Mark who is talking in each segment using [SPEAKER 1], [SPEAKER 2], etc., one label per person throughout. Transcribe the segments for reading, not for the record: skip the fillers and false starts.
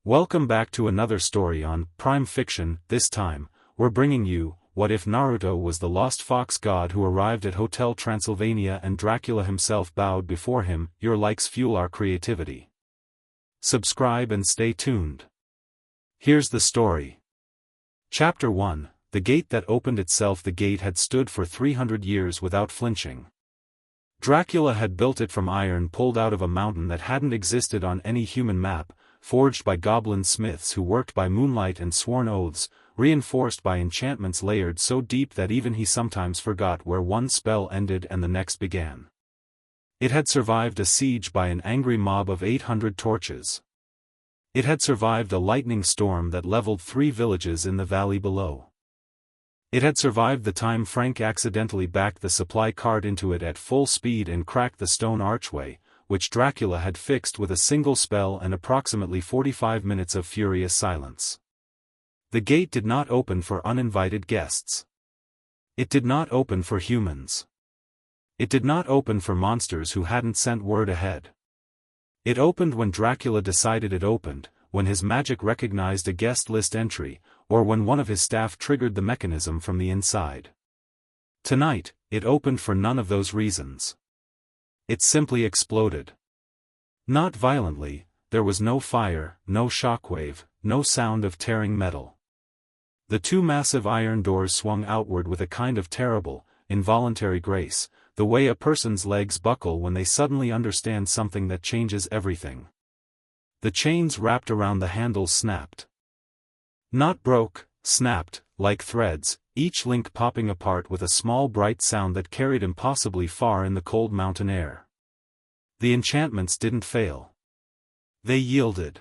[SPEAKER 1] Welcome back to another story on Prime Fiction. This time, we're bringing you, What If Naruto Was the Lost Fox God Who Arrived at Hotel Transylvania and Dracula himself bowed before him. Your likes fuel our creativity. Subscribe and stay tuned. Here's the story. Chapter 1, The Gate That Opened Itself. The gate had stood for 300 years without flinching. Dracula had built it from iron pulled out of a mountain that hadn't existed on any human map, forged by goblin smiths who worked by moonlight and sworn oaths, reinforced by enchantments layered so deep that even he sometimes forgot where one spell ended and the next began. It had survived a siege by an angry mob of 800 torches. It had survived a lightning storm that leveled 3 villages in the valley below. It had survived the time Frank accidentally backed the supply cart into it at full speed and cracked the stone archway, which Dracula had fixed with a single spell and approximately 45 minutes of furious silence. The gate did not open for uninvited guests. It did not open for humans. It did not open for monsters who hadn't sent word ahead. It opened when Dracula decided it opened, when his magic recognized a guest list entry, or when one of his staff triggered the mechanism from the inside. Tonight, it opened for none of those reasons. It simply exploded. Not violently, there was no fire, no shockwave, no sound of tearing metal. The 2 massive iron doors swung outward with a kind of terrible, involuntary grace, the way a person's legs buckle when they suddenly understand something that changes everything. The chains wrapped around the handles snapped. Not broke, snapped, like threads, each link popping apart with a small bright sound that carried impossibly far in the cold mountain air. The enchantments didn't fail. They yielded.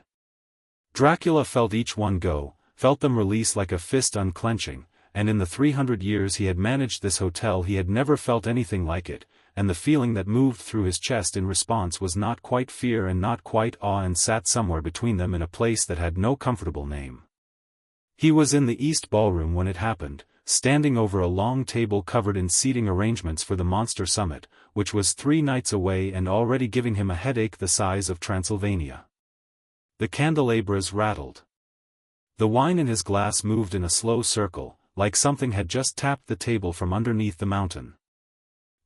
[SPEAKER 1] Dracula felt each one go, felt them release like a fist unclenching, and in the 300 years he had managed this hotel he had never felt anything like it, and the feeling that moved through his chest in response was not quite fear and not quite awe and sat somewhere between them in a place that had no comfortable name. He was in the East Ballroom when it happened, standing over a long table covered in seating arrangements for the Monster Summit, which was 3 nights away and already giving him a headache the size of Transylvania. The candelabras rattled. The wine in his glass moved in a slow circle, like something had just tapped the table from underneath the mountain.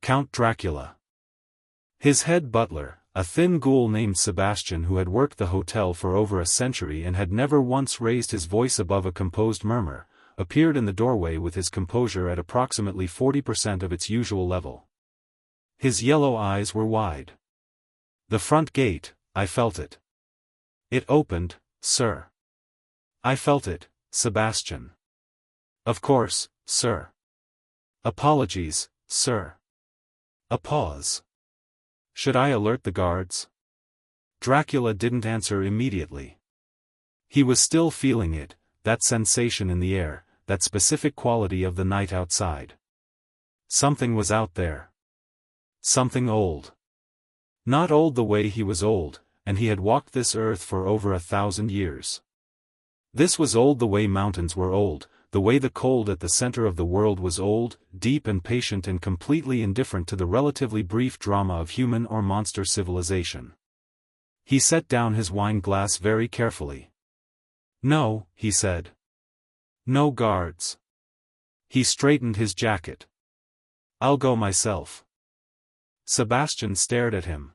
[SPEAKER 1] Count Dracula. His head butler, a thin ghoul named Sebastian who had worked the hotel for over a century and had never once raised his voice above a composed murmur, appeared in the doorway with his composure at approximately 40% of its usual level. His yellow eyes were wide. The front gate, I felt it. It opened, sir. I felt it, Sebastian. Of course, sir. Apologies, sir. A pause. Should I alert the guards? Dracula didn't answer immediately. He was still feeling it, that sensation in the air, that specific quality of the night outside. Something was out there. Something old. Not old the way he was old, and he had walked this earth for over 1,000 years. This was old the way mountains were old, the way the cold at the center of the world was old, deep and patient and completely indifferent to the relatively brief drama of human or monster civilization. He set down his wine glass very carefully. No, he said. No guards. He straightened his jacket. I'll go myself. Sebastian stared at him.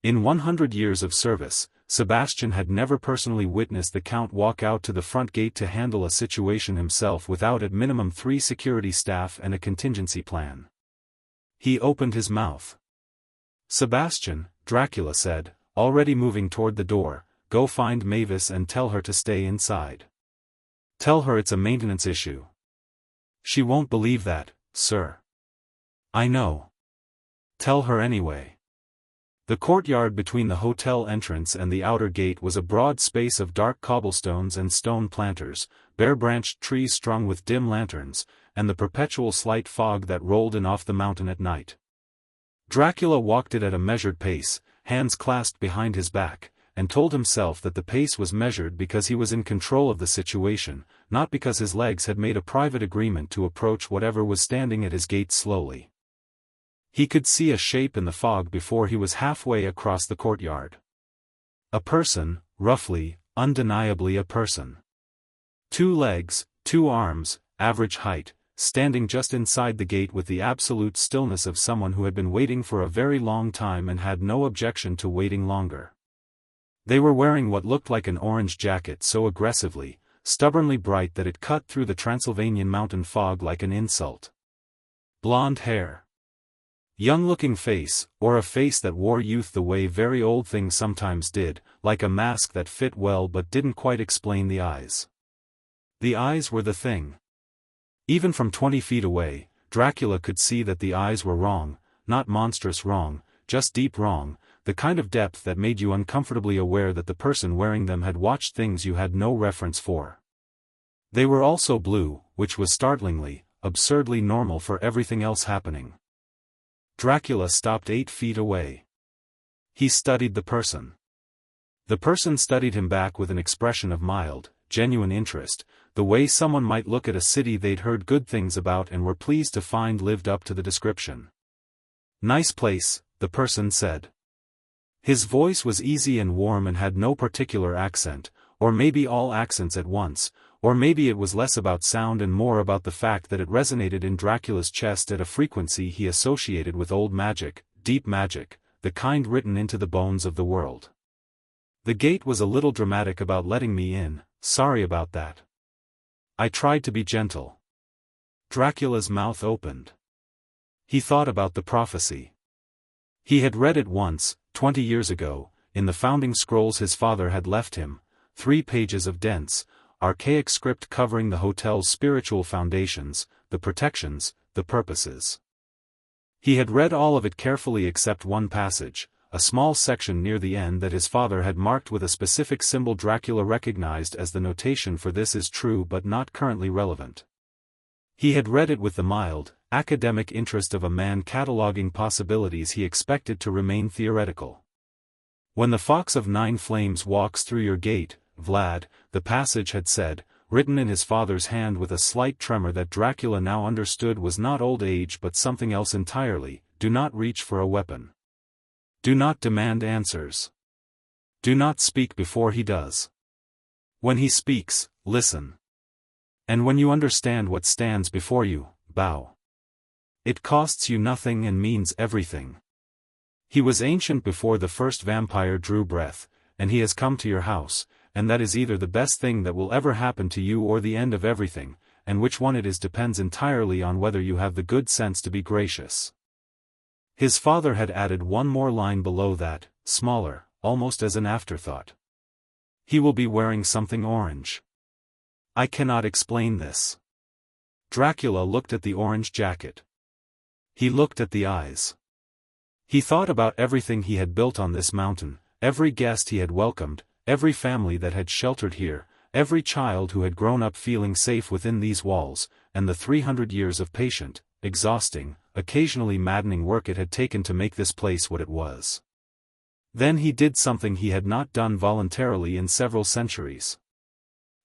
[SPEAKER 1] In 100 years of service, Sebastian had never personally witnessed the Count walk out to the front gate to handle a situation himself without at minimum 3 security staff and a contingency plan. He opened his mouth. Sebastian, Dracula said, already moving toward the door, go find Mavis and tell her to stay inside. Tell her it's a maintenance issue. She won't believe that, sir. I know. Tell her anyway. The courtyard between the hotel entrance and the outer gate was a broad space of dark cobblestones and stone planters, bare-branched trees strung with dim lanterns, and the perpetual slight fog that rolled in off the mountain at night. Dracula walked it at a measured pace, hands clasped behind his back, and told himself that the pace was measured because he was in control of the situation, not because his legs had made a private agreement to approach whatever was standing at his gate slowly. He could see a shape in the fog before he was halfway across the courtyard. A person, roughly, undeniably a person. 2 legs, 2 arms, average height, standing just inside the gate with the absolute stillness of someone who had been waiting for a very long time and had no objection to waiting longer. They were wearing what looked like an orange jacket so aggressively, stubbornly bright that it cut through the Transylvanian mountain fog like an insult. Blonde hair. Young-looking face, or a face that wore youth the way very old things sometimes did, like a mask that fit well but didn't quite explain the eyes. The eyes were the thing. Even from 20 feet away, Dracula could see that the eyes were wrong, not monstrous wrong, just deep wrong, the kind of depth that made you uncomfortably aware that the person wearing them had watched things you had no reference for. They were also blue, which was startlingly, absurdly normal for everything else happening. Dracula stopped 8 feet away. He studied the person. The person studied him back with an expression of mild, genuine interest, the way someone might look at a city they'd heard good things about and were pleased to find lived up to the description. "Nice place," the person said. His voice was easy and warm and had no particular accent, or maybe all accents at once, or maybe it was less about sound and more about the fact that it resonated in Dracula's chest at a frequency he associated with old magic, deep magic, the kind written into the bones of the world. "The gate was a little dramatic about letting me in, sorry about that. I tried to be gentle." Dracula's mouth opened. He thought about the prophecy. He had read it once, 20 years ago, in the founding scrolls his father had left him, 3 pages of dense, archaic script covering the hotel's spiritual foundations, the protections, the purposes. He had read all of it carefully except one passage, a small section near the end that his father had marked with a specific symbol Dracula recognized as the notation for "this is true but not currently relevant." He had read it with the mild, academic interest of a man cataloging possibilities he expected to remain theoretical. "When the Fox of 9 Flames walks through your gate, Vlad," the passage had said, written in his father's hand with a slight tremor that Dracula now understood was not old age but something else entirely, "do not reach for a weapon. Do not demand answers. Do not speak before he does. When he speaks, listen. And when you understand what stands before you, bow. It costs you nothing and means everything. He was ancient before the first vampire drew breath, and he has come to your house, and that is either the best thing that will ever happen to you or the end of everything, and which one it is depends entirely on whether you have the good sense to be gracious." His father had added one more line below that, smaller, almost as an afterthought. "He will be wearing something orange. I cannot explain this." Dracula looked at the orange jacket. He looked at the eyes. He thought about everything he had built on this mountain, every guest he had welcomed, every family that had sheltered here, every child who had grown up feeling safe within these walls, and the 300 years of patient, exhausting, occasionally maddening work it had taken to make this place what it was. Then he did something he had not done voluntarily in several centuries.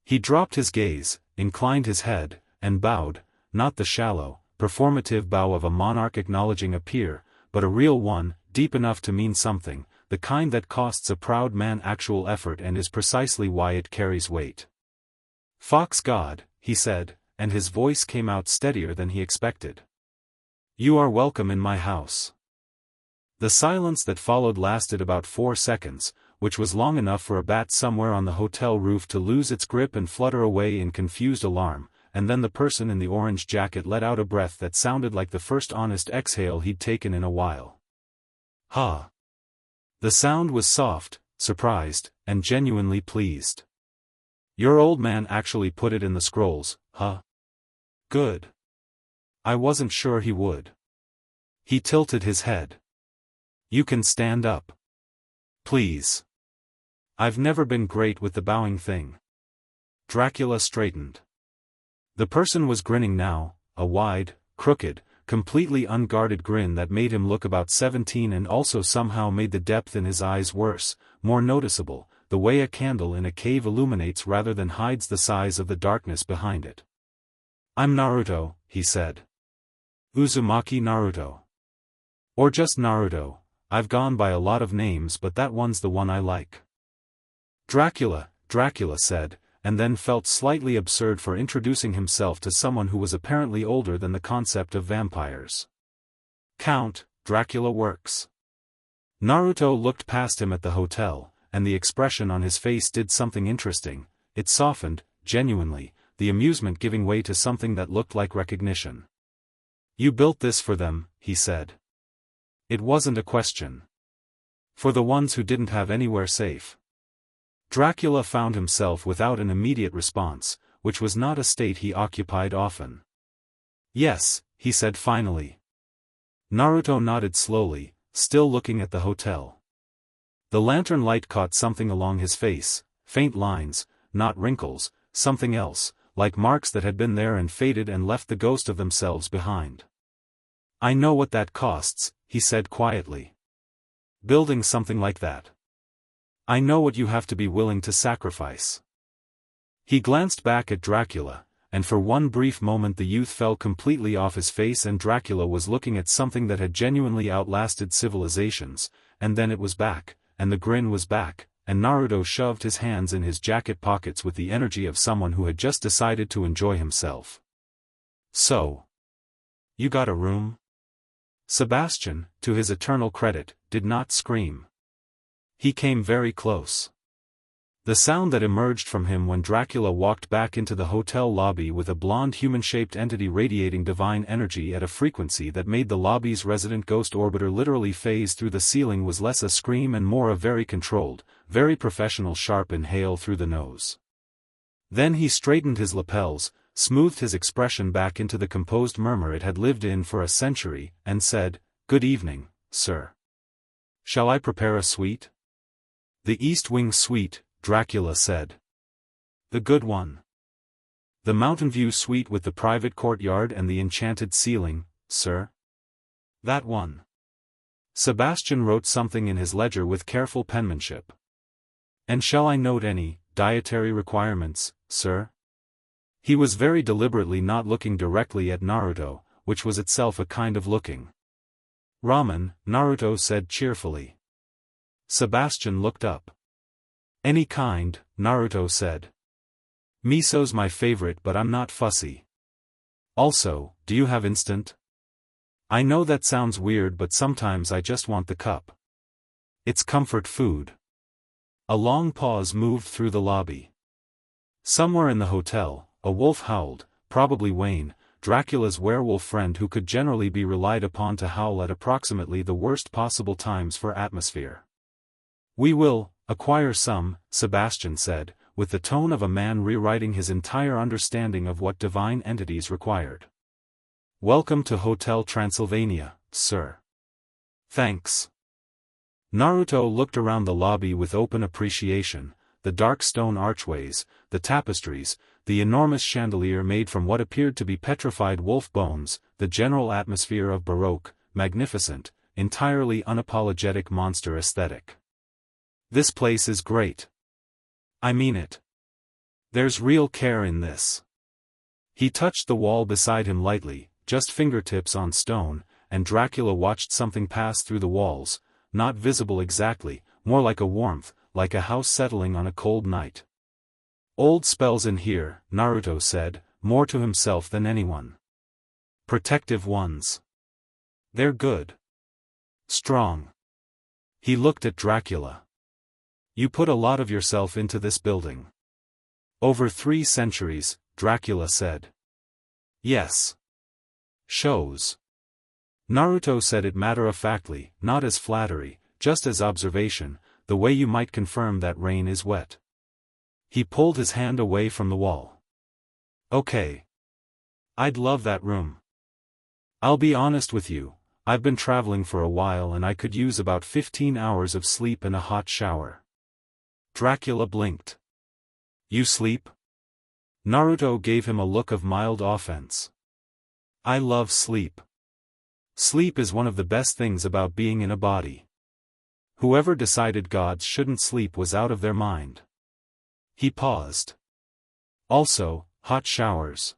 [SPEAKER 1] He dropped his gaze, inclined his head, and bowed, not the shallow, performative bow of a monarch acknowledging a peer, but a real one, deep enough to mean something, the kind that costs a proud man actual effort and is precisely why it carries weight. "Fox God," he said, and his voice came out steadier than he expected. "You are welcome in my house." The silence that followed lasted about 4 seconds, which was long enough for a bat somewhere on the hotel roof to lose its grip and flutter away in confused alarm, and then the person in the orange jacket let out a breath that sounded like the first honest exhale he'd taken in a while. "Ha!" The sound was soft, surprised, and genuinely pleased. "Your old man actually put it in the scrolls, huh? Good. I wasn't sure he would." He tilted his head. "You can stand up. Please. I've never been great with the bowing thing." Dracula straightened. The person was grinning now, a wide, crooked, completely unguarded grin that made him look about 17 and also somehow made the depth in his eyes worse, more noticeable, the way a candle in a cave illuminates rather than hides the size of the darkness behind it. "I'm Naruto," he said. "Uzumaki Naruto. Or just Naruto, I've gone by a lot of names but that one's the one I like." Dracula, Dracula said, and then felt slightly absurd for introducing himself to someone who was apparently older than the concept of vampires. Count, Dracula works. Naruto looked past him at the hotel, and the expression on his face did something interesting. It softened, genuinely, the amusement giving way to something that looked like recognition. You built this for them, he said. It wasn't a question. For the ones who didn't have anywhere safe. Dracula found himself without an immediate response, which was not a state he occupied often. Yes, he said finally. Naruto nodded slowly, still looking at the hotel. The lantern light caught something along his face, faint lines, not wrinkles, something else, like marks that had been there and faded and left the ghost of themselves behind. I know what that costs, he said quietly. Building something like that. I know what you have to be willing to sacrifice. He glanced back at Dracula, and for one brief moment the youth fell completely off his face and Dracula was looking at something that had genuinely outlasted civilizations, and then it was back, and the grin was back, and Naruto shoved his hands in his jacket pockets with the energy of someone who had just decided to enjoy himself. So. You got a room? Sebastian, to his eternal credit, did not scream. He came very close. The sound that emerged from him when Dracula walked back into the hotel lobby with a blonde human-shaped entity radiating divine energy at a frequency that made the lobby's resident ghost orbiter literally phase through the ceiling was less a scream and more a very controlled, very professional sharp inhale through the nose. Then he straightened his lapels, smoothed his expression back into the composed murmur it had lived in for a century, and said, "Good evening, sir. Shall I prepare a suite?" "The East Wing suite," Dracula said. "The good one. The Mountain View suite with the private courtyard and the enchanted ceiling, sir?" "That one." Sebastian wrote something in his ledger with careful penmanship. "And shall I note any dietary requirements, sir?" He was very deliberately not looking directly at Naruto, which was itself a kind of looking. "Ramen," Naruto said cheerfully. Sebastian looked up. "Any kind," Naruto said. "Miso's my favorite but I'm not fussy. Also, do you have instant? I know that sounds weird but sometimes I just want the cup. It's comfort food." A long pause moved through the lobby. Somewhere in the hotel, a wolf howled, probably Wayne, Dracula's werewolf friend who could generally be relied upon to howl at approximately the worst possible times for atmosphere. "We will acquire some," Sebastian said, with the tone of a man rewriting his entire understanding of what divine entities required. "Welcome to Hotel Transylvania, sir." "Thanks." Naruto looked around the lobby with open appreciation, the dark stone archways, the tapestries, the enormous chandelier made from what appeared to be petrified wolf bones, the general atmosphere of Baroque, magnificent, entirely unapologetic monster aesthetic. "This place is great. I mean it. There's real care in this." He touched the wall beside him lightly, just fingertips on stone, and Dracula watched something pass through the walls, not visible exactly, more like a warmth, like a house settling on a cold night. "Old spells in here," Naruto said, more to himself than anyone. "Protective ones. They're good. Strong." He looked at Dracula. "You put a lot of yourself into this building." "Over 3 centuries, Dracula said. "Yes. Shows." Naruto said it matter-of-factly, not as flattery, just as observation, the way you might confirm that rain is wet. He pulled his hand away from the wall. "Okay. I'd love that room. I'll be honest with you, I've been traveling for a while and I could use about 15 hours of sleep and a hot shower." Dracula blinked. "You sleep?" Naruto gave him a look of mild offense. "I love sleep. Sleep is one of the best things about being in a body. Whoever decided gods shouldn't sleep was out of their mind." He paused. "Also, hot showers.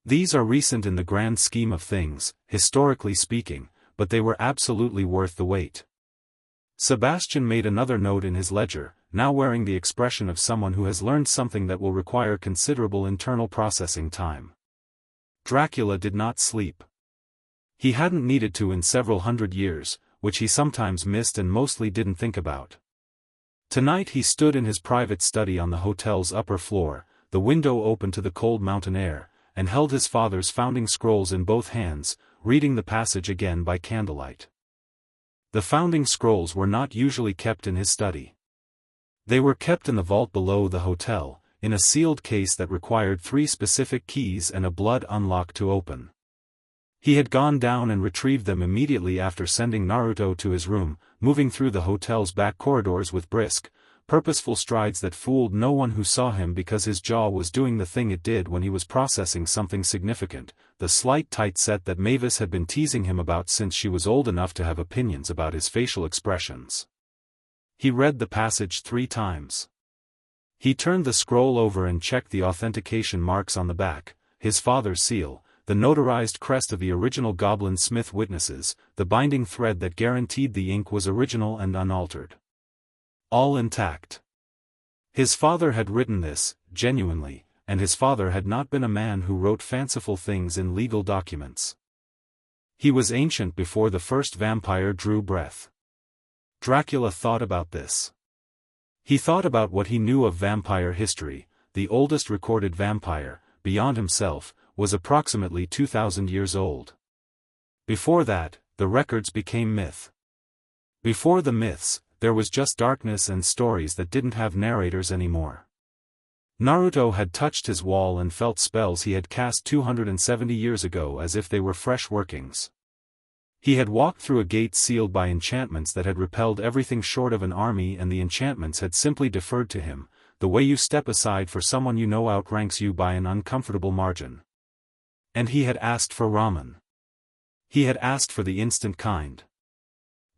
[SPEAKER 1] These are recent in the grand scheme of things, historically speaking, but they were absolutely worth the wait." Sebastian made another note in his ledger, now wearing the expression of someone who has learned something that will require considerable internal processing time. Dracula did not sleep. He hadn't needed to in several hundred years, which he sometimes missed and mostly didn't think about. Tonight he stood in his private study on the hotel's upper floor, the window open to the cold mountain air, and held his father's founding scrolls in both hands, reading the passage again by candlelight. The founding scrolls were not usually kept in his study. They were kept in the vault below the hotel, in a sealed case that required 3 specific keys and a blood unlock to open. He had gone down and retrieved them immediately after sending Naruto to his room, moving through the hotel's back corridors with brisk, purposeful strides that fooled no one who saw him because his jaw was doing the thing it did when he was processing something significant, the slight tight set that Mavis had been teasing him about since she was old enough to have opinions about his facial expressions. He read the passage 3 times. He turned the scroll over and checked the authentication marks on the back, his father's seal, the notarized crest of the original Goblin Smith witnesses, the binding thread that guaranteed the ink was original and unaltered. All intact. His father had written this, genuinely, and his father had not been a man who wrote fanciful things in legal documents. He was ancient before the first vampire drew breath. Dracula thought about this. He thought about what he knew of vampire history. The oldest recorded vampire, beyond himself, was approximately 2,000 years old. Before that, the records became myth. Before the myths, there was just darkness and stories that didn't have narrators anymore. Naruto had touched his wall and felt spells he had cast 270 years ago as if they were fresh workings. He had walked through a gate sealed by enchantments that had repelled everything short of an army, and the enchantments had simply deferred to him. The way you step aside for someone you know outranks you by an uncomfortable margin. And he had asked for ramen. He had asked for the instant kind.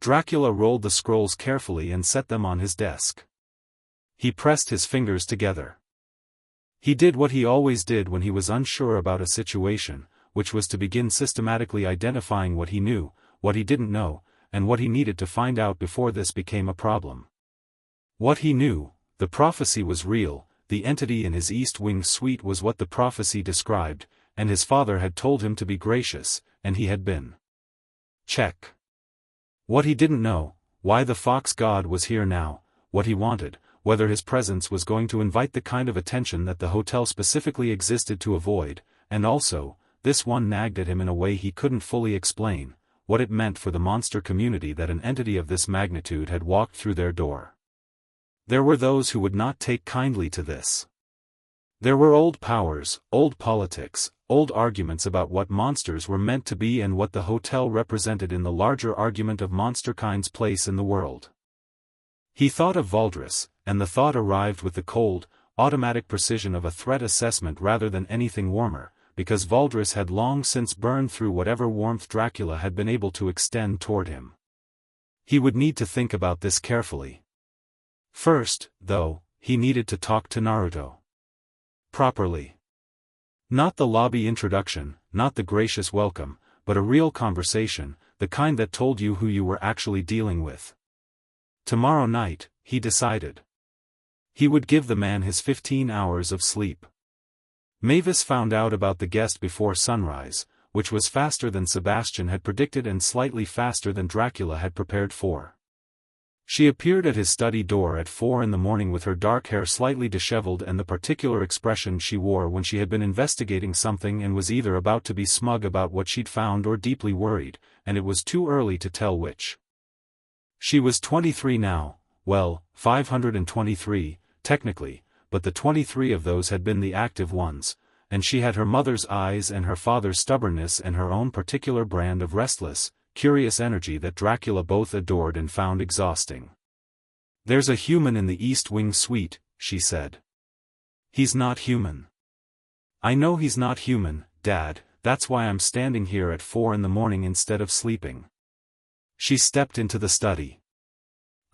[SPEAKER 1] Dracula rolled the scrolls carefully and set them on his desk. He pressed his fingers together. He did what he always did when he was unsure about a situation, which was to begin systematically identifying what he knew, what he didn't know, and what he needed to find out before this became a problem. What he knew, the prophecy was real, the entity in his East Wing suite was what the prophecy described, and his father had told him to be gracious, and he had been. Check. What he didn't know, why the fox god was here now, what he wanted, whether his presence was going to invite the kind of attention that the hotel specifically existed to avoid, and also, this one nagged at him in a way he couldn't fully explain, what it meant for the monster community that an entity of this magnitude had walked through their door. There were those who would not take kindly to this. There were old powers, old politics, old arguments about what monsters were meant to be and what the hotel represented in the larger argument of monsterkind's place in the world. He thought of Valdris, and the thought arrived with the cold, automatic precision of a threat assessment rather than anything warmer, because Valdris had long since burned through whatever warmth Dracula had been able to extend toward him. He would need to think about this carefully. First, though, he needed to talk to Naruto. Properly. Not the lobby introduction, not the gracious welcome, but a real conversation, the kind that told you who you were actually dealing with. Tomorrow night, he decided. He would give the man his 15 hours of sleep. Mavis found out about the guest before sunrise, which was faster than Sebastian had predicted and slightly faster than Dracula had prepared for. She appeared at his study door at 4 a.m. with her dark hair slightly disheveled and the particular expression she wore when she had been investigating something and was either about to be smug about what she'd found or deeply worried, and it was too early to tell which. She was 23 now, well, 523, technically, but the 23 of those had been the active ones, and she had her mother's eyes and her father's stubbornness and her own particular brand of restless, curious energy that Dracula both adored and found exhausting. "There's a human in the East Wing suite," she said. "He's not human." "I know he's not human, Dad, that's why I'm standing here at 4 a.m. instead of sleeping." She stepped into the study.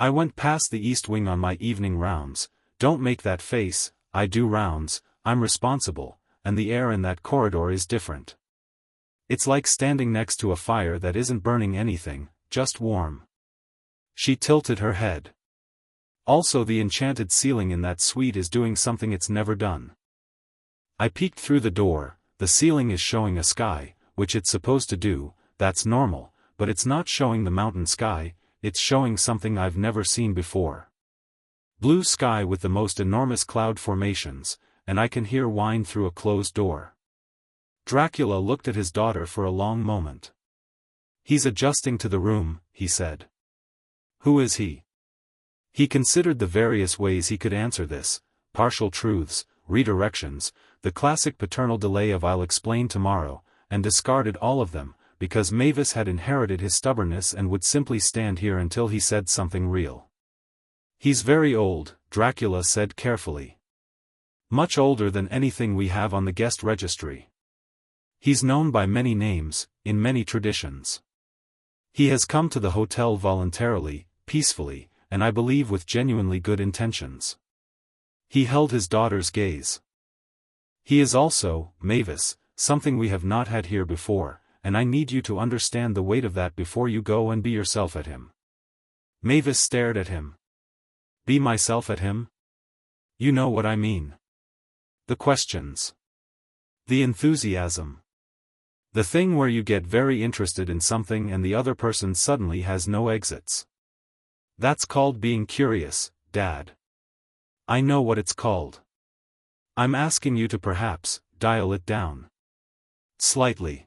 [SPEAKER 1] "I went past the East Wing on my evening rounds. Don't make that face, I do rounds, I'm responsible, and the air in that corridor is different. It's like standing next to a fire that isn't burning anything, just warm." She tilted her head. Also, the enchanted ceiling in that suite is doing something it's never done. I peeked through the door. The ceiling is showing a sky, which it's supposed to do, that's normal, but it's not showing the mountain sky, it's showing something I've never seen before. Blue sky with the most enormous cloud formations, and I can hear whine through a closed door. Dracula looked at his daughter for a long moment. He's adjusting to the room, he said. Who is he? He considered the various ways he could answer this, partial truths, redirections, the classic paternal delay of I'll explain tomorrow, and discarded all of them, because Mavis had inherited his stubbornness and would simply stand here until he said something real. He's very old, Dracula said carefully. Much older than anything we have on the guest registry. He's known by many names, in many traditions. He has come to the hotel voluntarily, peacefully, and I believe with genuinely good intentions. He held his daughter's gaze. He is also, Mavis, something we have not had here before, and I need you to understand the weight of that before you go and be yourself at him. Mavis stared at him. Be myself at him? You know what I mean. The questions. The enthusiasm. The thing where you get very interested in something and the other person suddenly has no exits. That's called being curious, Dad. I know what it's called. I'm asking you to perhaps dial it down. Slightly.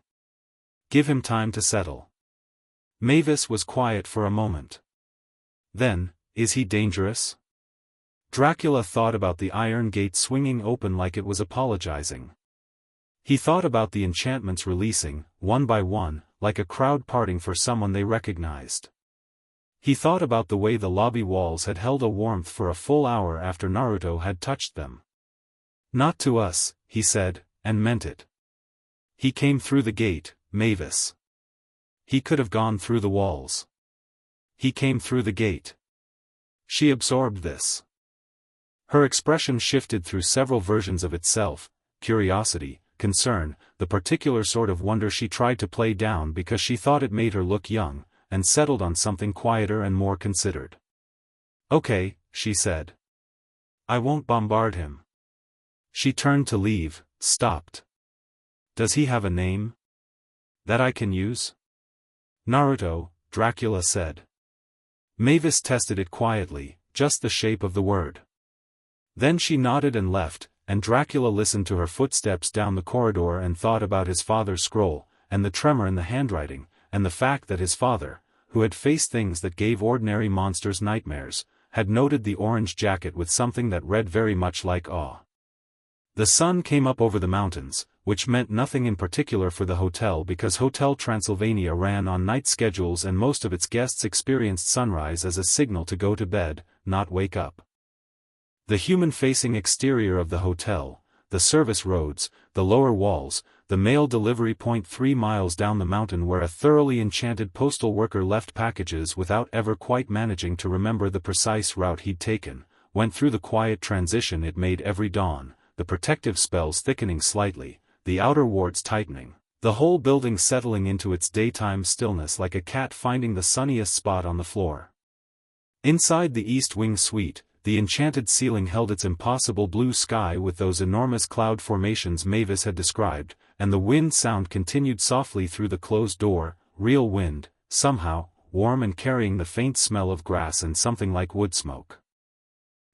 [SPEAKER 1] Give him time to settle. Mavis was quiet for a moment. Then, is he dangerous? Dracula thought about the iron gate swinging open like it was apologizing. He thought about the enchantments releasing, one by one, like a crowd parting for someone they recognized. He thought about the way the lobby walls had held a warmth for a full hour after Naruto had touched them. Not to us, he said, and meant it. He came through the gate, Mavis. He could have gone through the walls. He came through the gate. She absorbed this. Her expression shifted through several versions of itself, curiosity, concern, the particular sort of wonder she tried to play down because she thought it made her look young, and settled on something quieter and more considered. Okay, she said. I won't bombard him. She turned to leave, stopped. Does he have a name? That I can use? Naruto, Dracula said. Mavis tested it quietly, just the shape of the word. Then she nodded and left, and Dracula listened to her footsteps down the corridor and thought about his father's scroll, and the tremor in the handwriting, and the fact that his father, who had faced things that gave ordinary monsters nightmares, had noted the orange jacket with something that read very much like awe. The sun came up over the mountains, which meant nothing in particular for the hotel because Hotel Transylvania ran on night schedules and most of its guests experienced sunrise as a signal to go to bed, not wake up. The human-facing exterior of the hotel, the service roads, the lower walls, the mail delivery point 3 miles down the mountain where a thoroughly enchanted postal worker left packages without ever quite managing to remember the precise route he'd taken, went through the quiet transition it made every dawn, the protective spells thickening slightly, the outer wards tightening, the whole building settling into its daytime stillness like a cat finding the sunniest spot on the floor. Inside the East Wing suite, the enchanted ceiling held its impossible blue sky with those enormous cloud formations Mavis had described, and the wind sound continued softly through the closed door, real wind, somehow, warm and carrying the faint smell of grass and something like wood smoke.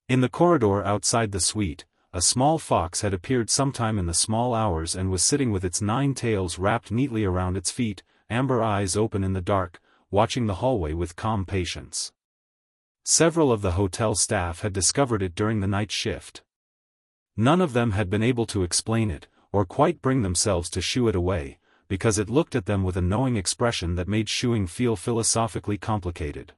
[SPEAKER 1] In the corridor outside the suite, a small fox had appeared sometime in the small hours and was sitting with its 9 tails wrapped neatly around its feet, amber eyes open in the dark, watching the hallway with calm patience. Several of the hotel staff had discovered it during the night shift. None of them had been able to explain it, or quite bring themselves to shoo it away, because it looked at them with a knowing expression that made shooing feel philosophically complicated.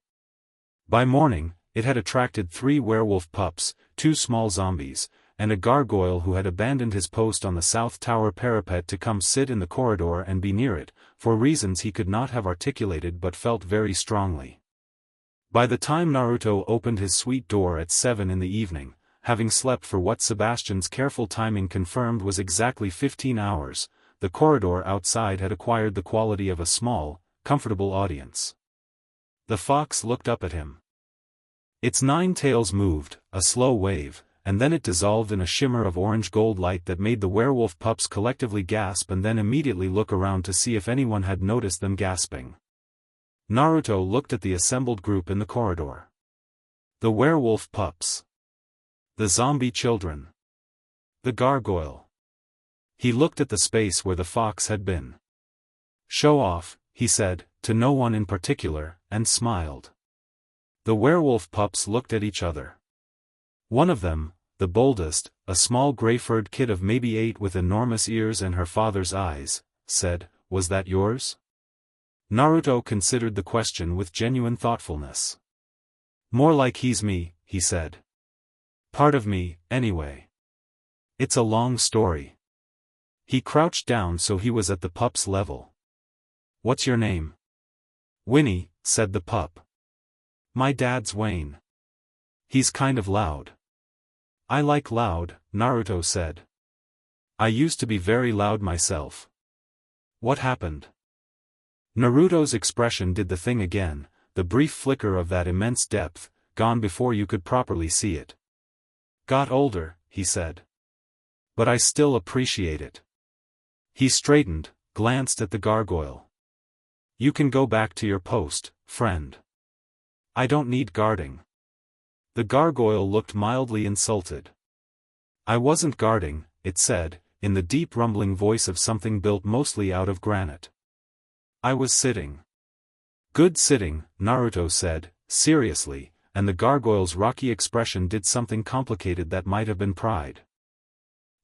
[SPEAKER 1] By morning, it had attracted 3 werewolf pups, 2 small zombies, and a gargoyle who had abandoned his post on the south tower parapet to come sit in the corridor and be near it, for reasons he could not have articulated but felt very strongly. By the time Naruto opened his suite door at 7 in the evening, having slept for what Sebastian's careful timing confirmed was exactly 15 hours, the corridor outside had acquired the quality of a small, comfortable audience. The fox looked up at him. Its 9 tails moved, a slow wave, and then it dissolved in a shimmer of orange-gold light that made the werewolf pups collectively gasp and then immediately look around to see if anyone had noticed them gasping. Naruto looked at the assembled group in the corridor. The werewolf pups. The zombie children. The gargoyle. He looked at the space where the fox had been. "Show off," he said, to no one in particular, and smiled. The werewolf pups looked at each other. One of them, the boldest, a small gray-furred kid of maybe 8 with enormous ears and her father's eyes, said, "Was that yours?" Naruto considered the question with genuine thoughtfulness. "More like he's me," he said. "Part of me, anyway. It's a long story." He crouched down so he was at the pup's level. "What's your name?" "Winnie," said the pup. "My dad's Wayne. He's kind of loud." "I like loud," Naruto said. "I used to be very loud myself." "What happened?" Naruto's expression did the thing again, the brief flicker of that immense depth, gone before you could properly see it. "Got older," he said. "But I still appreciate it." He straightened, glanced at the gargoyle. "You can go back to your post, friend. I don't need guarding." The gargoyle looked mildly insulted. "I wasn't guarding," it said, in the deep rumbling voice of something built mostly out of granite. "I was sitting." "Good sitting," Naruto said, seriously, and the gargoyle's rocky expression did something complicated that might have been pride.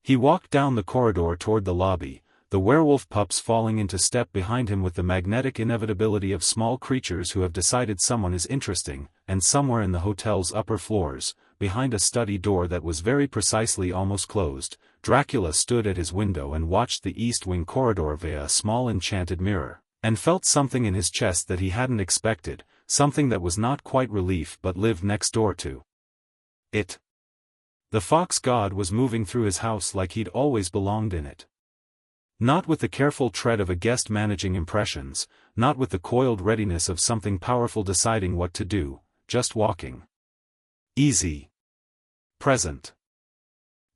[SPEAKER 1] He walked down the corridor toward the lobby, the werewolf pups falling into step behind him with the magnetic inevitability of small creatures who have decided someone is interesting, and somewhere in the hotel's upper floors, behind a study door that was very precisely almost closed, Dracula stood at his window and watched the east wing corridor via a small enchanted mirror, and felt something in his chest that he hadn't expected, something that was not quite relief but lived next door to it. The fox god was moving through his house like he'd always belonged in it. Not with the careful tread of a guest managing impressions, not with the coiled readiness of something powerful deciding what to do, just walking. Easy. Present.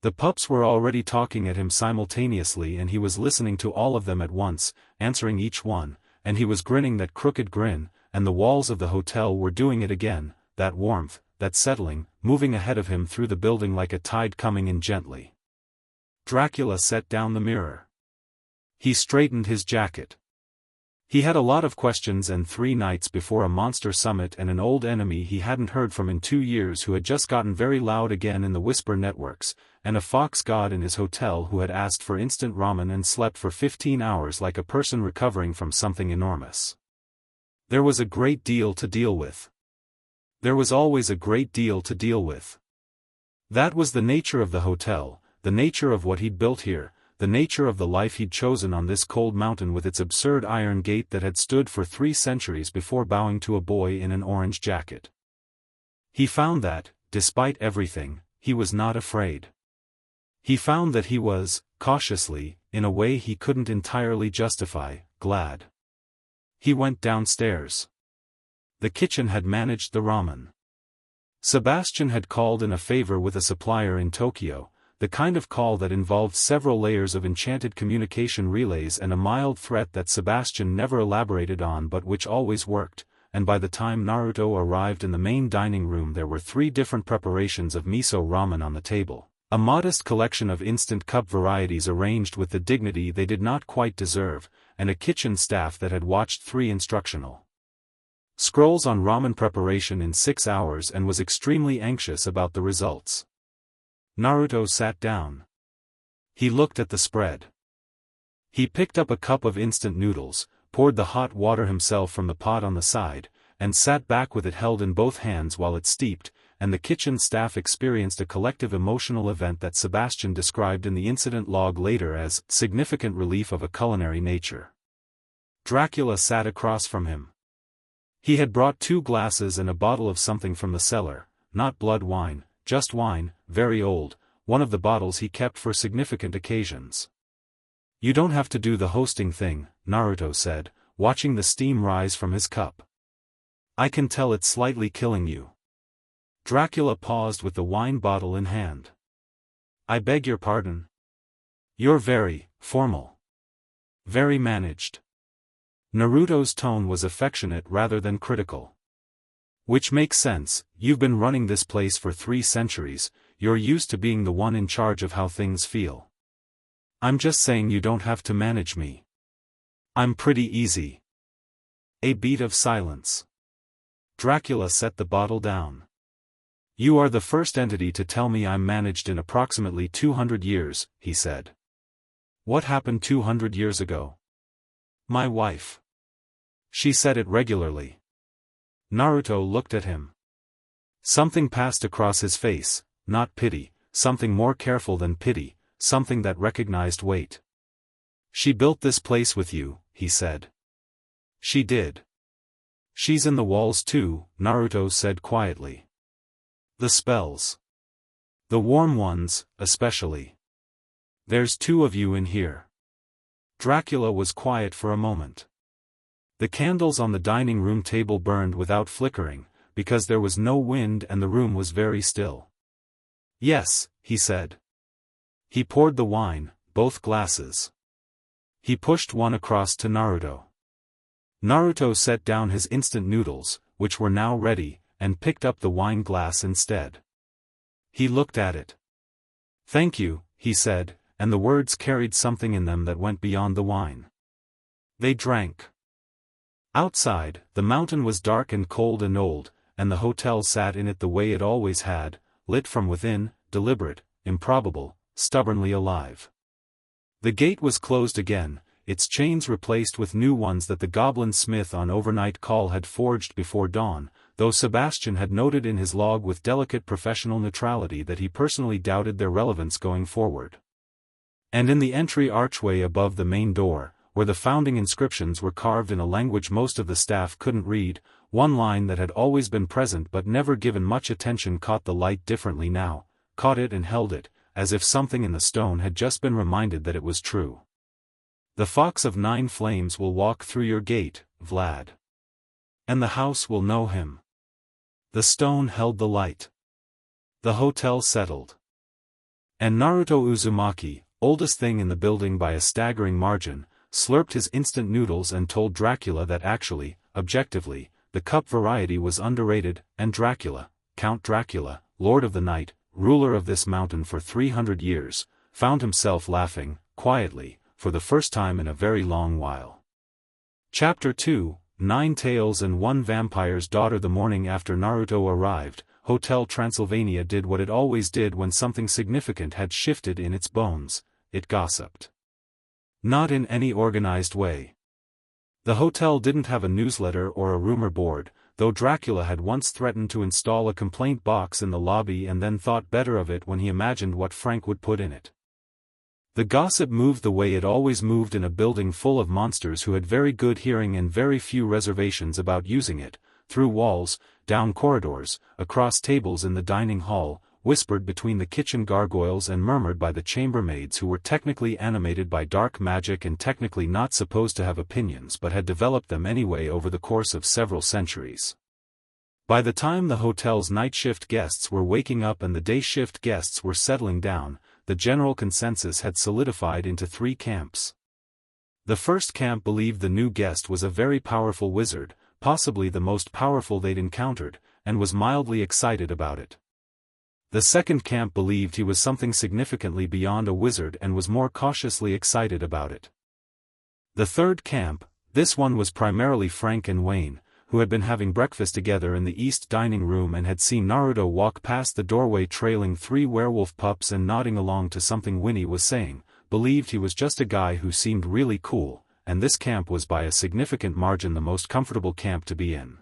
[SPEAKER 1] The pups were already talking at him simultaneously and he was listening to all of them at once, answering each one, and he was grinning that crooked grin, and the walls of the hotel were doing it again, that warmth, that settling, moving ahead of him through the building like a tide coming in gently. Dracula set down the mirror. He straightened his jacket. He had a lot of questions and 3 nights before a monster summit and an old enemy he hadn't heard from in 2 years who had just gotten very loud again in the whisper networks, and a fox god in his hotel who had asked for instant ramen and slept for 15 hours like a person recovering from something enormous. There was a great deal to deal with. There was always a great deal to deal with. That was the nature of the hotel, the nature of what he'd built here, the nature of the life he'd chosen on this cold mountain with its absurd iron gate that had stood for 3 centuries before bowing to a boy in an orange jacket. He found that, despite everything, he was not afraid. He found that he was, cautiously, in a way he couldn't entirely justify, glad. He went downstairs. The kitchen had managed the ramen. Sebastian had called in a favor with a supplier in Tokyo, the kind of call that involved several layers of enchanted communication relays and a mild threat that Sebastian never elaborated on but which always worked, and by the time Naruto arrived in the main dining room there were 3 different preparations of miso ramen on the table, a modest collection of instant cup varieties arranged with the dignity they did not quite deserve, and a kitchen staff that had watched 3 instructional scrolls on ramen preparation in 6 hours and was extremely anxious about the results. Naruto sat down. He looked at the spread. He picked up a cup of instant noodles, poured the hot water himself from the pot on the side, and sat back with it held in both hands while it steeped, and the kitchen staff experienced a collective emotional event that Sebastian described in the incident log later as significant relief of a culinary nature. Dracula sat across from him. He had brought 2 glasses and a bottle of something from the cellar, not blood wine, just wine, very old, one of the bottles he kept for significant occasions. "You don't have to do the hosting thing," Naruto said, watching the steam rise from his cup. "I can tell it's slightly killing you." Dracula paused with the wine bottle in hand. I beg your pardon. You're very formal. Very managed. Naruto's tone was affectionate rather than critical. Which makes sense, you've been running this place for 3 centuries, you're used to being the one in charge of how things feel. I'm just saying you don't have to manage me. I'm pretty easy. A beat of silence. Dracula set the bottle down. You are the first entity to tell me I'm managed in approximately 200 years, he said. What happened 200 years ago? My wife. She said it regularly. Naruto looked at him. Something passed across his face, not pity, something more careful than pity, something that recognized weight. She built this place with you, he said. She did. She's in the walls too, Naruto said quietly. The spells. The warm ones, especially. There's 2 of you in here. Dracula was quiet for a moment. The candles on the dining room table burned without flickering, because there was no wind and the room was very still. Yes, he said. He poured the wine, both glasses. He pushed one across to Naruto. Naruto set down his instant noodles, which were now ready, and picked up the wine glass instead. He looked at it. Thank you, he said, and the words carried something in them that went beyond the wine. They drank. Outside, the mountain was dark and cold and old, and the hotel sat in it the way it always had, lit from within, deliberate, improbable, stubbornly alive. The gate was closed again, its chains replaced with new ones that the goblin smith on overnight call had forged before dawn, though Sebastian had noted in his log with delicate professional neutrality that he personally doubted their relevance going forward. And in the entry archway above the main door, where the founding inscriptions were carved in a language most of the staff couldn't read, one line that had always been present but never given much attention caught the light differently now, caught it and held it, as if something in the stone had just been reminded that it was true. The Fox of 9 Flames will walk through your gate, Vlad. And the house will know him. The stone held the light. The hotel settled. And Naruto Uzumaki, oldest thing in the building by a staggering margin, slurped his instant noodles and told Dracula that actually, objectively, the cup variety was underrated, and Dracula, Count Dracula, Lord of the Night, ruler of this mountain for 300 years, found himself laughing, quietly, for the first time in a very long while. Chapter 2, 9 Tales and 1 Vampire's Daughter. The morning after Naruto arrived, Hotel Transylvania did what it always did when something significant had shifted in its bones, it gossiped. Not in any organized way. The hotel didn't have a newsletter or a rumor board, though Dracula had once threatened to install a complaint box in the lobby and then thought better of it when he imagined what Frank would put in it. The gossip moved the way it always moved in a building full of monsters who had very good hearing and very few reservations about using it, through walls, down corridors, across tables in the dining hall, whispered between the kitchen gargoyles and murmured by the chambermaids who were technically animated by dark magic and technically not supposed to have opinions but had developed them anyway over the course of several centuries. By the time the hotel's night shift guests were waking up and the day shift guests were settling down, the general consensus had solidified into 3 camps. The first camp believed the new guest was a very powerful wizard, possibly the most powerful they'd encountered, and was mildly excited about it. The second camp believed he was something significantly beyond a wizard and was more cautiously excited about it. The third camp, this one was primarily Frank and Wayne, who had been having breakfast together in the east dining room and had seen Naruto walk past the doorway trailing 3 werewolf pups and nodding along to something Winnie was saying, believed he was just a guy who seemed really cool, and this camp was by a significant margin the most comfortable camp to be in.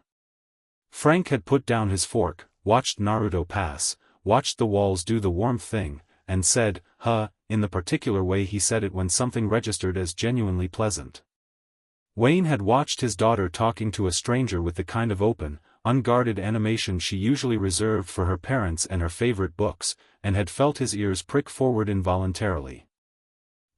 [SPEAKER 1] Frank had put down his fork, watched Naruto pass, watched the walls do the warm thing, and said, huh, in the particular way he said it when something registered as genuinely pleasant. Wayne had watched his daughter talking to a stranger with the kind of open, unguarded animation she usually reserved for her parents and her favorite books, and had felt his ears prick forward involuntarily.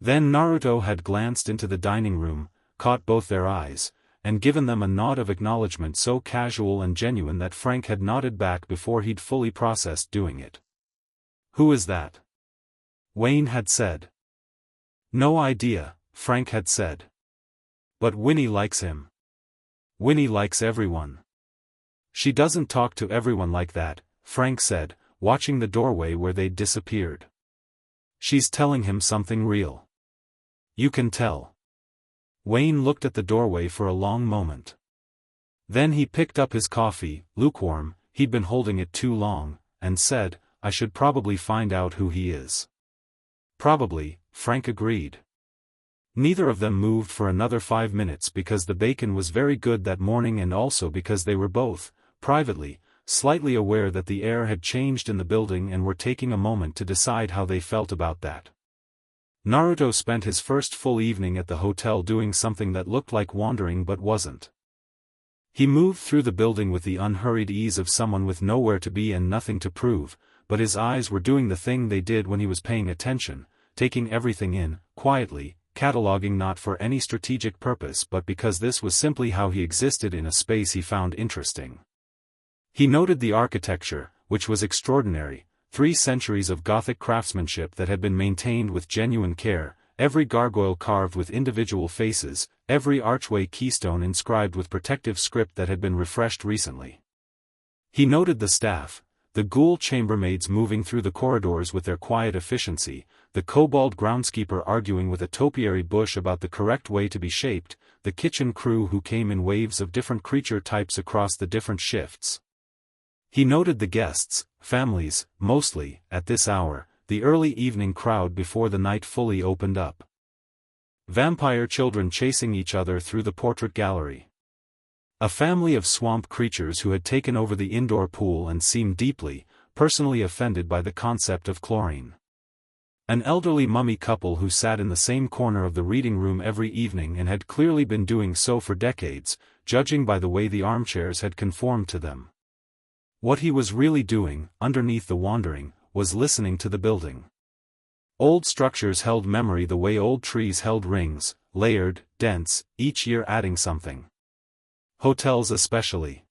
[SPEAKER 1] Then Naruto had glanced into the dining room, caught both their eyes, and given them a nod of acknowledgement so casual and genuine that Frank had nodded back before he'd fully processed doing it. "Who is that?" Wayne had said. "No idea," Frank had said. "But Winnie likes him. Winnie likes everyone." "She doesn't talk to everyone like that," Frank said, watching the doorway where they'd disappeared. "She's telling him something real. You can tell." Wayne looked at the doorway for a long moment. Then he picked up his coffee, lukewarm, he'd been holding it too long, and said, "I should probably find out who he is." "Probably," Frank agreed. Neither of them moved for another 5 minutes because the bacon was very good that morning and also because they were both, privately, slightly aware that the air had changed in the building and were taking a moment to decide how they felt about that. Naruto spent his first full evening at the hotel doing something that looked like wandering but wasn't. He moved through the building with the unhurried ease of someone with nowhere to be and nothing to prove, but his eyes were doing the thing they did when he was paying attention, taking everything in, quietly, cataloging not for any strategic purpose but because this was simply how he existed in a space he found interesting. He noted the architecture, which was extraordinary, 3 centuries of Gothic craftsmanship that had been maintained with genuine care, every gargoyle carved with individual faces, every archway keystone inscribed with protective script that had been refreshed recently. He noted the staff, the ghoul chambermaids moving through the corridors with their quiet efficiency, the kobold groundskeeper arguing with a topiary bush about the correct way to be shaped, the kitchen crew who came in waves of different creature types across the different shifts. He noted the guests, families, mostly, at this hour, the early evening crowd before the night fully opened up. Vampire children chasing each other through the portrait gallery. A family of swamp creatures who had taken over the indoor pool and seemed deeply, personally offended by the concept of chlorine. An elderly mummy couple who sat in the same corner of the reading room every evening and had clearly been doing so for decades, judging by the way the armchairs had conformed to them. What he was really doing, underneath the wandering, was listening to the building. Old structures held memory the way old trees held rings, layered, dense, each year adding something. Hotels especially.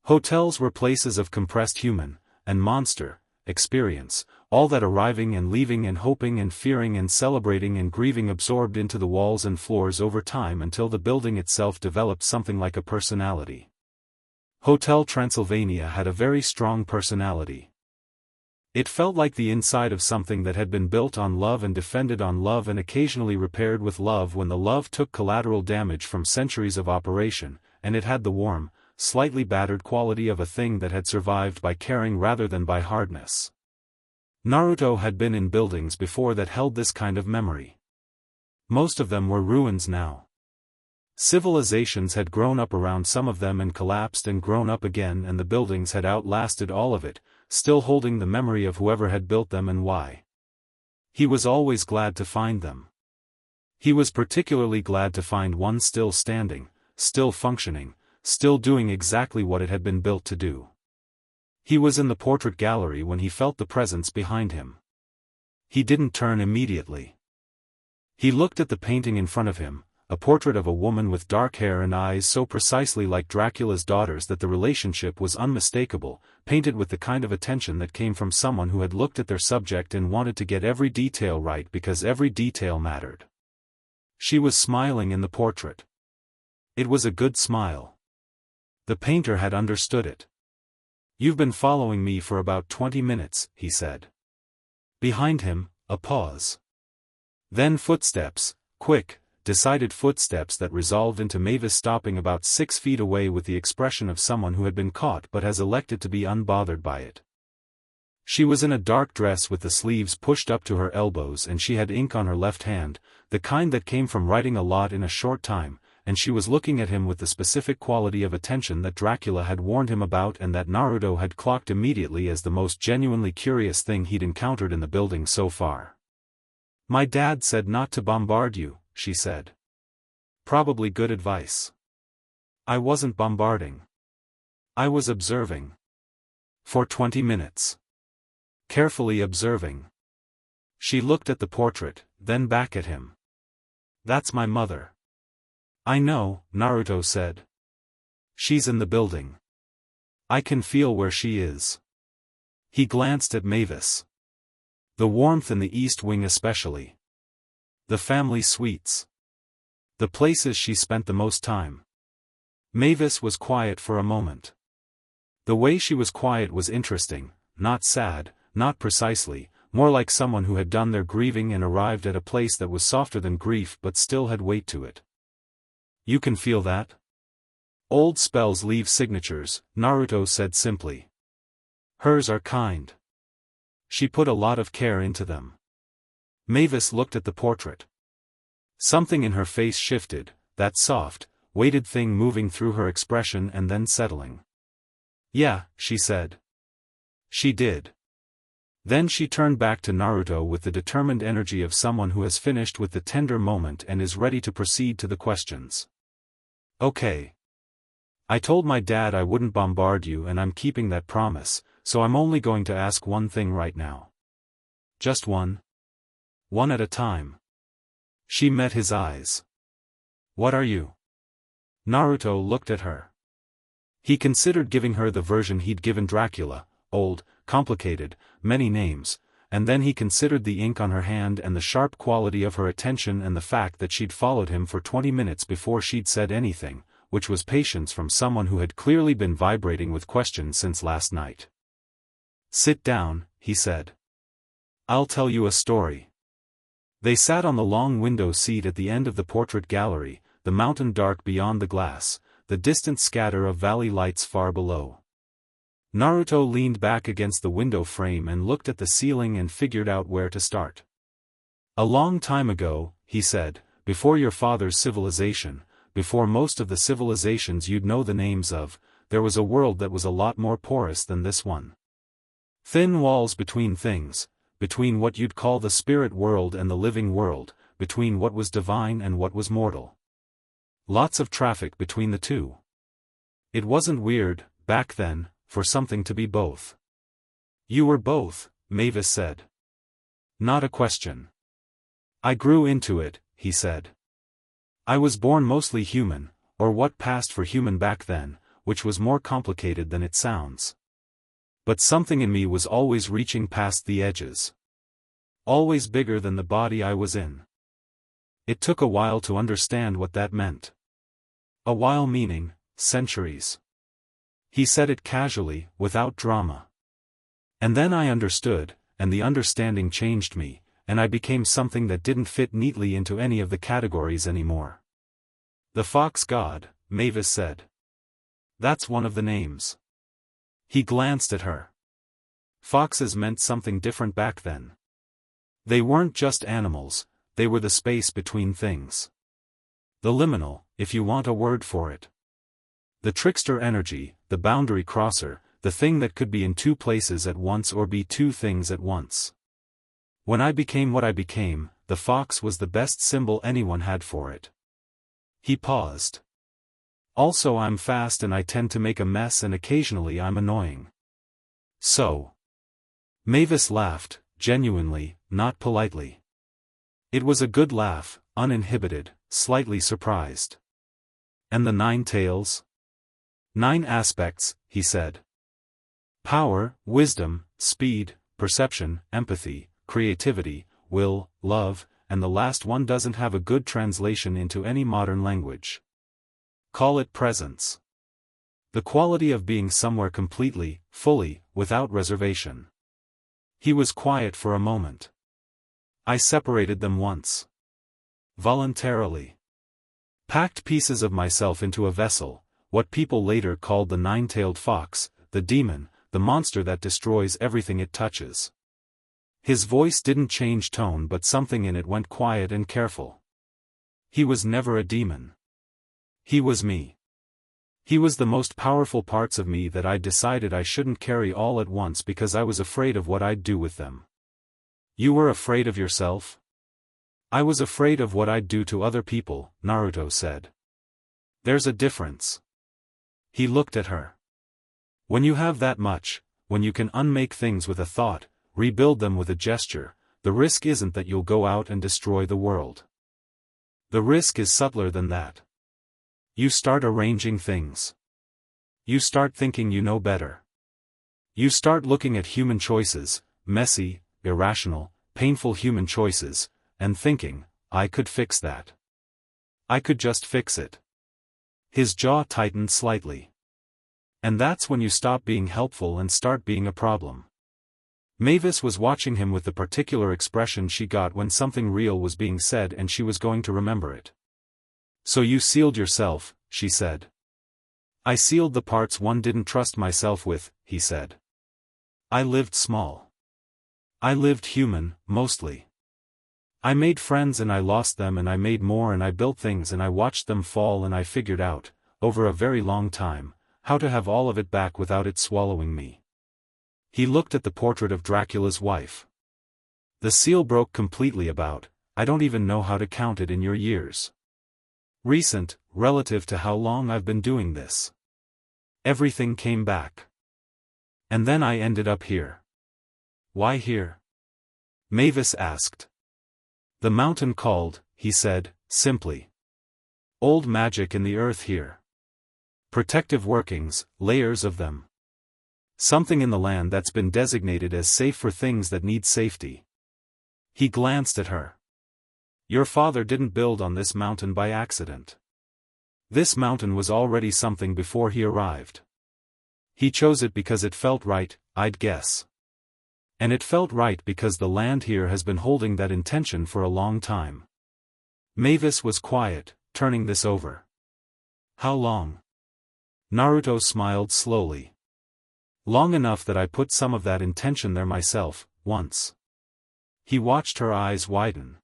[SPEAKER 1] Hotels were places of compressed human, and monster, experience, all that arriving and leaving and hoping and fearing and celebrating and grieving absorbed into the walls and floors over time until the building itself developed something like a personality. Hotel Transylvania had a very strong personality. It felt like the inside of something that had been built on love and defended on love and occasionally repaired with love when the love took collateral damage from centuries of operation, and it had the warm, slightly battered quality of a thing that had survived by caring rather than by hardness. Naruto had been in buildings before that held this kind of memory. Most of them were ruins now. Civilizations had grown up around some of them and collapsed and grown up again, and the buildings had outlasted all of it, still holding the memory of whoever had built them and why. He was always glad to find them. He was particularly glad to find one still standing, still functioning, still doing exactly what it had been built to do. He was in the portrait gallery when he felt the presence behind him. He didn't turn immediately. He looked at the painting in front of him, a portrait of a woman with dark hair and eyes so precisely like Dracula's daughter's that the relationship was unmistakable, painted with the kind of attention that came from someone who had looked at their subject and wanted to get every detail right because every detail mattered. She was smiling in the portrait. It was a good smile. The painter had understood it. "You've been following me for about 20 minutes, he said. Behind him, a pause. Then footsteps, quick, decided footsteps that resolved into Mavis stopping about 6 feet away with the expression of someone who had been caught but has elected to be unbothered by it. She was in a dark dress with the sleeves pushed up to her elbows and she had ink on her left hand, the kind that came from writing a lot in a short time, and she was looking at him with the specific quality of attention that Dracula had warned him about and that Naruto had clocked immediately as the most genuinely curious thing he'd encountered in the building so far. "My dad said not to bombard you," she said. "Probably good advice." "I wasn't bombarding. I was observing. For 20 minutes. Carefully observing." She looked at the portrait, then back at him. "That's my mother. I know, Naruto said. She's in the building. I can feel where she is. He glanced at Mavis. The warmth in the East Wing especially. The family suites. The places she spent the most time. Mavis was quiet for a moment. The way she was quiet was interesting, not sad, not precisely, more like someone who had done their grieving and arrived at a place that was softer than grief but still had weight to it. You can feel that? Old spells leave signatures, Naruto said simply. Hers are kind. She put a lot of care into them. Mavis looked at the portrait. Something in her face shifted, that soft, weighted thing moving through her expression and then settling. Yeah, she said. She did. Then she turned back to Naruto with the determined energy of someone who has finished with the tender moment and is ready to proceed to the questions. Okay. I told my dad I wouldn't bombard you and I'm keeping that promise, so I'm only going to ask one thing right now. Just one? One at a time. She met his eyes. What are you? Naruto looked at her. He considered giving her the version he'd given Dracula, old, complicated, many names, and then he considered the ink on her hand and the sharp quality of her attention and the fact that she'd followed him for 20 minutes before she'd said anything, which was patience from someone who had clearly been vibrating with questions since last night. Sit down, he said. I'll tell you a story. They sat on the long window seat at the end of the portrait gallery, the mountain dark beyond the glass, the distant scatter of valley lights far below. Naruto leaned back against the window frame and looked at the ceiling and figured out where to start. A long time ago, he said, before your father's civilization, before most of the civilizations you'd know the names of, there was a world that was a lot more porous than this one. Thin walls between things, between what you'd call the spirit world and the living world, between what was divine and what was mortal. Lots of traffic between the two. It wasn't weird, back then, for something to be both. You were both, Mavis said. Not a question. I grew into it, he said. I was born mostly human, or what passed for human back then, which was more complicated than it sounds. But something in me was always reaching past the edges. Always bigger than the body I was in. It took a while to understand what that meant. A while meaning, centuries. He said it casually, without drama. And then I understood, and the understanding changed me, and I became something that didn't fit neatly into any of the categories anymore. The Fox God, Mavis said. That's one of the names. He glanced at her. Foxes meant something different back then. They weren't just animals, they were the space between things. The liminal, if you want a word for it. The trickster energy, the boundary crosser, the thing that could be in two places at once or be two things at once. When I became what I became, the fox was the best symbol anyone had for it. He paused. Also I'm fast and I tend to make a mess and occasionally I'm annoying. So. Mavis laughed, genuinely, not politely. It was a good laugh, uninhibited, slightly surprised. And the 9 tails? 9 aspects, he said. Power, wisdom, speed, perception, empathy, creativity, will, love, and the last one doesn't have a good translation into any modern language. Call it presence. The quality of being somewhere completely, fully, without reservation. He was quiet for a moment. I separated them once. Voluntarily. Packed pieces of myself into a vessel, what people later called the 9-tailed fox, the demon, the monster that destroys everything it touches. His voice didn't change tone but something in it went quiet and careful. He was never a demon. He was me. He was the most powerful parts of me that I decided I shouldn't carry all at once because I was afraid of what I'd do with them. You were afraid of yourself? I was afraid of what I'd do to other people, Naruto said. There's a difference. He looked at her. When you have that much, when you can unmake things with a thought, rebuild them with a gesture, the risk isn't that you'll go out and destroy the world. The risk is subtler than that. You start arranging things. You start thinking you know better. You start looking at human choices, messy, irrational, painful human choices, and thinking, I could fix that. I could just fix it. His jaw tightened slightly. And that's when you stop being helpful and start being a problem. Mavis was watching him with the particular expression she got when something real was being said and she was going to remember it. So you sealed yourself, she said. I sealed the parts one didn't trust myself with, he said. I lived small. I lived human, mostly. I made friends and I lost them and I made more and I built things and I watched them fall and I figured out, over a very long time, how to have all of it back without it swallowing me. He looked at the portrait of Dracula's wife. The seal broke completely about, I don't even know how to count it in your years. Recent, relative to how long I've been doing this. Everything came back. And then I ended up here. Why here? Mavis asked. The mountain called, he said, simply. Old magic in the earth here. Protective workings, layers of them. Something in the land that's been designated as safe for things that need safety. He glanced at her. Your father didn't build on this mountain by accident. This mountain was already something before he arrived. He chose it because it felt right, I'd guess. And it felt right because the land here has been holding that intention for a long time. Mavis was quiet, turning this over. How long? Naruto smiled slowly. Long enough that I put some of that intention there myself, once. He watched her eyes widen.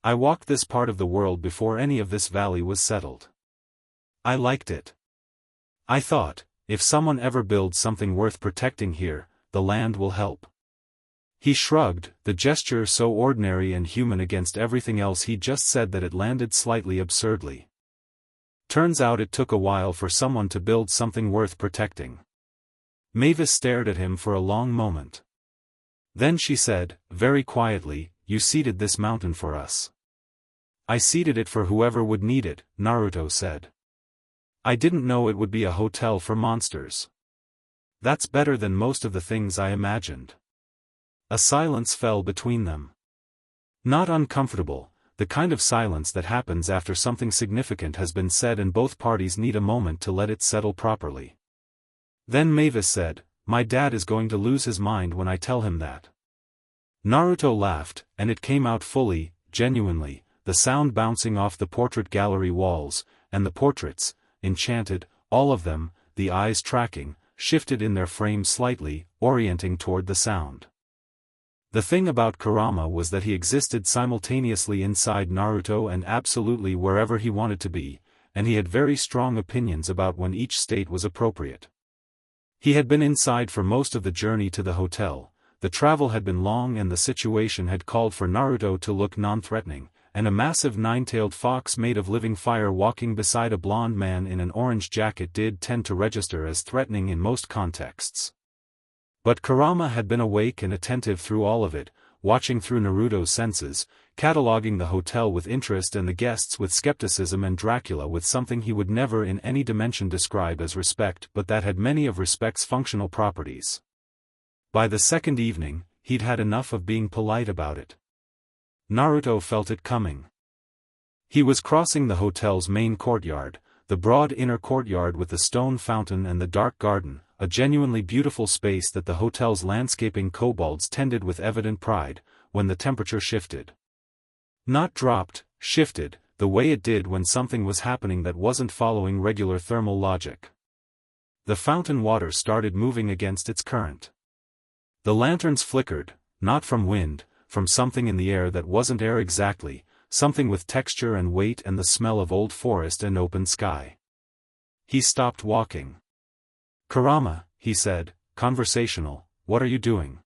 [SPEAKER 1] I walked this part of the world before any of this valley was settled. I liked it. I thought, if someone ever builds something worth protecting here, the land will help. He shrugged, the gesture so ordinary and human against everything else he'd just said that it landed slightly absurdly. Turns out it took a while for someone to build something worth protecting. Mavis stared at him for a long moment. Then she said, very quietly, you seeded this mountain for us. I seeded it for whoever would need it, Naruto said. I didn't know it would be a hotel for monsters. That's better than most of the things I imagined. A silence fell between them. Not uncomfortable, the kind of silence that happens after something significant has been said and both parties need a moment to let it settle properly. Then Mavis said, my dad is going to lose his mind when I tell him that. Naruto laughed, and it came out fully, genuinely, the sound bouncing off the portrait gallery walls, and the portraits, enchanted, all of them, the eyes tracking, shifted in their frames slightly, orienting toward the sound. The thing about Kurama was that he existed simultaneously inside Naruto and absolutely wherever he wanted to be, and he had very strong opinions about when each state was appropriate. He had been inside for most of the journey to the hotel, the travel had been long and the situation had called for Naruto to look non-threatening, and a massive nine-tailed fox made of living fire walking beside a blonde man in an orange jacket did tend to register as threatening in most contexts. But Kurama had been awake and attentive through all of it, watching through Naruto's senses, cataloging the hotel with interest and the guests with skepticism and Dracula with something he would never in any dimension describe as respect but that had many of respect's functional properties. By the second evening, he'd had enough of being polite about it. Naruto felt it coming. He was crossing the hotel's main courtyard, the broad inner courtyard with the stone fountain and the dark garden, a genuinely beautiful space that the hotel's landscaping kobolds tended with evident pride, when the temperature shifted. Not dropped, shifted, the way it did when something was happening that wasn't following regular thermal logic. The fountain water started moving against its current. The lanterns flickered, not from wind, from something in the air that wasn't air exactly, something with texture and weight and the smell of old forest and open sky. He stopped walking. Kurama, he said, conversational, what are you doing?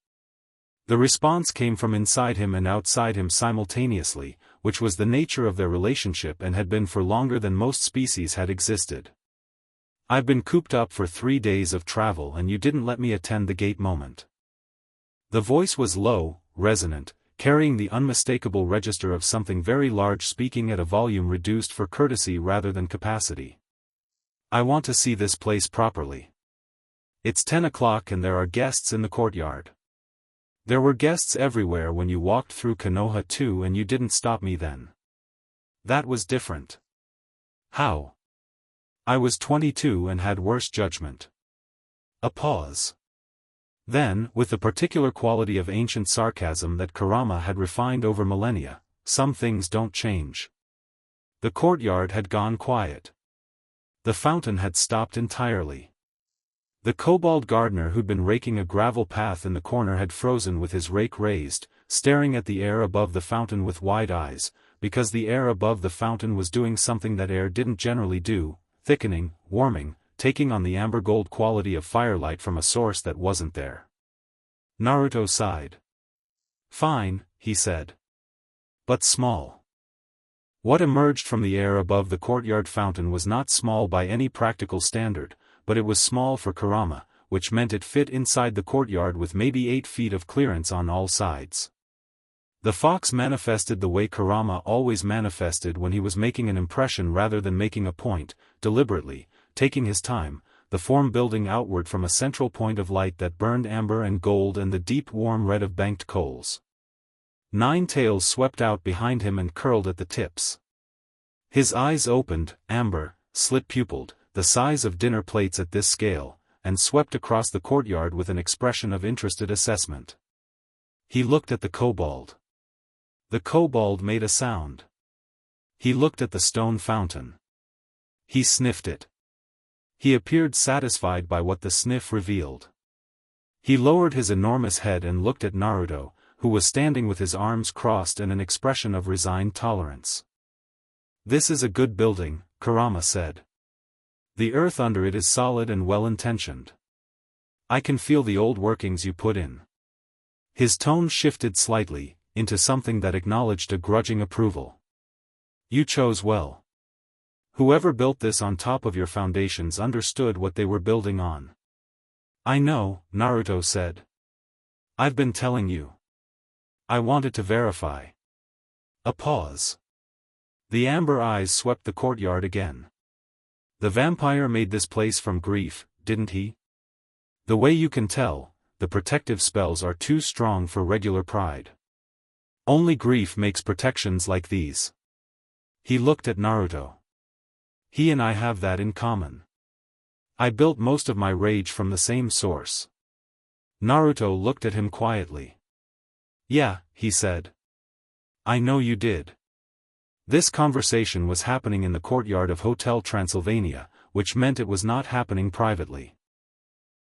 [SPEAKER 1] The response came from inside him and outside him simultaneously, which was the nature of their relationship and had been for longer than most species had existed. I've been cooped up for 3 days of travel and you didn't let me attend the gate moment. The voice was low, resonant, carrying the unmistakable register of something very large, speaking at a volume reduced for courtesy rather than capacity. "I want to see this place properly. It's 10 o'clock and there are guests in the courtyard." "There were guests everywhere when you walked through Konoha too, and you didn't stop me then." "That was different." "How?" "I was 22 and had worse judgment." A pause. Then, with the particular quality of ancient sarcasm that Kurama had refined over millennia, "Some things don't change." The courtyard had gone quiet. The fountain had stopped entirely. The kobold gardener who'd been raking a gravel path in the corner had frozen with his rake raised, staring at the air above the fountain with wide eyes, because the air above the fountain was doing something that air didn't generally do, thickening, warming, taking on the amber gold quality of firelight from a source that wasn't there. Naruto sighed. "Fine," he said. "But small." What emerged from the air above the courtyard fountain was not small by any practical standard, but it was small for Kurama, which meant it fit inside the courtyard with maybe 8 feet of clearance on all sides. The fox manifested the way Kurama always manifested when he was making an impression rather than making a point, deliberately, taking his time, the form building outward from a central point of light that burned amber and gold and the deep warm red of banked coals. 9 tails swept out behind him and curled at the tips. His eyes opened, amber, slit-pupilled, the size of dinner plates at this scale, and swept across the courtyard with an expression of interested assessment. He looked at the kobold. The kobold made a sound. He looked at the stone fountain. He sniffed it. He appeared satisfied by what the sniff revealed. He lowered his enormous head and looked at Naruto, who was standing with his arms crossed and an expression of resigned tolerance. "This is a good building," Kurama said. "The earth under it is solid and well-intentioned. I can feel the old workings you put in." His tone shifted slightly, into something that acknowledged a grudging approval. "You chose well. Whoever built this on top of your foundations understood what they were building on." "I know," Naruto said. "I've been telling you. I wanted to verify." A pause. The amber eyes swept the courtyard again. "The vampire made this place from grief, didn't he? The way you can tell, the protective spells are too strong for regular pride. Only grief makes protections like these." He looked at Naruto. "He and I have that in common. I built most of my rage from the same source." Naruto looked at him quietly. "Yeah," he said. "I know you did." This conversation was happening in the courtyard of Hotel Transylvania, which meant it was not happening privately.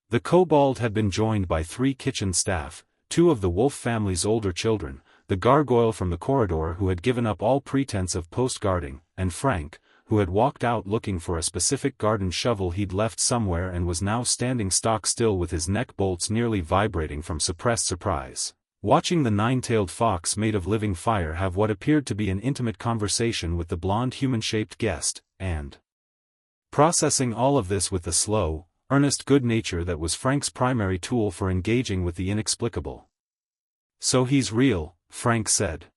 [SPEAKER 1] The kobold had been joined by 3 kitchen staff, 2 of the wolf family's older children, the gargoyle from the corridor who had given up all pretense of post-guarding, and Frank, who had walked out looking for a specific garden shovel he'd left somewhere and was now standing stock still with his neck bolts nearly vibrating from suppressed surprise, watching the 9-tailed fox made of living fire have what appeared to be an intimate conversation with the blonde human-shaped guest, and processing all of this with the slow, earnest good nature that was Frank's primary tool for engaging with the inexplicable. "So he's real," Frank said.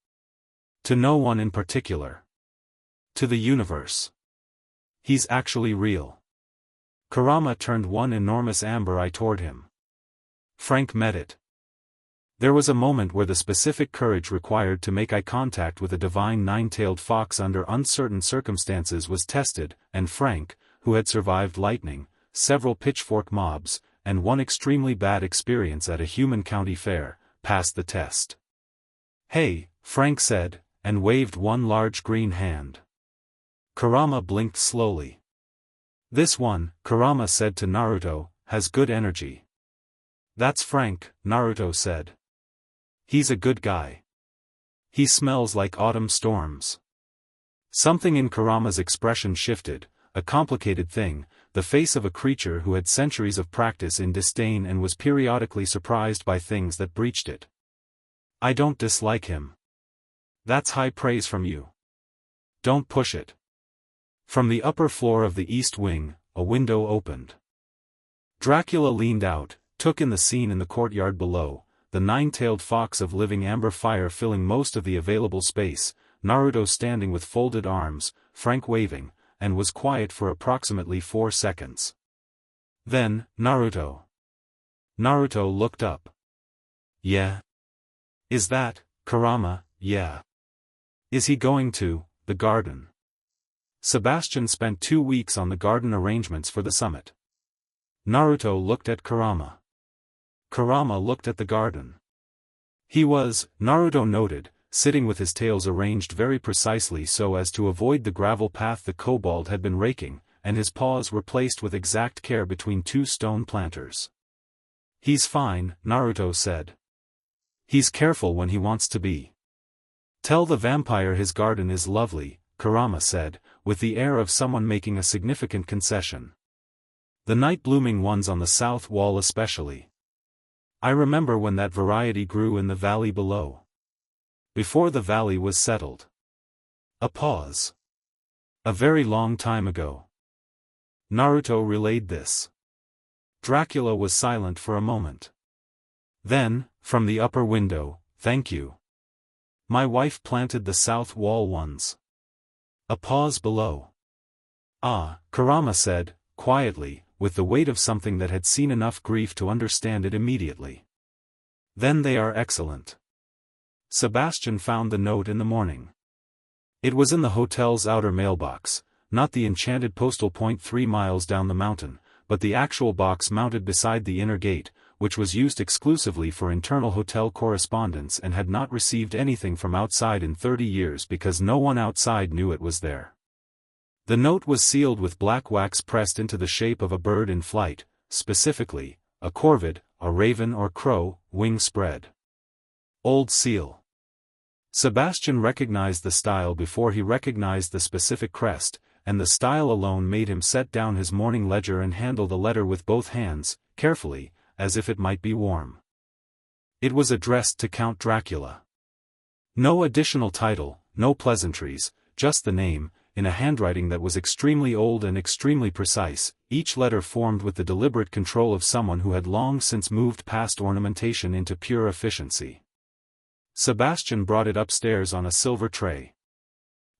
[SPEAKER 1] "To no one in particular. To the universe. He's actually real." Kurama turned one enormous amber eye toward him. Frank met it. There was a moment where the specific courage required to make eye contact with a divine 9-tailed fox under uncertain circumstances was tested, and Frank, who had survived lightning, several pitchfork mobs, and one extremely bad experience at a human county fair, passed the test. "Hey," Frank said, and waved one large green hand. Kurama blinked slowly. "This one," Kurama said to Naruto, "has good energy." "That's Frank," Naruto said. "He's a good guy. He smells like autumn storms." Something in Kurama's expression shifted, a complicated thing, the face of a creature who had centuries of practice in disdain and was periodically surprised by things that breached it. "I don't dislike him." "That's high praise from you. Don't push it." From the upper floor of the east wing, a window opened. Dracula leaned out, took in the scene in the courtyard below, the nine-tailed fox of living amber fire filling most of the available space, Naruto standing with folded arms, Frank waving, and was quiet for approximately 4 seconds. Then, Naruto. Naruto looked up. Yeah? Is that, Kurama, yeah? Is he going to, the garden? Sebastian spent 2 weeks on the garden arrangements for the summit. Naruto looked at Kurama. Kurama looked at the garden. He was, Naruto noted, sitting with his tails arranged very precisely so as to avoid the gravel path the kobold had been raking, and his paws were placed with exact care between 2 stone planters. He's fine, Naruto said. He's careful when he wants to be. Tell the vampire his garden is lovely, Kurama said, with the air of someone making a significant concession. The night-blooming ones on the south wall especially. I remember when that variety grew in the valley below. Before the valley was settled. A pause. A very long time ago. Naruto relayed this. Dracula was silent for a moment. Then, from the upper window, thank you. My wife planted the south wall ones. A pause below. Ah, Kurama said, quietly, with the weight of something that had seen enough grief to understand it immediately. Then they are excellent. Sebastian found the note in the morning. It was in the hotel's outer mailbox, not the enchanted postal point 3 miles down the mountain, but the actual box mounted beside the inner gate, which was used exclusively for internal hotel correspondence and had not received anything from outside in 30 years because no one outside knew it was there. The note was sealed with black wax pressed into the shape of a bird in flight, specifically, a corvid, a raven or crow, wing spread. Old seal. Sebastian recognized the style before he recognized the specific crest, and the style alone made him set down his morning ledger and handle the letter with both hands, carefully, as if it might be warm. It was addressed to Count Dracula. No additional title, no pleasantries, just the name, in a handwriting that was extremely old and extremely precise, each letter formed with the deliberate control of someone who had long since moved past ornamentation into pure efficiency. Sebastian brought it upstairs on a silver tray.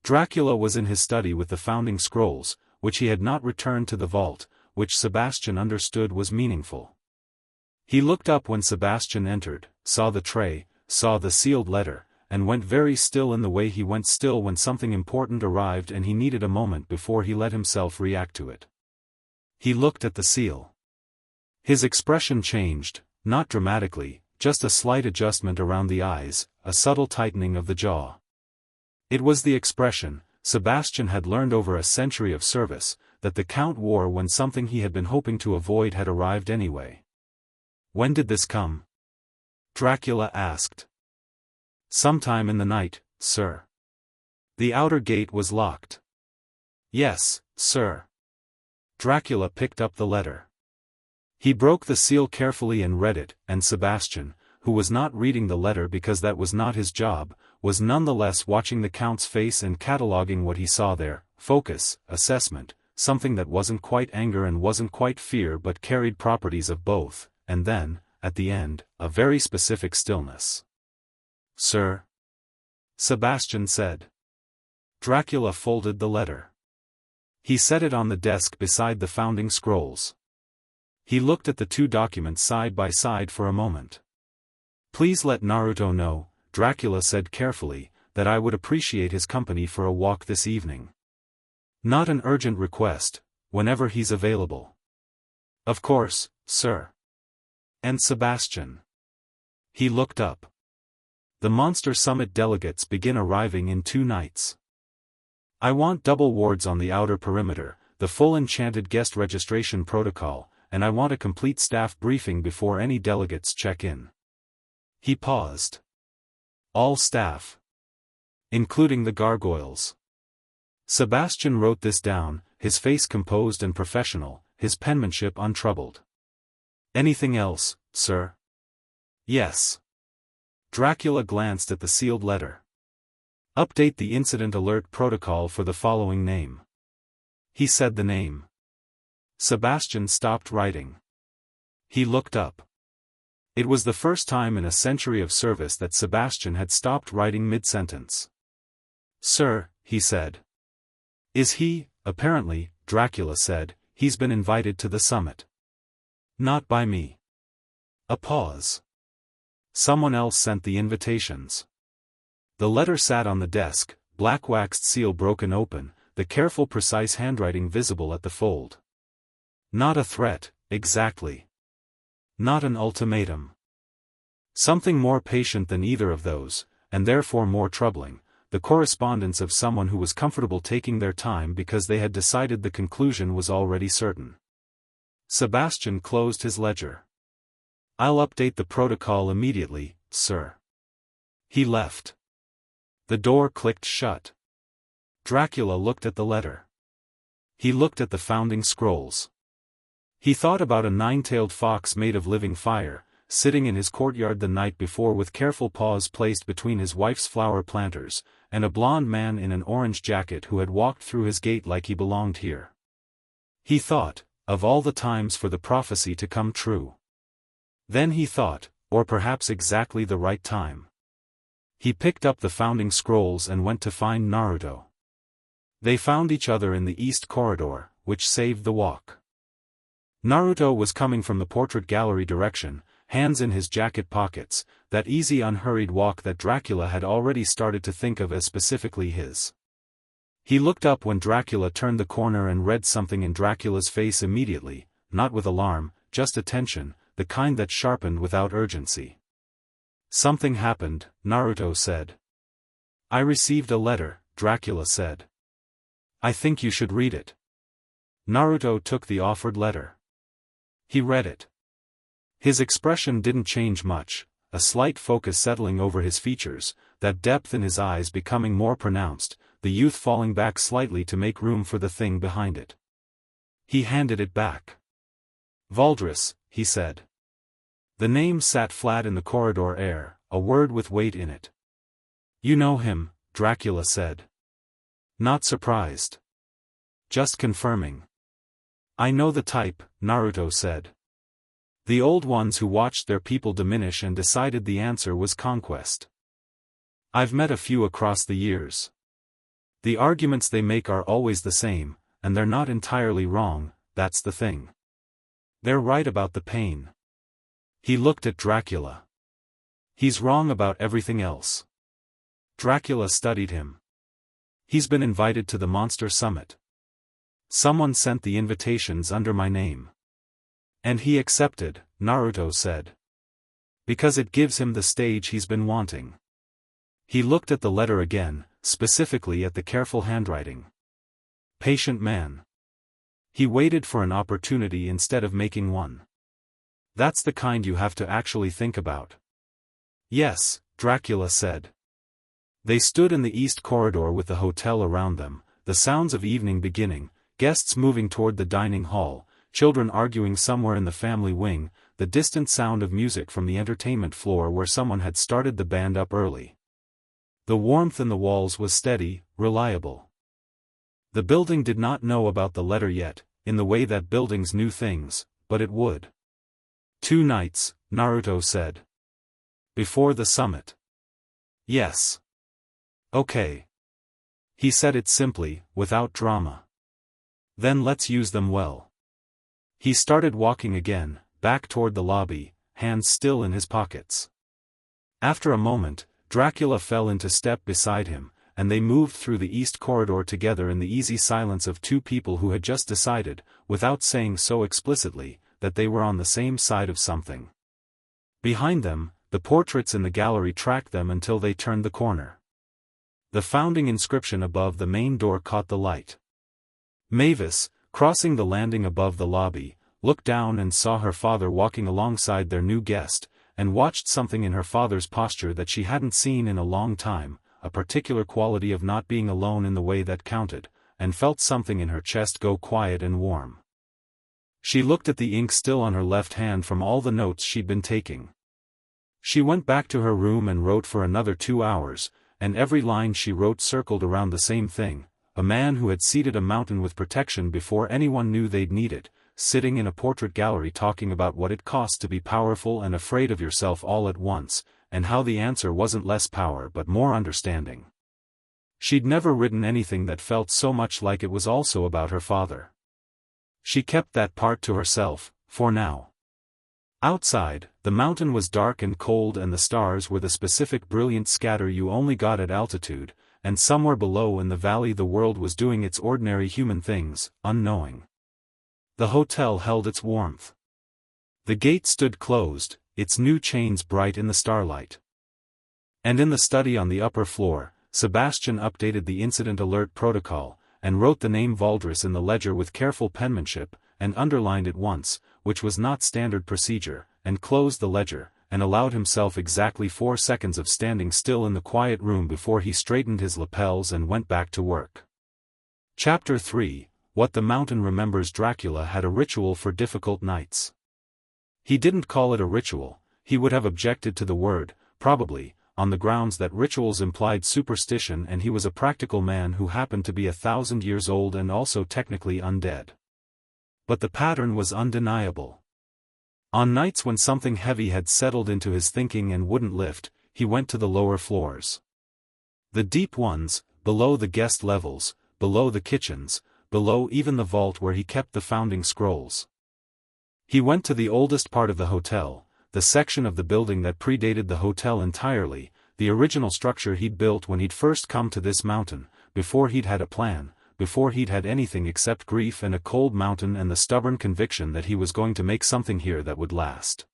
[SPEAKER 1] Dracula was in his study with the founding scrolls, which he had not returned to the vault, which Sebastian understood was meaningful. He looked up when Sebastian entered, saw the tray, saw the sealed letter, and went very still in the way he went still when something important arrived and he needed a moment before he let himself react to it. He looked at the seal. His expression changed, not dramatically, just a slight adjustment around the eyes, a subtle tightening of the jaw. It was the expression, Sebastian had learned over a century of service, that the Count wore when something he had been hoping to avoid had arrived anyway. When did this come? Dracula asked. Sometime in the night, sir. The outer gate was locked. Yes, sir. Dracula picked up the letter. He broke the seal carefully and read it, and Sebastian, who was not reading the letter because that was not his job, was nonetheless watching the Count's face and cataloguing what he saw there, focus, assessment, something that wasn't quite anger and wasn't quite fear but carried properties of both, and then, at the end, a very specific stillness. Sir? Sebastian said. Dracula folded the letter. He set it on the desk beside the founding scrolls. He looked at the 2 documents side by side for a moment. Please let Naruto know, Dracula said carefully, that I would appreciate his company for a walk this evening. Not an urgent request, whenever he's available. Of course, sir. And Sebastian. He looked up. The Monster Summit delegates begin arriving in 2 nights. I want double wards on the outer perimeter, the full enchanted guest registration protocol, and I want a complete staff briefing before any delegates check in. He paused. All staff. Including the gargoyles. Sebastian wrote this down, his face composed and professional, his penmanship untroubled. Anything else, sir? Yes. Dracula glanced at the sealed letter. Update the incident alert protocol for the following name. He said the name. Sebastian stopped writing. He looked up. It was the first time in a century of service that Sebastian had stopped writing mid-sentence. "Sir," he said. "Is he?" "Apparently," Dracula said, "he's been invited to the summit." "Not by me." A pause. "Someone else sent the invitations." The letter sat on the desk, black waxed seal broken open, the careful precise handwriting visible at the fold. Not a threat, exactly. Not an ultimatum. Something more patient than either of those, and therefore more troubling, the correspondence of someone who was comfortable taking their time because they had decided the conclusion was already certain. Sebastian closed his ledger. "I'll update the protocol immediately, sir." He left. The door clicked shut. Dracula looked at the letter. He looked at the founding scrolls. He thought about a nine-tailed fox made of living fire, sitting in his courtyard the night before with careful paws placed between his wife's flower planters, and a blond man in an orange jacket who had walked through his gate like he belonged here. He thought, of all the times for the prophecy to come true. Then he thought, or perhaps exactly the right time. He picked up the founding scrolls and went to find Naruto. They found each other in the east corridor, which saved the walk. Naruto was coming from the portrait gallery direction, hands in his jacket pockets, that easy unhurried walk that Dracula had already started to think of as specifically his. He looked up when Dracula turned the corner and read something in Dracula's face immediately, not with alarm, just attention, the kind that sharpened without urgency. "Something happened," Naruto said. "I received a letter," Dracula said. "I think you should read it." Naruto took the offered letter. He read it. His expression didn't change much, a slight focus settling over his features, that depth in his eyes becoming more pronounced, the youth falling back slightly to make room for the thing behind it. He handed it back. "Valdris," he said. The name sat flat in the corridor air, a word with weight in it. "You know him," Dracula said. Not surprised. Just confirming. "I know the type," Naruto said. The old ones who watched their people diminish and decided the answer was conquest. "I've met a few across the years. The arguments they make are always the same, and they're not entirely wrong, that's the thing. They're right about the pain." He looked at Dracula. "He's wrong about everything else." Dracula studied him. "He's been invited to the monster summit. Someone sent the invitations under my name. And he accepted," Naruto said. "Because it gives him the stage he's been wanting." He looked at the letter again, specifically at the careful handwriting. Patient man. He waited for an opportunity instead of making one. That's the kind you have to actually think about. "Yes," Dracula said. They stood in the east corridor with the hotel around them, the sounds of evening beginning, guests moving toward the dining hall, children arguing somewhere in the family wing, the distant sound of music from the entertainment floor where someone had started the band up early. The warmth in the walls was steady, reliable. The building did not know about the letter yet, in the way that buildings knew things, but it would. 2 nights, Naruto said. Before the summit. Yes. Okay. He said it simply, without drama. Then let's use them well. He started walking again, back toward the lobby, hands still in his pockets. After a moment, Dracula fell into step beside him, and they moved through the east corridor together in the easy silence of two people who had just decided, without saying so explicitly, that they were on the same side of something. Behind them, the portraits in the gallery tracked them until they turned the corner. The founding inscription above the main door caught the light. Mavis, crossing the landing above the lobby, looked down and saw her father walking alongside their new guest, and watched something in her father's posture that she hadn't seen in a long time, a particular quality of not being alone in the way that counted, and felt something in her chest go quiet and warm. She looked at the ink still on her left hand from all the notes she'd been taking. She went back to her room and wrote for another 2 hours, and every line she wrote circled around the same thing: a man who had seeded a mountain with protection before anyone knew they'd need it, sitting in a portrait gallery talking about what it costs to be powerful and afraid of yourself all at once, and how the answer wasn't less power but more understanding. She'd never written anything that felt so much like it was also about her father. She kept that part to herself, for now. Outside, the mountain was dark and cold and the stars were the specific brilliant scatter you only got at altitude, and somewhere below in the valley the world was doing its ordinary human things, unknowing. The hotel held its warmth. The gate stood closed, its new chains bright in the starlight. And in the study on the upper floor, Sebastian updated the incident alert protocol, and wrote the name Valdres in the ledger with careful penmanship, and underlined it once, which was not standard procedure, and closed the ledger, and allowed himself exactly 4 seconds of standing still in the quiet room before he straightened his lapels and went back to work. Chapter 3: What the Mountain Remembers. Dracula had a ritual for difficult nights. He didn't call it a ritual, he would have objected to the word, probably, on the grounds that rituals implied superstition and he was a practical man who happened to be 1,000 years old and also technically undead. But the pattern was undeniable. On nights when something heavy had settled into his thinking and wouldn't lift, he went to the lower floors. The deep ones, below the guest levels, below the kitchens, below even the vault where he kept the founding scrolls. He went to the oldest part of the hotel, the section of the building that predated the hotel entirely, the original structure he'd built when he'd first come to this mountain, before he'd had a plan, before he'd had anything except grief and a cold mountain and the stubborn conviction that he was going to make something here that would last.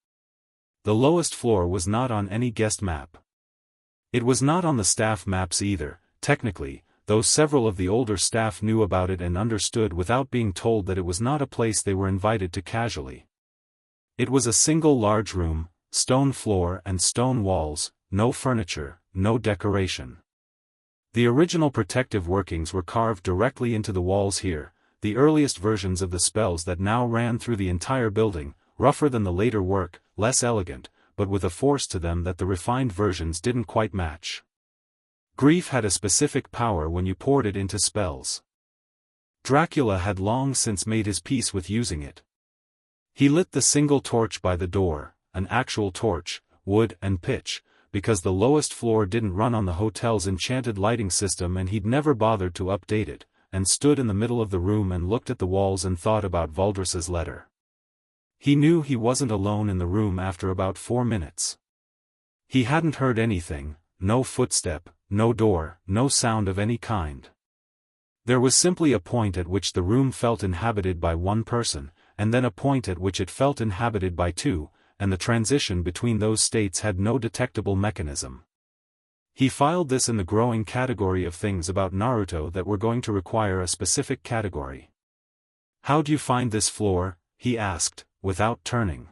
[SPEAKER 1] The lowest floor was not on any guest map. It was not on the staff maps either, technically, though several of the older staff knew about it and understood without being told that it was not a place they were invited to casually. It was a single large room, stone floor and stone walls, no furniture, no decoration. The original protective workings were carved directly into the walls here, the earliest versions of the spells that now ran through the entire building, rougher than the later work, less elegant, but with a force to them that the refined versions didn't quite match. Grief had a specific power when you poured it into spells. Dracula had long since made his peace with using it. He lit the single torch by the door, an actual torch, wood and pitch, because the lowest floor didn't run on the hotel's enchanted lighting system and he'd never bothered to update it, and stood in the middle of the room and looked at the walls and thought about Valdres's letter. He knew he wasn't alone in the room after about 4 minutes. He hadn't heard anything, no footstep, no door, no sound of any kind. There was simply a point at which the room felt inhabited by one person, and then a point at which it felt inhabited by two, and the transition between those states had no detectable mechanism. He filed this in the growing category of things about Naruto that were going to require a specific category. "How'd you find this floor?" he asked, without turning.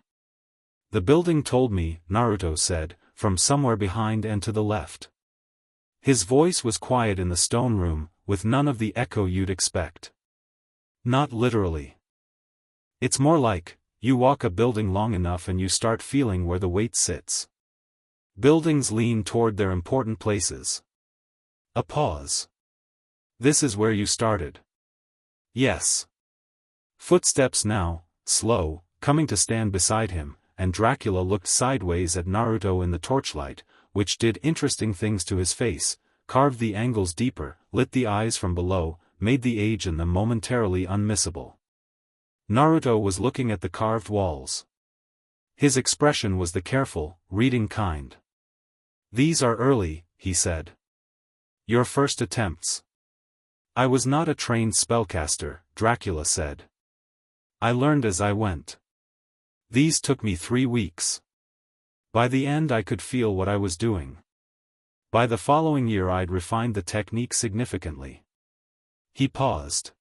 [SPEAKER 1] "The building told me," Naruto said, "from somewhere behind and to the left." His voice was quiet in the stone room, with none of the echo you'd expect. "Not literally. It's more like, you walk a building long enough and you start feeling where the weight sits. Buildings lean toward their important places." A pause. "This is where you started." "Yes." Footsteps now, slow, coming to stand beside him, and Dracula looked sideways at Naruto in the torchlight, which did interesting things to his face, carved the angles deeper, lit the eyes from below, made the age in them momentarily unmissable. Naruto was looking at the carved walls. His expression was the careful, reading kind. "These are early," he said. "Your first attempts." "I was not a trained spellcaster," Dracula said. "I learned as I went. These took me 3 weeks. By the end I could feel what I was doing. By the following year I'd refined the technique significantly." He paused.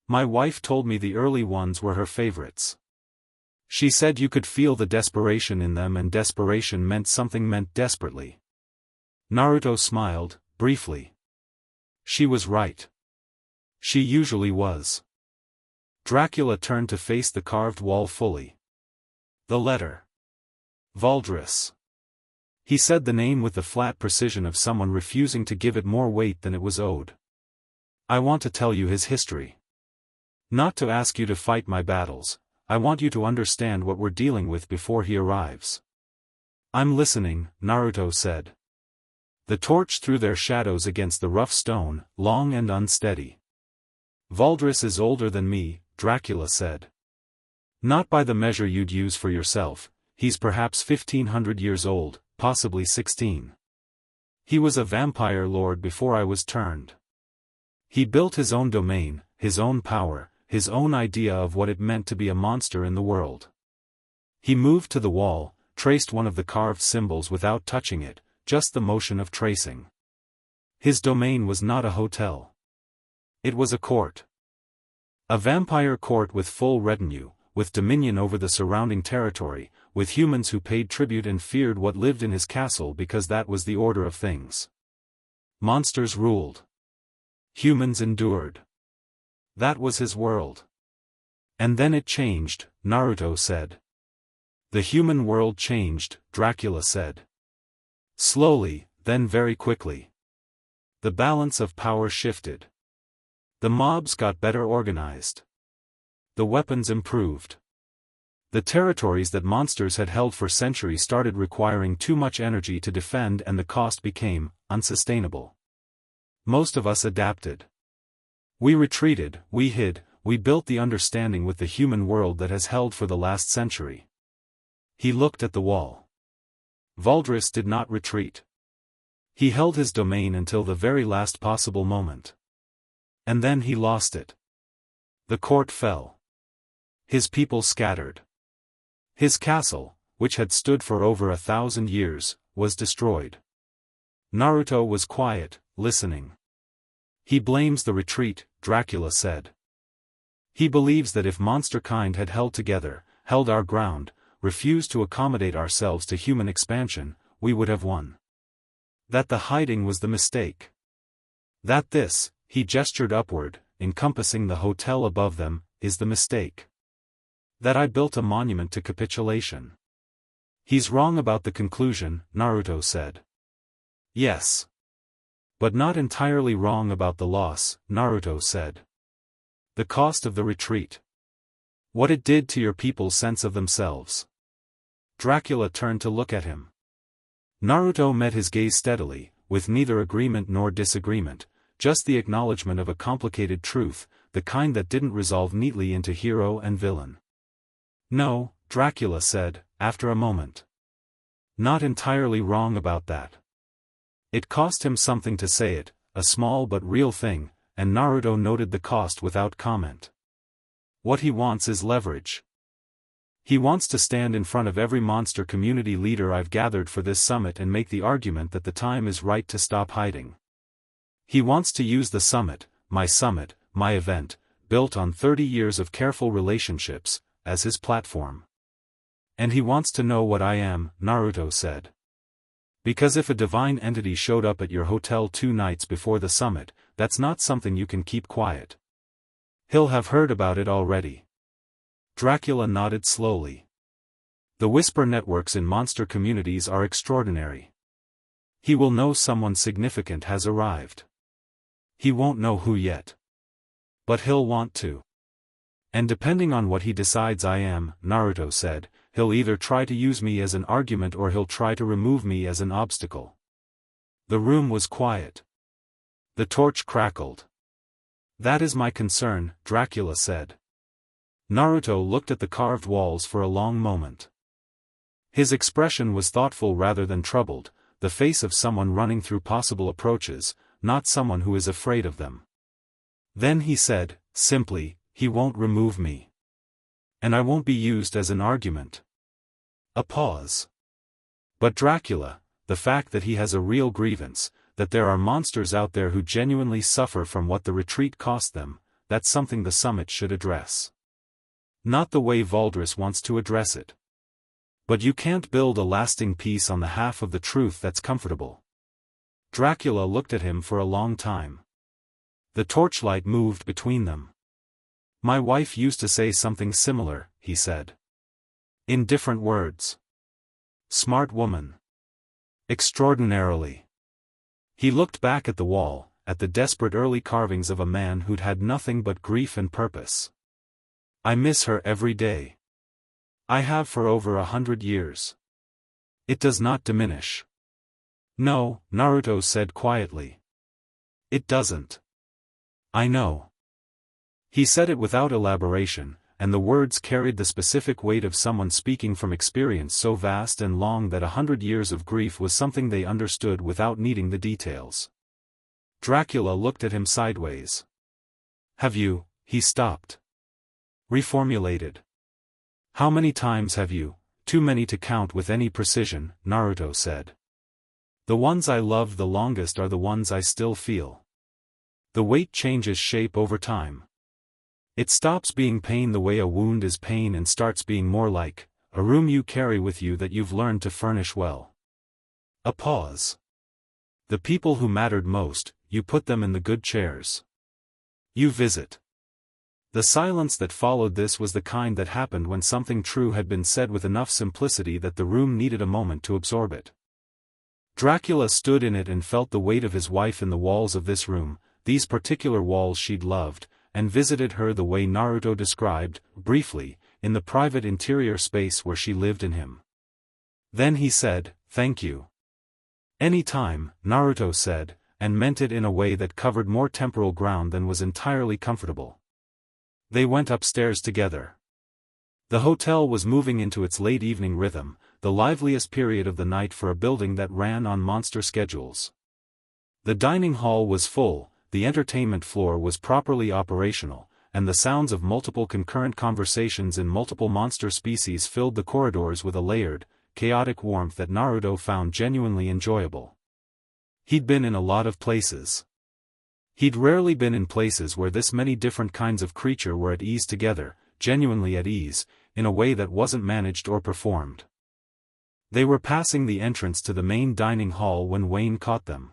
[SPEAKER 1] "My wife told me the early ones were her favorites. She said you could feel the desperation in them and desperation meant something meant desperately." Naruto smiled, briefly. "She was right. She usually was." Dracula turned to face the carved wall fully. "The letter. Valdres." He said the name with the flat precision of someone refusing to give it more weight than it was owed. "I want to tell you his history." Not to ask you to fight my battles, I want you to understand what we're dealing with before he arrives. I'm listening, Naruto said. The torch threw their shadows against the rough stone, long and unsteady. Valdris is older than me, Dracula said. Not by the measure you'd use for yourself, he's perhaps 1500 years old, possibly 16. He was a vampire lord before I was turned. He built his own domain, his own power, his own idea of what it meant to be a monster in the world. He moved to the wall, traced one of the carved symbols without touching it, just the motion of tracing. His domain was not a hotel. It was a court. A vampire court with full retinue, with dominion over the surrounding territory, with humans who paid tribute and feared what lived in his castle because that was the order of things. Monsters ruled. Humans endured. That was his world. And then it changed, Naruto said. The human world changed, Dracula said. Slowly, then very quickly. The balance of power shifted. The mobs got better organized. The weapons improved. The territories that monsters had held for centuries started requiring too much energy to defend, and the cost became unsustainable. Most of us adapted. We retreated, we hid, we built the understanding with the human world that has held for the last century. He looked at the wall. Valdris did not retreat. He held his domain until the very last possible moment. And then he lost it. The court fell. His people scattered. His castle, which had stood for over 1,000 years, was destroyed. Naruto was quiet, listening. He blames the retreat, Dracula said. He believes that if monster kind had held together, held our ground, refused to accommodate ourselves to human expansion, we would have won. That the hiding was the mistake. That this, he gestured upward, encompassing the hotel above them, is the mistake. That I built a monument to capitulation. He's wrong about the conclusion, Naruto said. Yes. But not entirely wrong about the loss, Naruto said. The cost of the retreat. What it did to your people's sense of themselves. Dracula turned to look at him. Naruto met his gaze steadily, with neither agreement nor disagreement, just the acknowledgement of a complicated truth, the kind that didn't resolve neatly into hero and villain. No, Dracula said, after a moment. Not entirely wrong about that. It cost him something to say it, a small but real thing, and Naruto noted the cost without comment. What he wants is leverage. He wants to stand in front of every monster community leader I've gathered for this summit and make the argument that the time is right to stop hiding. He wants to use the summit, my event, built on 30 years of careful relationships, as his platform. And he wants to know what I am, Naruto said. Because if a divine entity showed up at your hotel 2 nights before the summit, that's not something you can keep quiet. He'll have heard about it already. Dracula nodded slowly. The whisper networks in monster communities are extraordinary. He will know someone significant has arrived. He won't know who yet. But he'll want to. And depending on what he decides I am, Naruto said, he'll either try to use me as an argument or he'll try to remove me as an obstacle. The room was quiet. The torch crackled. That is my concern, Dracula said. Naruto looked at the carved walls for a long moment. His expression was thoughtful rather than troubled, the face of someone running through possible approaches, not someone who is afraid of them. Then he said, simply, he won't remove me. And I won't be used as an argument. A pause. But Dracula, the fact that he has a real grievance, that there are monsters out there who genuinely suffer from what the retreat cost them, that's something the summit should address. Not the way Valdris wants to address it. But you can't build a lasting peace on the half of the truth that's comfortable. Dracula looked at him for a long time. The torchlight moved between them. My wife used to say something similar, he said. In different words. Smart woman. Extraordinarily. He looked back at the wall, at the desperate early carvings of a man who'd had nothing but grief and purpose. I miss her every day. I have for over 100 years. It does not diminish. No, Naruto said quietly. It doesn't. I know. He said it without elaboration, and the words carried the specific weight of someone speaking from experience so vast and long that 100 years of grief was something they understood without needing the details. Dracula looked at him sideways. Have you, he stopped. Reformulated. How many times have you? Too many to count with any precision, Naruto said. The ones I loved the longest are the ones I still feel. The weight changes shape over time. It stops being pain the way a wound is pain and starts being more like a room you carry with you that you've learned to furnish well. A pause. The people who mattered most, you put them in the good chairs. You visit. The silence that followed this was the kind that happened when something true had been said with enough simplicity that the room needed a moment to absorb it. Dracula stood in it and felt the weight of his wife in the walls of this room, these particular walls she'd loved, and visited her the way Naruto described, briefly, in the private interior space where she lived in him. Then he said, "Thank you." "Any time," Naruto said, and meant it in a way that covered more temporal ground than was entirely comfortable. They went upstairs together. The hotel was moving into its late evening rhythm, the liveliest period of the night for a building that ran on monster schedules. The dining hall was full, the entertainment floor was properly operational, and the sounds of multiple concurrent conversations in multiple monster species filled the corridors with a layered, chaotic warmth that Naruto found genuinely enjoyable. He'd been in a lot of places. He'd rarely been in places where this many different kinds of creature were at ease together, genuinely at ease, in a way that wasn't managed or performed. They were passing the entrance to the main dining hall when Wayne caught them.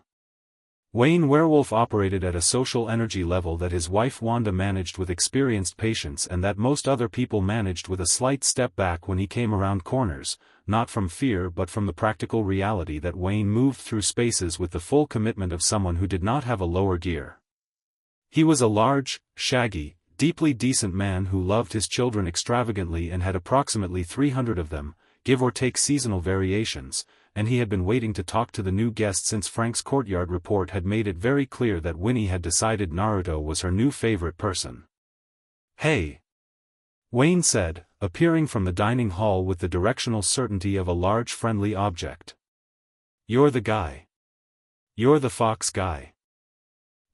[SPEAKER 1] Wayne Werewolf operated at a social energy level that his wife Wanda managed with experienced patience and that most other people managed with a slight step back when he came around corners, not from fear but from the practical reality that Wayne moved through spaces with the full commitment of someone who did not have a lower gear. He was a large, shaggy, deeply decent man who loved his children extravagantly and had approximately 300 of them, give or take seasonal variations, and he had been waiting to talk to the new guest since Frank's courtyard report had made it very clear that Winnie had decided Naruto was her new favorite person. "Hey!" Wayne said, appearing from the dining hall with the directional certainty of a large friendly object. "You're the guy. You're the fox guy.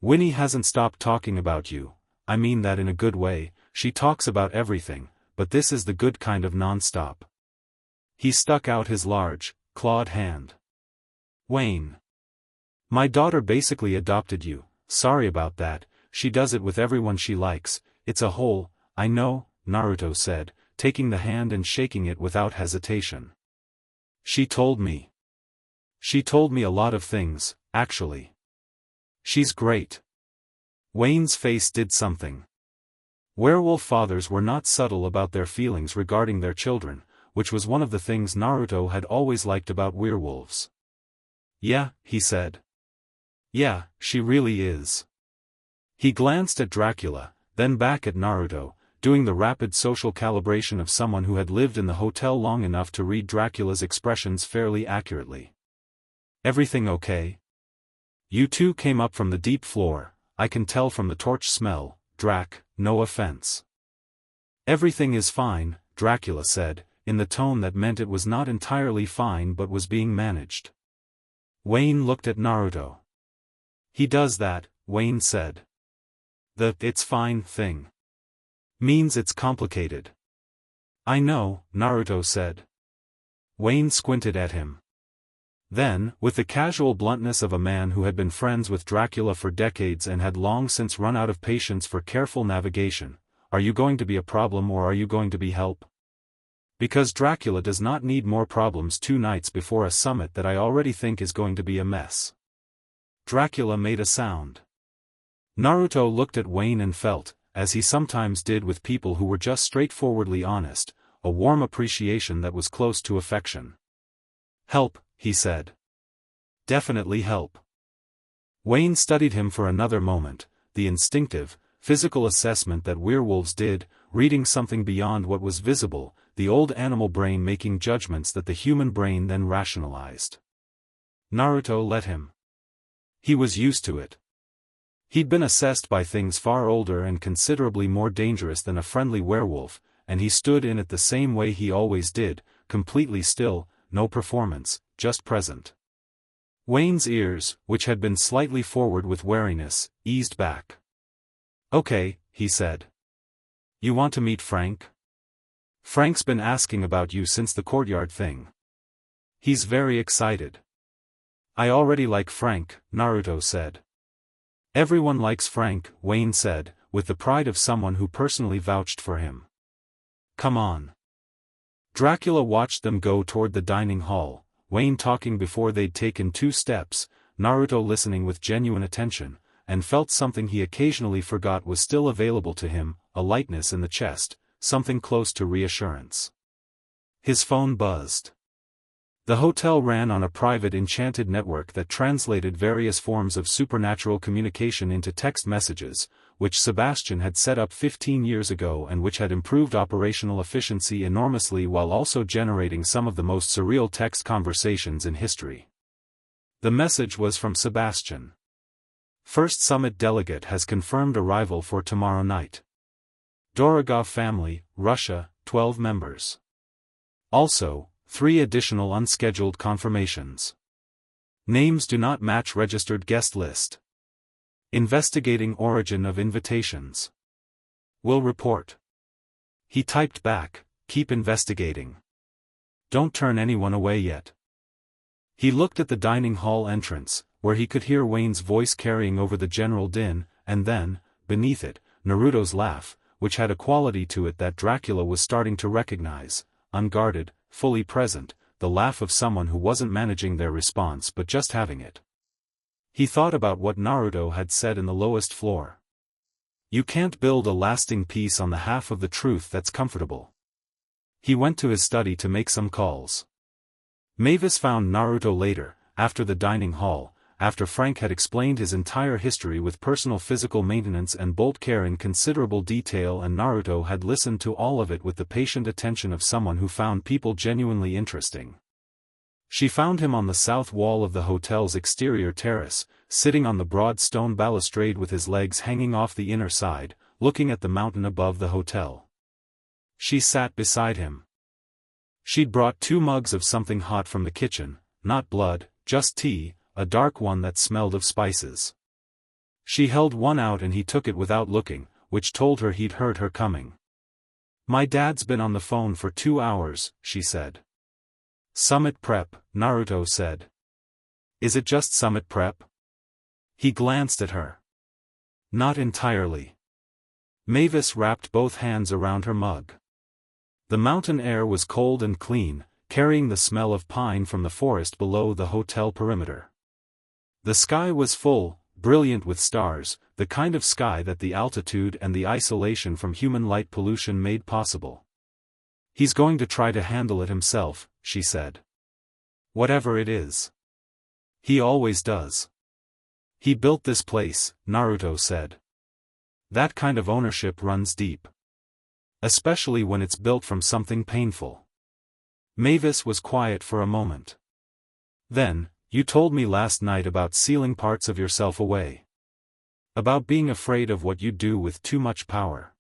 [SPEAKER 1] Winnie hasn't stopped talking about you, I mean that in a good way, she talks about everything, but this is the good kind of non-stop." He stuck out his large, clawed hand. "Wayne. My daughter basically adopted you, sorry about that, she does it with everyone she likes, it's a whole, I know," Naruto said, taking the hand and shaking it without hesitation. She told me a lot of things, actually. She's great." Wayne's face did something. Werewolf fathers were not subtle about their feelings regarding their children, which was one of the things Naruto had always liked about werewolves. "Yeah," he said. "Yeah, she really is." He glanced at Dracula, then back at Naruto, doing the rapid social calibration of someone who had lived in the hotel long enough to read Dracula's expressions fairly accurately. "Everything okay? You two came up from the deep floor, I can tell from the torch smell, Drac, no offense." "Everything is fine," Dracula said, in the tone that meant it was not entirely fine but was being managed. Wayne looked at Naruto. "He does that," Wayne said. "The 'it's fine' thing means it's complicated." "I know," Naruto said. Wayne squinted at him. Then, with the casual bluntness of a man who had been friends with Dracula for decades and had long since run out of patience for careful navigation, "Are you going to be a problem or are you going to be help? Because Dracula does not need more problems 2 nights before a summit that I already think is going to be a mess." Dracula made a sound. Naruto looked at Wayne and felt, as he sometimes did with people who were just straightforwardly honest, a warm appreciation that was close to affection. "Help," he said. "Definitely help." Wayne studied him for another moment, the instinctive, physical assessment that werewolves did, reading something beyond what was visible, the old animal brain making judgments that the human brain then rationalized. Naruto let him. He was used to it. He'd been assessed by things far older and considerably more dangerous than a friendly werewolf, and he stood in it the same way he always did, completely still, no performance, just present. Wayne's ears, which had been slightly forward with wariness, eased back. "Okay," he said. "You want to meet Frank? Frank's been asking about you since the courtyard thing. He's very excited." "I already like Frank," Naruto said. "Everyone likes Frank," Wayne said, with the pride of someone who personally vouched for him. "Come on." Dracula watched them go toward the dining hall, Wayne talking before they'd taken 2 steps, Naruto listening with genuine attention, and felt something he occasionally forgot was still available to him, a lightness in the chest, something close to reassurance. His phone buzzed. The hotel ran on a private enchanted network that translated various forms of supernatural communication into text messages, which Sebastian had set up 15 years ago and which had improved operational efficiency enormously while also generating some of the most surreal text conversations in history. The message was from Sebastian. "First Summit delegate has confirmed arrival for tomorrow night. Dorogov family, Russia, 12 members. Also, 3 additional unscheduled confirmations. Names do not match registered guest list. Investigating origin of invitations. Will report." He typed back, "Keep investigating. Don't turn anyone away yet." He looked at the dining hall entrance, where he could hear Wayne's voice carrying over the general din, and then, beneath it, Naruto's laugh, which had a quality to it that Dracula was starting to recognize, unguarded, fully present, the laugh of someone who wasn't managing their response but just having it. He thought about what Naruto had said in the lowest floor. You can't build a lasting peace on the half of the truth that's comfortable. He went to his study to make some calls. Mavis found Naruto later, after the dining hall, after Frank had explained his entire history with personal physical maintenance and bolt care in considerable detail, and Naruto had listened to all of it with the patient attention of someone who found people genuinely interesting. She found him on the south wall of the hotel's exterior terrace, sitting on the broad stone balustrade with his legs hanging off the inner side, looking at the mountain above the hotel. She sat beside him. She'd brought 2 mugs of something hot from the kitchen, not blood, just tea, a dark one that smelled of spices. She held one out and he took it without looking, which told her he'd heard her coming. "My dad's been on the phone for 2 hours, she said. "Summit prep," Naruto said. "Is it just summit prep?" He glanced at her. "Not entirely." Mavis wrapped both hands around her mug. The mountain air was cold and clean, carrying the smell of pine from the forest below the hotel perimeter. The sky was full, brilliant with stars, the kind of sky that the altitude and the isolation from human light pollution made possible. "He's going to try to handle it himself," she said. "Whatever it is. He always does. He built this place," Naruto said. "That kind of ownership runs deep. Especially when it's built from something painful." Mavis was quiet for a moment. Then, "You told me last night about sealing parts of yourself away. About being afraid of what you do with too much power."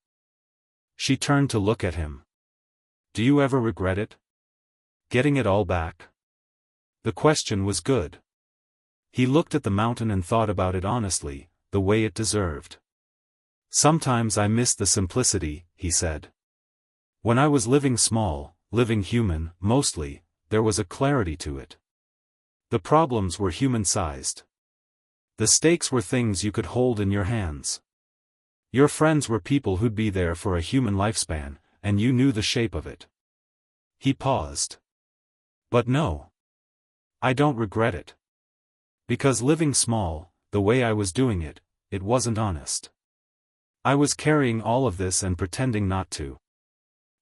[SPEAKER 1] She turned to look at him. "Do you ever regret it? Getting it all back?" The question was good. He looked at the mountain and thought about it honestly, the way it deserved. "Sometimes I miss the simplicity," he said. "When I was living small, living human, mostly, there was a clarity to it. The problems were human-sized. The stakes were things you could hold in your hands. Your friends were people who'd be there for a human lifespan, and you knew the shape of it." He paused. "But no. I don't regret it. Because living small, the way I was doing it, it wasn't honest. I was carrying all of this and pretending not to.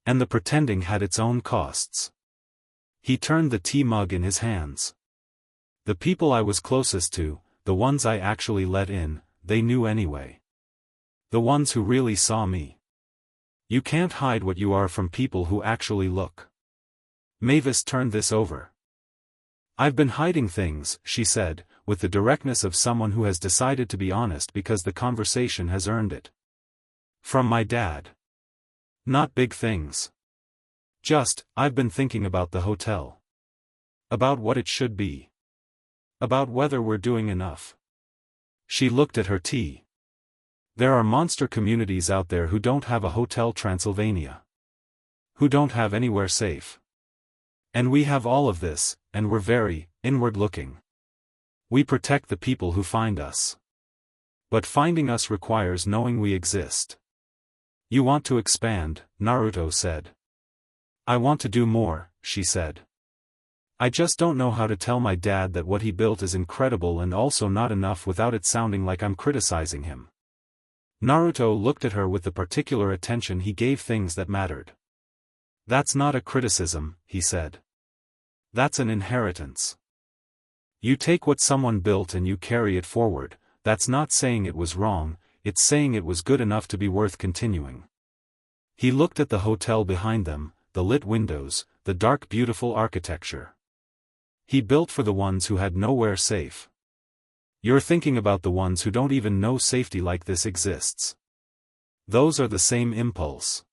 [SPEAKER 1] And the pretending had its own costs." He turned the tea mug in his hands. "The people I was closest to, the ones I actually let in, they knew anyway. The ones who really saw me. You can't hide what you are from people who actually look. Mavis turned this over. I've been hiding things, she said, with the directness of someone who has decided to be honest because the conversation has earned it. From my dad. Not big things. Just, I've been thinking about the hotel. About what it should be. About whether we're doing enough. She looked at her tea. There are monster communities out there who don't have a Hotel Transylvania. Who don't have anywhere safe. And we have all of this, and we're very inward-looking. We protect the people who find us. But finding us requires knowing we exist. You want to expand, Naruto said. I want to do more, she said. I just don't know how to tell my dad that what he built is incredible and also not enough without it sounding like I'm criticizing him. Naruto looked at her with the particular attention he gave things that mattered. That's not a criticism, he said. That's an inheritance. You take what someone built and you carry it forward. That's not saying it was wrong, it's saying it was good enough to be worth continuing. He looked at the hotel behind them, the lit windows, the dark beautiful architecture. He built for the ones who had nowhere safe. You're thinking about the ones who don't even know safety like this exists. Those are the same impulse.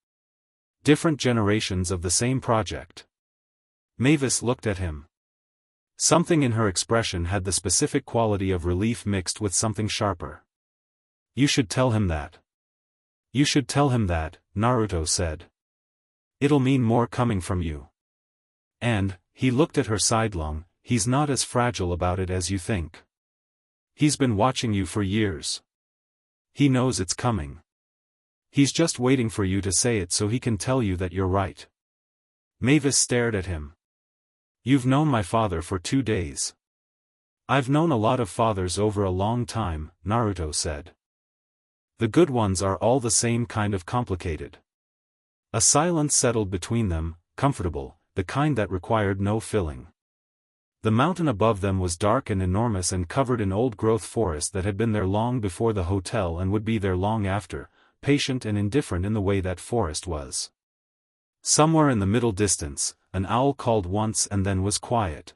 [SPEAKER 1] Different generations of the same project. Mavis looked at him. Something in her expression had the specific quality of relief mixed with something sharper. You should tell him that. You should tell him that, Naruto said. It'll mean more coming from you. And, he looked at her sidelong, he's not as fragile about it as you think. He's been watching you for years. He knows it's coming. He's just waiting for you to say it so he can tell you that you're right. Mavis stared at him. You've known my father for 2 days. I've known a lot of fathers over a long time, Naruto said. The good ones are all the same kind of complicated. A silence settled between them, comfortable, the kind that required no filling. The mountain above them was dark and enormous and covered in old-growth forest that had been there long before the hotel and would be there long after, patient and indifferent in the way that forest was. Somewhere in the middle distance, an owl called once and then was quiet.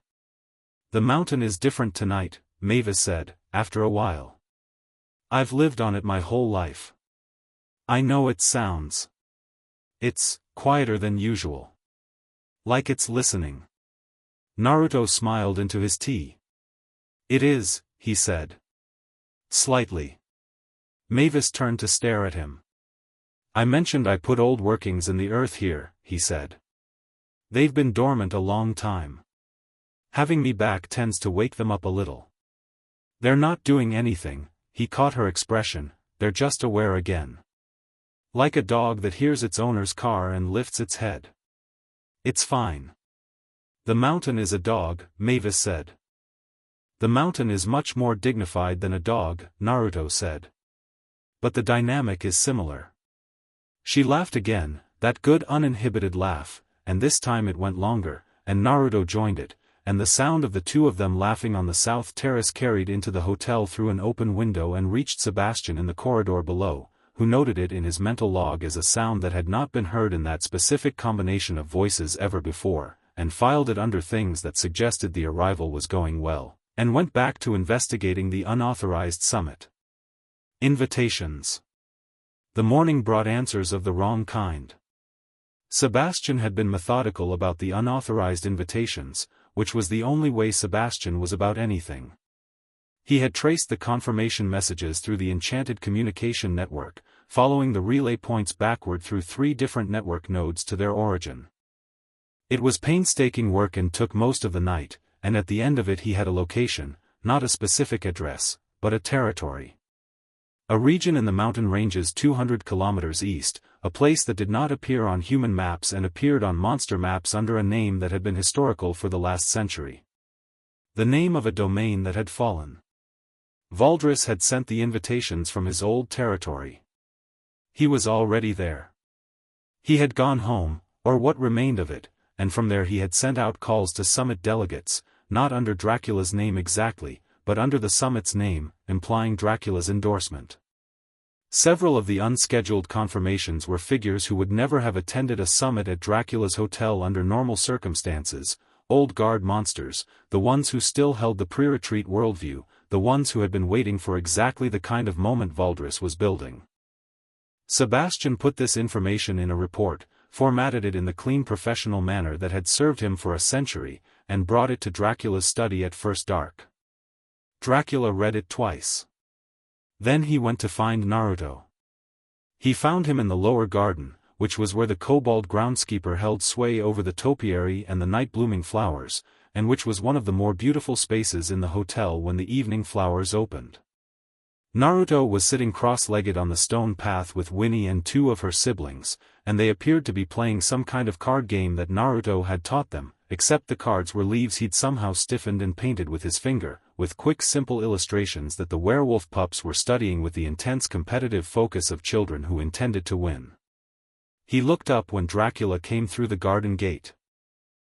[SPEAKER 1] The mountain is different tonight, Mavis said, after a while. I've lived on it my whole life. I know its sounds. It's quieter than usual. Like it's listening. Naruto smiled into his tea. It is, he said. Slightly. Mavis turned to stare at him. I mentioned I put old workings in the earth here, he said. They've been dormant a long time. Having me back tends to wake them up a little. They're not doing anything, he caught her expression, they're just aware again. Like a dog that hears its owner's car and lifts its head. It's fine. The mountain is a dog, Mavis said. The mountain is much more dignified than a dog, Naruto said. But the dynamic is similar. She laughed again, that good uninhibited laugh, and this time it went longer, and Naruto joined it, and the sound of the two of them laughing on the south terrace carried into the hotel through an open window and reached Sebastian in the corridor below, who noted it in his mental log as a sound that had not been heard in that specific combination of voices ever before, and filed it under things that suggested the arrival was going well, and went back to investigating the unauthorized summit. Invitations. The morning brought answers of the wrong kind. Sebastian had been methodical about the unauthorized invitations, which was the only way Sebastian was about anything. He had traced the confirmation messages through the enchanted communication network, following the relay points backward through 3 different network nodes to their origin. It was painstaking work and took most of the night, and at the end of it he had a location, not a specific address, but a territory. A region in the mountain ranges 200 kilometers east, a place that did not appear on human maps and appeared on monster maps under a name that had been historical for the last century. The name of a domain that had fallen. Valdris had sent the invitations from his old territory. He was already there. He had gone home, or what remained of it, and from there he had sent out calls to summit delegates, not under Dracula's name exactly, but under the summit's name, implying Dracula's endorsement. Several of the unscheduled confirmations were figures who would never have attended a summit at Dracula's hotel under normal circumstances, old guard monsters, the ones who still held the pre-retreat worldview, the ones who had been waiting for exactly the kind of moment Valdris was building. Sebastian put this information in a report, formatted it in the clean professional manner that had served him for a century, and brought it to Dracula's study at first dark. Dracula read it twice. Then he went to find Naruto. He found him in the lower garden, which was where the kobold groundskeeper held sway over the topiary and the night-blooming flowers, and which was one of the more beautiful spaces in the hotel when the evening flowers opened. Naruto was sitting cross-legged on the stone path with Winnie and two of her siblings, and they appeared to be playing some kind of card game that Naruto had taught them, except the cards were leaves he'd somehow stiffened and painted with his finger, with quick simple illustrations that the werewolf pups were studying with the intense competitive focus of children who intended to win. He looked up when Dracula came through the garden gate.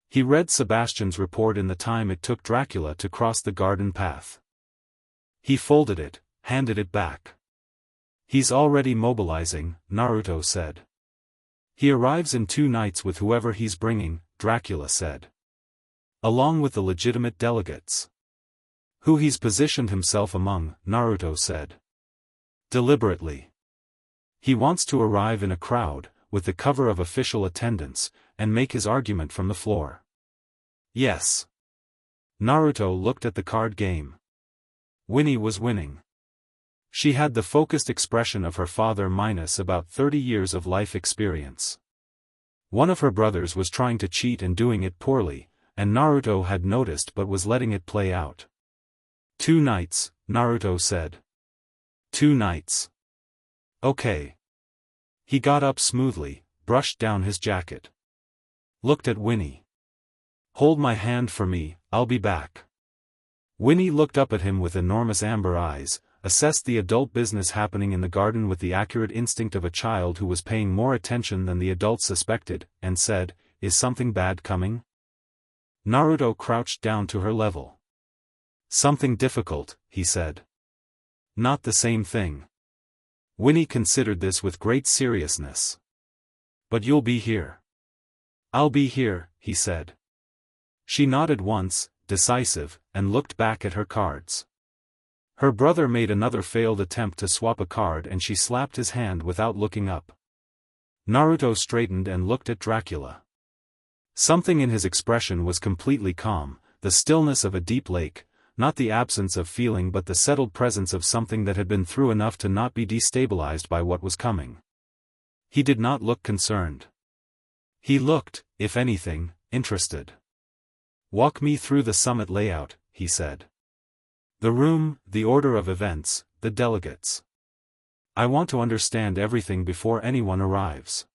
[SPEAKER 1] He read Sebastian's report in the time it took Dracula to cross the garden path. He folded it, handed it back. "He's already mobilizing," Naruto said. "He arrives in 2 nights with whoever he's bringing," Dracula said. "Along with the legitimate delegates. Who he's positioned himself among," Naruto said. "Deliberately. He wants to arrive in a crowd, with the cover of official attendance, and make his argument from the floor." "Yes." Naruto looked at the card game. Winnie was winning. She had the focused expression of her father minus about 30 years of life experience. One of her brothers was trying to cheat and doing it poorly, and Naruto had noticed but was letting it play out. 2 nights, Naruto said. 2 nights. Okay. He got up smoothly, brushed down his jacket. Looked at Winnie. "Hold my hand for me, I'll be back." Winnie looked up at him with enormous amber eyes, assessed the adult business happening in the garden with the accurate instinct of a child who was paying more attention than the adults suspected, and said, "Is something bad coming?" Naruto crouched down to her level. "Something difficult," he said. "Not the same thing." Winnie considered this with great seriousness. "But you'll be here." "I'll be here," he said. She nodded once, decisive, and looked back at her cards. Her brother made another failed attempt to swap a card and she slapped his hand without looking up. Naruto straightened and looked at Dracula. Something in his expression was completely calm, the stillness of a deep lake, not the absence of feeling but the settled presence of something that had been through enough to not be destabilized by what was coming. He did not look concerned. He looked, if anything, interested. "Walk me through the summit layout," he said. "The room, the order of events, the delegates. I want to understand everything before anyone arrives."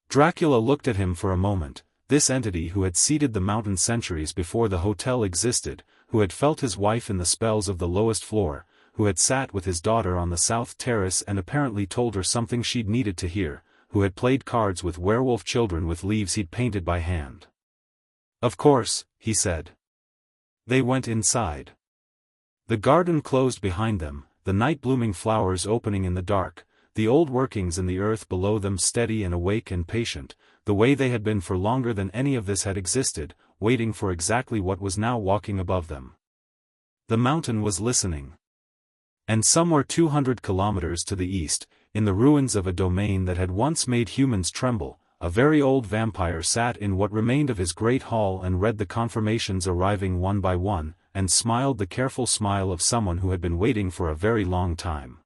[SPEAKER 1] Dracula looked at him for a moment, this entity who had seeded the mountain centuries before the hotel existed, who had felt his wife in the spells of the lowest floor, who had sat with his daughter on the south terrace and apparently told her something she'd needed to hear, who had played cards with werewolf children with leaves he'd painted by hand. "Of course," he said. They went inside. The garden closed behind them, the night-blooming flowers opening in the dark, the old workings in the earth below them steady and awake and patient, the way they had been for longer than any of this had existed, waiting for exactly what was now walking above them. The mountain was listening. And somewhere 200 kilometers to the east, in the ruins of a domain that had once made humans tremble, a very old vampire sat in what remained of his great hall and read the confirmations arriving one by one, and smiled the careful smile of someone who had been waiting for a very long time.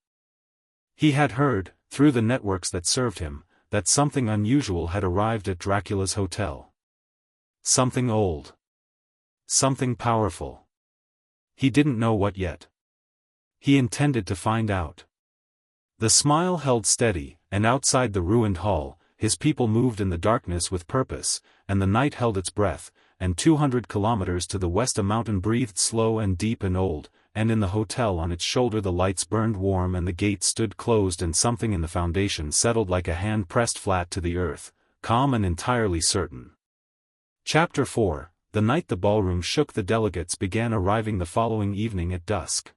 [SPEAKER 1] He had heard, through the networks that served him, that something unusual had arrived at Dracula's hotel. Something old. Something powerful. He didn't know what yet. He intended to find out. The smile held steady, and outside the ruined hall, his people moved in the darkness with purpose, and the night held its breath, and 200 kilometers to the west a mountain breathed slow and deep and old, and in the hotel on its shoulder the lights burned warm and the gates stood closed and something in the foundation settled like a hand pressed flat to the earth, calm and entirely certain. Chapter 4, The night the ballroom shook. The delegates began arriving the following evening at dusk.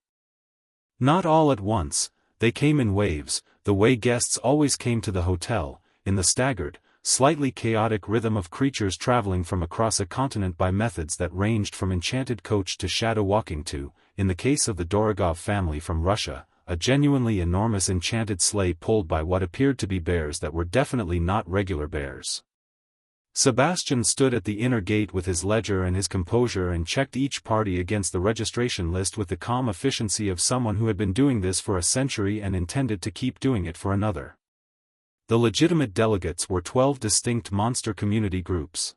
[SPEAKER 1] Not all at once, They came in waves, the way guests always came to the hotel, in the staggered, slightly chaotic rhythm of creatures traveling from across a continent by methods that ranged from enchanted coach to shadow walking to, in the case of the Dorogov family from Russia, a genuinely enormous enchanted sleigh pulled by what appeared to be bears that were definitely not regular bears. Sebastian stood at the inner gate with his ledger and his composure and checked each party against the registration list with the calm efficiency of someone who had been doing this for a century and intended to keep doing it for another. The legitimate delegates were 12 distinct monster community groups.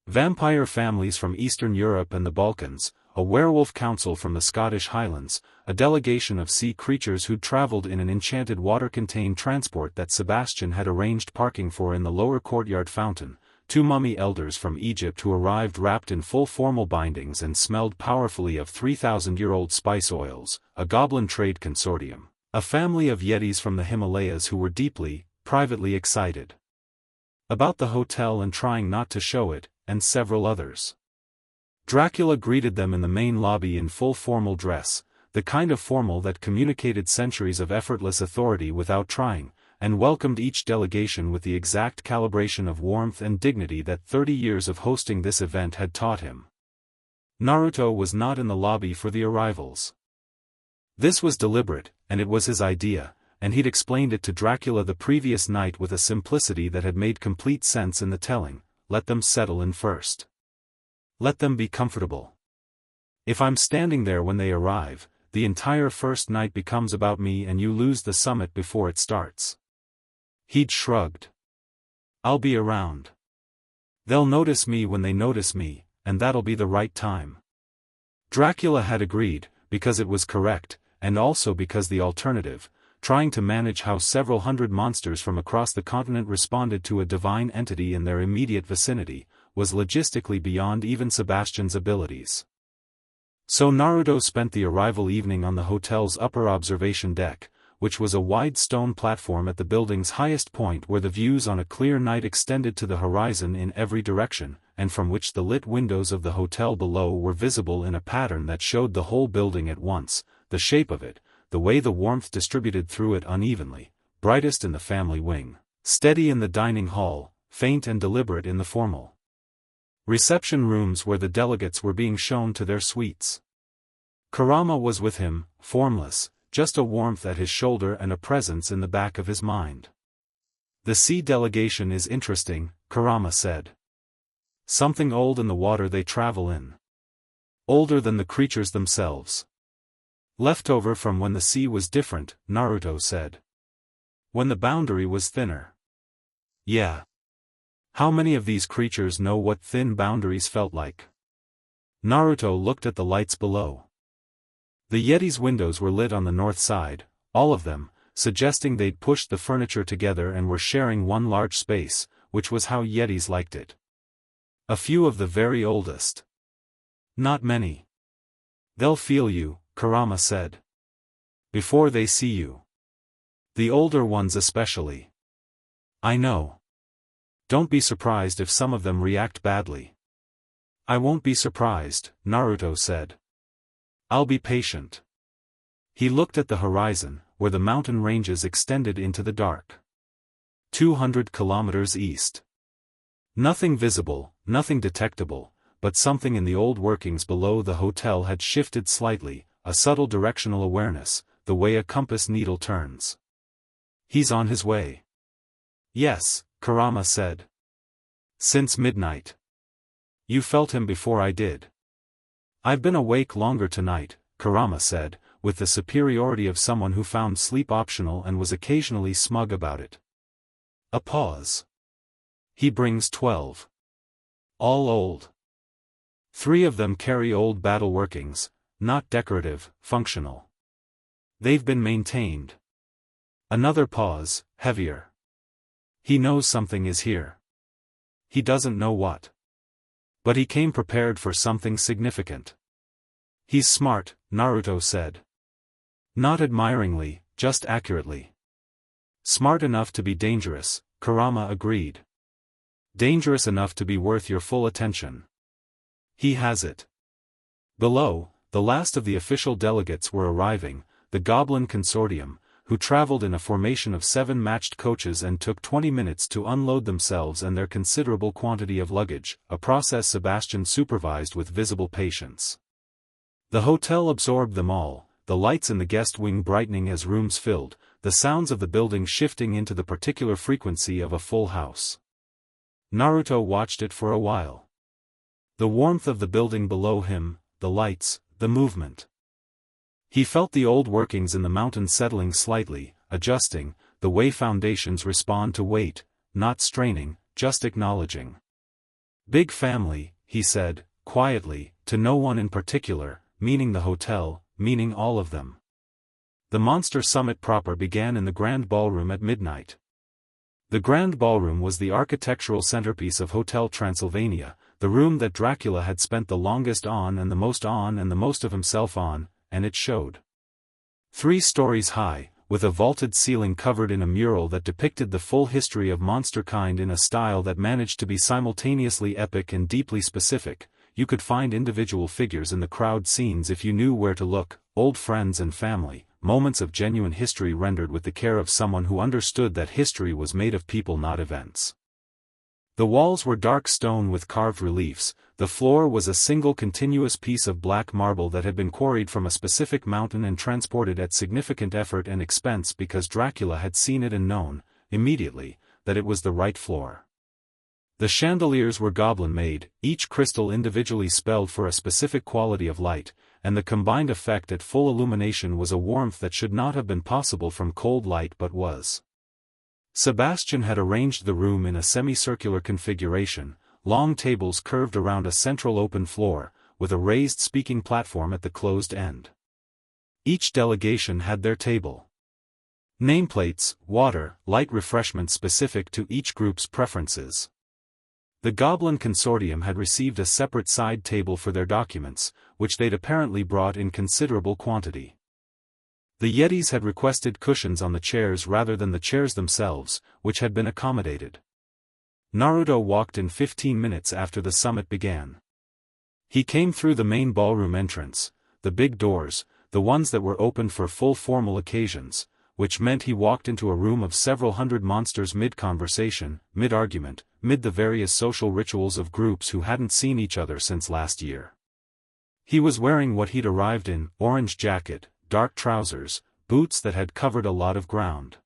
[SPEAKER 1] Vampire families from Eastern Europe and the Balkans, a werewolf council from the Scottish Highlands, a delegation of sea creatures who'd traveled in an enchanted water-contained transport that Sebastian had arranged parking for in the lower courtyard fountain, 2 mummy elders from Egypt who arrived wrapped in full formal bindings and smelled powerfully of 3,000-year-old spice oils, a goblin trade consortium, a family of yetis from the Himalayas who were deeply, privately excited about the hotel and trying not to show it, and several others. Dracula greeted them in the main lobby in full formal dress, the kind of formal that communicated centuries of effortless authority without trying, and welcomed each delegation with the exact calibration of warmth and dignity that 30 years of hosting this event had taught him. Naruto was not in the lobby for the arrivals. This was deliberate, and it was his idea, and he'd explained it to Dracula the previous night with a simplicity that had made complete sense in the telling. Let them settle in first. Let them be comfortable. If I'm standing there when they arrive, the entire first night becomes about me and you lose the summit before it starts. He'd shrugged. I'll be around. They'll notice me when they notice me, and that'll be the right time. Dracula had agreed, because it was correct, and also because the alternative, trying to manage how several hundred monsters from across the continent responded to a divine entity in their immediate vicinity, was logistically beyond even Sebastian's abilities. So Naruto spent the arrival evening on the hotel's upper observation deck, which was a wide stone platform at the building's highest point where the views on a clear night extended to the horizon in every direction, and from which the lit windows of the hotel below were visible in a pattern that showed the whole building at once, the shape of it, the way the warmth distributed through it unevenly, brightest in the family wing, steady in the dining hall, faint and deliberate in the formal reception rooms where the delegates were being shown to their suites. Kurama was with him, formless, just a warmth at his shoulder and a presence in the back of his mind. The sea delegation is interesting, Kurama said. Something old in the water they travel in. Older than the creatures themselves. Leftover from when the sea was different, Naruto said. When the boundary was thinner. Yeah. How many of these creatures know what thin boundaries felt like? Naruto looked at the lights below. The Yeti's windows were lit on the north side, all of them, suggesting they'd pushed the furniture together and were sharing one large space, which was how Yetis liked it. A few of the very oldest. Not many. They'll feel you, Kurama said. Before they see you. The older ones especially. I know. Don't be surprised if some of them react badly. I won't be surprised, Naruto said. I'll be patient. He looked at the horizon, where the mountain ranges extended into the dark. 200 kilometers east. Nothing visible, nothing detectable, but something in the old workings below the hotel had shifted slightly, a subtle directional awareness, the way a compass needle turns. He's on his way. Yes, Kurama said. Since midnight. You felt him before I did. I've been awake longer tonight, Kurama said, with the superiority of someone who found sleep optional and was occasionally smug about it. A pause. He brings 12. All old. 3 of them carry old battle workings, not decorative, functional. They've been maintained. Another pause, heavier. He knows something is here. He doesn't know what. But he came prepared for something significant. He's smart, Naruto said. Not admiringly, just accurately. Smart enough to be dangerous, Kurama agreed. Dangerous enough to be worth your full attention. He has it. Below, the last of the official delegates were arriving, the Goblin Consortium, who traveled in a formation of 7 matched coaches and took 20 minutes to unload themselves and their considerable quantity of luggage, a process Sebastian supervised with visible patience. The hotel absorbed them all, the lights in the guest wing brightening as rooms filled, the sounds of the building shifting into the particular frequency of a full house. Naruto watched it for a while. The warmth of the building below him, the lights, the movement. He felt the old workings in the mountain settling slightly, adjusting, the way foundations respond to weight, not straining, just acknowledging. Big family, he said, quietly, to no one in particular, meaning the hotel, meaning all of them. The monster summit proper began in the Grand Ballroom at midnight. The Grand Ballroom was the architectural centerpiece of Hotel Transylvania, the room that Dracula had spent the longest on and the most of himself on, and it showed. 3 stories high, with a vaulted ceiling covered in a mural that depicted the full history of monsterkind in a style that managed to be simultaneously epic and deeply specific. You could find individual figures in the crowd scenes if you knew where to look, old friends and family, moments of genuine history rendered with the care of someone who understood that history was made of people not events. The walls were dark stone with carved reliefs, the floor was a single continuous piece of black marble that had been quarried from a specific mountain and transported at significant effort and expense because Dracula had seen it and known, immediately, that it was the right floor. The chandeliers were goblin-made, each crystal individually spelled for a specific quality of light, and the combined effect at full illumination was a warmth that should not have been possible from cold light but was. Sebastian had arranged the room in a semicircular configuration, long tables curved around a central open floor, with a raised speaking platform at the closed end. Each delegation had their table. Nameplates, water, light refreshment specific to each group's preferences. The Goblin Consortium had received a separate side table for their documents, which they'd apparently brought in considerable quantity. The Yetis had requested cushions on the chairs rather than the chairs themselves, which had been accommodated. Naruto walked in 15 minutes after the summit began. He came through the main ballroom entrance, the big doors, the ones that were open for full formal occasions, which meant he walked into a room of several hundred monsters mid-conversation, mid-argument, mid the various social rituals of groups who hadn't seen each other since last year. He was wearing what he'd arrived in, orange jacket, dark trousers, boots that had covered a lot of ground.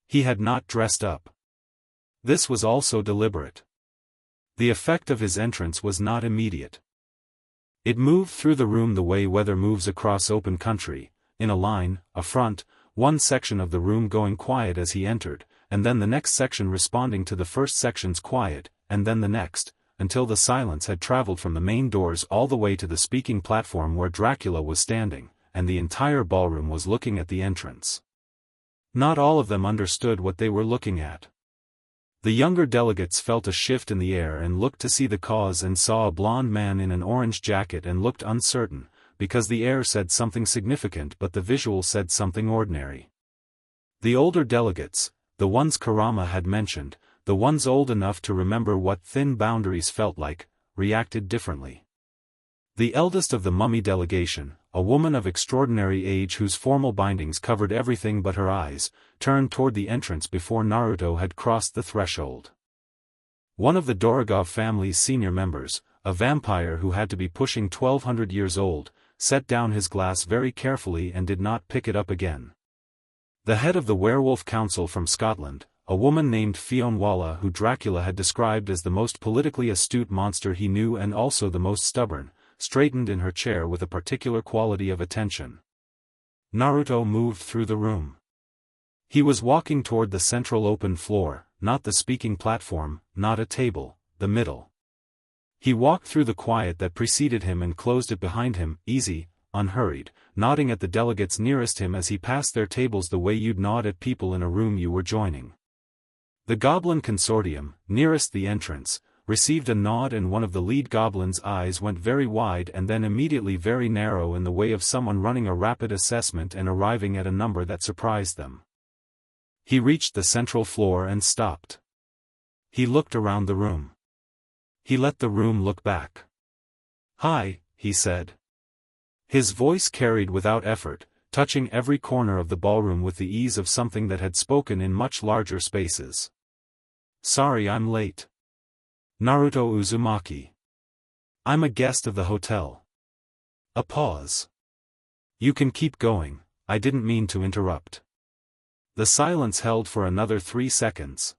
[SPEAKER 1] He had not dressed up. This was also deliberate. The effect of his entrance was not immediate. It moved through the room the way weather moves across open country, in a line, a front, one section of the room going quiet as he entered, and then the next section responding to the first section's quiet, and then the next, until the silence had traveled from the main doors all the way to the speaking platform where Dracula was standing, and the entire ballroom was looking at the entrance. Not all of them understood what they were looking at. The younger delegates felt a shift in the air and looked to see the cause and saw a blond man in an orange jacket and looked uncertain, because the air said something significant but the visual said something ordinary. The older delegates, the ones Kurama had mentioned, the ones old enough to remember what thin boundaries felt like, reacted differently. The eldest of the mummy delegation, a woman of extraordinary age whose formal bindings covered everything but her eyes, turned toward the entrance before Naruto had crossed the threshold. One of the Dorogov family's senior members, a vampire who had to be pushing 1200 years old, set down his glass very carefully and did not pick it up again. The head of the Werewolf Council from Scotland, a woman named Fionnuala who Dracula had described as the most politically astute monster he knew and also the most stubborn, straightened in her chair with a particular quality of attention. Naruto moved through the room. He was walking toward the central open floor, not the speaking platform, not a table, the middle. He walked through the quiet that preceded him and closed it behind him, easy, unhurried, nodding at the delegates nearest him as he passed their tables the way you'd nod at people in a room you were joining. The Goblin Consortium, nearest the entrance, received a nod and one of the lead goblins' eyes went very wide and then immediately very narrow in the way of someone running a rapid assessment and arriving at a number that surprised them. He reached the central floor and stopped. He looked around the room. He let the room look back. "Hi," he said. His voice carried without effort, touching every corner of the ballroom with the ease of something that had spoken in much larger spaces. "Sorry I'm late. Naruto Uzumaki. I'm a guest of the hotel." A pause. "You can keep going, I didn't mean to interrupt." The silence held for another 3 seconds.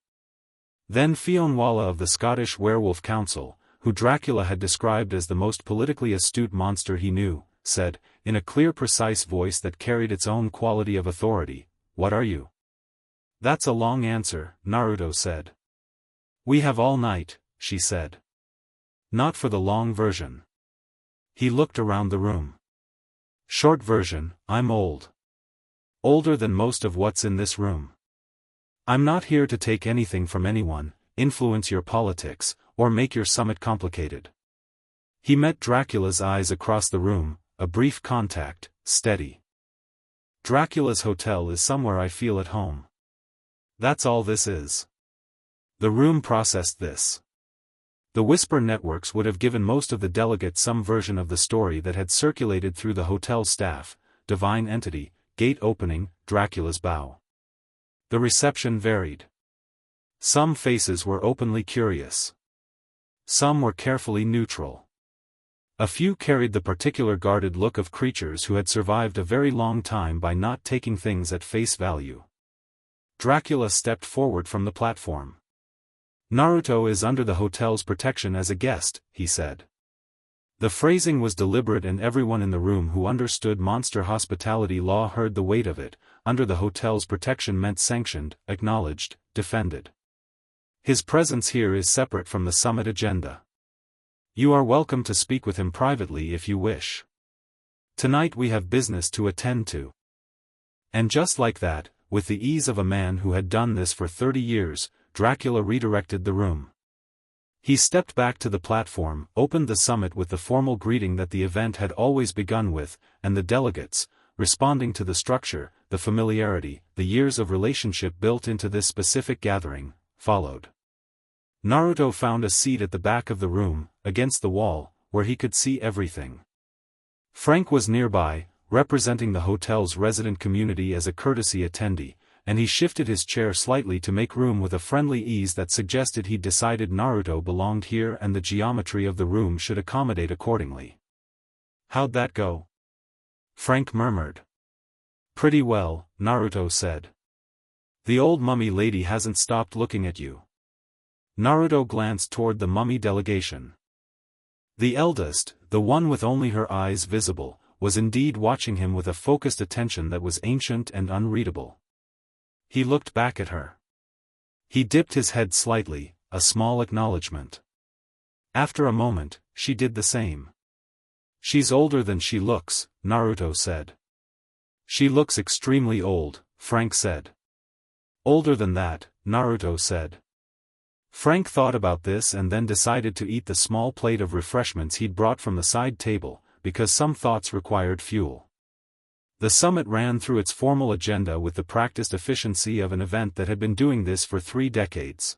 [SPEAKER 1] Then Fionnuala of the Scottish Werewolf Council, who Dracula had described as the most politically astute monster he knew, said, in a clear precise voice that carried its own quality of authority, "What are you?" "That's a long answer," Naruto said. "We have all night," she said. "Not for the long version." He looked around the room. "Short version, I'm old. Older than most of what's in this room. I'm not here to take anything from anyone, influence your politics, or make your summit complicated." He met Dracula's eyes across the room, a brief contact, steady. "Dracula's hotel is somewhere I feel at home. That's all this is." The room processed this. The whisper networks would have given most of the delegates some version of the story that had circulated through the hotel staff: divine entity, gate opening, Dracula's bow. The reception varied. Some faces were openly curious. Some were carefully neutral. A few carried the particular guarded look of creatures who had survived a very long time by not taking things at face value. Dracula stepped forward from the platform. "Naruto is under the hotel's protection as a guest," he said. The phrasing was deliberate and everyone in the room who understood monster hospitality law heard the weight of it. Under the hotel's protection meant sanctioned, acknowledged, defended. His presence here is separate from the summit agenda. You are welcome to speak with him privately if you wish. Tonight we have business to attend to. And just like that, with the ease of a man who had done this for 30 years, Dracula redirected the room. He stepped back to the platform, opened the summit with the formal greeting that the event had always begun with, and the delegates, responding to the structure, the familiarity, the years of relationship built into this specific gathering, followed. Naruto found a seat at the back of the room, against the wall, where he could see everything. Frank was nearby, representing the hotel's resident community as a courtesy attendee, and he shifted his chair slightly to make room with a friendly ease that suggested he'd decided Naruto belonged here and the geometry of the room should accommodate accordingly. "How'd that go?" Frank murmured. "Pretty well," Naruto said. "The old mummy lady hasn't stopped looking at you." Naruto glanced toward the mummy delegation. The eldest, the one with only her eyes visible, was indeed watching him with a focused attention that was ancient and unreadable. He looked back at her. He dipped his head slightly, a small acknowledgement. After a moment, she did the same. "She's older than she looks," Naruto said. "She looks extremely old," Frank said. "Older than that," Naruto said. Frank thought about this and then decided to eat the small plate of refreshments he'd brought from the side table, because some thoughts required fuel. The summit ran through its formal agenda with the practiced efficiency of an event that had been doing this for 3 decades.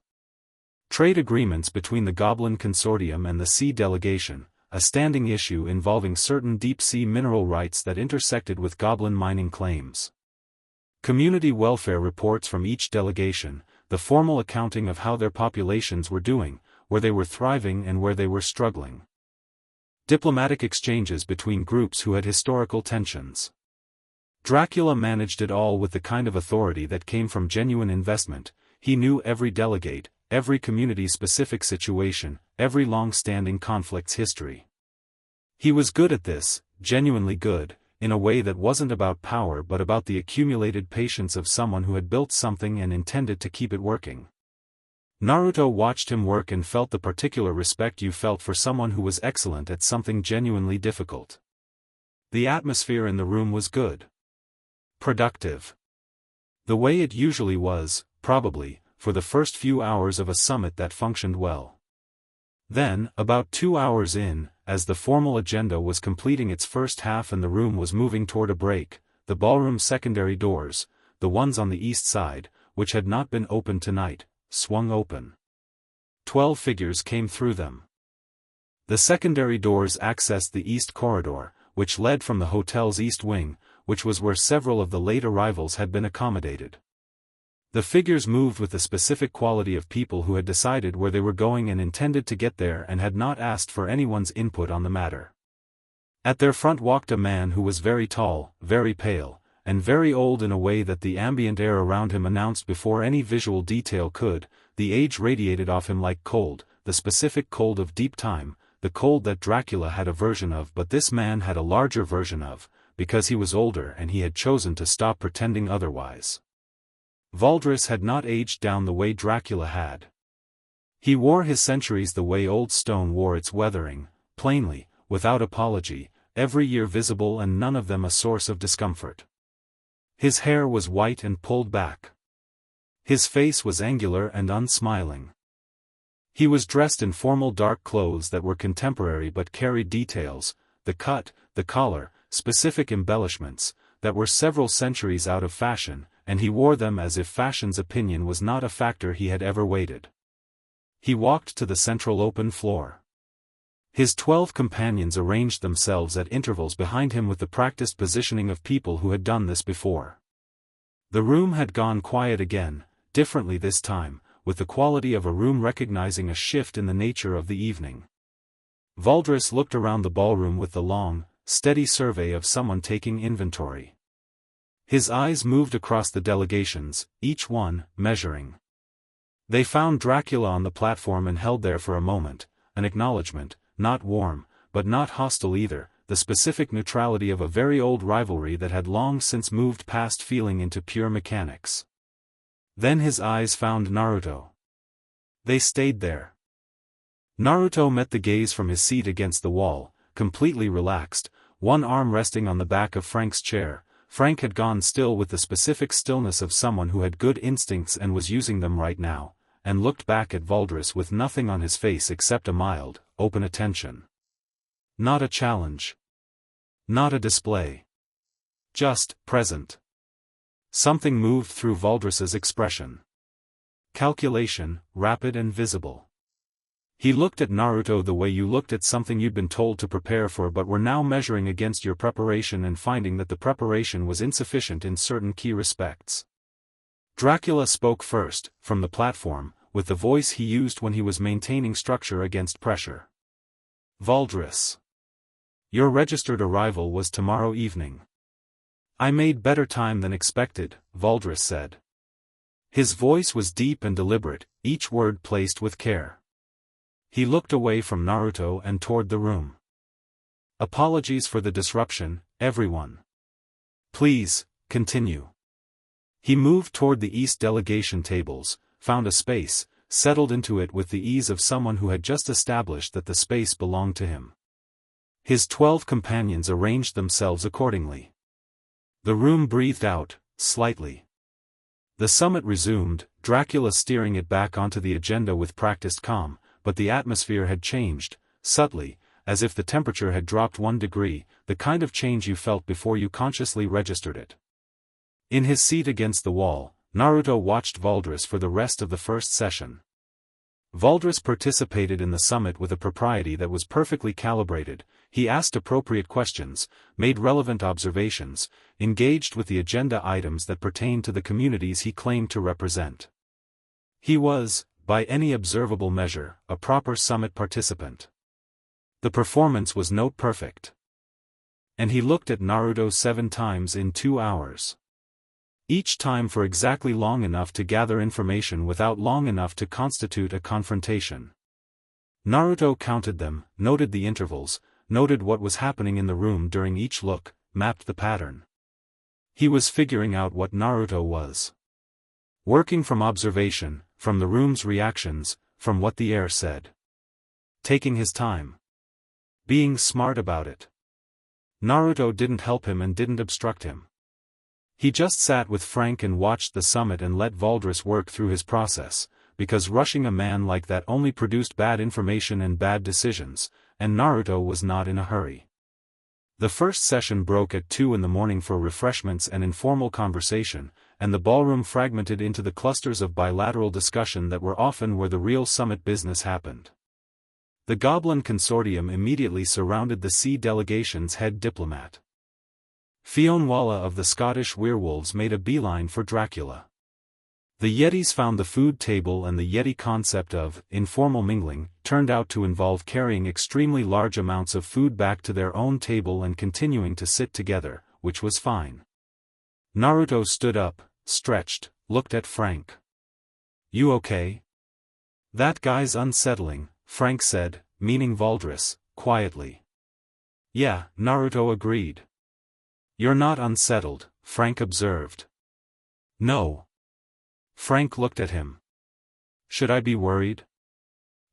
[SPEAKER 1] Trade agreements between the Goblin Consortium and the Sea Delegation, a standing issue involving certain deep-sea mineral rights that intersected with goblin mining claims. Community welfare reports from each delegation, the formal accounting of how their populations were doing, where they were thriving and where they were struggling. Diplomatic exchanges between groups who had historical tensions. Dracula managed it all with the kind of authority that came from genuine investment. He knew every delegate, every community-specific situation, every long-standing conflict's history. He was good at this, genuinely good, in a way that wasn't about power but about the accumulated patience of someone who had built something and intended to keep it working. Naruto watched him work and felt the particular respect you felt for someone who was excellent at something genuinely difficult. The atmosphere in the room was good. Productive. The way it usually was, probably, for the first few hours of a summit that functioned well. Then, about 2 hours in, as the formal agenda was completing its first half and the room was moving toward a break, the ballroom's secondary doors, the ones on the east side, which had not been opened tonight, swung open. 12 figures came through them. The secondary doors accessed the east corridor, which led from the hotel's east wing, which was where several of the late arrivals had been accommodated. The figures moved with the specific quality of people who had decided where they were going and intended to get there and had not asked for anyone's input on the matter. At their front walked a man who was very tall, very pale, and very old in a way that the ambient air around him announced before any visual detail could. The age radiated off him like cold, the specific cold of deep time, the cold that Dracula had a version of, but this man had a larger version of, because he was older and he had chosen to stop pretending otherwise. Valdris had not aged down the way Dracula had. He wore his centuries the way old stone wore its weathering, plainly, without apology, every year visible and none of them a source of discomfort. His hair was white and pulled back. His face was angular and unsmiling. He was dressed in formal dark clothes that were contemporary but carried details, the cut, the collar, specific embellishments, that were several centuries out of fashion, and he wore them as if fashion's opinion was not a factor he had ever weighted. He walked to the central open floor. His 12 companions arranged themselves at intervals behind him with the practiced positioning of people who had done this before. The room had gone quiet again, differently this time, with the quality of a room recognizing a shift in the nature of the evening. Valdris looked around the ballroom with the long, steady survey of someone taking inventory. His eyes moved across the delegations, each one, measuring. They found Dracula on the platform and held there for a moment, an acknowledgement, not warm, but not hostile either, the specific neutrality of a very old rivalry that had long since moved past feeling into pure mechanics. Then his eyes found Naruto. They stayed there. Naruto met the gaze from his seat against the wall, completely relaxed, one arm resting on the back of Frank's chair. Frank had gone still with the specific stillness of someone who had good instincts and was using them right now, and looked back at Valdris with nothing on his face except a mild, open attention. Not a challenge. Not a display. Just, present. Something moved through Valdris's expression. Calculation, rapid and visible. He looked at Naruto the way you looked at something you'd been told to prepare for but were now measuring against your preparation and finding that the preparation was insufficient in certain key respects. Dracula spoke first, from the platform, with the voice he used when he was maintaining structure against pressure. Valdris. Your registered arrival was tomorrow evening. I made better time than expected, Valdris said. His voice was deep and deliberate, each word placed with care. He looked away from Naruto and toward the room. Apologies for the disruption, everyone. Please, continue. He moved toward the East delegation tables, found a space, settled into it with the ease of someone who had just established that the space belonged to him. His 12 companions arranged themselves accordingly. The room breathed out, slightly. The summit resumed, Dracula steering it back onto the agenda with practiced calm, but the atmosphere had changed, subtly, as if the temperature had dropped 1 degree, the kind of change you felt before you consciously registered it. In his seat against the wall, Naruto watched Valdris for the rest of the first session. Valdris participated in the summit with a propriety that was perfectly calibrated. He asked appropriate questions, made relevant observations, engaged with the agenda items that pertained to the communities he claimed to represent. He was, by any observable measure, a proper summit participant. The performance was note perfect. And he looked at Naruto 7 times in 2 hours. Each time for exactly long enough to gather information without long enough to constitute a confrontation. Naruto counted them, noted the intervals, noted what was happening in the room during each look, mapped the pattern. He was figuring out what Naruto was. Working from observation, from the room's reactions, from what the air said. Taking his time. Being smart about it. Naruto didn't help him and didn't obstruct him. He just sat with Frank and watched the summit and let Valdris work through his process, because rushing a man like that only produced bad information and bad decisions, and Naruto was not in a hurry. The first session broke at 2 in the morning for refreshments and informal conversation, and the ballroom fragmented into the clusters of bilateral discussion that were often where the real summit business happened. The Goblin Consortium immediately surrounded the C delegation's head diplomat. Fionnuala of the Scottish werewolves made a beeline for Dracula. The Yetis found the food table, and the Yeti concept of informal mingling turned out to involve carrying extremely large amounts of food back to their own table and continuing to sit together, which was fine. Naruto stood up, stretched, looked at Frank. "You okay?" "That guy's unsettling," Frank said, meaning Valdris, quietly. "Yeah," Naruto agreed. "You're not unsettled," Frank observed. "No." Frank looked at him. "Should I be worried?"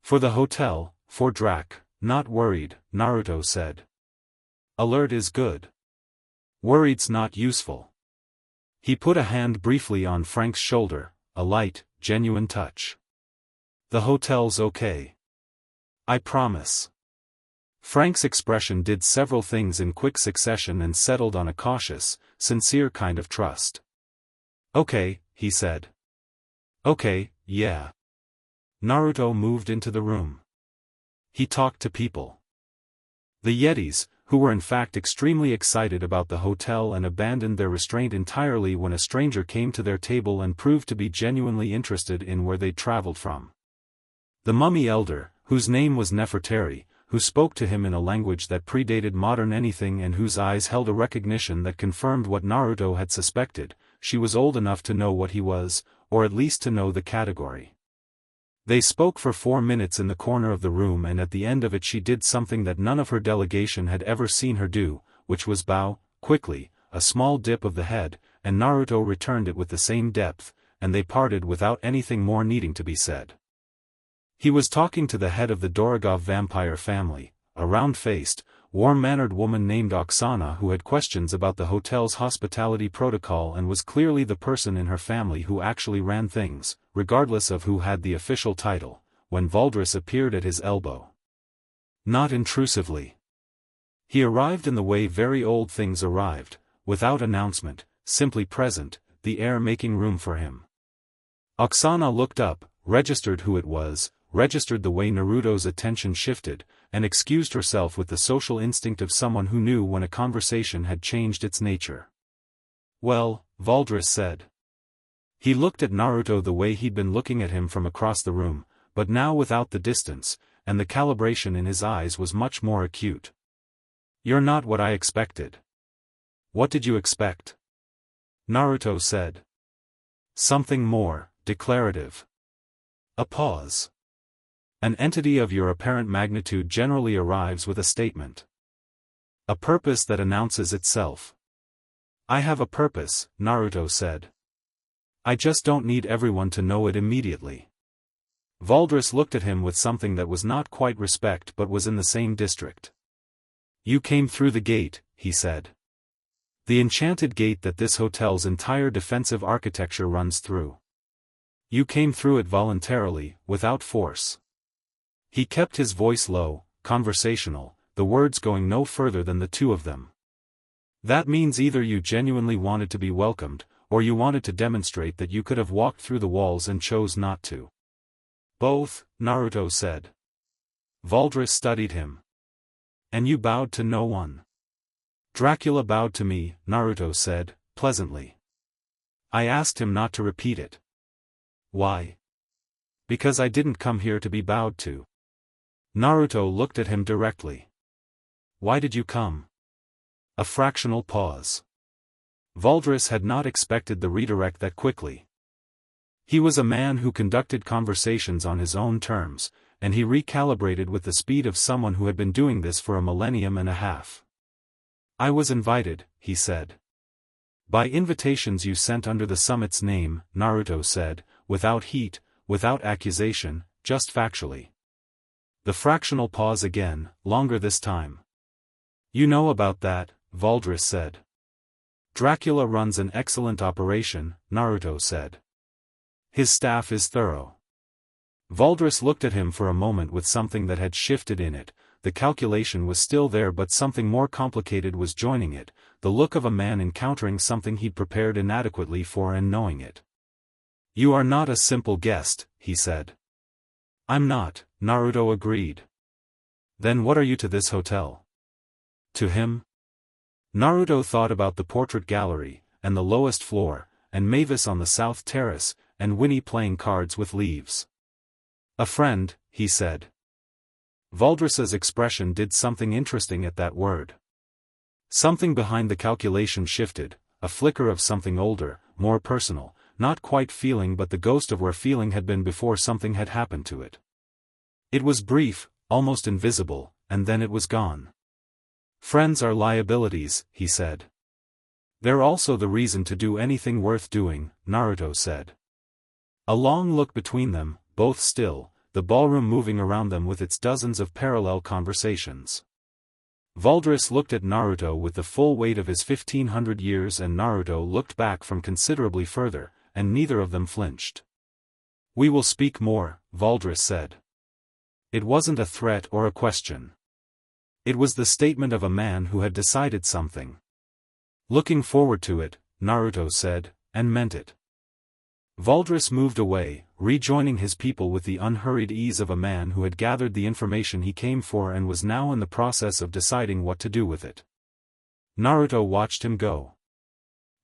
[SPEAKER 1] "For the hotel, for Drac, not worried," Naruto said. "Alert is good. Worried's not useful." He put a hand briefly on Frank's shoulder, a light, genuine touch. "The hotel's okay. I promise." Frank's expression did several things in quick succession and settled on a cautious, sincere kind of trust. "Okay," he said. "Okay, yeah." Naruto moved into the room. He talked to people. The Yetis, who were in fact extremely excited about the hotel and abandoned their restraint entirely when a stranger came to their table and proved to be genuinely interested in where they'd traveled from. The mummy elder, whose name was Nefertari, who spoke to him in a language that predated modern anything and whose eyes held a recognition that confirmed what Naruto had suspected. She was old enough to know what he was, or at least to know the category. They spoke for 4 minutes in the corner of the room, and at the end of it she did something that none of her delegation had ever seen her do, which was bow, quickly, a small dip of the head, and Naruto returned it with the same depth, and they parted without anything more needing to be said. He was talking to the head of the Dorogov vampire family, a round-faced, warm-mannered woman named Oksana who had questions about the hotel's hospitality protocol and was clearly the person in her family who actually ran things, regardless of who had the official title, when Valdris appeared at his elbow. Not intrusively. He arrived in the way very old things arrived, without announcement, simply present, the air making room for him. Oksana looked up, registered who it was, registered the way Naruto's attention shifted, and excused herself with the social instinct of someone who knew when a conversation had changed its nature. "Well," Valdris said. He looked at Naruto the way he'd been looking at him from across the room, but now without the distance, and the calibration in his eyes was much more acute. "You're not what I expected." "What did you expect?" Naruto said. "Something more declarative." A pause. An entity of your apparent magnitude generally arrives with a statement. A purpose that announces itself. "I have a purpose," Naruto said. "I just don't need everyone to know it immediately." Valdris looked at him with something that was not quite respect but was in the same district. "You came through the gate," he said. "The enchanted gate that this hotel's entire defensive architecture runs through. You came through it voluntarily, without force." He kept his voice low, conversational, the words going no further than the two of them. "That means either you genuinely wanted to be welcomed, or you wanted to demonstrate that you could have walked through the walls and chose not to." "Both," Naruto said. Valdris studied him. "And you bowed to no one?" "Dracula bowed to me," Naruto said, pleasantly. "I asked him not to repeat it." "Why?" "Because I didn't come here to be bowed to." Naruto looked at him directly. "Why did you come?" A fractional pause. Valdris had not expected the redirect that quickly. He was a man who conducted conversations on his own terms, and he recalibrated with the speed of someone who had been doing this for a millennium and a half. "I was invited," he said. "By invitations you sent under the summit's name," Naruto said, without heat, without accusation, just factually. The fractional pause again, longer this time. "You know about that," Valdris said. "Dracula runs an excellent operation," Naruto said. "His staff is thorough." Valdris looked at him for a moment with something that had shifted in it. The calculation was still there but something more complicated was joining it, the look of a man encountering something he'd prepared inadequately for and knowing it. "You are not a simple guest," he said. "I'm not," Naruto agreed. "Then what are you to this hotel?" "To him?" Naruto thought about the portrait gallery, and the lowest floor, and Mavis on the south terrace, and Winnie playing cards with leaves. A friend, he said. Valdris's expression did something interesting at that word. Something behind the calculation shifted, a flicker of something older, more personal, not quite feeling but the ghost of where feeling had been before something had happened to it. It was brief, almost invisible, and then it was gone. Friends are liabilities, he said. They're also the reason to do anything worth doing, Naruto said. A long look between them, both still, the ballroom moving around them with its dozens of parallel conversations. Valdris looked at Naruto with the full weight of his 1500 years and Naruto looked back from considerably further, and neither of them flinched. We will speak more, Valdris said. It wasn't a threat or a question. It was the statement of a man who had decided something. Looking forward to it, Naruto said, and meant it. Valdris moved away, rejoining his people with the unhurried ease of a man who had gathered the information he came for and was now in the process of deciding what to do with it. Naruto watched him go.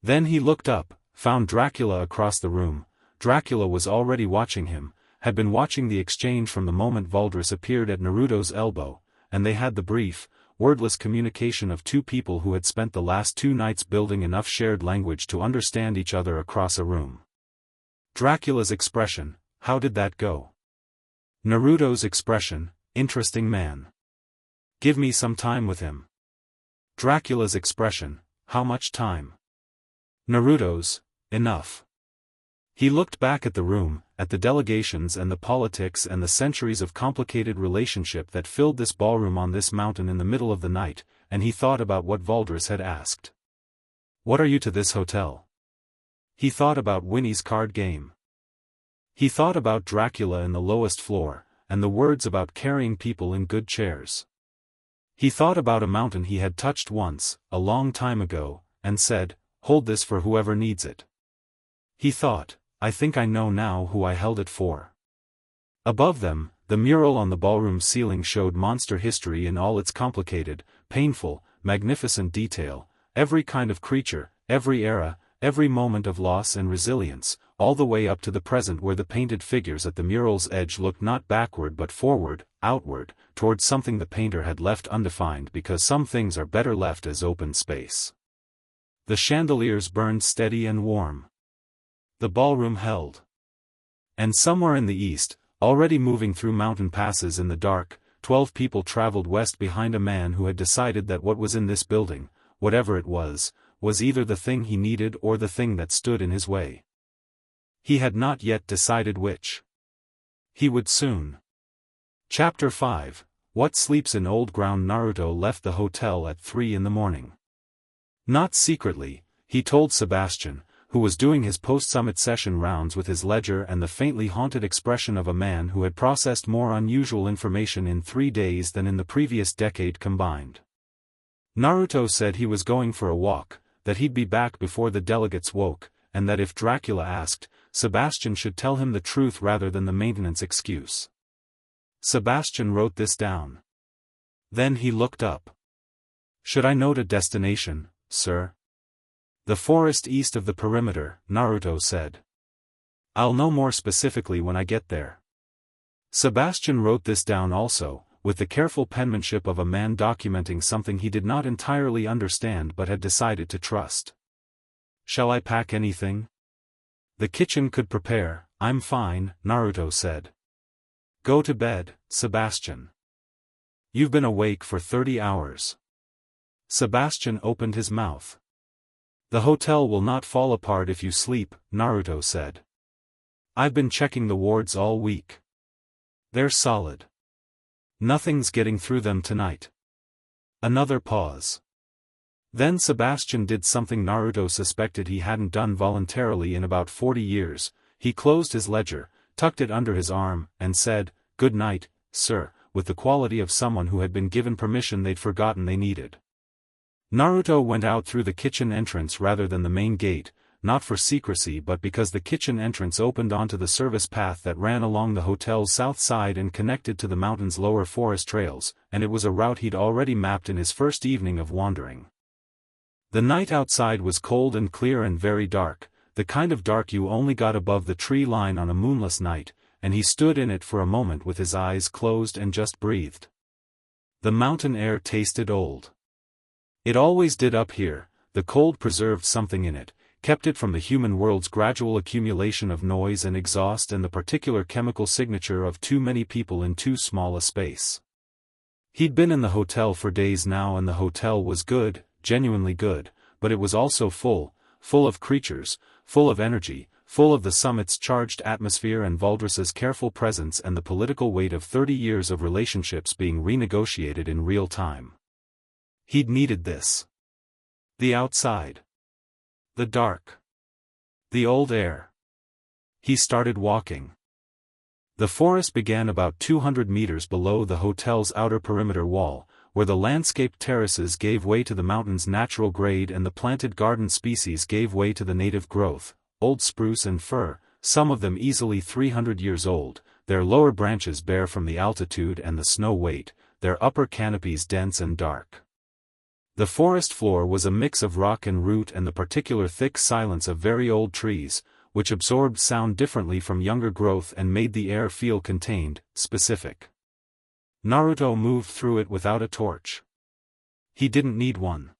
[SPEAKER 1] Then he looked up, found Dracula across the room. Dracula was already watching him, had been watching the exchange from the moment Valdris appeared at Naruto's elbow, and they had the brief, wordless communication of two people who had spent the last 2 nights building enough shared language to understand each other across a room. Dracula's expression, how did that go? Naruto's expression, interesting man. Give me some time with him. Dracula's expression, how much time? Naruto's, enough. He looked back at the room, at the delegations and the politics and the centuries of complicated relationship that filled this ballroom on this mountain in the middle of the night, and he thought about what Valdris had asked. What are you to this hotel? He thought about Winnie's card game. He thought about Dracula in the lowest floor, and the words about carrying people in good chairs. He thought about a mountain he had touched once, a long time ago, and said, hold this for whoever needs it. He thought, I think I know now who I held it for. Above them, the mural on the ballroom ceiling showed monster history in all its complicated, painful, magnificent detail, every kind of creature, every era, every moment of loss and resilience, all the way up to the present where the painted figures at the mural's edge looked not backward but forward, outward, towards something the painter had left undefined because some things are better left as open space. The chandeliers burned steady and warm. The ballroom held. And somewhere in the east, already moving through mountain passes in the dark, 12 people traveled west behind a man who had decided that what was in this building, whatever it was either the thing he needed or the thing that stood in his way. He had not yet decided which. He would soon. Chapter 5, What Sleeps in Old Ground. Naruto left the hotel at 3 in the morning. Not secretly, he told Sebastian, who was doing his post-summit session rounds with his ledger and the faintly haunted expression of a man who had processed more unusual information in 3 days than in the previous decade combined. Naruto said he was going for a walk, that he'd be back before the delegates woke, and that if Dracula asked, Sebastian should tell him the truth rather than the maintenance excuse. Sebastian wrote this down. Then he looked up. Should I note a destination, sir? The forest east of the perimeter, Naruto said. I'll know more specifically when I get there. Sebastian wrote this down also, with the careful penmanship of a man documenting something he did not entirely understand but had decided to trust. Shall I pack anything? The kitchen could prepare, I'm fine, Naruto said. Go to bed, Sebastian. You've been awake for 30 hours. Sebastian opened his mouth. The hotel will not fall apart if you sleep, Naruto said. I've been checking the wards all week. They're solid. Nothing's getting through them tonight. Another pause. Then Sebastian did something Naruto suspected he hadn't done voluntarily in about 40 years, he closed his ledger, tucked it under his arm, and said, "Good night, sir," with the quality of someone who had been given permission they'd forgotten they needed. Naruto went out through the kitchen entrance rather than the main gate, not for secrecy but because the kitchen entrance opened onto the service path that ran along the hotel's south side and connected to the mountain's lower forest trails, and it was a route he'd already mapped in his first evening of wandering. The night outside was cold and clear and very dark, the kind of dark you only got above the tree line on a moonless night, and he stood in it for a moment with his eyes closed and just breathed. The mountain air tasted old. It always did up here. The cold preserved something in it, kept it from the human world's gradual accumulation of noise and exhaust and the particular chemical signature of too many people in too small a space. He'd been in the hotel for days now, and the hotel was good, genuinely good, but it was also full of creatures, full of energy, full of the summit's charged atmosphere and Valdres's careful presence and the political weight of 30 years of relationships being renegotiated in real time. He'd needed this. The outside. The dark. The old air. He started walking. The forest began about 200 meters below the hotel's outer perimeter wall, where the landscaped terraces gave way to the mountain's natural grade and the planted garden species gave way to the native growth, old spruce and fir, some of them easily 300 years old, their lower branches bare from the altitude and the snow weight, their upper canopies dense and dark. The forest floor was a mix of rock and root and the particular thick silence of very old trees, which absorbed sound differently from younger growth and made the air feel contained, specific. Naruto moved through it without a torch. He didn't need one.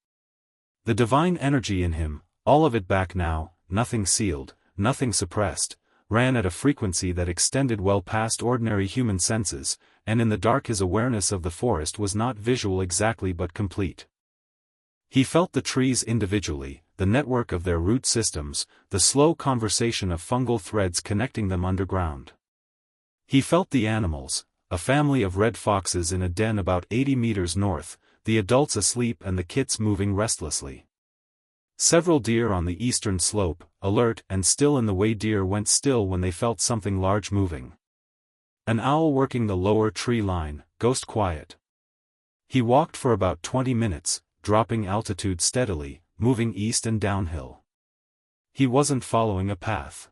[SPEAKER 1] The divine energy in him, all of it back now, nothing sealed, nothing suppressed, ran at a frequency that extended well past ordinary human senses, and in the dark his awareness of the forest was not visual exactly but complete. He felt the trees individually, the network of their root systems, the slow conversation of fungal threads connecting them underground. He felt the animals, a family of red foxes in a den about 80 meters north, the adults asleep and the kits moving restlessly. Several deer on the eastern slope, alert and still in the way deer went still when they felt something large moving. An owl working the lower tree line, ghost quiet. He walked for about 20 minutes, dropping altitude steadily, moving east and downhill. He wasn't following a path.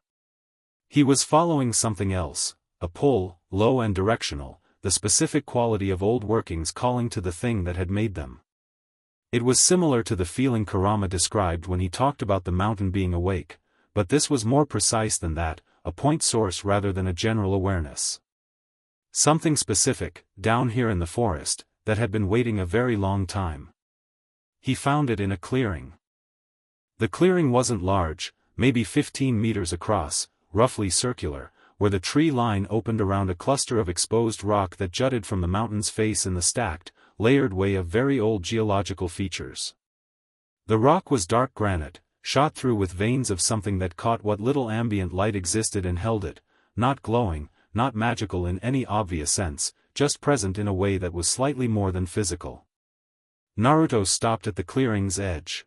[SPEAKER 1] He was following something else, a pull, low and directional, the specific quality of old workings calling to the thing that had made them. It was similar to the feeling Kurama described when he talked about the mountain being awake, but this was more precise than that, a point source rather than a general awareness. Something specific, down here in the forest, that had been waiting a very long time. He found it in a clearing. The clearing wasn't large, maybe 15 meters across, roughly circular, where the tree line opened around a cluster of exposed rock that jutted from the mountain's face in the stacked, layered way of very old geological features. The rock was dark granite, shot through with veins of something that caught what little ambient light existed and held it, not glowing, not magical in any obvious sense, just present in a way that was slightly more than physical. Naruto stopped at the clearing's edge.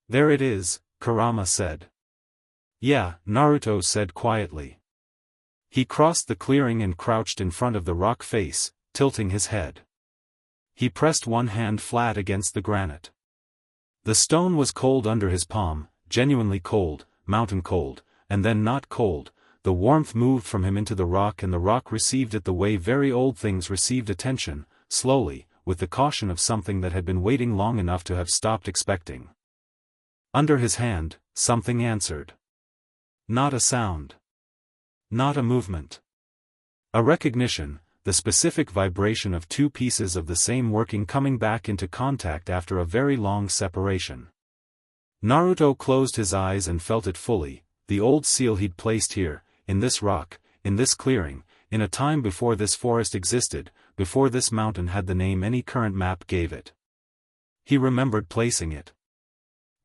[SPEAKER 1] "There it is," Kurama said. "Yeah," Naruto said quietly. He crossed the clearing and crouched in front of the rock face, tilting his head. He pressed one hand flat against the granite. The stone was cold under his palm, genuinely cold, mountain cold, and then not cold. The warmth moved from him into the rock and the rock received it the way very old things received attention, slowly, with the caution of something that had been waiting long enough to have stopped expecting. Under his hand, something answered. Not a sound. Not a movement. A recognition, the specific vibration of two pieces of the same working coming back into contact after a very long separation. Naruto closed his eyes and felt it fully, the old seal he'd placed here, in this rock, in this clearing, in a time before this forest existed, before this mountain had the name any current map gave it. He remembered placing it.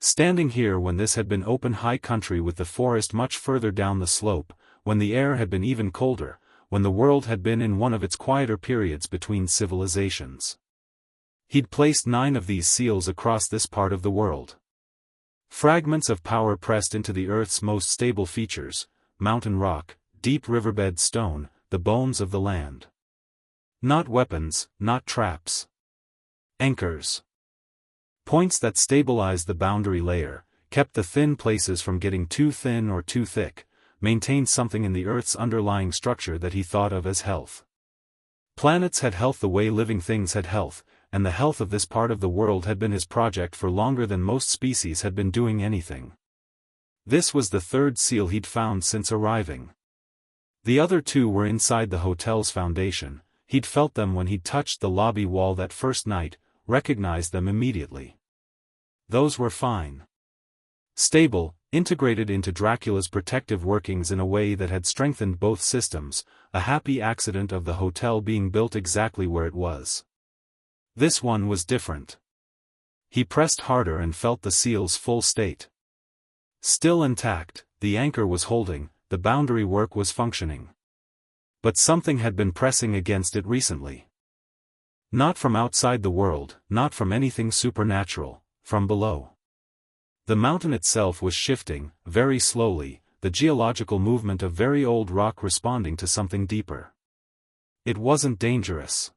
[SPEAKER 1] Standing here when this had been open high country with the forest much further down the slope, when the air had been even colder, when the world had been in one of its quieter periods between civilizations. He'd placed 9 of these seals across this part of the world. Fragments of power pressed into the Earth's most stable features, mountain rock, deep riverbed stone, the bones of the land. Not weapons, not traps. Anchors. Points that stabilized the boundary layer, kept the thin places from getting too thin or too thick, maintained something in the Earth's underlying structure that he thought of as health. Planets had health the way living things had health, and the health of this part of the world had been his project for longer than most species had been doing anything. This was the third seal he'd found since arriving. The other two were inside the hotel's foundation. He'd felt them when he'd touched the lobby wall that first night, recognized them immediately. Those were fine. Stable, integrated into Dracula's protective workings in a way that had strengthened both systems, a happy accident of the hotel being built exactly where it was. This one was different. He pressed harder and felt the seal's full state. Still intact, the anchor was holding, the boundary work was functioning. But something had been pressing against it recently. Not from outside the world, not from anything supernatural, from below. The mountain itself was shifting, very slowly, the geological movement of very old rock responding to something deeper. It wasn't dangerous.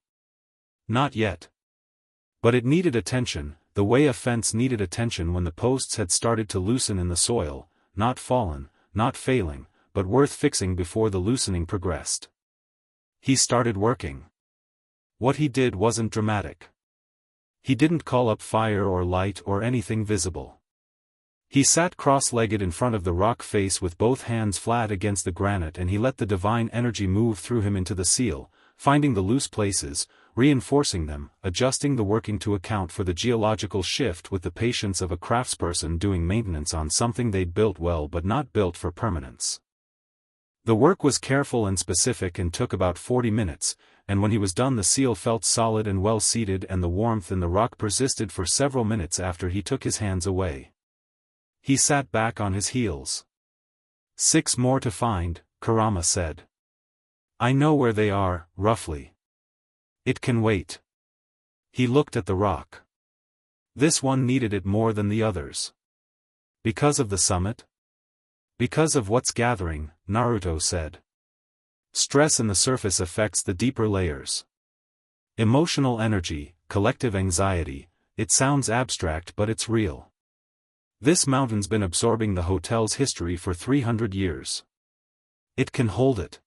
[SPEAKER 1] Not yet. But it needed attention, the way a fence needed attention when the posts had started to loosen in the soil, not fallen, not failing, but worth fixing before the loosening progressed. He started working. What he did wasn't dramatic. He didn't call up fire or light or anything visible. He sat cross-legged in front of the rock face with both hands flat against the granite, and he let the divine energy move through him into the seal, finding the loose places, reinforcing them, adjusting the working to account for the geological shift with the patience of a craftsperson doing maintenance on something they'd built well but not built for permanence. The work was careful and specific and took about 40 minutes, and when he was done the seal felt solid and well seated, and the warmth in the rock persisted for several minutes after he took his hands away. He sat back on his heels. 6 more to find, Kurama said. I know where they are, roughly. It can wait. He looked at the rock. This one needed it more than the others. Because of the summit? Because of what's gathering, Naruto said. Stress in the surface affects the deeper layers. Emotional energy, collective anxiety, it sounds abstract but it's real. This mountain's been absorbing the hotel's history for 300 years. It can hold it.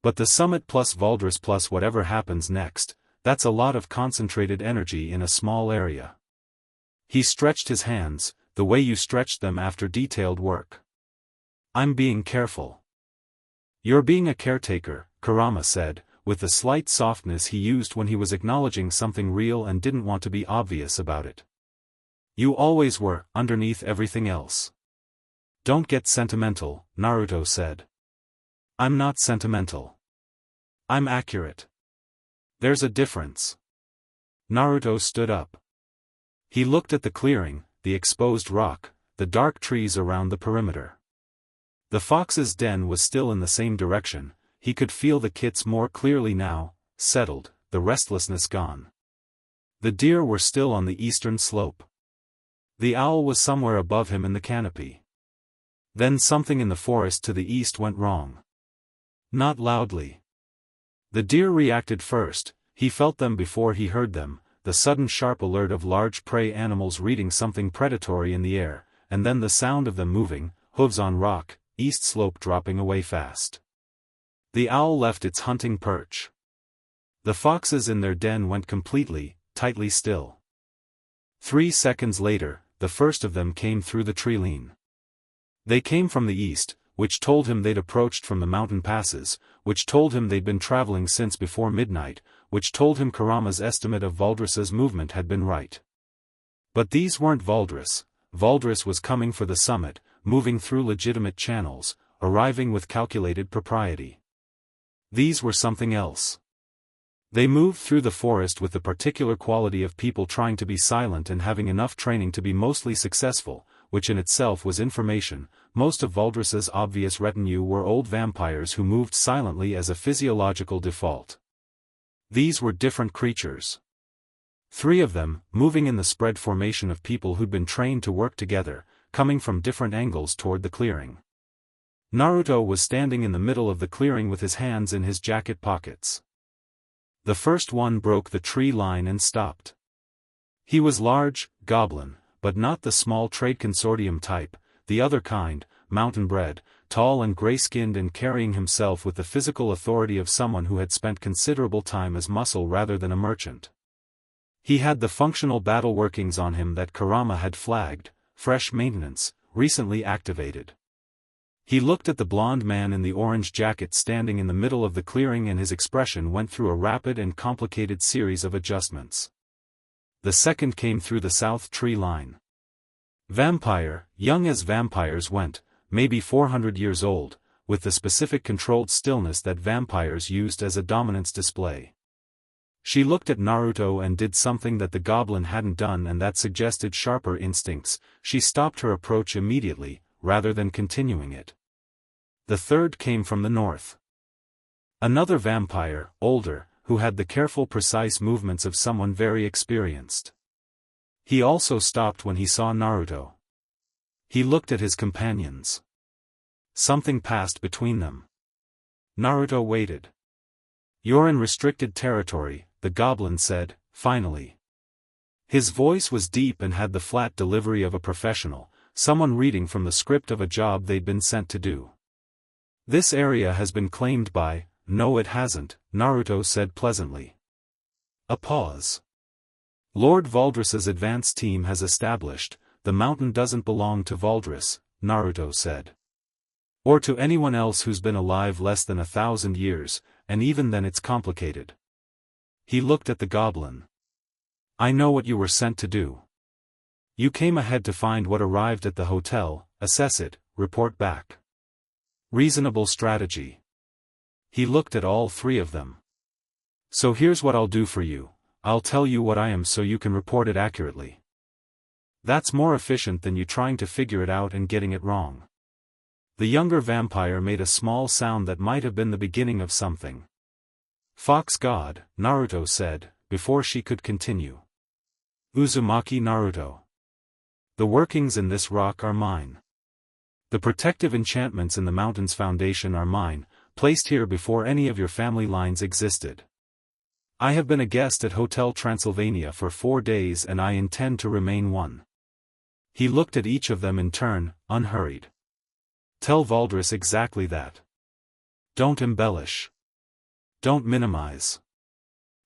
[SPEAKER 1] But the summit plus Valdris plus whatever happens next, that's a lot of concentrated energy in a small area. He stretched his hands, the way you stretch them after detailed work. I'm being careful. You're being a caretaker, Kurama said, with the slight softness he used when he was acknowledging something real and didn't want to be obvious about it. You always were, underneath everything else. Don't get sentimental, Naruto said. I'm not sentimental. I'm accurate. There's a difference. Naruto stood up. He looked at the clearing, the exposed rock, the dark trees around the perimeter. The fox's den was still in the same direction, he could feel the kits more clearly now, settled, the restlessness gone. The deer were still on the eastern slope. The owl was somewhere above him in the canopy. Then something in the forest to the east went wrong. Not loudly. The deer reacted first, he felt them before he heard them, the sudden sharp alert of large prey animals reading something predatory in the air, and then the sound of them moving, hooves on rock, east slope dropping away fast. The owl left its hunting perch. The foxes in their den went completely, tightly still. 3 seconds later, the first of them came through the tree line. They came from the east, which told him they'd approached from the mountain passes, which told him they'd been traveling since before midnight, which told him Kurama's estimate of Valdris's movement had been right. But these weren't Valdris. Valdris was coming for the summit, moving through legitimate channels, arriving with calculated propriety. These were something else. They moved through the forest with the particular quality of people trying to be silent and having enough training to be mostly successful, which in itself was information. Most of Valdris's obvious retinue were old vampires who moved silently as a physiological default. These were different creatures. 3 of them, moving in the spread formation of people who'd been trained to work together, coming from different angles toward the clearing. Naruto was standing in the middle of the clearing with his hands in his jacket pockets. The first one broke the tree line and stopped. He was large, goblin, but not the small trade consortium type, the other kind, mountain-bred, tall and gray-skinned and carrying himself with the physical authority of someone who had spent considerable time as muscle rather than a merchant. He had the functional battle workings on him that Kurama had flagged, fresh maintenance, recently activated. He looked at the blond man in the orange jacket standing in the middle of the clearing, and his expression went through a rapid and complicated series of adjustments. The second came through the south tree line. Vampire, young as vampires went, maybe 400 years old, with the specific controlled stillness that vampires used as a dominance display. She looked at Naruto and did something that the goblin hadn't done and that suggested sharper instincts. She stopped her approach immediately, rather than continuing it. The third came from the north. Another vampire, older, who had the careful precise movements of someone very experienced. He also stopped when he saw Naruto. He looked at his companions. Something passed between them. Naruto waited. "You're in restricted territory," the goblin said, finally. His voice was deep and had the flat delivery of a professional, someone reading from the script of a job they'd been sent to do. "This area has been claimed by—" "No, it hasn't," Naruto said pleasantly. A pause. "Lord Valdris's advance team has established, the mountain doesn't belong to Valdris," Naruto said. "Or to anyone else who's been alive less than 1,000 years, and even then it's complicated." He looked at the goblin. "I know what you were sent to do. You came ahead to find what arrived at the hotel, assess it, report back. Reasonable strategy." He looked at all three of them. "So here's what I'll do for you, I'll tell you what I am so you can report it accurately. That's more efficient than you trying to figure it out and getting it wrong." The younger vampire made a small sound that might have been the beginning of something. "Fox God," Naruto said, before she could continue. "Uzumaki Naruto. The workings in this rock are mine. The protective enchantments in the mountain's foundation are mine, placed here before any of your family lines existed. I have been a guest at Hotel Transylvania for 4 days and I intend to remain one." He looked at each of them in turn, unhurried. "Tell Valdris exactly that. Don't embellish. Don't minimize."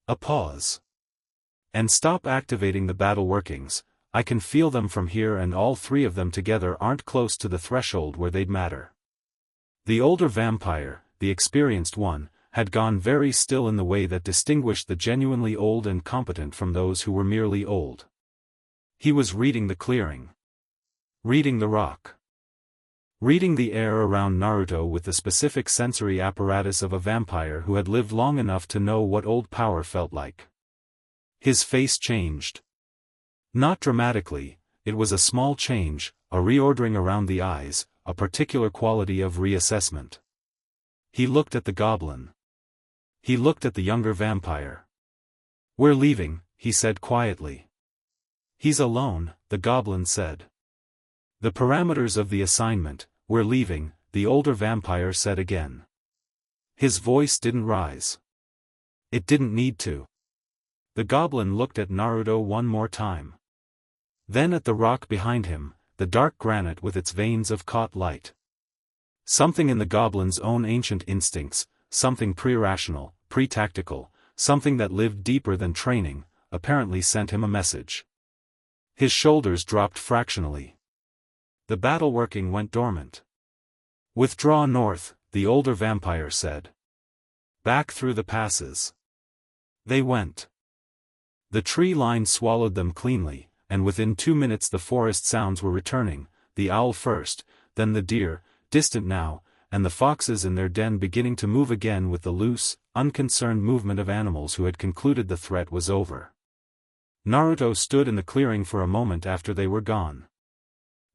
[SPEAKER 1] A pause. "And stop activating the battle workings. I can feel them from here and all three of them together aren't close to the threshold where they'd matter." The older vampire, the experienced one, had gone very still in the way that distinguished the genuinely old and competent from those who were merely old. He was reading the clearing. Reading the rock. Reading the air around Naruto with the specific sensory apparatus of a vampire who had lived long enough to know what old power felt like. His face changed. Not dramatically, it was a small change, a reordering around the eyes, a particular quality of reassessment. He looked at the goblin. He looked at the younger vampire. "We're leaving," he said quietly. "He's alone," the goblin said. "The parameters of the assignment, we're leaving," the older vampire said again. His voice didn't rise. It didn't need to. The goblin looked at Naruto one more time. Then at the rock behind him, the dark granite with its veins of caught light. Something in the goblin's own ancient instincts, something pre-rational, pre-tactical, something that lived deeper than training, apparently sent him a message. His shoulders dropped fractionally. The battle working went dormant. "Withdraw north," the older vampire said. "Back through the passes." They went. The tree line swallowed them cleanly, and within 2 minutes the forest sounds were returning, the owl first, then the deer, distant now, and the foxes in their den beginning to move again with the loose, unconcerned movement of animals who had concluded the threat was over. Naruto stood in the clearing for a moment after they were gone.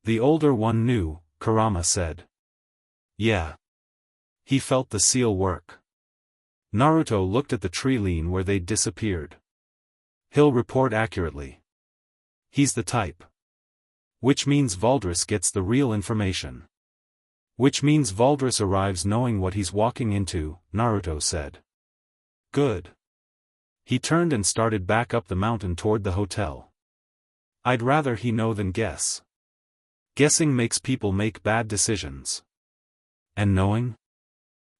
[SPEAKER 1] "The older one knew," Kurama said. "Yeah." He felt the seal work. Naruto looked at the tree line where they'd disappeared. "He'll report accurately. He's the type. Which means Valdris gets the real information. Which means Valdris arrives knowing what he's walking into," Naruto said. "Good." He turned and started back up the mountain toward the hotel. "I'd rather he know than guess. Guessing makes people make bad decisions. And knowing?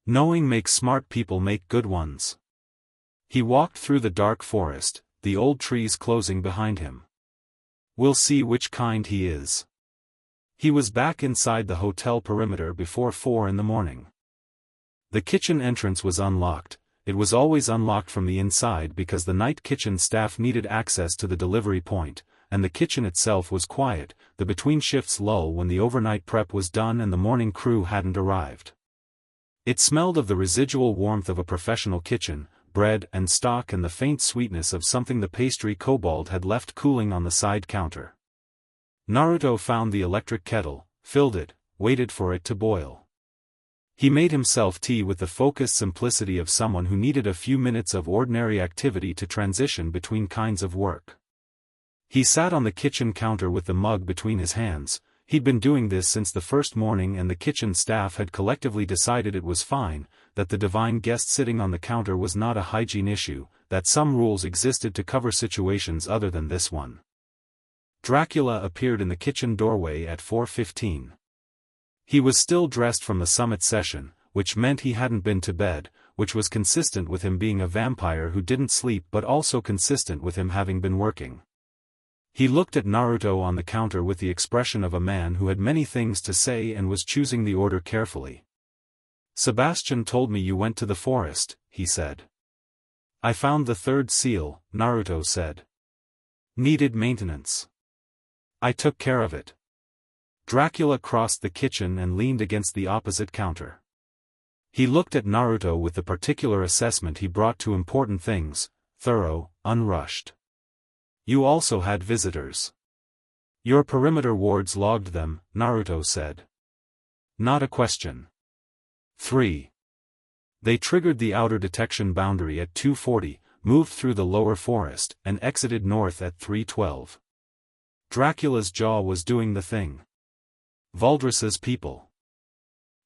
[SPEAKER 1] Knowing makes smart people make good ones." He walked through the dark forest, the old trees closing behind him. We'll see which kind he is. He was back inside the hotel perimeter before 4 in the morning. The kitchen entrance was unlocked. It was always unlocked from the inside because the night kitchen staff needed access to the delivery point, and the kitchen itself was quiet, the between shifts lull when the overnight prep was done and the morning crew hadn't arrived. It smelled of the residual warmth of a professional kitchen, bread and stock, and the faint sweetness of something the pastry kobold had left cooling on the side counter. Naruto found the electric kettle, filled it, waited for it to boil. He made himself tea with the focused simplicity of someone who needed a few minutes of ordinary activity to transition between kinds of work. He sat on the kitchen counter with the mug between his hands. He'd been doing this since the first morning, and the kitchen staff had collectively decided it was fine, that the divine guest sitting on the counter was not a hygiene issue, that some rules existed to cover situations other than this one. Dracula appeared in the kitchen doorway at 4:15. He was still dressed from the summit session, which meant he hadn't been to bed, which was consistent with him being a vampire who didn't sleep but also consistent with him having been working. He looked at Naruto on the counter with the expression of a man who had many things to say and was choosing the order carefully. "Sebastian told me you went to the forest," he said. "I found the third seal," Naruto said. "Needed maintenance. I took care of it." Dracula crossed the kitchen and leaned against the opposite counter. He looked at Naruto with the particular assessment he brought to important things: thorough, unrushed. "You also had visitors. Your perimeter wards logged them," Naruto said. "Not a question." 3. They triggered the outer detection boundary at 2:40, moved through the lower forest, and exited north at 3:12. Dracula's jaw was doing the thing. Valdris's people.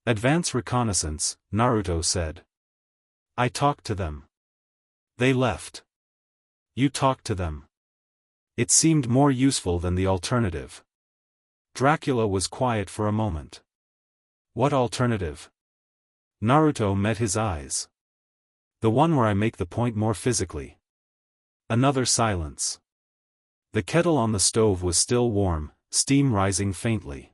[SPEAKER 1] "Advance reconnaissance," Naruto said. "I talked to them. They left." "You talked to them." It seemed more useful than the alternative. Dracula was quiet for a moment. "What alternative?" Naruto met his eyes. "The one where I make the point more physically." Another silence. The kettle on the stove was still warm, steam rising faintly.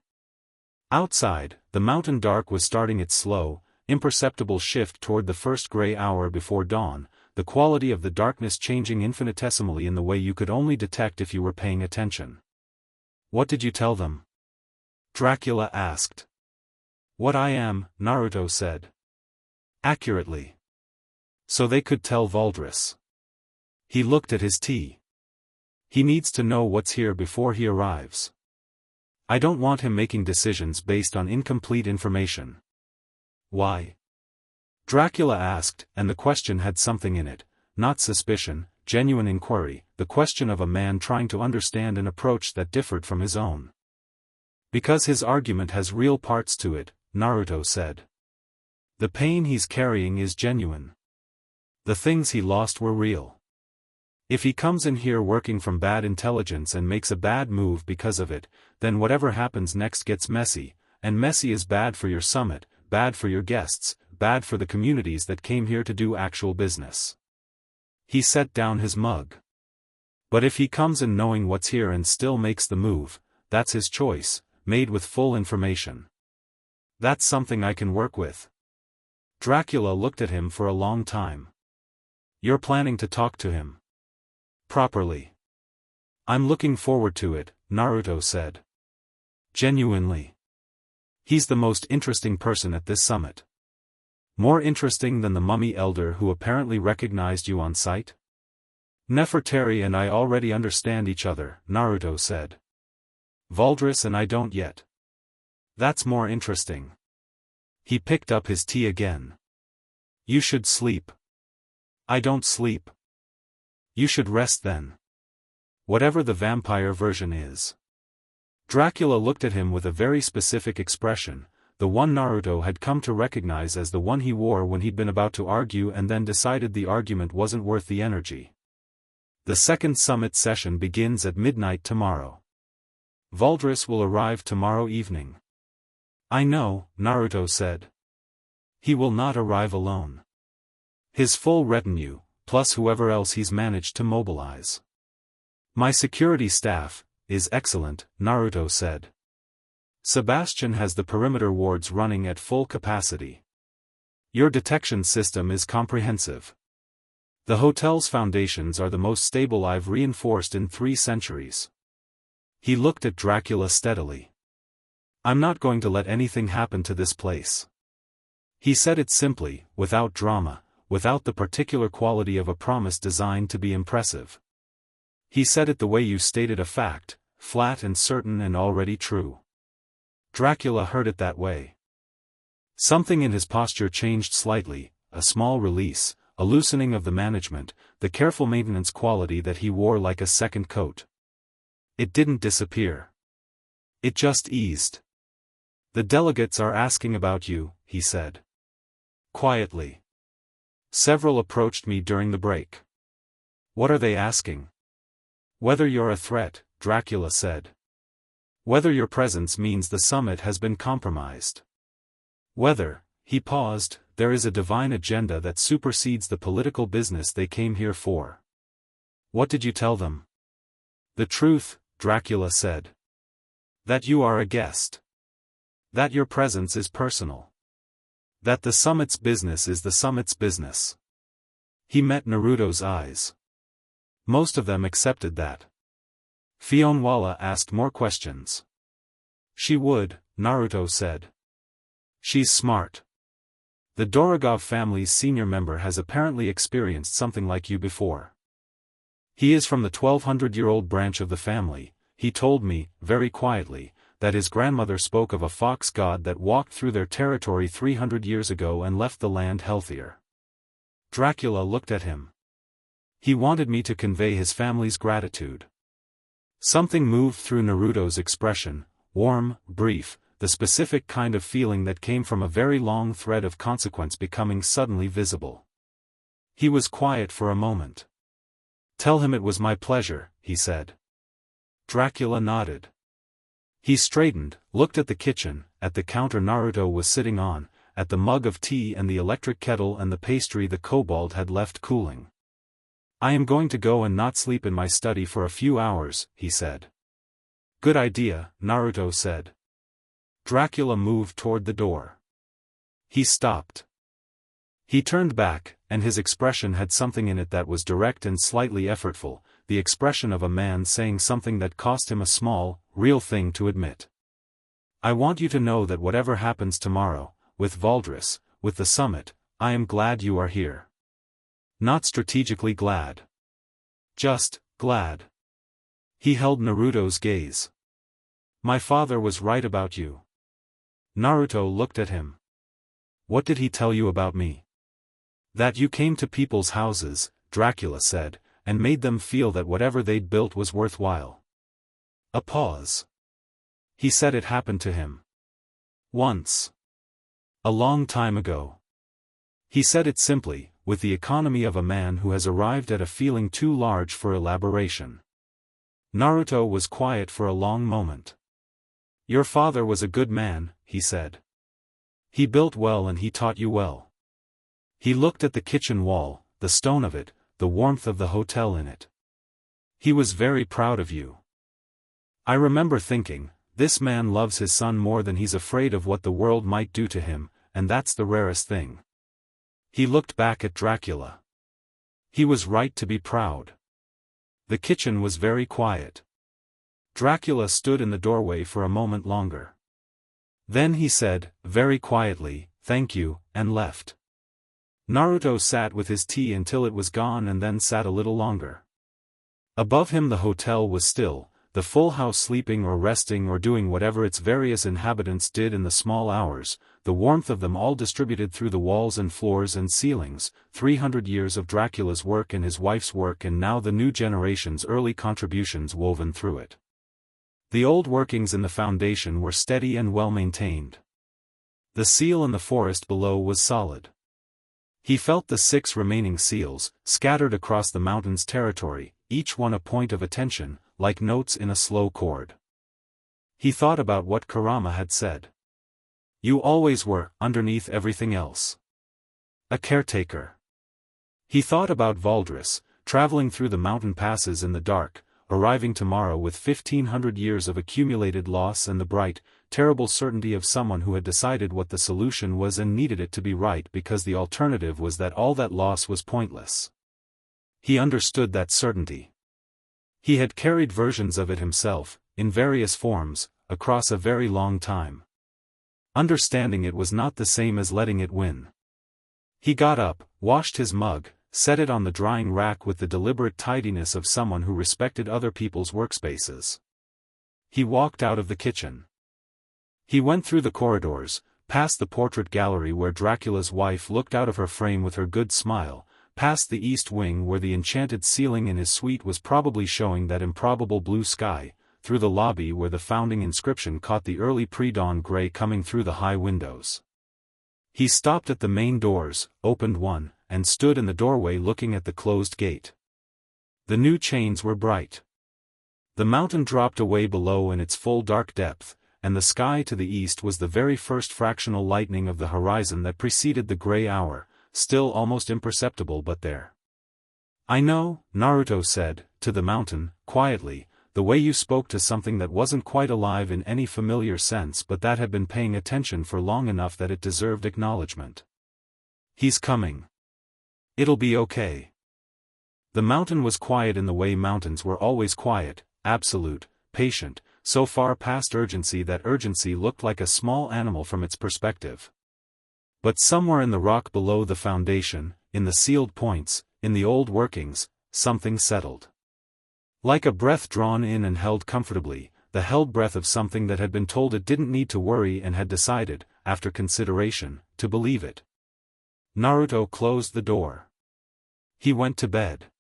[SPEAKER 1] Outside, the mountain dark was starting its slow, imperceptible shift toward the first gray hour before dawn, the quality of the darkness changing infinitesimally in the way you could only detect if you were paying attention. "What did you tell them?" Dracula asked. "What I am," Naruto said. "Accurately. So they could tell Valdris." He looked at his tea. "He needs to know what's here before he arrives. I don't want him making decisions based on incomplete information." "Why?" Dracula asked, and the question had something in it, not suspicion, genuine inquiry, the question of a man trying to understand an approach that differed from his own. "Because his argument has real parts to it," Naruto said. "The pain he's carrying is genuine. The things he lost were real. If he comes in here working from bad intelligence and makes a bad move because of it, then whatever happens next gets messy, and messy is bad for your summit, bad for your guests, bad for the communities that came here to do actual business." He set down his mug. "But if he comes in knowing what's here and still makes the move, that's his choice, made with full information. That's something I can work with." Dracula looked at him for a long time. "You're planning to talk to him properly?" "I'm looking forward to it," Naruto said. "Genuinely. He's the most interesting person at this summit. More interesting than the mummy elder who apparently recognized you on sight?" "Nefertari and I already understand each other," Naruto said. "Valdris and I don't yet." "That's more interesting." He picked up his tea again. "You should sleep." "I don't sleep." "You should rest then. Whatever the vampire version is." Dracula looked at him with a very specific expression, the one Naruto had come to recognize as the one he wore when he'd been about to argue and then decided the argument wasn't worth the energy. "The second summit session begins at midnight tomorrow. Valdris will arrive tomorrow evening." "I know," Naruto said. "He will not arrive alone. His full retinue, plus whoever else he's managed to mobilize. My security staff is excellent, Naruto said. Sebastian has the perimeter wards running at full capacity. Your detection system is comprehensive. The hotel's foundations are the most stable I've reinforced in 3 centuries. He looked at Dracula steadily. I'm not going to let anything happen to this place. He said it simply, without drama, without the particular quality of a promise designed to be impressive. He said it the way you stated a fact, flat and certain and already true. Dracula heard it that way. Something in his posture changed slightly, a small release, a loosening of the management, the careful maintenance quality that he wore like a second coat. It didn't disappear. It just eased. The delegates are asking about you, he said. Quietly. Several approached me during the break. What are they asking? Whether you're a threat, Dracula said. Whether your presence means the summit has been compromised. Whether, he paused, there is a divine agenda that supersedes the political business they came here for. What did you tell them? The truth, Dracula said. That you are a guest. That your presence is personal. That the summit's business is the summit's business. He met Naruto's eyes. Most of them accepted that. Fionnuala asked more questions. She would, Naruto said. She's smart. The Dorogov family's senior member has apparently experienced something like you before. He is from the 1200-year-old branch of the family. He told me, very quietly, that his grandmother spoke of a fox god that walked through their territory 300 years ago and left the land healthier. Dracula looked at him. He wanted me to convey his family's gratitude. Something moved through Naruto's expression, warm, brief, the specific kind of feeling that came from a very long thread of consequence becoming suddenly visible. He was quiet for a moment. Tell him it was my pleasure, he said. Dracula nodded. He straightened, looked at the kitchen, at the counter Naruto was sitting on, at the mug of tea and the electric kettle and the pastry the kobold had left cooling. I am going to go and not sleep in my study for a few hours, he said. Good idea, Naruto said. Dracula moved toward the door. He stopped. He turned back, and his expression had something in it that was direct and slightly effortful, the expression of a man saying something that cost him a small, real thing to admit. I want you to know that whatever happens tomorrow, with Valdris, with the summit, I am glad you are here. Not strategically glad. Just, glad. He held Naruto's gaze. My father was right about you. Naruto looked at him. What did he tell you about me? That you came to people's houses, Dracula said, and made them feel that whatever they'd built was worthwhile. A pause. He said it happened to him. Once. A long time ago. He said it simply, with the economy of a man who has arrived at a feeling too large for elaboration. Naruto was quiet for a long moment. Your father was a good man, he said. He built well and he taught you well. He looked at the kitchen wall, the stone of it, the warmth of the hotel in it. He was very proud of you. I remember thinking, this man loves his son more than he's afraid of what the world might do to him, and that's the rarest thing. He looked back at Dracula. He was right to be proud. The kitchen was very quiet. Dracula stood in the doorway for a moment longer. Then he said, very quietly, thank you, and left. Naruto sat with his tea until it was gone and then sat a little longer. Above him the hotel was still, the full house sleeping or resting or doing whatever its various inhabitants did in the small hours, the warmth of them all distributed through the walls and floors and ceilings, 300 years of Dracula's work and his wife's work and now the new generation's early contributions woven through it. The old workings in the foundation were steady and well maintained. The seal in the forest below was solid. He felt the 6 remaining seals, scattered across the mountain's territory, each one a point of attention, like notes in a slow chord. He thought about what Kurama had said. You always were, underneath everything else. A caretaker. He thought about Valdris, traveling through the mountain passes in the dark, arriving tomorrow with 1,500 years of accumulated loss and the bright, terrible certainty of someone who had decided what the solution was and needed it to be right because the alternative was that all that loss was pointless. He understood that certainty. He had carried versions of it himself, in various forms, across a very long time. Understanding it was not the same as letting it win. He got up, washed his mug, set it on the drying rack with the deliberate tidiness of someone who respected other people's workspaces. He walked out of the kitchen. He went through the corridors, past the portrait gallery where Dracula's wife looked out of her frame with her good smile, past the east wing where the enchanted ceiling in his suite was probably showing that improbable blue sky, through the lobby where the founding inscription caught the early pre-dawn gray coming through the high windows. He stopped at the main doors, opened one, and stood in the doorway looking at the closed gate. The new chains were bright. The mountain dropped away below in its full dark depth, and the sky to the east was the very first fractional lightening of the horizon that preceded the gray hour, still almost imperceptible but there. "I know," Naruto said, to the mountain, quietly, the way you spoke to something that wasn't quite alive in any familiar sense but that had been paying attention for long enough that it deserved acknowledgement. "He's coming. It'll be okay." The mountain was quiet in the way mountains were always quiet, absolute, patient, so far past urgency that urgency looked like a small animal from its perspective. But somewhere in the rock below the foundation, in the sealed points, in the old workings, something settled. Like a breath drawn in and held comfortably, the held breath of something that had been told it didn't need to worry and had decided, after consideration, to believe it. Naruto closed the door. He went to bed.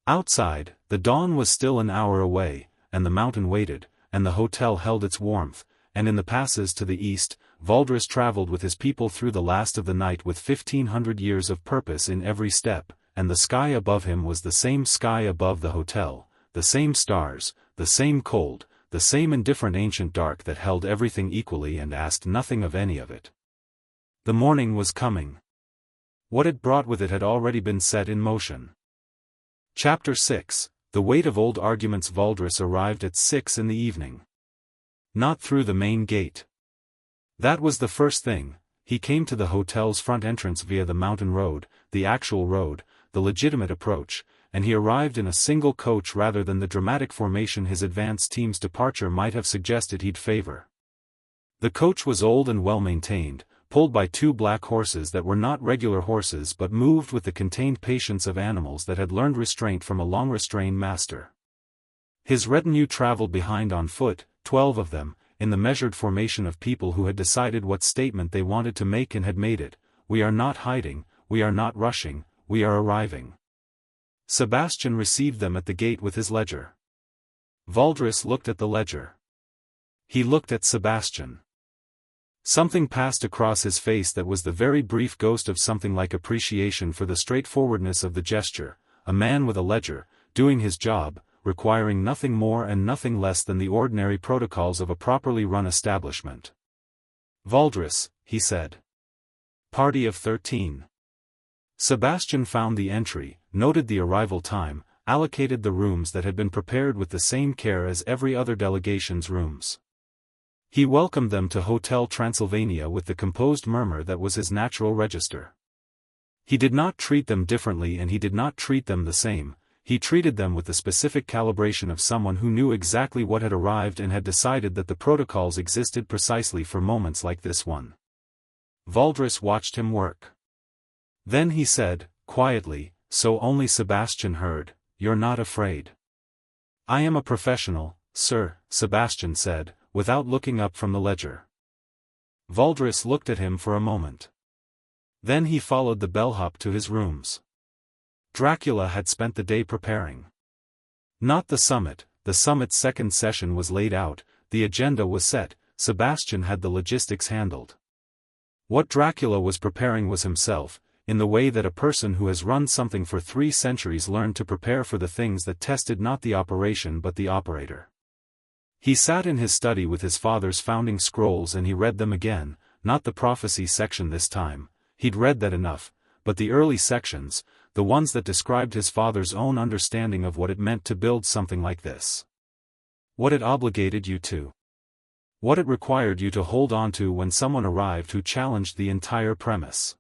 [SPEAKER 1] Outside, the dawn was still an hour away, and the mountain waited, and the hotel held its warmth, and in the passes to the east, Valdris traveled with his people through the last of the night with 1,500 years of purpose in every step, and the sky above him was the same sky above the hotel, the same stars, the same cold, the same indifferent ancient dark that held everything equally and asked nothing of any of it. The morning was coming. What it brought with it had already been set in motion. Chapter 6, The Weight of Old Arguments. Valdris arrived at 6 in the evening. Not through the main gate. That was the first thing. He came to the hotel's front entrance via the mountain road, the actual road, the legitimate approach, and he arrived in a single coach rather than the dramatic formation his advance team's departure might have suggested he'd favor. The coach was old and well-maintained, pulled by 2 black horses that were not regular horses but moved with the contained patience of animals that had learned restraint from a long-restrained master. His retinue traveled behind on foot, 12 of them, in the measured formation of people who had decided what statement they wanted to make and had made it. "We are not hiding, we are not rushing, we are arriving." Sebastian received them at the gate with his ledger. Valdris looked at the ledger. He looked at Sebastian. Something passed across his face that was the very brief ghost of something like appreciation for the straightforwardness of the gesture. A man with a ledger, doing his job, requiring nothing more and nothing less than the ordinary protocols of a properly run establishment. "Valdris," he said. "Party of 13. Sebastian found the entry, noted the arrival time, allocated the rooms that had been prepared with the same care as every other delegation's rooms. He welcomed them to Hotel Transylvania with the composed murmur that was his natural register. He did not treat them differently and he did not treat them the same. He treated them with the specific calibration of someone who knew exactly what had arrived and had decided that the protocols existed precisely for moments like this one. Valdris watched him work. Then he said, quietly, so only Sebastian heard, "You're not afraid." "I am a professional, sir," Sebastian said, without looking up from the ledger. Valdris looked at him for a moment. Then he followed the bellhop to his rooms. Dracula had spent the day preparing. Not the summit's second session was laid out, the agenda was set, Sebastian had the logistics handled. What Dracula was preparing was himself, in the way that a person who has run something for 3 centuries learned to prepare for the things that tested not the operation but the operator. He sat in his study with his father's founding scrolls and he read them again, not the prophecy section this time, he'd read that enough, but the early sections, the ones that described his father's own understanding of what it meant to build something like this. What it obligated you to. What it required you to hold on to when someone arrived who challenged the entire premise.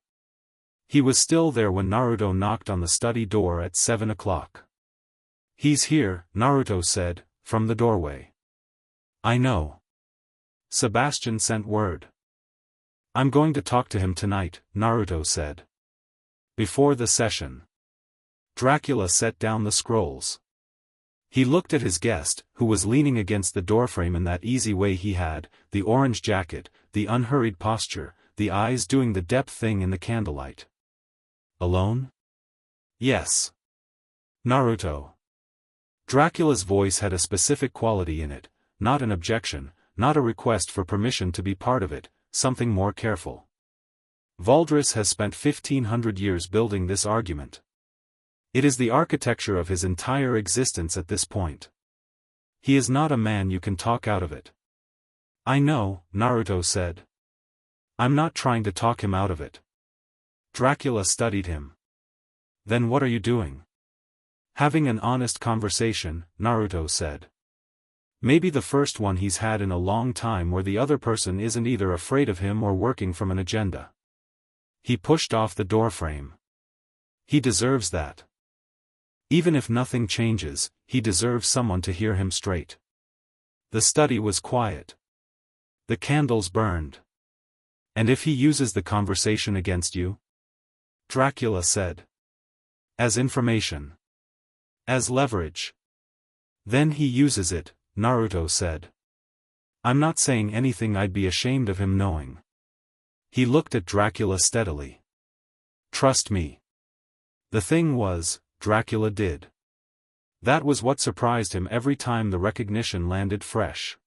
[SPEAKER 1] He was still there when Naruto knocked on the study door at 7 o'clock. "He's here," Naruto said, from the doorway. "I know. Sebastian sent word. I'm going to talk to him tonight," Naruto said. Before the session, Dracula set down the scrolls. He looked at his guest, who was leaning against the doorframe in that easy way he had, the orange jacket, the unhurried posture, the eyes doing the depth thing in the candlelight. "Alone?" "Yes." "Naruto." Dracula's voice had a specific quality in it, not an objection, not a request for permission to be part of it, something more careful. Valdris has spent 1500 years building this argument. It is the architecture of his entire existence at this point. He is not a man you can talk out of it. "I know," Naruto said. "I'm not trying to talk him out of it." Dracula studied him. "Then what are you doing?" "Having an honest conversation," Naruto said. "Maybe the first one he's had in a long time where the other person isn't either afraid of him or working from an agenda." He pushed off the doorframe. "He deserves that. Even if nothing changes, he deserves someone to hear him straight." The study was quiet. The candles burned. "And if he uses the conversation against you?" Dracula said. "As information. As leverage. Then he uses it," Naruto said. "I'm not saying anything I'd be ashamed of him knowing." He looked at Dracula steadily. "Trust me." The thing was, Dracula did. That was what surprised him every time the recognition landed fresh.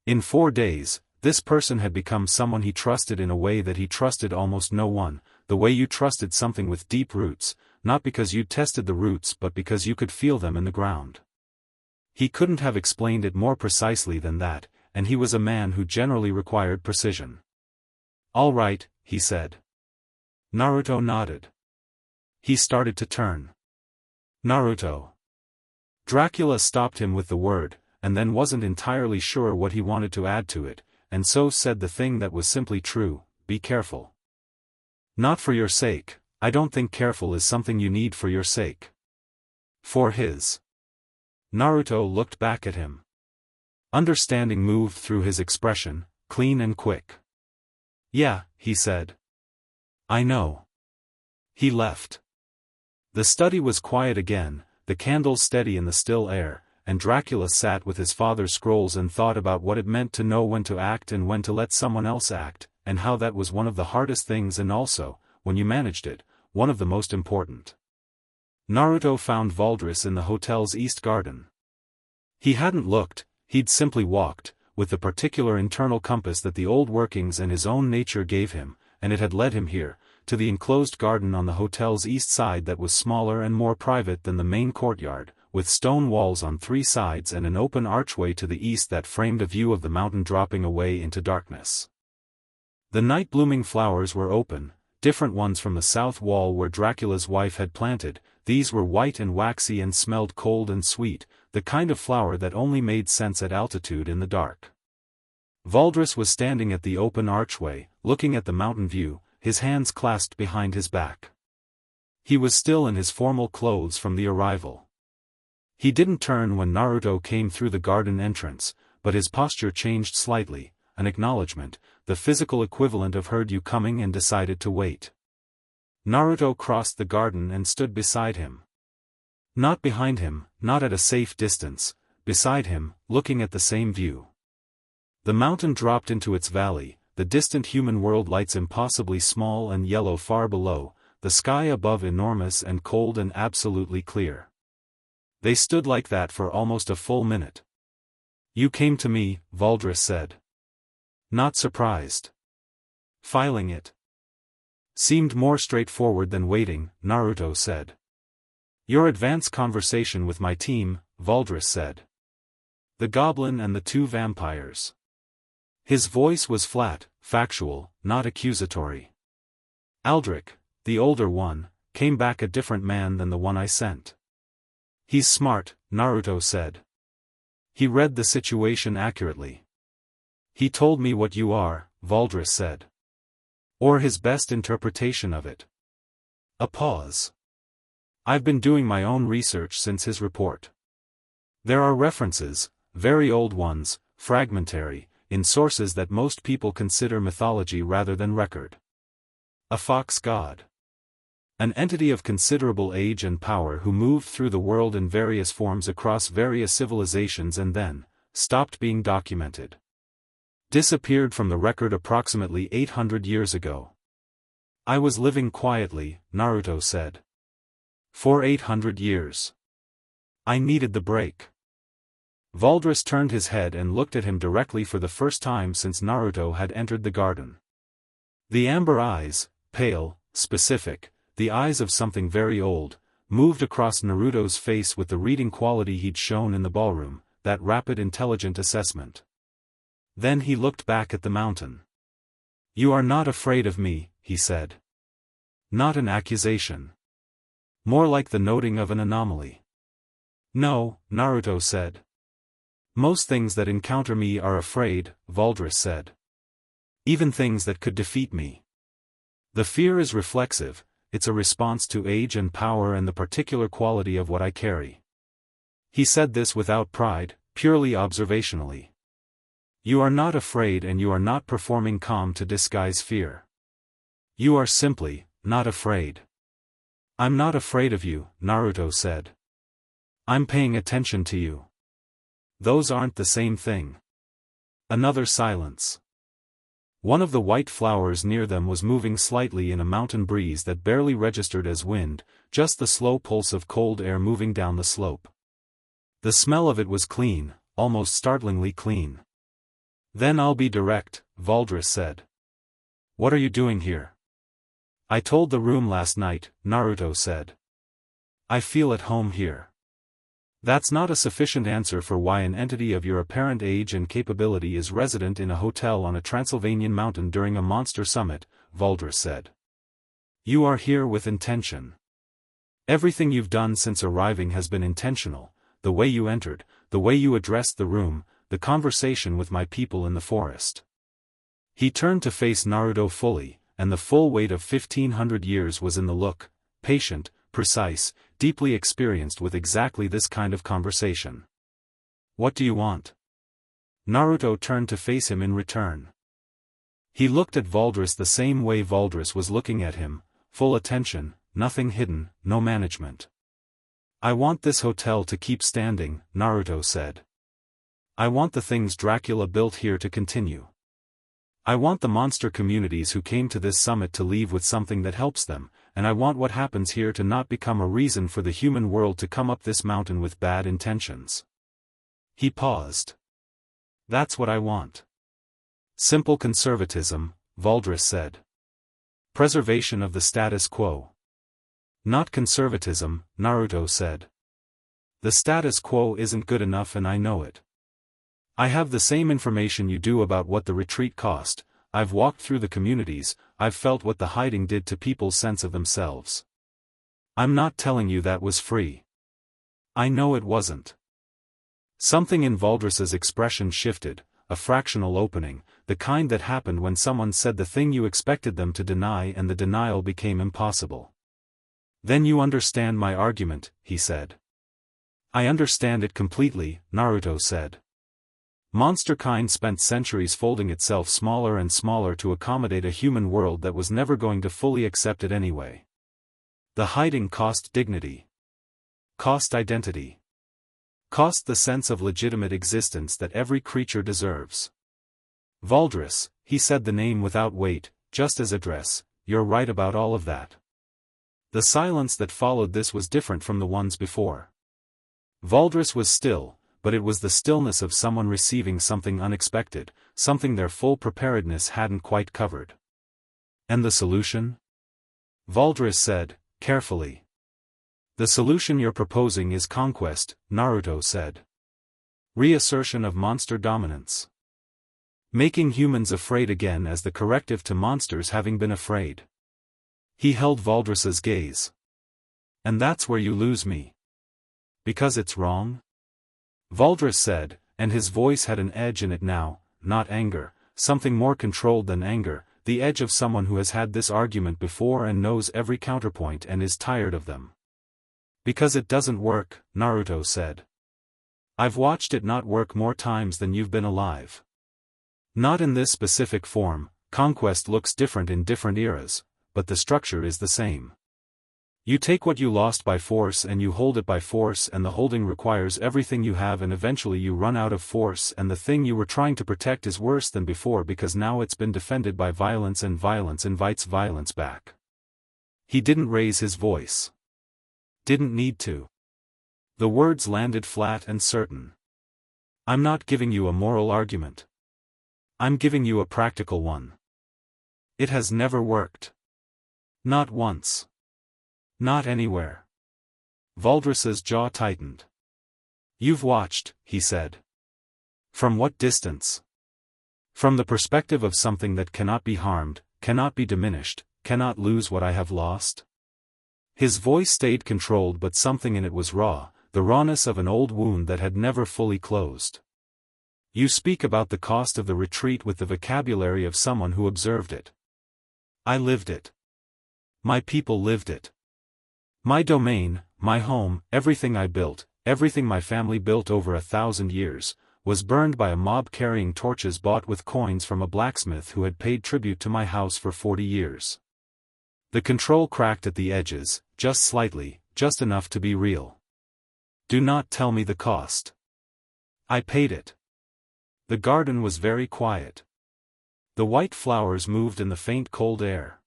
[SPEAKER 1] In 4 days, this person had become someone he trusted in a way that he trusted almost no one, the way you trusted something with deep roots, not because you'd tested the roots but because you could feel them in the ground. He couldn't have explained it more precisely than that, and he was a man who generally required precision. "All right," he said. Naruto nodded. He started to turn. "Naruto." Dracula stopped him with the word, and then wasn't entirely sure what he wanted to add to it, and so said the thing that was simply true: "Be careful." "Not for your sake. I don't think careful is something you need for your sake. For his." Naruto looked back at him. Understanding moved through his expression, clean and quick. "Yeah," he said. "I know." He left. The study was quiet again, the candles steady in the still air, and Dracula sat with his father's scrolls and thought about what it meant to know when to act and when to let someone else act, and how that was one of the hardest things and also, when you managed it, one of the most important. Naruto found Valdris in the hotel's east garden. He hadn't looked, he'd simply walked, with the particular internal compass that the old workings and his own nature gave him, and it had led him here, to the enclosed garden on the hotel's east side that was smaller and more private than the main courtyard, with stone walls on 3 sides and an open archway to the east that framed a view of the mountain dropping away into darkness. The night-blooming flowers were open, different ones from the south wall where Dracula's wife had planted. These were white and waxy and smelled cold and sweet, the kind of flower that only made sense at altitude in the dark. Valdris was standing at the open archway, looking at the mountain view, his hands clasped behind his back. He was still in his formal clothes from the arrival. He didn't turn when Naruto came through the garden entrance, but his posture changed slightly, an acknowledgement, the physical equivalent of heard you coming and decided to wait. Naruto crossed the garden and stood beside him. Not behind him, not at a safe distance, beside him, looking at the same view. The mountain dropped into its valley, the distant human world lights impossibly small and yellow far below, the sky above enormous and cold and absolutely clear. They stood like that for almost a full minute. "You came to me," Valdris said. "Not surprised." "Filing it seemed more straightforward than waiting," Naruto said. "Your advance conversation with my team," Valdris said. "The goblin and the 2 vampires." His voice was flat, factual, not accusatory. "Aldrich, the older one, came back a different man than the one I sent. He's smart, Naruto said. He read the situation accurately. He told me what you are, Valdris said. Or his best interpretation of it. A pause. I've been doing my own research since his report. There are references, very old ones, fragmentary, in sources that most people consider mythology rather than record. A fox god. An entity of considerable age and power who moved through the world in various forms across various civilizations and then stopped being documented. Disappeared from the record approximately 800 years ago. I was living quietly, Naruto said. For 800 years. I needed the break. Valdris turned his head and looked at him directly for the first time since Naruto had entered the garden. The amber eyes, pale, specific, the eyes of something very old, moved across Naruto's face with the reading quality he'd shown in the ballroom, that rapid intelligent assessment. Then he looked back at the mountain. You are not afraid of me, he said. Not an accusation. More like the noting of an anomaly. No, Naruto said. Most things that encounter me are afraid, Valdris said. Even things that could defeat me. The fear is reflexive, it's a response to age and power and the particular quality of what I carry. He said this without pride, purely observationally. You are not afraid and you are not performing calm to disguise fear. You are simply not afraid. I'm not afraid of you, Naruto said. I'm paying attention to you. Those aren't the same thing. Another silence. One of the white flowers near them was moving slightly in a mountain breeze that barely registered as wind, just the slow pulse of cold air moving down the slope. The smell of it was clean, almost startlingly clean. Then I'll be direct, Valdris said. What are you doing here? I told the room last night, Naruto said. I feel at home here. That's not a sufficient answer for why an entity of your apparent age and capability is resident in a hotel on a Transylvanian mountain during a monster summit, Valdris said. You are here with intention. Everything you've done since arriving has been intentional, the way you entered, the way you addressed the room, the conversation with my people in the forest. He turned to face Naruto fully, and the full weight of 1500 years was in the look, patient, precise, deeply experienced with exactly this kind of conversation. What do you want? Naruto turned to face him in return. He looked at Valdris the same way Valdris was looking at him, full attention, nothing hidden, no management. I want this hotel to keep standing, Naruto said. I want the things Dracula built here to continue. I want the monster communities who came to this summit to leave with something that helps them, and I want what happens here to not become a reason for the human world to come up this mountain with bad intentions. He paused. That's what I want. Simple conservatism, Valdris said. Preservation of the status quo. Not conservatism, Naruto said. The status quo isn't good enough and I know it. I have the same information you do about what the retreat cost, I've walked through the communities, I've felt what the hiding did to people's sense of themselves. I'm not telling you that was free. I know it wasn't. Something in Valdris's expression shifted, a fractional opening, the kind that happened when someone said the thing you expected them to deny and the denial became impossible. Then you understand my argument, he said. I understand it completely, Naruto said. Monsterkind spent centuries folding itself smaller and smaller to accommodate a human world that was never going to fully accept it anyway. The hiding cost dignity. Cost identity. Cost the sense of legitimate existence that every creature deserves. Valdris, he said the name without weight, just as address, you're right about all of that. The silence that followed this was different from the ones before. Valdris was still, but it was the stillness of someone receiving something unexpected, something their full preparedness hadn't quite covered. And the solution? Valdris said, carefully. The solution you're proposing is conquest, Naruto said. Reassertion of monster dominance. Making humans afraid again as the corrective to monsters having been afraid. He held Valdris's gaze. And that's where you lose me. Because it's wrong? Valdris said, and his voice had an edge in it now, not anger, something more controlled than anger, the edge of someone who has had this argument before and knows every counterpoint and is tired of them. Because it doesn't work, Naruto said. I've watched it not work more times than you've been alive. Not in this specific form, conquest looks different in different eras, but the structure is the same. You take what you lost by force and you hold it by force, and the holding requires everything you have, and eventually you run out of force, and the thing you were trying to protect is worse than before because now it's been defended by violence, and violence invites violence back. He didn't raise his voice. Didn't need to. The words landed flat and certain. I'm not giving you a moral argument. I'm giving you a practical one. It has never worked. Not once. Not anywhere. Valdris's jaw tightened. You've watched, he said. From what distance? From the perspective of something that cannot be harmed, cannot be diminished, cannot lose what I have lost? His voice stayed controlled, but something in it was raw, the rawness of an old wound that had never fully closed. You speak about the cost of the retreat with the vocabulary of someone who observed it. I lived it. My people lived it. My domain, my home, everything I built, everything my family built over 1,000 years, was burned by a mob carrying torches bought with coins from a blacksmith who had paid tribute to my house for 40 years. The control cracked at the edges, just slightly, just enough to be real. Do not tell me the cost. I paid it. The garden was very quiet. The white flowers moved in the faint cold air.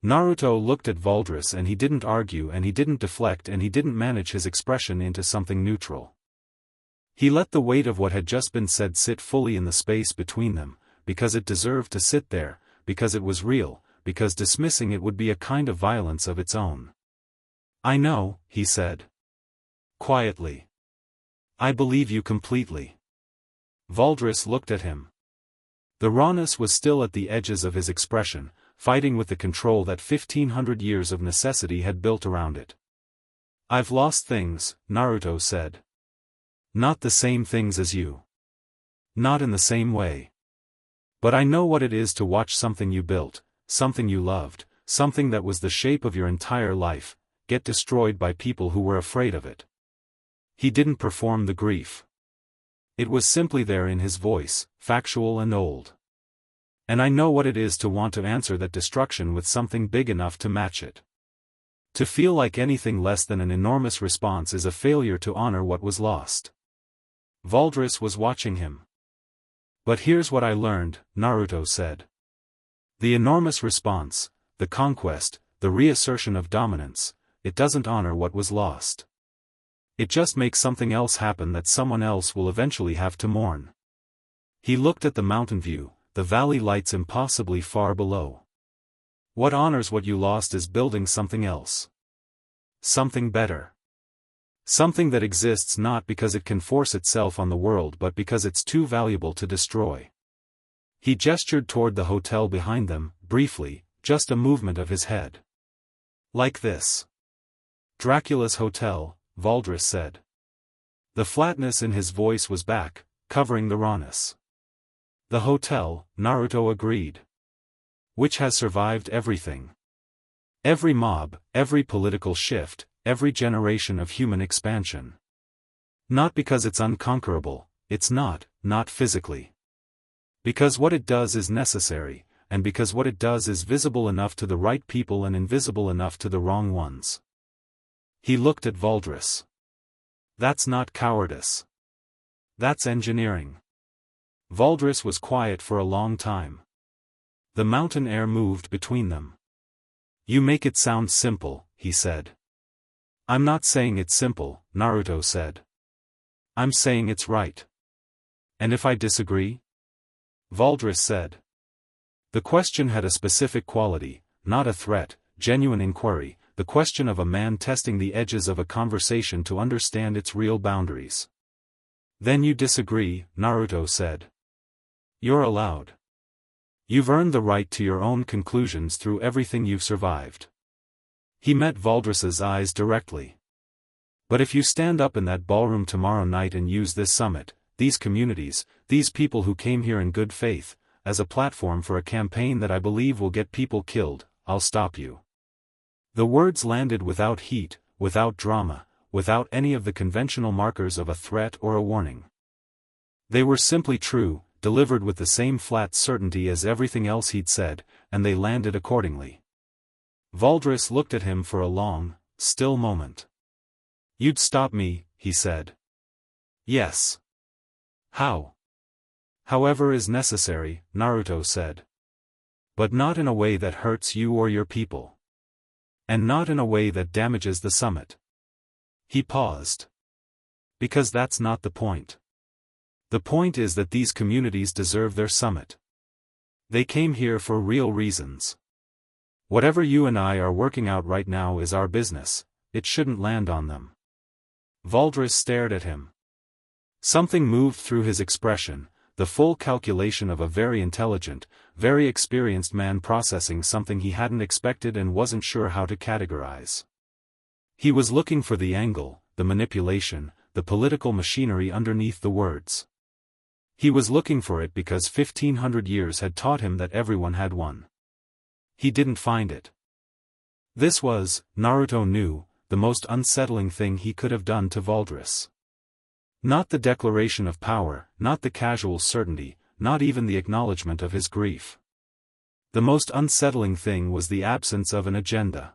[SPEAKER 1] Naruto looked at Valdris, and he didn't argue, and he didn't deflect, and he didn't manage his expression into something neutral. He let the weight of what had just been said sit fully in the space between them, because it deserved to sit there, because it was real, because dismissing it would be a kind of violence of its own. I know, he said. Quietly. I believe you completely. Valdris looked at him. The rawness was still at the edges of his expression, fighting with the control that 1,500 years of necessity had built around it. I've lost things, Naruto said. Not the same things as you. Not in the same way. But I know what it is to watch something you built, something you loved, something that was the shape of your entire life, get destroyed by people who were afraid of it. He didn't perform the grief. It was simply there in his voice, factual and old. And I know what it is to want to answer that destruction with something big enough to match it. To feel like anything less than an enormous response is a failure to honor what was lost. Valdris was watching him. But here's what I learned, Naruto said. The enormous response, the conquest, the reassertion of dominance, it doesn't honor what was lost. It just makes something else happen that someone else will eventually have to mourn. He looked at the mountain view, the valley lights impossibly far below. What honors what you lost is building something else. Something better. Something that exists not because it can force itself on the world but because it's too valuable to destroy. He gestured toward the hotel behind them, briefly, just a movement of his head. Like this. Dracula's hotel, Valdris said. The flatness in his voice was back, covering the rawness. The hotel, Naruto agreed. Which has survived everything. Every mob, every political shift, every generation of human expansion. Not because it's unconquerable, it's not physically. Because what it does is necessary, and because what it does is visible enough to the right people and invisible enough to the wrong ones. He looked at Valdris. That's not cowardice. That's engineering. Valdris was quiet for a long time. The mountain air moved between them. You make it sound simple, he said. I'm not saying it's simple, Naruto said. I'm saying it's right. And if I disagree? Valdris said. The question had a specific quality, not a threat, genuine inquiry, the question of a man testing the edges of a conversation to understand its real boundaries. Then you disagree, Naruto said. You're allowed. You've earned the right to your own conclusions through everything you've survived. He met Valdris's eyes directly. But if you stand up in that ballroom tomorrow night and use this summit, these communities, these people who came here in good faith, as a platform for a campaign that I believe will get people killed, I'll stop you. The words landed without heat, without drama, without any of the conventional markers of a threat or a warning. They were simply true, delivered with the same flat certainty as everything else he'd said, and they landed accordingly. Valdris looked at him for a long, still moment. "You'd stop me," he said. "Yes." "How?" "However is necessary," Naruto said. "But not in a way that hurts you or your people. And not in a way that damages the summit." He paused. "Because that's not the point. The point is that these communities deserve their summit. They came here for real reasons. Whatever you and I are working out right now is our business, it shouldn't land on them." Valdris stared at him. Something moved through his expression, the full calculation of a very intelligent, very experienced man processing something he hadn't expected and wasn't sure how to categorize. He was looking for the angle, the manipulation, the political machinery underneath the words. He was looking for it because 1500 years had taught him that everyone had one. He didn't find it. This was, Naruto knew, the most unsettling thing he could have done to Valdris. Not the declaration of power, not the casual certainty, not even the acknowledgement of his grief. The most unsettling thing was the absence of an agenda.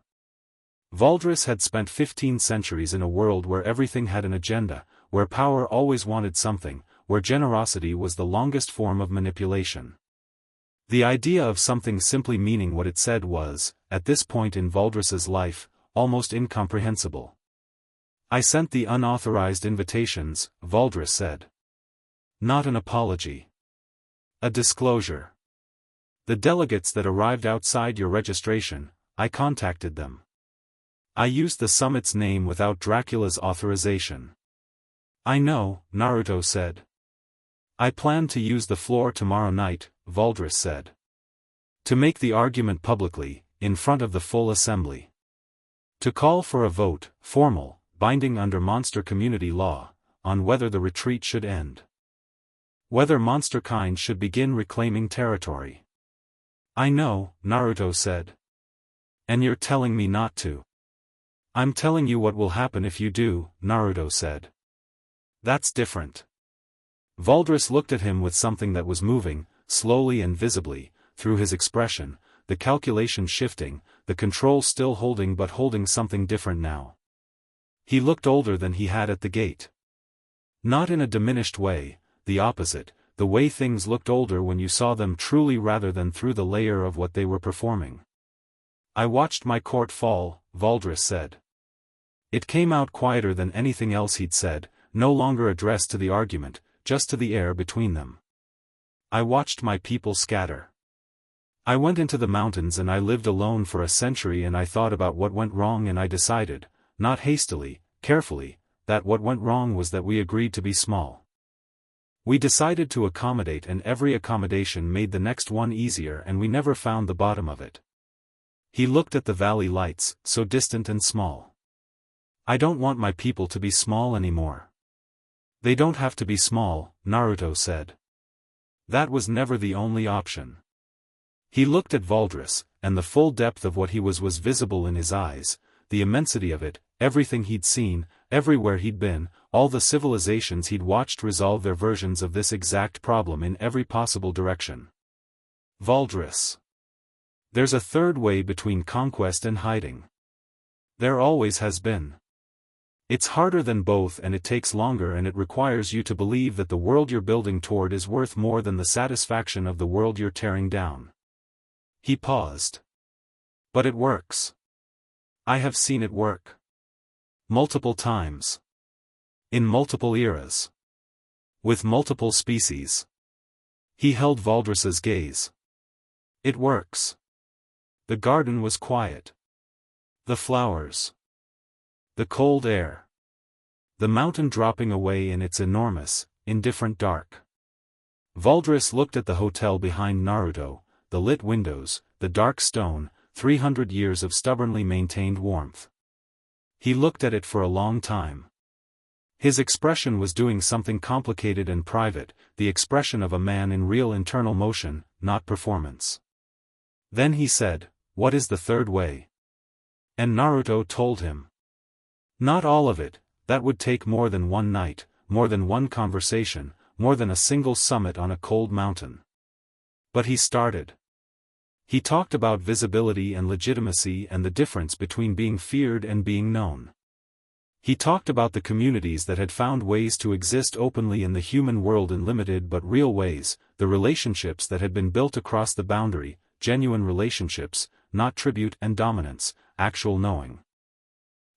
[SPEAKER 1] Valdris had spent 15 centuries in a world where everything had an agenda, where power always wanted something, where generosity was the longest form of manipulation. The idea of something simply meaning what it said was, at this point in Valdris's life, almost incomprehensible. "I sent the unauthorized invitations," Valdris said. "Not an apology. A disclosure. The delegates that arrived outside your registration, I contacted them. I used the summit's name without Dracula's authorization." "I know," Naruto said. "I plan to use the floor tomorrow night," Valdris said. "To make the argument publicly, in front of the full assembly. To call for a vote, formal, binding under monster community law, on whether the retreat should end. Whether monster kind should begin reclaiming territory." "I know," Naruto said. "And you're telling me not to." "I'm telling you what will happen if you do," Naruto said. "That's different." Valdris looked at him with something that was moving, slowly and visibly, through his expression, the calculation shifting, the control still holding but holding something different now. He looked older than he had at the gate. Not in a diminished way, the opposite, the way things looked older when you saw them truly rather than through the layer of what they were performing. "I watched my court fall," Valdris said. It came out quieter than anything else he'd said, no longer addressed to the argument, just to the air between them. "I watched my people scatter. I went into the mountains and I lived alone for a century and I thought about what went wrong and I decided, not hastily, carefully, that what went wrong was that we agreed to be small. We decided to accommodate and every accommodation made the next one easier and we never found the bottom of it." He looked at the valley lights, so distant and small. "I don't want my people to be small anymore." "They don't have to be small," Naruto said. "That was never the only option." He looked at Valdris, and the full depth of what he was visible in his eyes, the immensity of it, everything he'd seen, everywhere he'd been, all the civilizations he'd watched resolve their versions of this exact problem in every possible direction. "Valdris. There's a third way between conquest and hiding. There always has been. It's harder than both and it takes longer and it requires you to believe that the world you're building toward is worth more than the satisfaction of the world you're tearing down." He paused. "But it works. I have seen it work. Multiple times. In multiple eras. With multiple species." He held Valdris's gaze. "It works." The garden was quiet. The flowers. The cold air. The mountain dropping away in its enormous, indifferent dark. Valdris looked at the hotel behind Naruto, the lit windows, the dark stone, 300 years of stubbornly maintained warmth. He looked at it for a long time. His expression was doing something complicated and private, the expression of a man in real internal motion, not performance. Then he said, "What is the third way?" And Naruto told him. Not all of it, that would take more than one night, more than one conversation, more than a single summit on a cold mountain. But he started. He talked about visibility and legitimacy and the difference between being feared and being known. He talked about the communities that had found ways to exist openly in the human world in limited but real ways, the relationships that had been built across the boundary, genuine relationships, not tribute and dominance, actual knowing.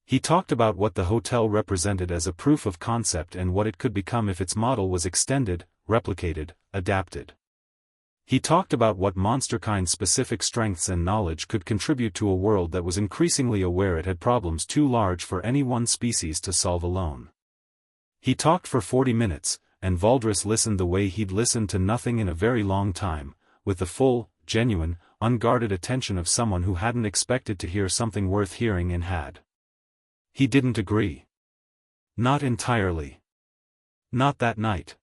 [SPEAKER 1] He talked about what the hotel represented as a proof of concept and what it could become if its model was extended, replicated, adapted. He talked about what monsterkind specific strengths and knowledge could contribute to a world that was increasingly aware it had problems too large for any one species to solve alone. He talked for 40 minutes, and Valdris listened the way he'd listened to nothing in a very long time, with the full, genuine, unguarded attention of someone who hadn't expected to hear something worth hearing and had. He didn't agree. Not entirely. Not that night.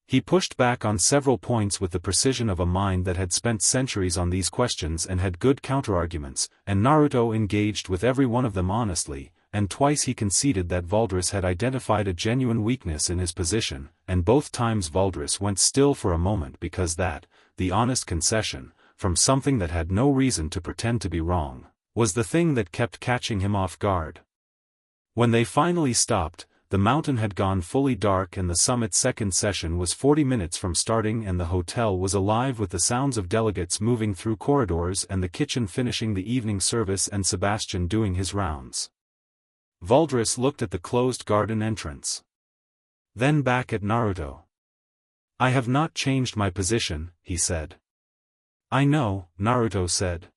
[SPEAKER 1] He pushed back on several points with the precision of a mind that had spent centuries on these questions and had good counterarguments, and Naruto engaged with every one of them honestly, and twice he conceded that Valdris had identified a genuine weakness in his position, and both times Valdris went still for a moment because that, the honest concession, from something that had no reason to pretend to be wrong, was the thing that kept catching him off guard. When they finally stopped, the mountain had gone fully dark and the summit's second session was 40 minutes from starting and the hotel was alive with the sounds of delegates moving through corridors and the kitchen finishing the evening service and Sebastian doing his rounds. Valdris looked at the closed garden entrance. Then back at Naruto. "I have not changed my position," he said. "I know," Naruto said.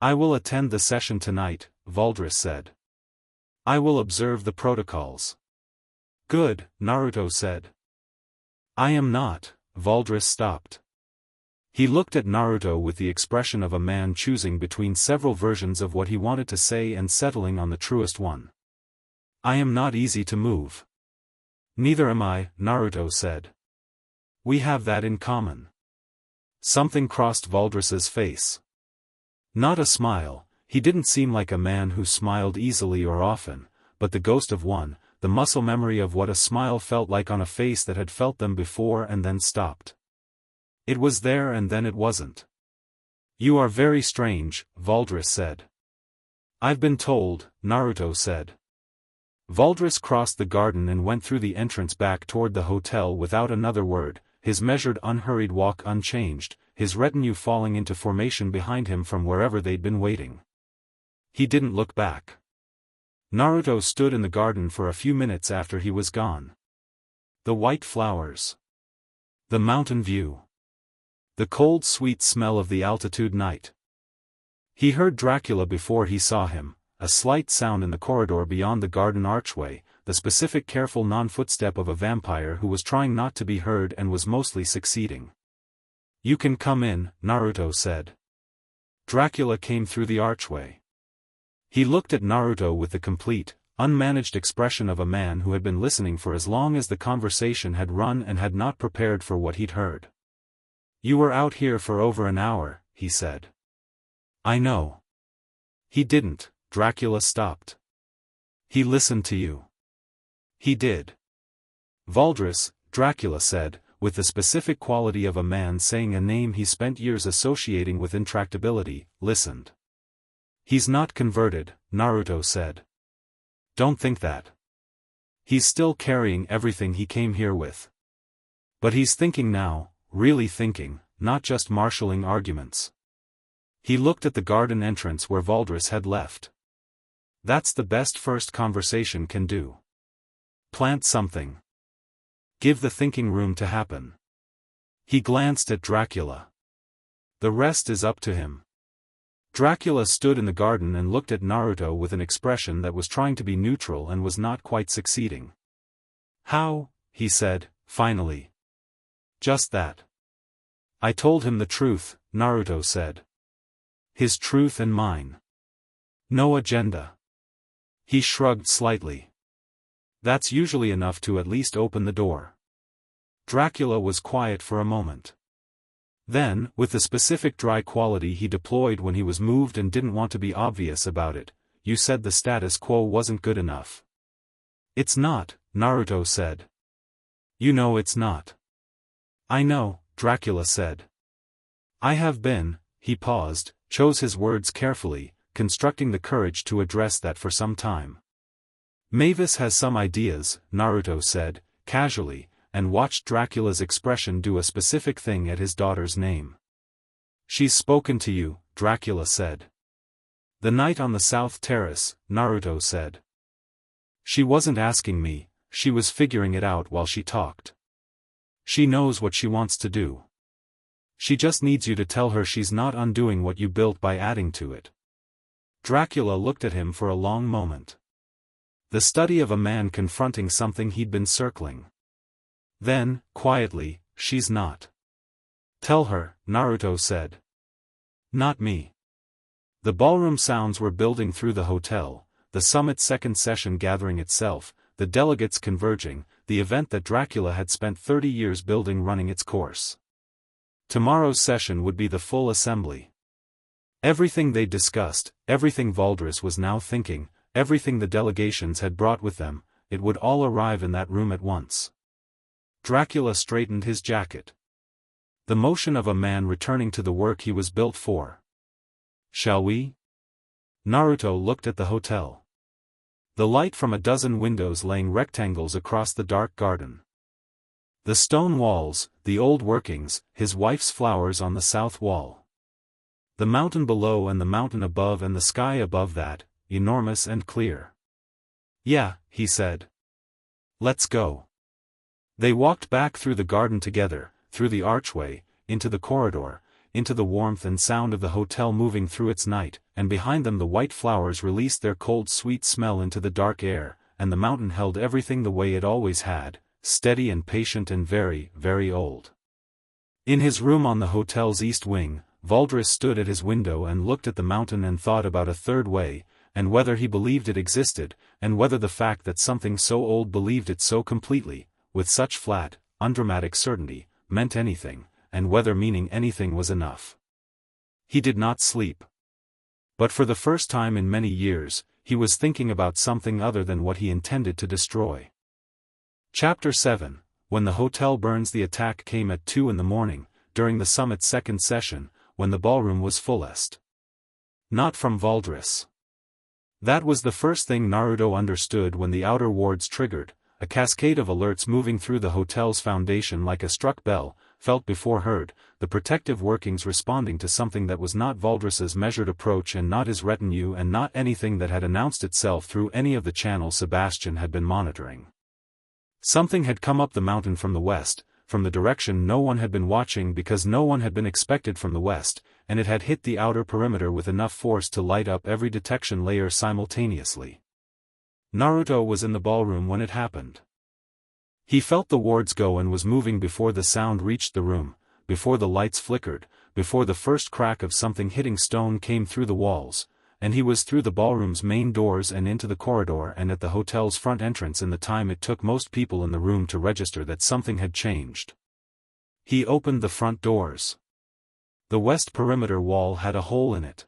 [SPEAKER 1] "I will attend the session tonight," Valdris said. "I will observe the protocols." "Good," Naruto said. "I am not," Valdris stopped. He looked at Naruto with the expression of a man choosing between several versions of what he wanted to say and settling on the truest one. "I am not easy to move." "Neither am I," Naruto said. "We have that in common." Something crossed Valdris's face. Not a smile, he didn't seem like a man who smiled easily or often, but the ghost of one, the muscle memory of what a smile felt like on a face that had felt them before and then stopped. It was there and then it wasn't. "You are very strange," Valdris said. "I've been told," Naruto said. Valdris crossed the garden and went through the entrance back toward the hotel without another word, his measured unhurried walk unchanged, his retinue falling into formation behind him from wherever they'd been waiting. He didn't look back. Naruto stood in the garden for a few minutes after he was gone. The white flowers. The mountain view. The cold sweet smell of the altitude night. He heard Dracula before he saw him, a slight sound in the corridor beyond the garden archway, the specific careful non-footstep of a vampire who was trying not to be heard and was mostly succeeding. "You can come in," Naruto said. Dracula came through the archway. He looked at Naruto with the complete, unmanaged expression of a man who had been listening for as long as the conversation had run and had not prepared for what he'd heard. "You were out here for over an hour," he said. "I know." "He didn't," Dracula stopped. "He listened to you." "He did." Valdris, Dracula said, with the specific quality of a man saying a name he spent years associating with intractability, listened. "He's not converted," Naruto said. "Don't think that. He's still carrying everything he came here with. But he's thinking now, really thinking, not just marshalling arguments." He looked at the garden entrance where Valdris had left. "That's the best first conversation can do. Plant something. Give the thinking room to happen." He glanced at Dracula. "The rest is up to him." Dracula stood in the garden and looked at Naruto with an expression that was trying to be neutral and was not quite succeeding. "How?" he said, finally. "Just that. I told him the truth," Naruto said. His truth and mine. No agenda. He shrugged slightly. That's usually enough to at least open the door. Dracula was quiet for a moment. Then, with the specific dry quality he deployed when he was moved and didn't want to be obvious about it, you said the status quo wasn't good enough. It's not, Naruto said. You know it's not. I know, Dracula said. I have been, he paused, chose his words carefully, constructing the courage to address that for some time. Mavis has some ideas, Naruto said, casually, and watched Dracula's expression do a specific thing at his daughter's name. She's spoken to you, Dracula said. The night on the South Terrace, Naruto said. She wasn't asking me, she was figuring it out while she talked. She knows what she wants to do. She just needs you to tell her she's not undoing what you built by adding to it. Dracula looked at him for a long moment. The study of a man confronting something he'd been circling. Then, quietly, she's not. Tell her, Naruto said. Not me. The ballroom sounds were building through the hotel, the summit's second session gathering itself, the delegates converging, the event that Dracula had spent 30 years building running its course. Tomorrow's session would be the full assembly. Everything they discussed, everything Valdris was now thinking, everything the delegations had brought with them, it would all arrive in that room at once. Dracula straightened his jacket. The motion of a man returning to the work he was built for. Shall we? Naruto looked at the hotel. The light from a dozen windows laying rectangles across the dark garden. The stone walls, the old workings, his wife's flowers on the south wall. The mountain below and the mountain above and the sky above that, enormous and clear. Yeah, he said. Let's go. They walked back through the garden together, through the archway, into the corridor, into the warmth and sound of the hotel moving through its night, and behind them the white flowers released their cold sweet smell into the dark air, and the mountain held everything the way it always had, steady and patient and very, very old. In his room on the hotel's east wing, Valdris stood at his window and looked at the mountain and thought about a third way, and whether he believed it existed, and whether the fact that something so old believed it so completely, with such flat, undramatic certainty, meant anything, and whether meaning anything was enough. He did not sleep. But for the first time in many years, he was thinking about something other than what he intended to destroy. Chapter 7, When the Hotel Burns. The attack came at 2 a.m, during the summit's second session, when the ballroom was fullest. Not from Valdris. That was the first thing Naruto understood when the outer wards triggered, a cascade of alerts moving through the hotel's foundation like a struck bell, felt before heard, the protective workings responding to something that was not Valdris's measured approach and not his retinue and not anything that had announced itself through any of the channels Sebastian had been monitoring. Something had come up the mountain from the west, from the direction no one had been watching because no one had been expected from the west, and it had hit the outer perimeter with enough force to light up every detection layer simultaneously. Naruto was in the ballroom when it happened. He felt the wards go and was moving before the sound reached the room, before the lights flickered, before the first crack of something hitting stone came through the walls, and he was through the ballroom's main doors and into the corridor and at the hotel's front entrance in the time it took most people in the room to register that something had changed. He opened the front doors. The west perimeter wall had a hole in it.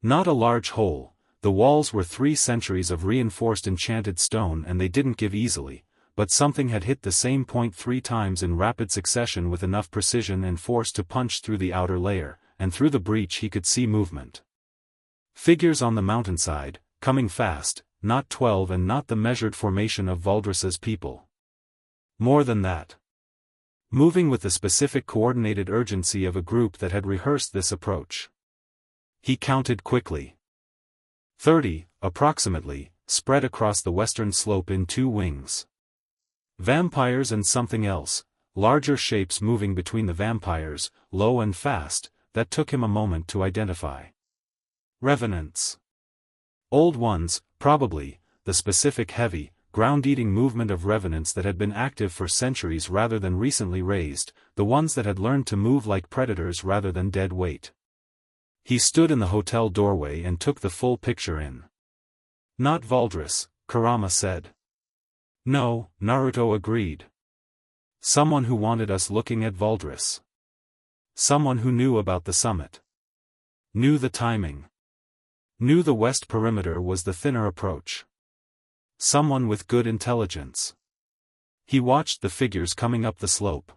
[SPEAKER 1] Not a large hole. The walls were 3 centuries of reinforced enchanted stone and they didn't give easily, but something had hit the same point 3 times in rapid succession with enough precision and force to punch through the outer layer, and through the breach he could see movement. Figures on the mountainside, coming fast, not 12 and not the measured formation of Valdris's people. More than that. Moving with the specific coordinated urgency of a group that had rehearsed this approach. He counted quickly. 30, approximately, spread across the western slope in 2 wings. Vampires and something else, larger shapes moving between the vampires, low and fast, that took him a moment to identify. Revenants. Old ones, probably, the specific heavy, ground-eating movement of revenants that had been active for centuries rather than recently raised, the ones that had learned to move like predators rather than dead weight. He stood in the hotel doorway and took the full picture in. Not Valdris, Kurama said. No, Naruto agreed. Someone who wanted us looking at Valdris. Someone who knew about the summit. Knew the timing. Knew the west perimeter was the thinner approach. Someone with good intelligence. He watched the figures coming up the slope.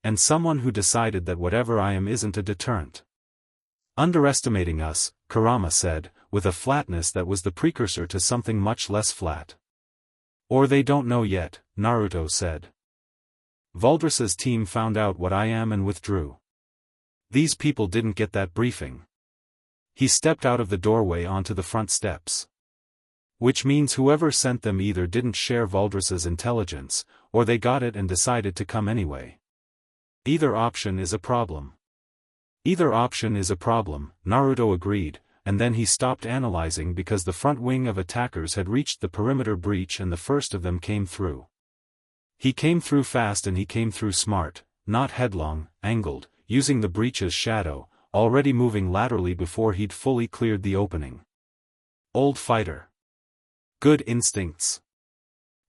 [SPEAKER 1] And someone who decided that whatever I am isn't a deterrent. Underestimating us, Kurama said, with a flatness that was the precursor to something much less flat. Or they don't know yet, Naruto said. Valdris's team found out what I am and withdrew. These people didn't get that briefing. He stepped out of the doorway onto the front steps. Which means whoever sent them either didn't share Valdris's intelligence, or they got it and decided to come anyway. Either option is a problem. Either option is a problem, Naruto agreed, and then he stopped analyzing because the front wing of attackers had reached the perimeter breach and the first of them came through. He came through fast and he came through smart, not headlong, angled, using the breach's shadow, already moving laterally before he'd fully cleared the opening. Old fighter. Good instincts.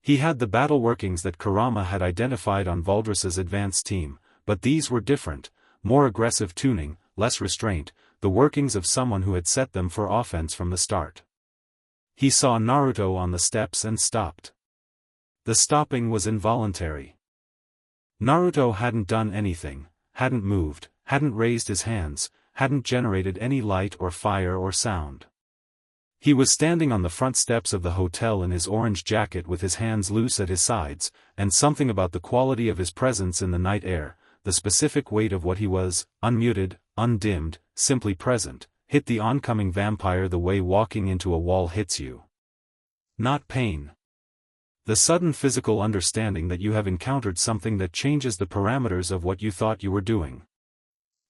[SPEAKER 1] He had the battle workings that Kurama had identified on Valdris's advance team, but these were different, more aggressive tuning, less restraint, the workings of someone who had set them for offense from the start. He saw Naruto on the steps and stopped. The stopping was involuntary. Naruto hadn't done anything, hadn't moved, hadn't raised his hands, hadn't generated any light or fire or sound. He was standing on the front steps of the hotel in his orange jacket with his hands loose at his sides, and something about the quality of his presence in the night air, the specific weight of what he was, unmuted, undimmed, simply present, hit the oncoming vampire the way walking into a wall hits you. Not pain. The sudden physical understanding that you have encountered something that changes the parameters of what you thought you were doing.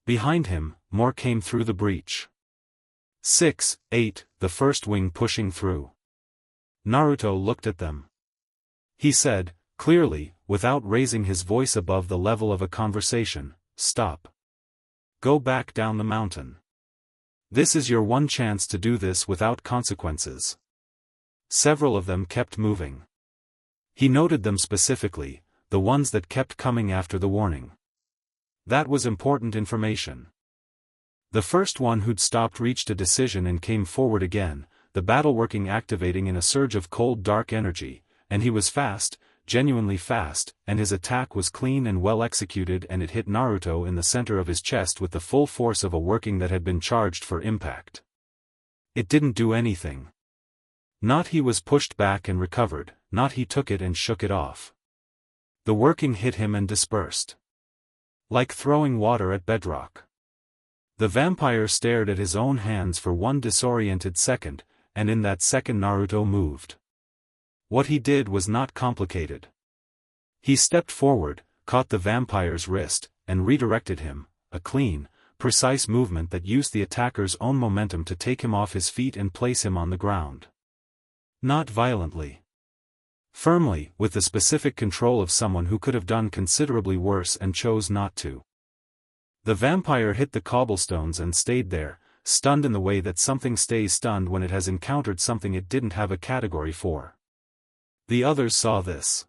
[SPEAKER 1] Behind him, more came through the breach. 6, 8, the first wing pushing through. Naruto looked at them. He said, clearly, without raising his voice above the level of a conversation, stop. Go back down the mountain. This is your one chance to do this without consequences. Several of them kept moving. He noted them specifically, the ones that kept coming after the warning. That was important information. The first one who'd stopped reached a decision and came forward again, the battle-working activating in a surge of cold dark energy, and he was fast, genuinely fast, and his attack was clean and well executed and it hit Naruto in the center of his chest with the full force of a working that had been charged for impact. It didn't do anything. Not he was pushed back and recovered, not he took it and shook it off. The working hit him and dispersed. Like throwing water at bedrock. The vampire stared at his own hands for one disoriented second, and in that second Naruto moved. What he did was not complicated. He stepped forward, caught the vampire's wrist, and redirected him, a clean, precise movement that used the attacker's own momentum to take him off his feet and place him on the ground. Not violently. Firmly, with the specific control of someone who could have done considerably worse and chose not to. The vampire hit the cobblestones and stayed there, stunned in the way that something stays stunned when it has encountered something it didn't have a category for. The others saw this.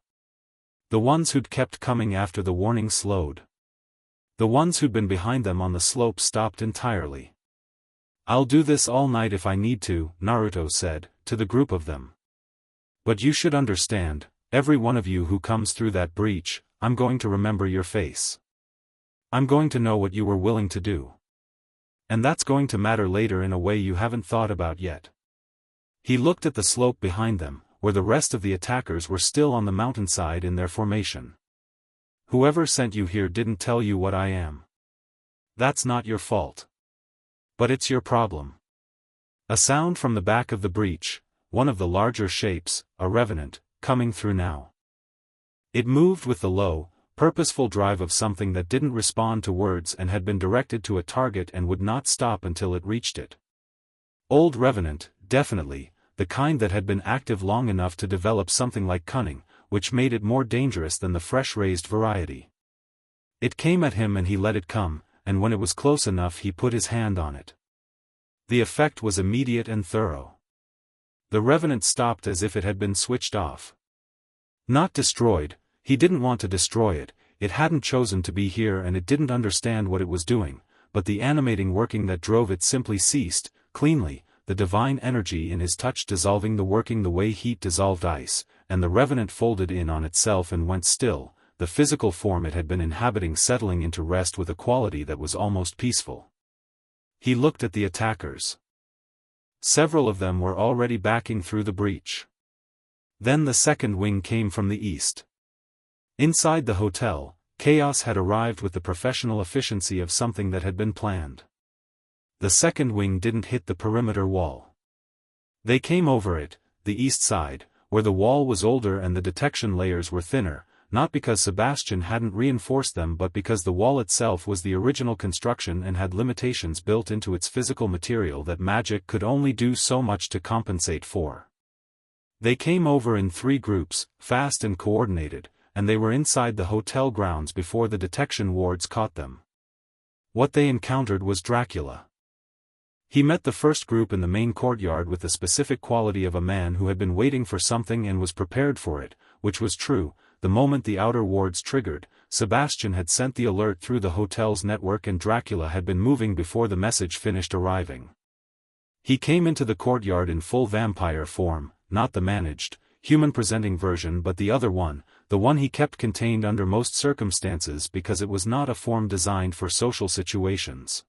[SPEAKER 1] The ones who'd kept coming after the warning slowed. The ones who'd been behind them on the slope stopped entirely. I'll do this all night if I need to, Naruto said, to the group of them. But you should understand, every one of you who comes through that breach, I'm going to remember your face. I'm going to know what you were willing to do. And that's going to matter later in a way you haven't thought about yet. He looked at the slope behind them, where the rest of the attackers were still on the mountainside in their formation. Whoever sent you here didn't tell you what I am. That's not your fault. But it's your problem. A sound from the back of the breach, one of the larger shapes, a revenant, coming through now. It moved with the low, purposeful drive of something that didn't respond to words and had been directed to a target and would not stop until it reached it. Old revenant, definitely, the kind that had been active long enough to develop something like cunning, which made it more dangerous than the fresh-raised variety. It came at him and he let it come, and when it was close enough he put his hand on it. The effect was immediate and thorough. The revenant stopped as if it had been switched off. Not destroyed, he didn't want to destroy it, it hadn't chosen to be here and it didn't understand what it was doing, but the animating working that drove it simply ceased, cleanly, the divine energy in his touch dissolving the working the way heat dissolved ice, and the revenant folded in on itself and went still, the physical form it had been inhabiting settling into rest with a quality that was almost peaceful. He looked at the attackers. Several of them were already backing through the breach. Then the second wing came from the east. Inside the hotel, chaos had arrived with the professional efficiency of something that had been planned. The second wing didn't hit the perimeter wall. They came over it, the east side, where the wall was older and the detection layers were thinner, not because Sebastian hadn't reinforced them but because the wall itself was the original construction and had limitations built into its physical material that magic could only do so much to compensate for. They came over in 3 groups, fast and coordinated, and they were inside the hotel grounds before the detection wards caught them. What they encountered was Dracula. He met the first group in the main courtyard with the specific quality of a man who had been waiting for something and was prepared for it, which was true. The moment the outer wards triggered, Sebastian had sent the alert through the hotel's network and Dracula had been moving before the message finished arriving. He came into the courtyard in full vampire form, not the managed, human-presenting version but the other one, the one he kept contained under most circumstances because it was not a form designed for social situations.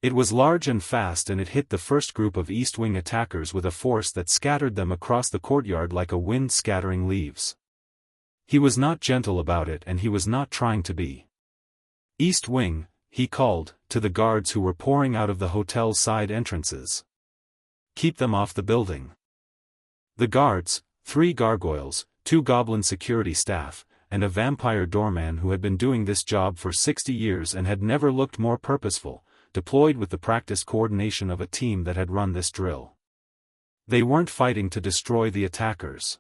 [SPEAKER 1] It was large and fast and it hit the first group of East Wing attackers with a force that scattered them across the courtyard like a wind scattering leaves. He was not gentle about it and he was not trying to be. East Wing, he called, to the guards who were pouring out of the hotel's side entrances. Keep them off the building. The guards, 3 gargoyles, 2 goblin security staff, and a vampire doorman who had been doing this job for 60 years and had never looked more purposeful, deployed with the practiced coordination of a team that had run this drill. They weren't fighting to destroy the attackers.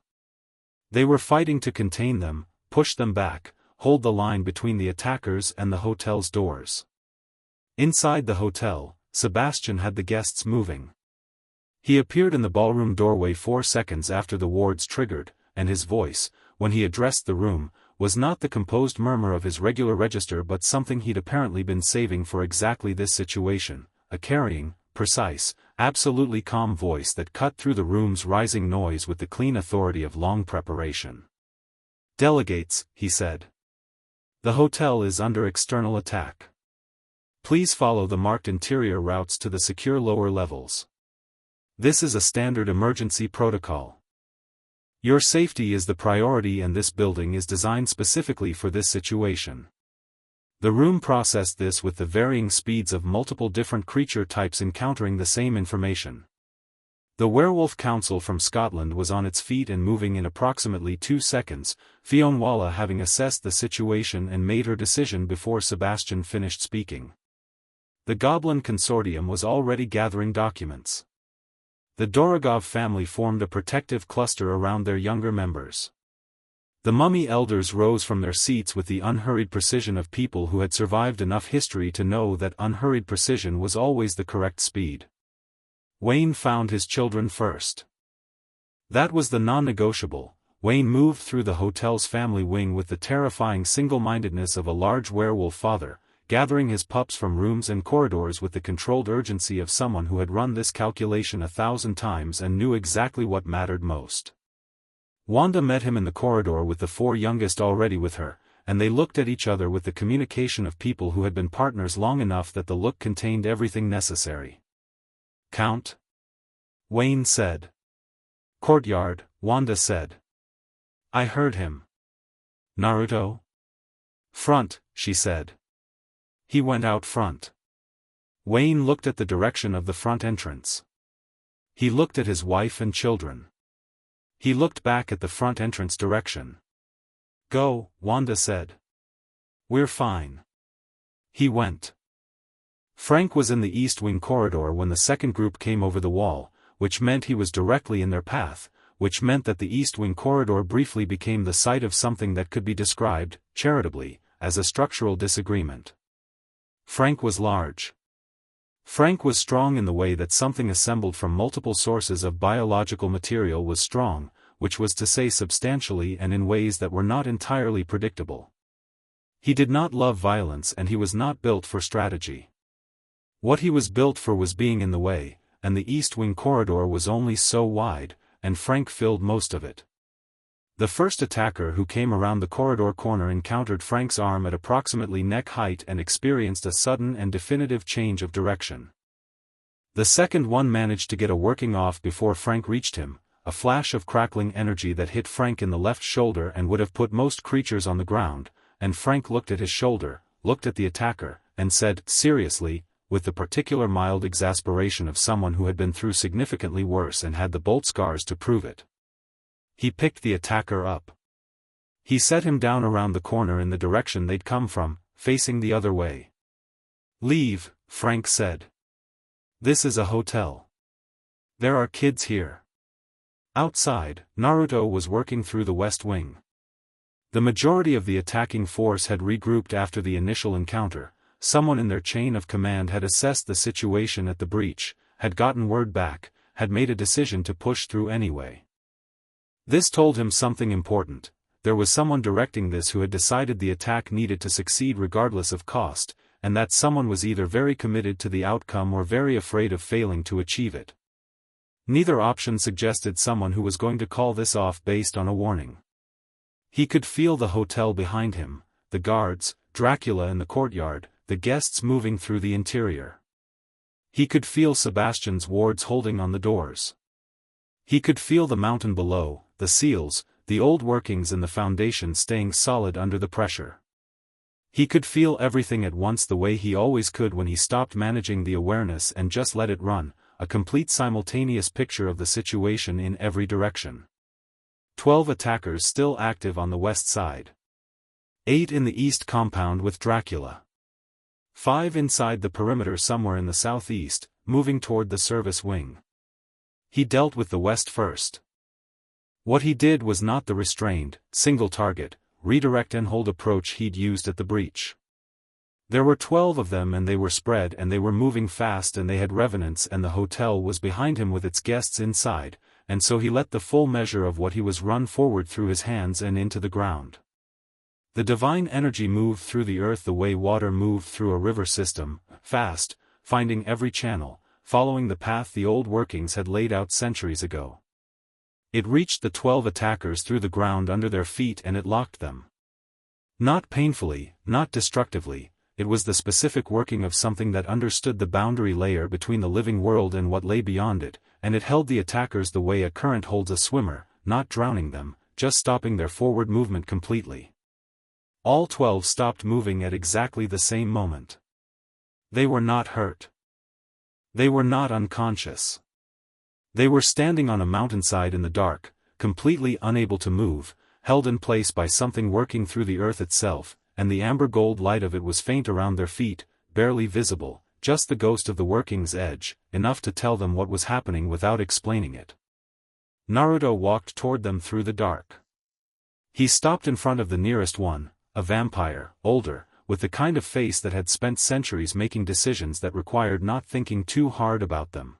[SPEAKER 1] They were fighting to contain them, push them back, hold the line between the attackers and the hotel's doors. Inside the hotel, Sebastian had the guests moving. He appeared in the ballroom doorway 4 seconds after the wards triggered, and his voice, when he addressed the room, was not the composed murmur of his regular register but something he'd apparently been saving for exactly this situation, a carrying, precise, absolutely calm voice that cut through the room's rising noise with the clean authority of long preparation. "Delegates," he said. "The hotel is under external attack. Please follow the marked interior routes to the secure lower levels. This is a standard emergency protocol. Your safety is the priority and this building is designed specifically for this situation." The room processed this with the varying speeds of multiple different creature types encountering the same information. The Werewolf Council from Scotland was on its feet and moving in approximately 2 seconds, Fionnuala having assessed the situation and made her decision before Sebastian finished speaking. The Goblin Consortium was already gathering documents. The Dorogov family formed a protective cluster around their younger members. The mummy elders rose from their seats with the unhurried precision of people who had survived enough history to know that unhurried precision was always the correct speed. Wayne found his children first. That was the non-negotiable. Wayne moved through the hotel's family wing with the terrifying single-mindedness of a large werewolf father, gathering his pups from rooms and corridors with the controlled urgency of someone who had run this calculation 1,000 times and knew exactly what mattered most. Wanda met him in the corridor with the 4 youngest already with her, and they looked at each other with the communication of people who had been partners long enough that the look contained everything necessary. "Count?" Wayne said. "Courtyard," Wanda said. "I heard him." "Naruto?" "Front," she said. "He went out front." Wayne looked at the direction of the front entrance. He looked at his wife and children. He looked back at the front entrance direction. "Go," Wanda said. "We're fine." He went. Frank was in the East Wing corridor when the second group came over the wall, which meant he was directly in their path, which meant that the East Wing corridor briefly became the site of something that could be described, charitably, as a structural disagreement. Frank was large. Frank was strong in the way that something assembled from multiple sources of biological material was strong, which was to say substantially and in ways that were not entirely predictable. He did not love violence and he was not built for strategy. What he was built for was being in the way, and the East Wing corridor was only so wide, and Frank filled most of it. The first attacker who came around the corridor corner encountered Frank's arm at approximately neck height and experienced a sudden and definitive change of direction. The second one managed to get a working off before Frank reached him, a flash of crackling energy that hit Frank in the left shoulder and would have put most creatures on the ground, and Frank looked at his shoulder, looked at the attacker, and said, seriously, with the particular mild exasperation of someone who had been through significantly worse and had the bolt scars to prove it. He picked the attacker up. He set him down around the corner in the direction they'd come from, facing the other way. Leave, Frank said. This is a hotel. There are kids here. Outside, Naruto was working through the West Wing. The majority of the attacking force had regrouped after the initial encounter. Someone in their chain of command had assessed the situation at the breach, had gotten word back, had made a decision to push through anyway. This told him something important. There was someone directing this who had decided the attack needed to succeed regardless of cost, and that someone was either very committed to the outcome or very afraid of failing to achieve it. Neither option suggested someone who was going to call this off based on a warning. He could feel the hotel behind him, the guards, Dracula in the courtyard, the guests moving through the interior. He could feel Sebastian's wards holding on the doors. He could feel the mountain below, the seals, the old workings and the foundation staying solid under the pressure. He could feel everything at once the way he always could when he stopped managing the awareness and just let it run, a complete simultaneous picture of the situation in every direction. 12 attackers still active on the west side. 8 in the east compound with Dracula. 5 inside the perimeter somewhere in the southeast, moving toward the service wing. He dealt with the west first. What he did was not the restrained, single-target, redirect and hold approach he'd used at the breach. There were 12 of them and they were spread and they were moving fast and they had revenants and the hotel was behind him with its guests inside, and so he let the full measure of what he was run forward through his hands and into the ground. The divine energy moved through the earth the way water moved through a river system, fast, finding every channel, following the path the old workings had laid out centuries ago. It reached the 12 attackers through the ground under their feet and it locked them. Not painfully, not destructively, it was the specific working of something that understood the boundary layer between the living world and what lay beyond it, and it held the attackers the way a current holds a swimmer, not drowning them, just stopping their forward movement completely. All 12 stopped moving at exactly the same moment. They were not hurt. They were not unconscious. They were standing on a mountainside in the dark, completely unable to move, held in place by something working through the earth itself, and the amber gold light of it was faint around their feet, barely visible, just the ghost of the working's edge, enough to tell them what was happening without explaining it. Naruto walked toward them through the dark. He stopped in front of the nearest one, a vampire, older, with the kind of face that had spent centuries making decisions that required not thinking too hard about them.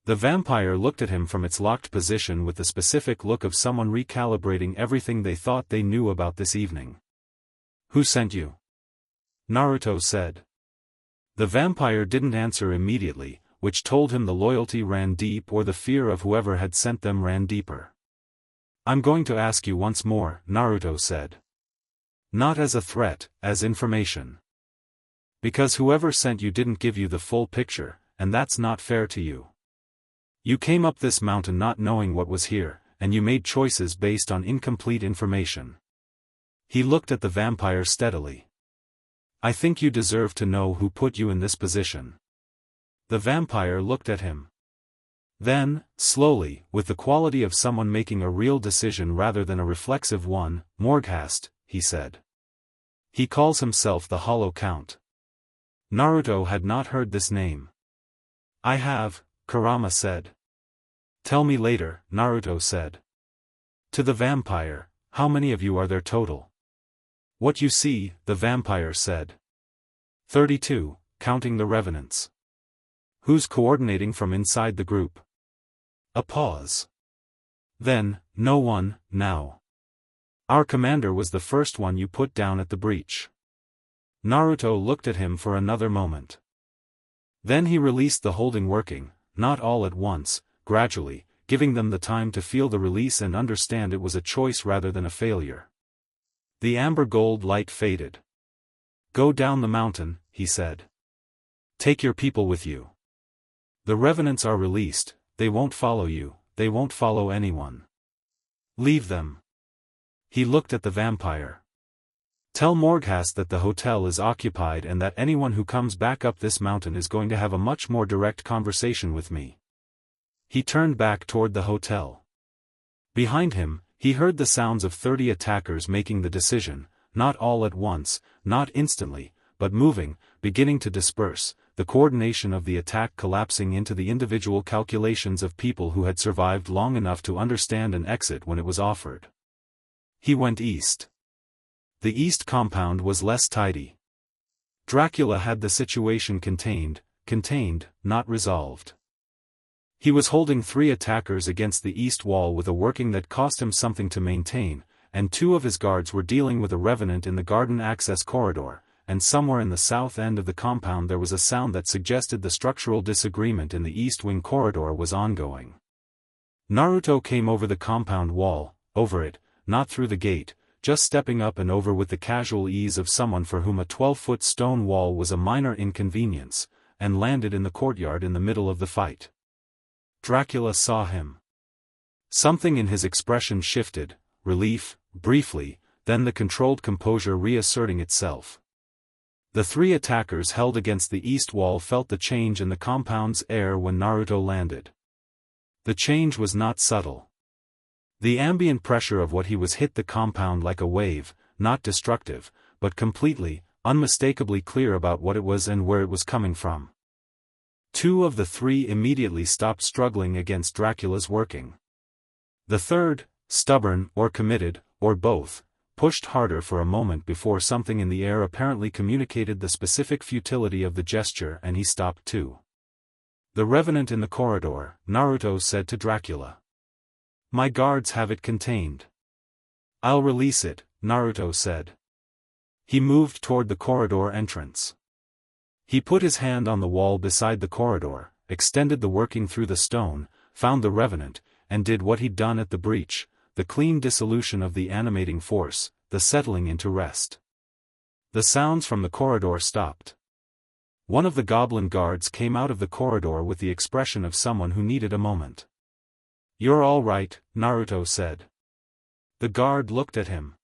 [SPEAKER 1] The vampire looked at him from its locked position with the specific look of someone recalibrating everything they thought they knew about this evening. "Who sent you?" Naruto said. The vampire didn't answer immediately, which told him the loyalty ran deep or the fear of whoever had sent them ran deeper. "I'm going to ask you once more," Naruto said. "Not as a threat, as information. Because whoever sent you didn't give you the full picture, and that's not fair to you. You came up this mountain not knowing what was here, and you made choices based on incomplete information." He looked at the vampire steadily. "I think you deserve to know who put you in this position." The vampire looked at him. Then, slowly, with the quality of someone making a real decision rather than a reflexive one, "Morghast," he said. "He calls himself the Hollow Count." Naruto had not heard this name. "I have," Kurama said. "Tell me later," Naruto said. To the vampire, "How many of you are there total?" "What you see," the vampire said. 32, counting the revenants. Who's coordinating from inside the group? A pause. Then, no one, now. Our commander was the first one you put down at the breach. Naruto looked at him for another moment. Then he released the holding working, not all at once, gradually, giving them the time to feel the release and understand it was a choice rather than a failure. The amber gold light faded. Go down the mountain, he said. Take your people with you. The revenants are released, they won't follow you, they won't follow anyone. Leave them. He looked at the vampire. Tell Morghast that the hotel is occupied and that anyone who comes back up this mountain is going to have a much more direct conversation with me. He turned back toward the hotel. Behind him, he heard the sounds of 30 attackers making the decision, not all at once, not instantly, but moving, beginning to disperse, the coordination of the attack collapsing into the individual calculations of people who had survived long enough to understand an exit when it was offered. He went east. The east compound was less tidy. Dracula had the situation contained, not resolved. He was holding 3 attackers against the east wall with a working that cost him something to maintain, and 2 of his guards were dealing with a revenant in the garden access corridor, and somewhere in the south end of the compound there was a sound that suggested the structural disagreement in the east wing corridor was ongoing. Naruto came over the compound wall, over it, not through the gate, just stepping up and over with the casual ease of someone for whom a 12-foot stone wall was a minor inconvenience, and landed in the courtyard in the middle of the fight. Dracula saw him. Something in his expression shifted, relief, briefly, then the controlled composure reasserting itself. The 3 attackers held against the east wall felt the change in the compound's air when Naruto landed. The change was not subtle. The ambient pressure of what he was hit the compound like a wave, not destructive, but completely, unmistakably clear about what it was and where it was coming from. 2 of the 3 immediately stopped struggling against Dracula's working. The third, stubborn or committed, or both, pushed harder for a moment before something in the air apparently communicated the specific futility of the gesture and he stopped too. The revenant in the corridor, Naruto said to Dracula. My guards have it contained. I'll release it, Naruto said. He moved toward the corridor entrance. He put his hand on the wall beside the corridor, extended the working through the stone, found the revenant, and did what he'd done at the breach, the clean dissolution of the animating force, the settling into rest. The sounds from the corridor stopped. One of the goblin guards came out of the corridor with the expression of someone who needed a moment. You're all right, Naruto said. The guard looked at him.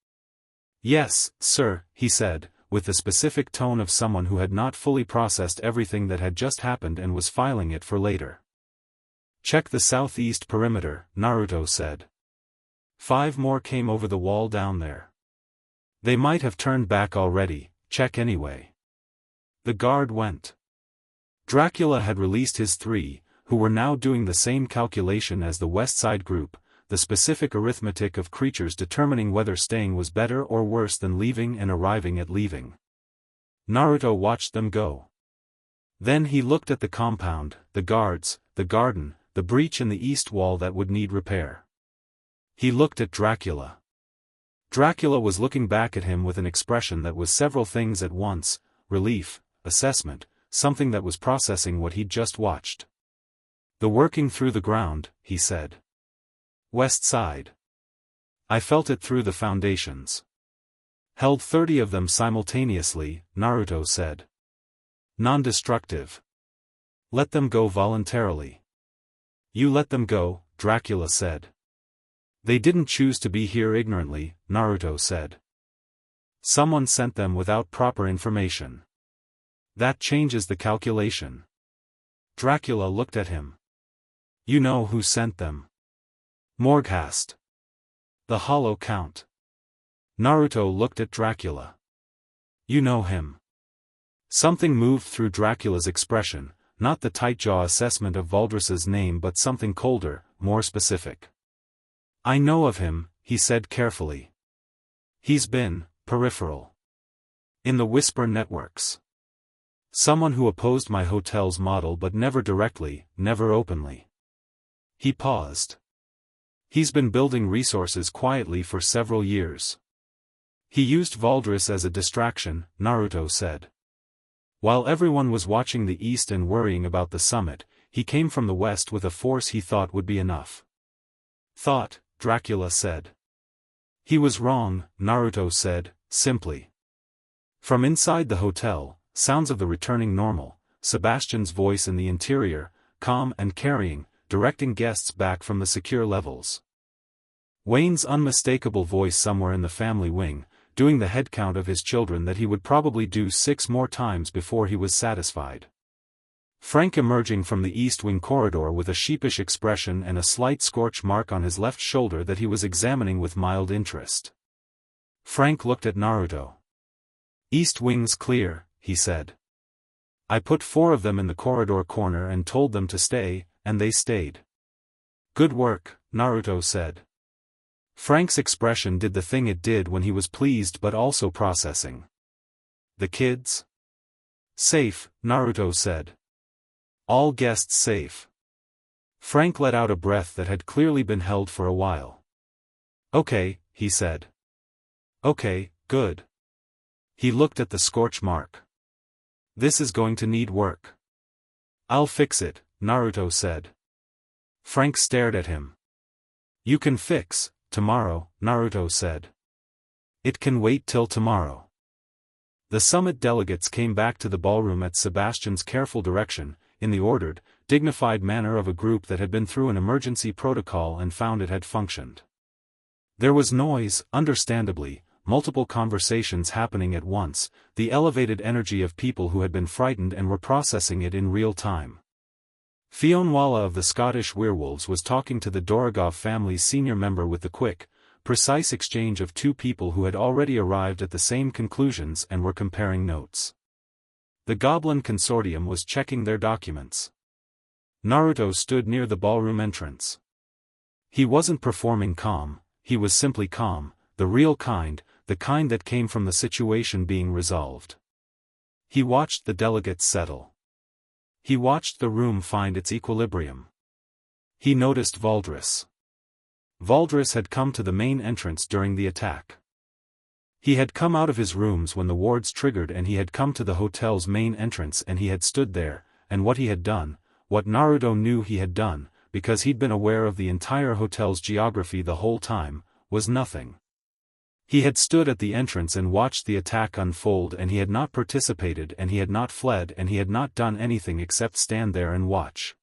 [SPEAKER 1] Yes, sir, he said, with the specific tone of someone who had not fully processed everything that had just happened and was filing it for later. Check the southeast perimeter, Naruto said. 5 more came over the wall down there. They might have turned back already, check anyway. The guard went. Dracula had released his 3, who were now doing the same calculation as the West Side group, the specific arithmetic of creatures determining whether staying was better or worse than leaving and arriving at leaving. Naruto watched them go. Then he looked at the compound, the guards, the garden, the breach in the east wall that would need repair. He looked at Dracula. Dracula was looking back at him with an expression that was several things at once, relief, assessment, something that was processing what he'd just watched. The working through the ground, he said. West side. I felt it through the foundations. Held 30 of them simultaneously, Naruto said. Non-destructive. Let them go voluntarily. You let them go, Dracula said. They didn't choose to be here ignorantly, Naruto said. Someone sent them without proper information. That changes the calculation. Dracula looked at him. You know who sent them. Morghast. The Hollow Count. Naruto looked at Dracula. You know him. Something moved through Dracula's expression, not the tight jaw assessment of Valdris's name but something colder, more specific. I know of him, he said carefully. He's been peripheral. In the Whisper networks. Someone who opposed my hotel's model but never directly, never openly. He paused. He's been building resources quietly for several years. He used Valdris as a distraction, Naruto said. While everyone was watching the east and worrying about the summit, he came from the west with a force he thought would be enough. Thought, Dracula said. He was wrong, Naruto said, simply. From inside the hotel, sounds of the returning normal, Sebastian's voice in the interior, calm and carrying, directing guests back from the secure levels. Wayne's unmistakable voice somewhere in the family wing, doing the head count of his children that he would probably do 6 more times before he was satisfied. Frank emerging from the east wing corridor with a sheepish expression and a slight scorch mark on his left shoulder that he was examining with mild interest. Frank looked at Naruto. East wing's clear, he said. I put 4 of them in the corridor corner and told them to stay, and they stayed. Good work, Naruto said. Frank's expression did the thing it did when he was pleased but also processing. The kids? Safe, Naruto said. All guests safe. Frank let out a breath that had clearly been held for a while. Okay, he said. Okay, good. He looked at the scorch mark. This is going to need work. I'll fix it, Naruto said. Frank stared at him. You can fix, tomorrow, Naruto said. It can wait till tomorrow. The summit delegates came back to the ballroom at Sebastian's careful direction, in the ordered, dignified manner of a group that had been through an emergency protocol and found it had functioned. There was noise, understandably, multiple conversations happening at once, the elevated energy of people who had been frightened and were processing it in real time. Fionnuala of the Scottish Werewolves was talking to the Dorogov family's senior member with the quick, precise exchange of 2 people who had already arrived at the same conclusions and were comparing notes. The Goblin Consortium was checking their documents. Naruto stood near the ballroom entrance. He wasn't performing calm, he was simply calm, the real kind, the kind that came from the situation being resolved. He watched the delegates settle. He watched the room find its equilibrium. He noticed Valdris. Valdris had come to the main entrance during the attack. He had come out of his rooms when the wards triggered and he had come to the hotel's main entrance and he had stood there, and what he had done, what Naruto knew he had done, because he'd been aware of the entire hotel's geography the whole time, was nothing. He had stood at the entrance and watched the attack unfold and he had not participated and he had not fled and he had not done anything except stand there and watch.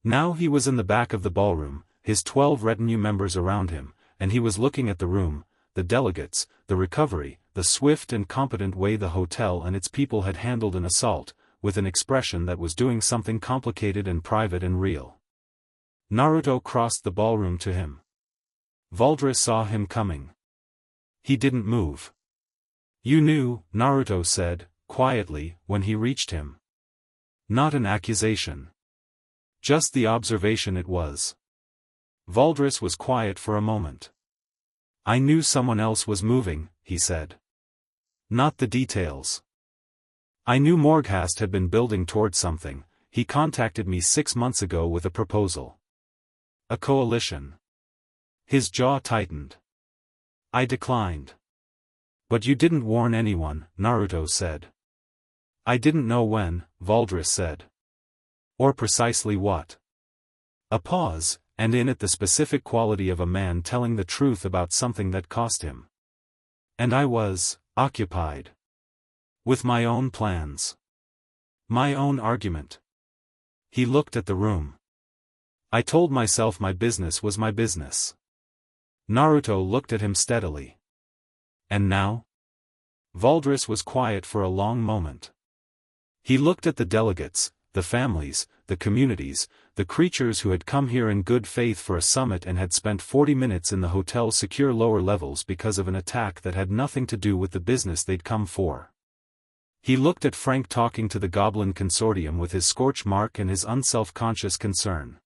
[SPEAKER 1] Now he was in the back of the ballroom, his 12 retinue members around him, and he was looking at the room, the delegates, the recovery, the swift and competent way the hotel and its people had handled an assault, with an expression that was doing something complicated and private and real. Naruto crossed the ballroom to him. Valdris saw him coming. He didn't move. You knew, Naruto said, quietly, when he reached him. Not an accusation. Just the observation it was. Valdris was quiet for a moment. I knew someone else was moving, he said. Not the details. I knew Morghast had been building towards something, he contacted me 6 months ago with a proposal. A coalition. His jaw tightened. I declined. But you didn't warn anyone, Naruto said. I didn't know when, Valdris said. Or precisely what. A pause, and in it the specific quality of a man telling the truth about something that cost him. And I was occupied with my own plans. My own argument. He looked at the room. I told myself my business was my business. Naruto looked at him steadily. And now? Valdris was quiet for a long moment. He looked at the delegates, the families, the communities, the creatures who had come here in good faith for a summit and had spent 40 minutes in the hotel's secure lower levels because of an attack that had nothing to do with the business they'd come for. He looked at Frank talking to the Goblin Consortium with his scorch mark and his unself-conscious concern.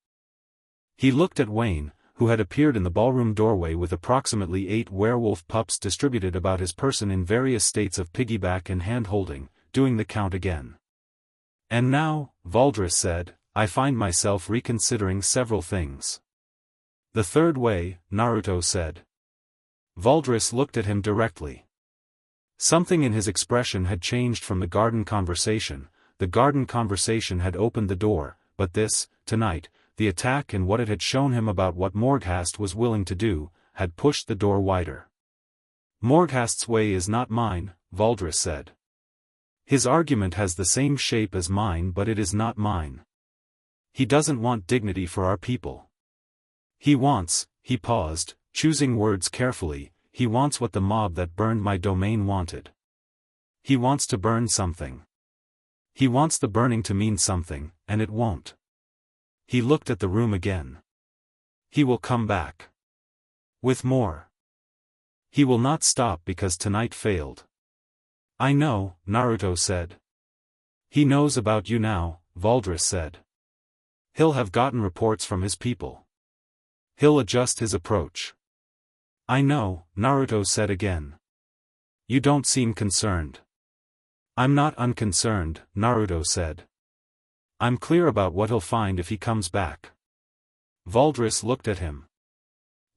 [SPEAKER 1] He looked at Wayne, who had appeared in the ballroom doorway with approximately 8 werewolf pups distributed about his person in various states of piggyback and hand-holding, doing the count again. And now, Valdris said, I find myself reconsidering several things. The third way, Naruto said. Valdris looked at him directly. Something in his expression had changed from the garden conversation. The garden conversation had opened the door, but this, tonight, the attack and what it had shown him about what Morghast was willing to do, had pushed the door wider. Morghast's way is not mine, Valdris said. His argument has the same shape as mine, but it is not mine. He doesn't want dignity for our people. He wants, he paused, choosing words carefully, he wants what the mob that burned my domain wanted. He wants to burn something. He wants the burning to mean something, and it won't. He looked at the room again. He will come back. With more. He will not stop because tonight failed. I know, Naruto said. He knows about you now, Valdris said. He'll have gotten reports from his people. He'll adjust his approach. I know, Naruto said again. You don't seem concerned. I'm not unconcerned, Naruto said. I'm clear about what he'll find if he comes back. Valdris looked at him.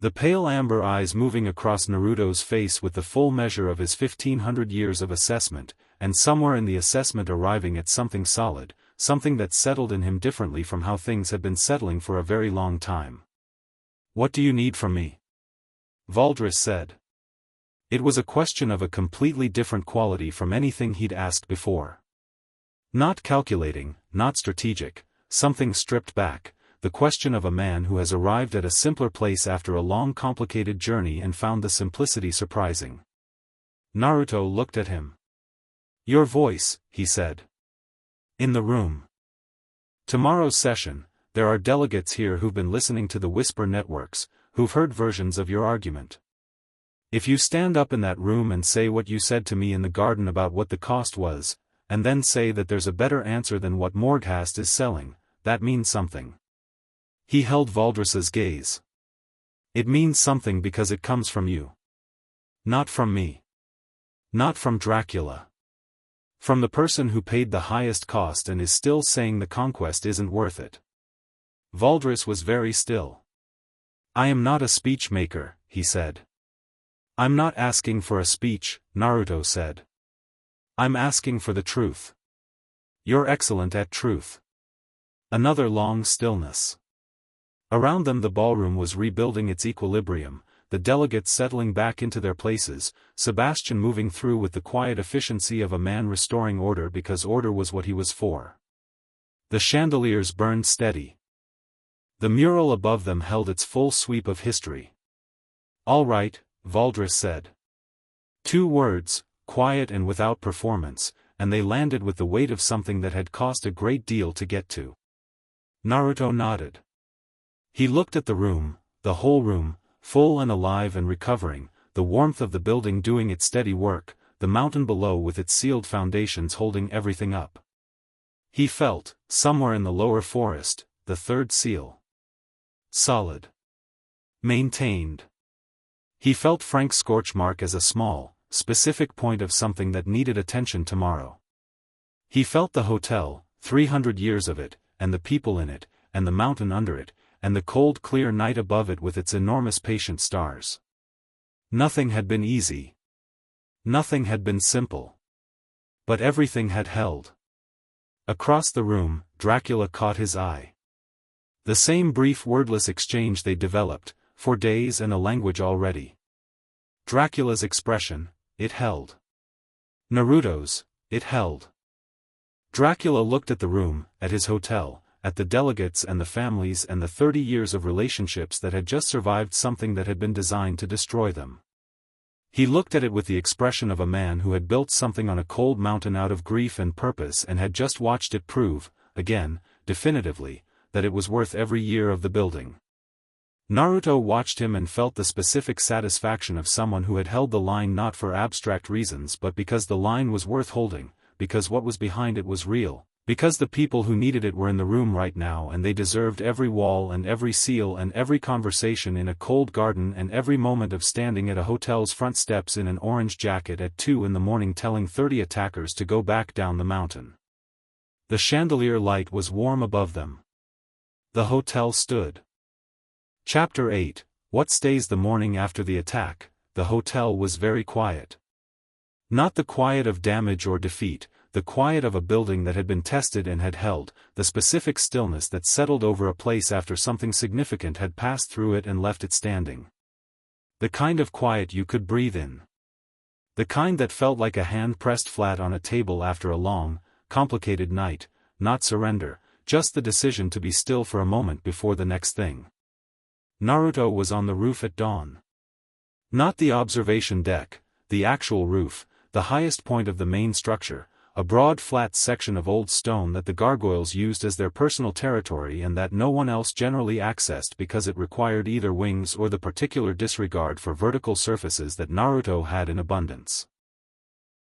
[SPEAKER 1] The pale amber eyes moving across Naruto's face with the full measure of his 1500 years of assessment, and somewhere in the assessment arriving at something solid, something that settled in him differently from how things had been settling for a very long time. What do you need from me? Valdris said. It was a question of a completely different quality from anything he'd asked before. Not calculating, not strategic, something stripped back, the question of a man who has arrived at a simpler place after a long complicated journey and found the simplicity surprising. Naruto looked at him. Your voice, he said. In the room. Tomorrow's session, there are delegates here who've been listening to the Whisper networks, who've heard versions of your argument. If you stand up in that room and say what you said to me in the garden about what the cost was, and then say that there's a better answer than what Morghast is selling, that means something. He held Valdris's gaze. It means something because it comes from you. Not from me. Not from Dracula. From the person who paid the highest cost and is still saying the conquest isn't worth it. Valdris was very still. I am not a speech maker, he said. I'm not asking for a speech, Naruto said. I'm asking for the truth. You're excellent at truth. Another long stillness. Around them the ballroom was rebuilding its equilibrium, the delegates settling back into their places, Sebastian moving through with the quiet efficiency of a man restoring order because order was what he was for. The chandeliers burned steady. The mural above them held its full sweep of history. All right, Valdris said. 2 words, quiet and without performance, and they landed with the weight of something that had cost a great deal to get to. Naruto nodded. He looked at the room, the whole room, full and alive and recovering, the warmth of the building doing its steady work, the mountain below with its sealed foundations holding everything up. He felt, somewhere in the lower forest, the third seal. Solid. Maintained. He felt Frank's scorch mark as a small, specific point of something that needed attention tomorrow. He felt the hotel, 300 years of it, and the people in it, and the mountain under it, and the cold clear night above it with its enormous patient stars. Nothing had been easy. Nothing had been simple. But everything had held. Across the room, Dracula caught his eye. The same brief wordless exchange they developed, for days and a language already. Dracula's expression, it held. Naruto's, it held. Dracula looked at the room, at his hotel, at the delegates and the families and the 30 years of relationships that had just survived something that had been designed to destroy them. He looked at it with the expression of a man who had built something on a cold mountain out of grief and purpose and had just watched it prove, again, definitively, that it was worth every year of the building. Naruto watched him and felt the specific satisfaction of someone who had held the line not for abstract reasons but because the line was worth holding, because what was behind it was real. Because the people who needed it were in the room right now and they deserved every wall and every seal and every conversation in a cold garden and every moment of standing at a hotel's front steps in an orange jacket at 2 in the morning telling 30 attackers to go back down the mountain. The chandelier light was warm above them. The hotel stood. Chapter 8. What stays? The morning after the attack, the hotel was very quiet. Not the quiet of damage or defeat, the quiet of a building that had been tested and had held, the specific stillness that settled over a place after something significant had passed through it and left it standing. The kind of quiet you could breathe in. The kind that felt like a hand pressed flat on a table after a long, complicated night, not surrender, just the decision to be still for a moment before the next thing. Naruto was on the roof at dawn. Not the observation deck, the actual roof, the highest point of the main structure, a broad flat section of old stone that the gargoyles used as their personal territory and that no one else generally accessed because it required either wings or the particular disregard for vertical surfaces that Naruto had in abundance.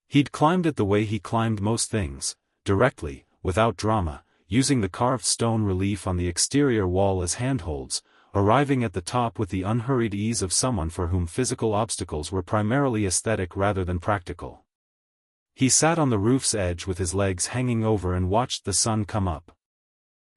[SPEAKER 1] He'd climbed it the way he climbed most things, directly, without drama, using the carved stone relief on the exterior wall as handholds, arriving at the top with the unhurried ease of someone for whom physical obstacles were primarily aesthetic rather than practical. He sat on the roof's edge with his legs hanging over and watched the sun come up.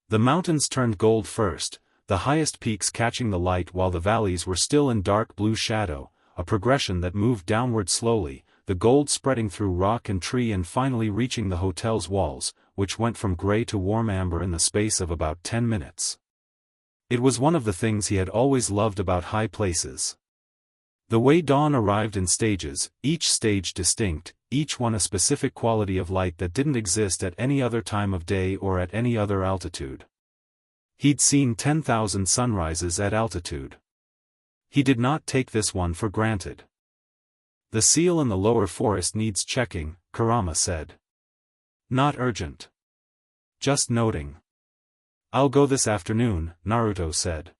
[SPEAKER 1] The mountains turned gold first, the highest peaks catching the light while the valleys were still in dark blue shadow, a progression that moved downward slowly, the gold spreading through rock and tree and finally reaching the hotel's walls, which went from gray to warm amber in the space of about 10 minutes. It was one of the things he had always loved about high places. The way dawn arrived in stages, each stage distinct, each one a specific quality of light that didn't exist at any other time of day or at any other altitude. He'd seen 10,000 sunrises at altitude. He did not take this one for granted. The seal in the lower forest needs checking, Kurama said. Not urgent. Just noting. I'll go this afternoon, Naruto said.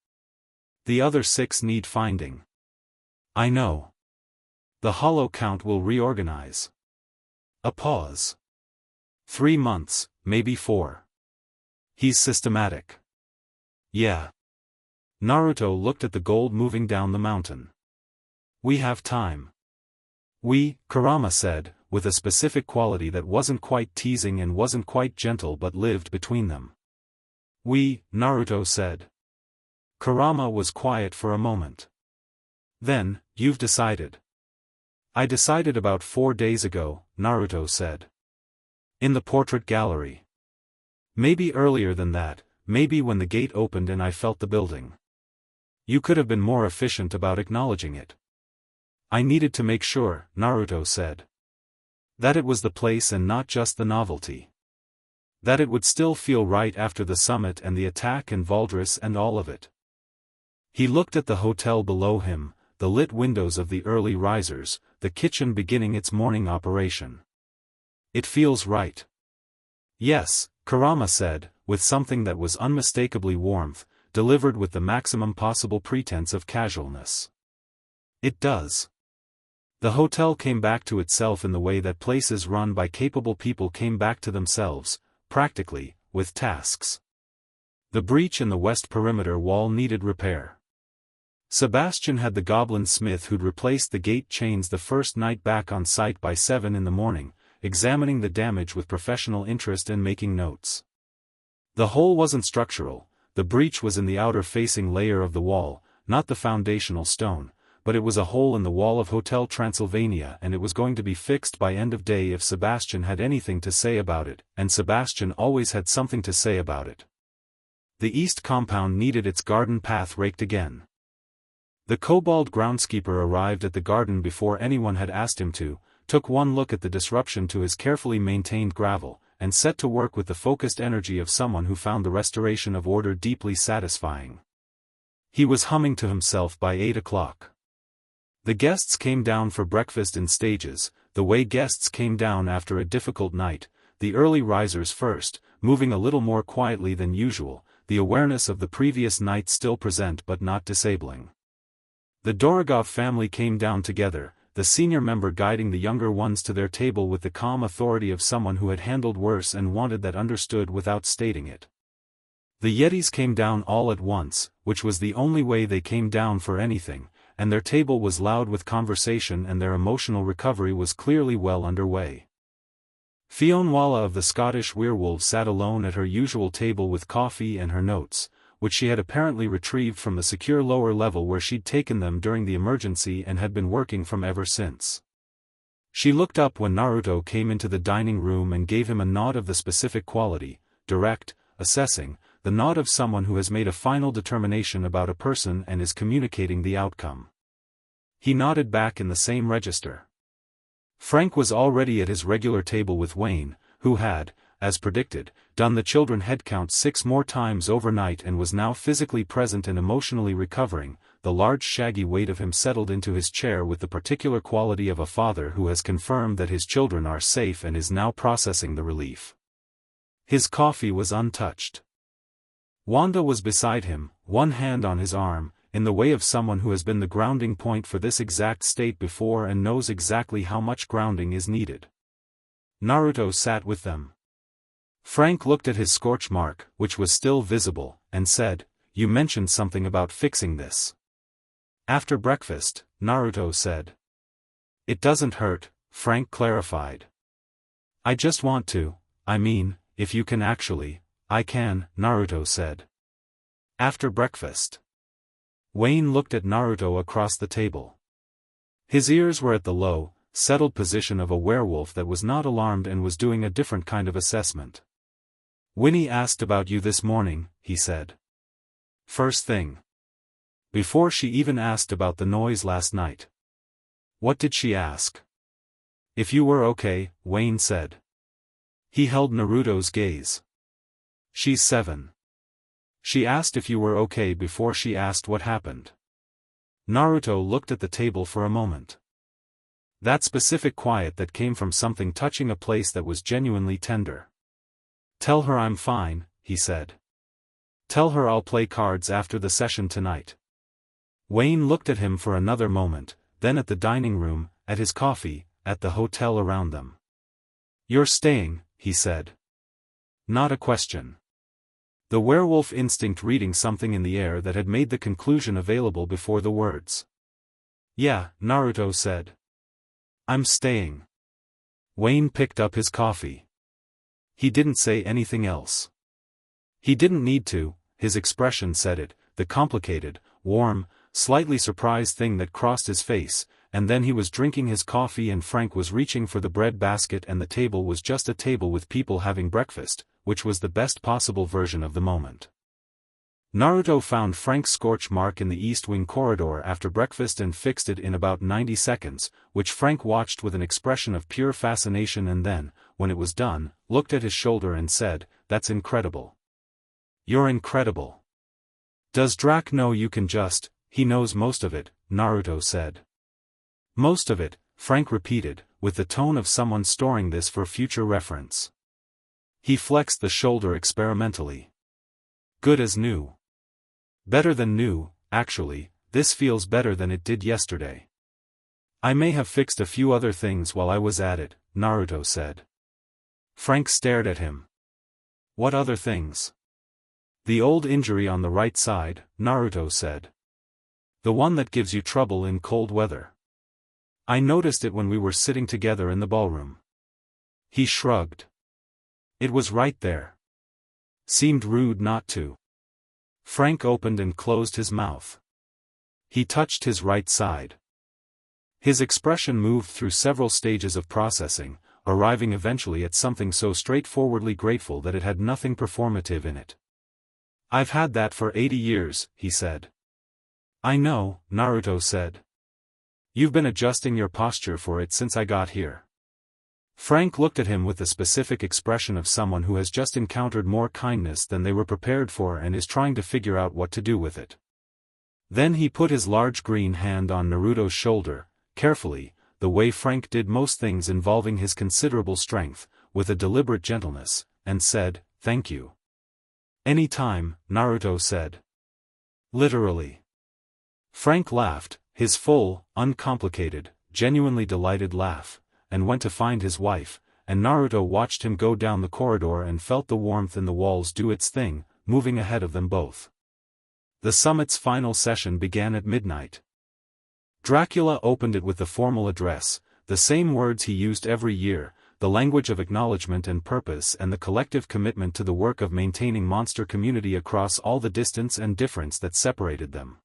[SPEAKER 1] The other 6 need finding. I know. The hollow count will reorganize. A pause. 3 months, maybe 4. He's systematic. Yeah. Naruto looked at the gold moving down the mountain. We have time. We, Kurama said, with a specific quality that wasn't quite teasing and wasn't quite gentle but lived between them. We, Naruto said. Kurama was quiet for a moment. Then, you've decided. I decided about 4 days ago, Naruto said. In the portrait gallery. Maybe earlier than that, maybe when the gate opened and I felt the building. You could have been more efficient about acknowledging it. I needed to make sure, Naruto said. That it was the place and not just the novelty. That it would still feel right after the summit and the attack and Valdris and all of it. He looked at the hotel below him, the lit windows of the early risers, the kitchen beginning its morning operation. It feels right. Yes, Kurama said, with something that was unmistakably warmth, delivered with the maximum possible pretense of casualness. It does. The hotel came back to itself in the way that places run by capable people came back to themselves, practically, with tasks. The breach in the west perimeter wall needed repair. Sebastian had the goblin smith who'd replaced the gate chains the first night back on site by 7 in the morning, examining the damage with professional interest and making notes. The hole wasn't structural, the breach was in the outer-facing layer of the wall, not the foundational stone, but it was a hole in the wall of Hotel Transylvania and it was going to be fixed by end of day if Sebastian had anything to say about it, and Sebastian always had something to say about it. The east compound needed its garden path raked again. The kobold groundskeeper arrived at the garden before anyone had asked him to, took one look at the disruption to his carefully maintained gravel, and set to work with the focused energy of someone who found the restoration of order deeply satisfying. He was humming to himself by 8 o'clock. The guests came down for breakfast in stages, the way guests came down after a difficult night, the early risers first, moving a little more quietly than usual, the awareness of the previous night still present but not disabling. The Dorogov family came down together, the senior member guiding the younger ones to their table with the calm authority of someone who had handled worse and wanted that understood without stating it. The Yetis came down all at once, which was the only way they came down for anything, and their table was loud with conversation and their emotional recovery was clearly well underway. Fionnuala of the Scottish Werewolf sat alone at her usual table with coffee and her notes, which she had apparently retrieved from the secure lower level where she'd taken them during the emergency and had been working from ever since. She looked up when Naruto came into the dining room and gave him a nod of the specific quality, direct, assessing, the nod of someone who has made a final determination about a person and is communicating the outcome. He nodded back in the same register. Frank was already at his regular table with Wayne, who had, as predicted, done the children headcount 6 more times overnight and was now physically present and emotionally recovering. The large shaggy weight of him settled into his chair with the particular quality of a father who has confirmed that his children are safe and is now processing the relief. His coffee was untouched. Wanda was beside him, one hand on his arm, in the way of someone who has been the grounding point for this exact state before and knows exactly how much grounding is needed. Naruto sat with them. Frank looked at his scorch mark, which was still visible, and said, "You mentioned something about fixing this." "After breakfast," Naruto said. "It doesn't hurt," Frank clarified. "I just want to, if you can actually." "I can," Naruto said. "After breakfast." Wayne looked at Naruto across the table. His ears were at the low, settled position of a werewolf that was not alarmed and was doing a different kind of assessment. "Winnie asked about you this morning," he said. "First thing. Before she even asked about the noise last night." "What did she ask?" "If you were okay," Wayne said. He held Naruto's gaze. "She's 7. She asked if you were okay before she asked what happened." Naruto looked at the table for a moment. That specific quiet that came from something touching a place that was genuinely tender. "Tell her I'm fine," he said. "Tell her I'll play cards after the session tonight." Wayne looked at him for another moment, then at the dining room, at his coffee, at the hotel around them. "You're staying," he said. Not a question. The werewolf instinct reading something in the air that had made the conclusion available before the words. "Yeah," Naruto said. "I'm staying." Wayne picked up his coffee. He didn't say anything else. He didn't need to, his expression said it, the complicated, warm, slightly surprised thing that crossed his face, and then he was drinking his coffee and Frank was reaching for the bread basket and the table was just a table with people having breakfast, which was the best possible version of the moment. Naruto found Frank's scorch mark in the East Wing corridor after breakfast and fixed it in about 90 seconds, which Frank watched with an expression of pure fascination and then, when it was done, looked at his shoulder and said, "That's incredible." "You're incredible." "Does Drac know you can just?" "He knows most of it," Naruto said. "Most of it," Frank repeated, with the tone of someone storing this for future reference. He flexed the shoulder experimentally. "Good as new." "Better than new, actually, this feels better than it did yesterday." "I may have fixed a few other things while I was at it," Naruto said. Frank stared at him. "What other things?" "The old injury on the right side," Naruto said. "The one that gives you trouble in cold weather. I noticed it when we were sitting together in the ballroom." He shrugged. "It was right there. Seemed rude not to." Frank opened and closed his mouth. He touched his right side. His expression moved through several stages of processing, arriving eventually at something so straightforwardly grateful that it had nothing performative in it. "I've had that for 80 years, he said. "I know," Naruto said. "You've been adjusting your posture for it since I got here." Frank looked at him with the specific expression of someone who has just encountered more kindness than they were prepared for and is trying to figure out what to do with it. Then he put his large green hand on Naruto's shoulder, carefully, the way Frank did most things involving his considerable strength, with a deliberate gentleness, and said, "Thank you." "Any time," Naruto said. "Literally." Frank laughed, his full, uncomplicated, genuinely delighted laugh, and went to find his wife, and Naruto watched him go down the corridor and felt the warmth in the walls do its thing, moving ahead of them both. The summit's final session began at midnight. Dracula opened it with the formal address, the same words he used every year, the language of acknowledgement and purpose, and the collective commitment to the work of maintaining monster community across all the distance and difference that separated them.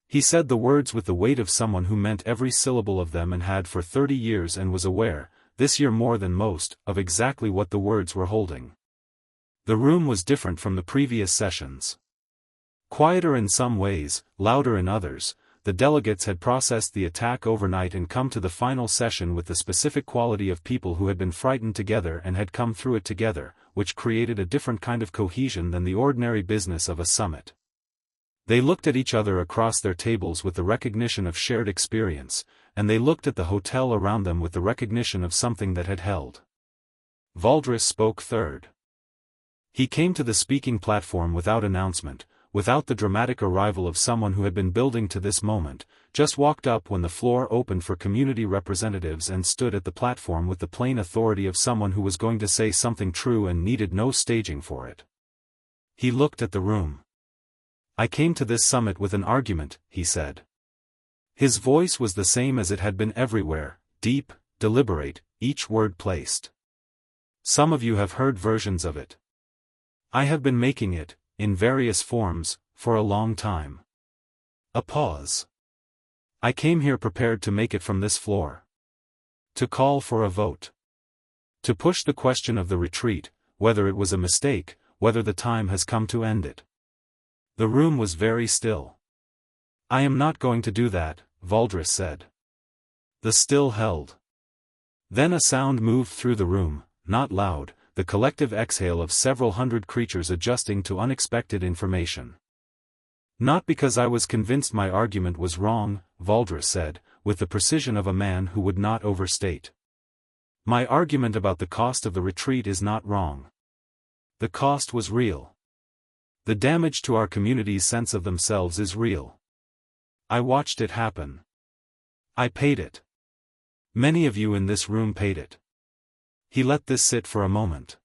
[SPEAKER 1] He said the words with the weight of someone who meant every syllable of them and had for 30 years and was aware, this year more than most, of exactly what the words were holding. The room was different from the previous sessions. Quieter in some ways, louder in others. The delegates had processed the attack overnight and come to the final session with the specific quality of people who had been frightened together and had come through it together, which created a different kind of cohesion than the ordinary business of a summit. They looked at each other across their tables with the recognition of shared experience, and they looked at the hotel around them with the recognition of something that had held. Valdris spoke third. He came to the speaking platform without announcement, without the dramatic arrival of someone who had been building to this moment, just walked up when the floor opened for community representatives and stood at the platform with the plain authority of someone who was going to say something true and needed no staging for it. He looked at the room. I came to this summit with an argument, he said. His voice was the same as it had been everywhere, deep, deliberate, each word placed. Some of you have heard versions of it. I have been making it, in various forms, for a long time. A pause. I came here prepared to make it from this floor. To call for a vote. To push the question of the retreat, whether it was a mistake, whether the time has come to end it. The room was very still. I am not going to do that, Valdris said. The still held. Then a sound moved through the room, not loud, the collective exhale of several hundred creatures adjusting to unexpected information. Not because I was convinced my argument was wrong, Valdris said, with the precision of a man who would not overstate. My argument about the cost of the retreat is not wrong. The cost was real. The damage to our community's sense of themselves is real. I watched it happen. I paid it. Many of you in this room paid it. He let this sit for a moment.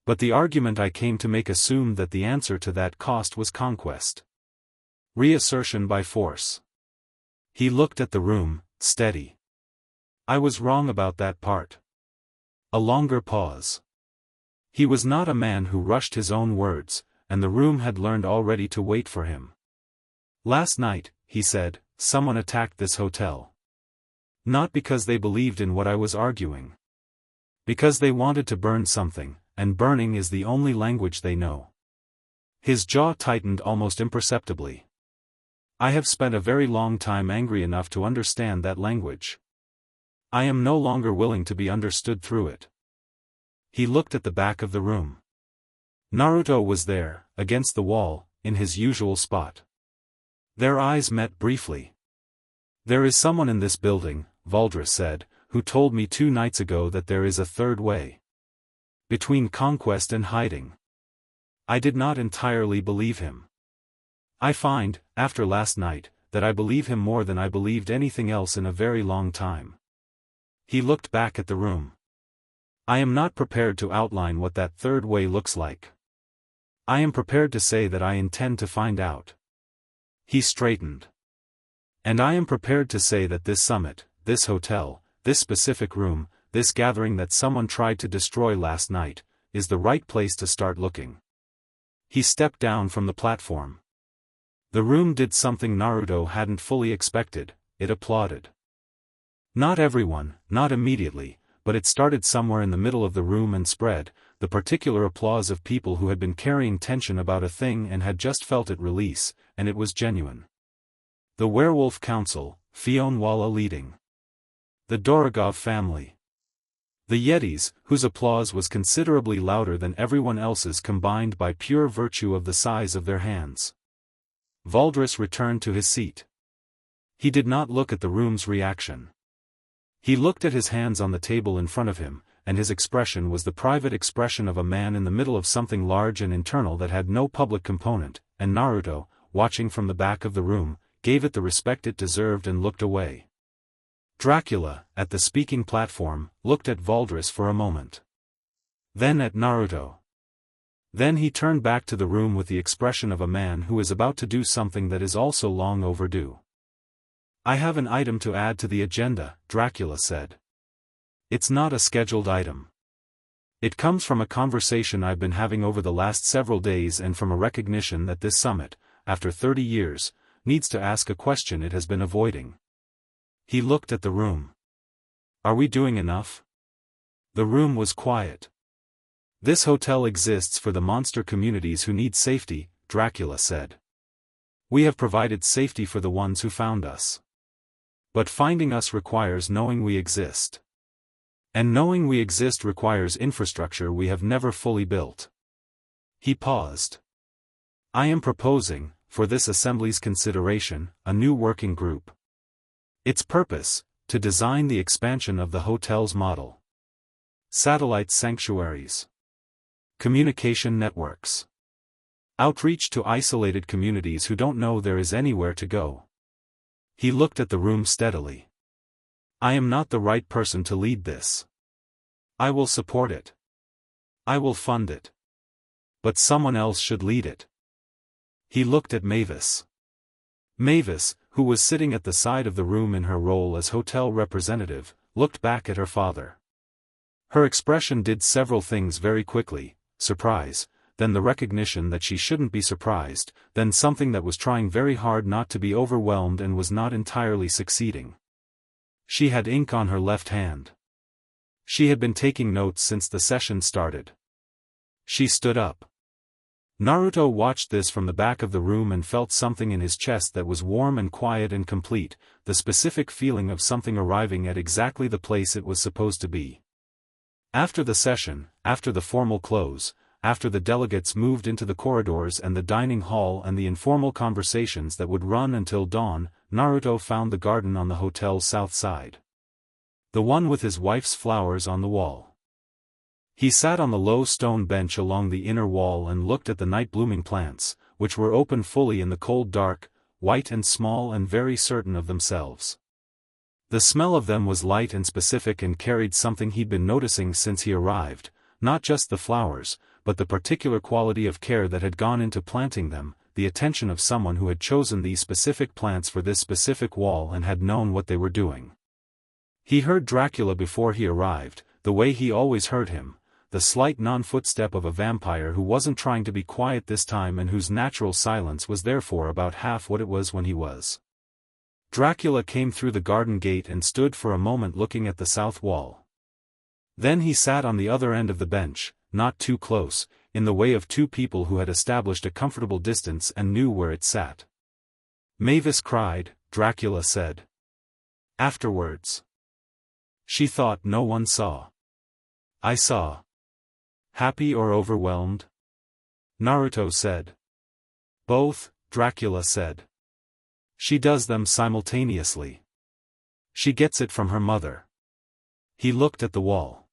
[SPEAKER 1] But the argument I came to make assumed that the answer to that cost was conquest. Reassertion by force. He looked at the room, steady. I was wrong about that part. A longer pause. He was not a man who rushed his own words, and the room had learned already to wait for him. Last night, he said, someone attacked this hotel. Not because they believed in what I was arguing. Because they wanted to burn something, and burning is the only language they know. His jaw tightened almost imperceptibly. I have spent a very long time angry enough to understand that language. I am no longer willing to be understood through it. He looked at the back of the room. Naruto was there, against the wall, in his usual spot. Their eyes met briefly. There is someone in this building, Valdris said, who told me 2 nights ago that there is a third way. Between conquest and hiding. I did not entirely believe him. I find, after last night, that I believe him more than I believed anything else in a very long time. He looked back at the room. I am not prepared to outline what that third way looks like. I am prepared to say that I intend to find out. He straightened. And I am prepared to say that this summit, this hotel, this specific room, this gathering that someone tried to destroy last night, is the right place to start looking. He stepped down from the platform. The room did something Naruto hadn't fully expected, it applauded. Not everyone, not immediately, but it started somewhere in the middle of the room and spread, the particular applause of people who had been carrying tension about a thing and had just felt it release, and it was genuine. The Werewolf Council, Fionwala leading. The Dorogov family. The Yetis, whose applause was considerably louder than everyone else's combined by pure virtue of the size of their hands. Valdris returned to his seat. He did not look at the room's reaction. He looked at his hands on the table in front of him, and his expression was the private expression of a man in the middle of something large and internal that had no public component, and Naruto, watching from the back of the room, gave it the respect it deserved and looked away. Dracula, at the speaking platform, looked at Valdris for a moment. Then at Naruto. Then he turned back to the room with the expression of a man who is about to do something that is also long overdue. I have an item to add to the agenda, Dracula said. It's not a scheduled item. It comes from a conversation I've been having over the last several days and from a recognition that this summit, after 30 years, needs to ask a question it has been avoiding. He looked at the room. Are we doing enough? The room was quiet. This hotel exists for the monster communities who need safety, Dracula said. We have provided safety for the ones who found us. But finding us requires knowing we exist. And knowing we exist requires infrastructure we have never fully built. He paused. I am proposing, for this assembly's consideration, a new working group. Its purpose, to design the expansion of the hotel's model. Satellite sanctuaries. Communication networks. Outreach to isolated communities who don't know there is anywhere to go. He looked at the room steadily. I am not the right person to lead this. I will support it. I will fund it. But someone else should lead it. He looked at Mavis. Mavis, who was sitting at the side of the room in her role as hotel representative, looked back at her father. Her expression did several things very quickly: surprise, then the recognition that she shouldn't be surprised, then something that was trying very hard not to be overwhelmed and was not entirely succeeding. She had ink on her left hand. She had been taking notes since the session started. She stood up. Naruto watched this from the back of the room and felt something in his chest that was warm and quiet and complete, the specific feeling of something arriving at exactly the place it was supposed to be. After the session, after the formal close, after the delegates moved into the corridors and the dining hall and the informal conversations that would run until dawn, Naruto found the garden on the hotel's south side. The one with his wife's flowers on the wall. He sat on the low stone bench along the inner wall and looked at the night-blooming plants, which were open fully in the cold dark, white and small and very certain of themselves. The smell of them was light and specific and carried something he'd been noticing since he arrived, not just the flowers, but the particular quality of care that had gone into planting them, the attention of someone who had chosen these specific plants for this specific wall and had known what they were doing. He heard Dracula before he arrived, the way he always heard him, the slight non-footstep of a vampire who wasn't trying to be quiet this time and whose natural silence was therefore about half what it was when he was. Dracula came through the garden gate and stood for a moment looking at the south wall. Then he sat on the other end of the bench, not too close, in the way of two people who had established a comfortable distance and knew where it sat. Mavis cried, Dracula said. Afterwards. She thought no one saw. I saw. Happy or overwhelmed? Naruto said. Both, Dracula said. She does them simultaneously. She gets it from her mother. He looked at the wall.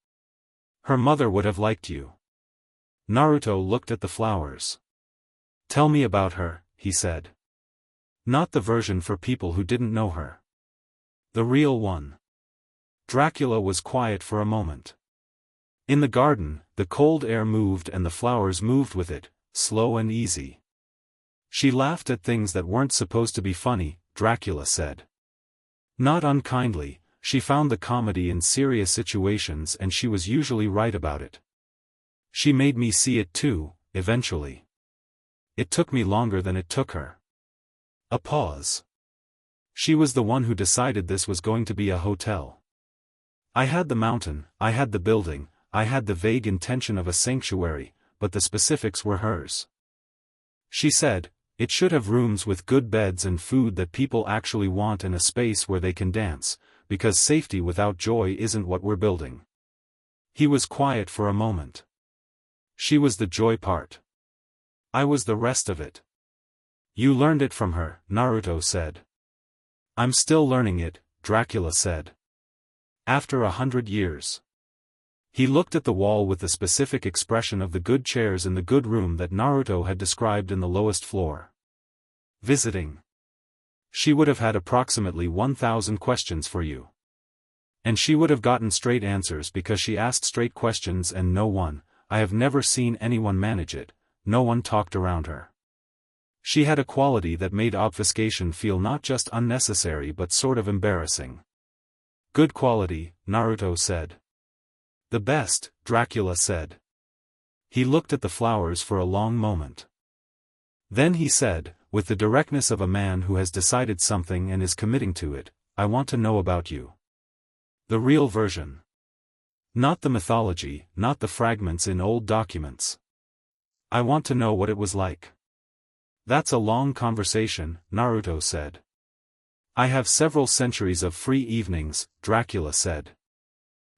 [SPEAKER 1] Her mother would have liked you. Naruto looked at the flowers. Tell me about her, he said. Not the version for people who didn't know her. The real one. Dracula was quiet for a moment. In the garden, the cold air moved and the flowers moved with it, slow and easy. She laughed at things that weren't supposed to be funny, Dracula said. Not unkindly, she found the comedy in serious situations and she was usually right about it. She made me see it too, eventually. It took me longer than it took her. A pause. She was the one who decided this was going to be a hotel. I had the mountain, I had the building, I had the vague intention of a sanctuary, but the specifics were hers. She said, it should have rooms with good beds and food that people actually want and a space where they can dance, because safety without joy isn't what we're building. He was quiet for a moment. She was the joy part. I was the rest of it. You learned it from her, Naruto said. I'm still learning it, Dracula said. After 100 years. He looked at the wall with the specific expression of the good chairs in the good room that Naruto had described in the lowest floor. Visiting. She would have had approximately 1,000 questions for you. And she would have gotten straight answers because she asked straight questions and no one, I have never seen anyone manage it, no one talked around her. She had a quality that made obfuscation feel not just unnecessary but sort of embarrassing. Good quality, Naruto said. The best, Dracula said. He looked at the flowers for a long moment. Then he said, with the directness of a man who has decided something and is committing to it, I want to know about you. The real version. Not the mythology, not the fragments in old documents. I want to know what it was like. That's a long conversation, Naruto said. I have several centuries of free evenings, Dracula said.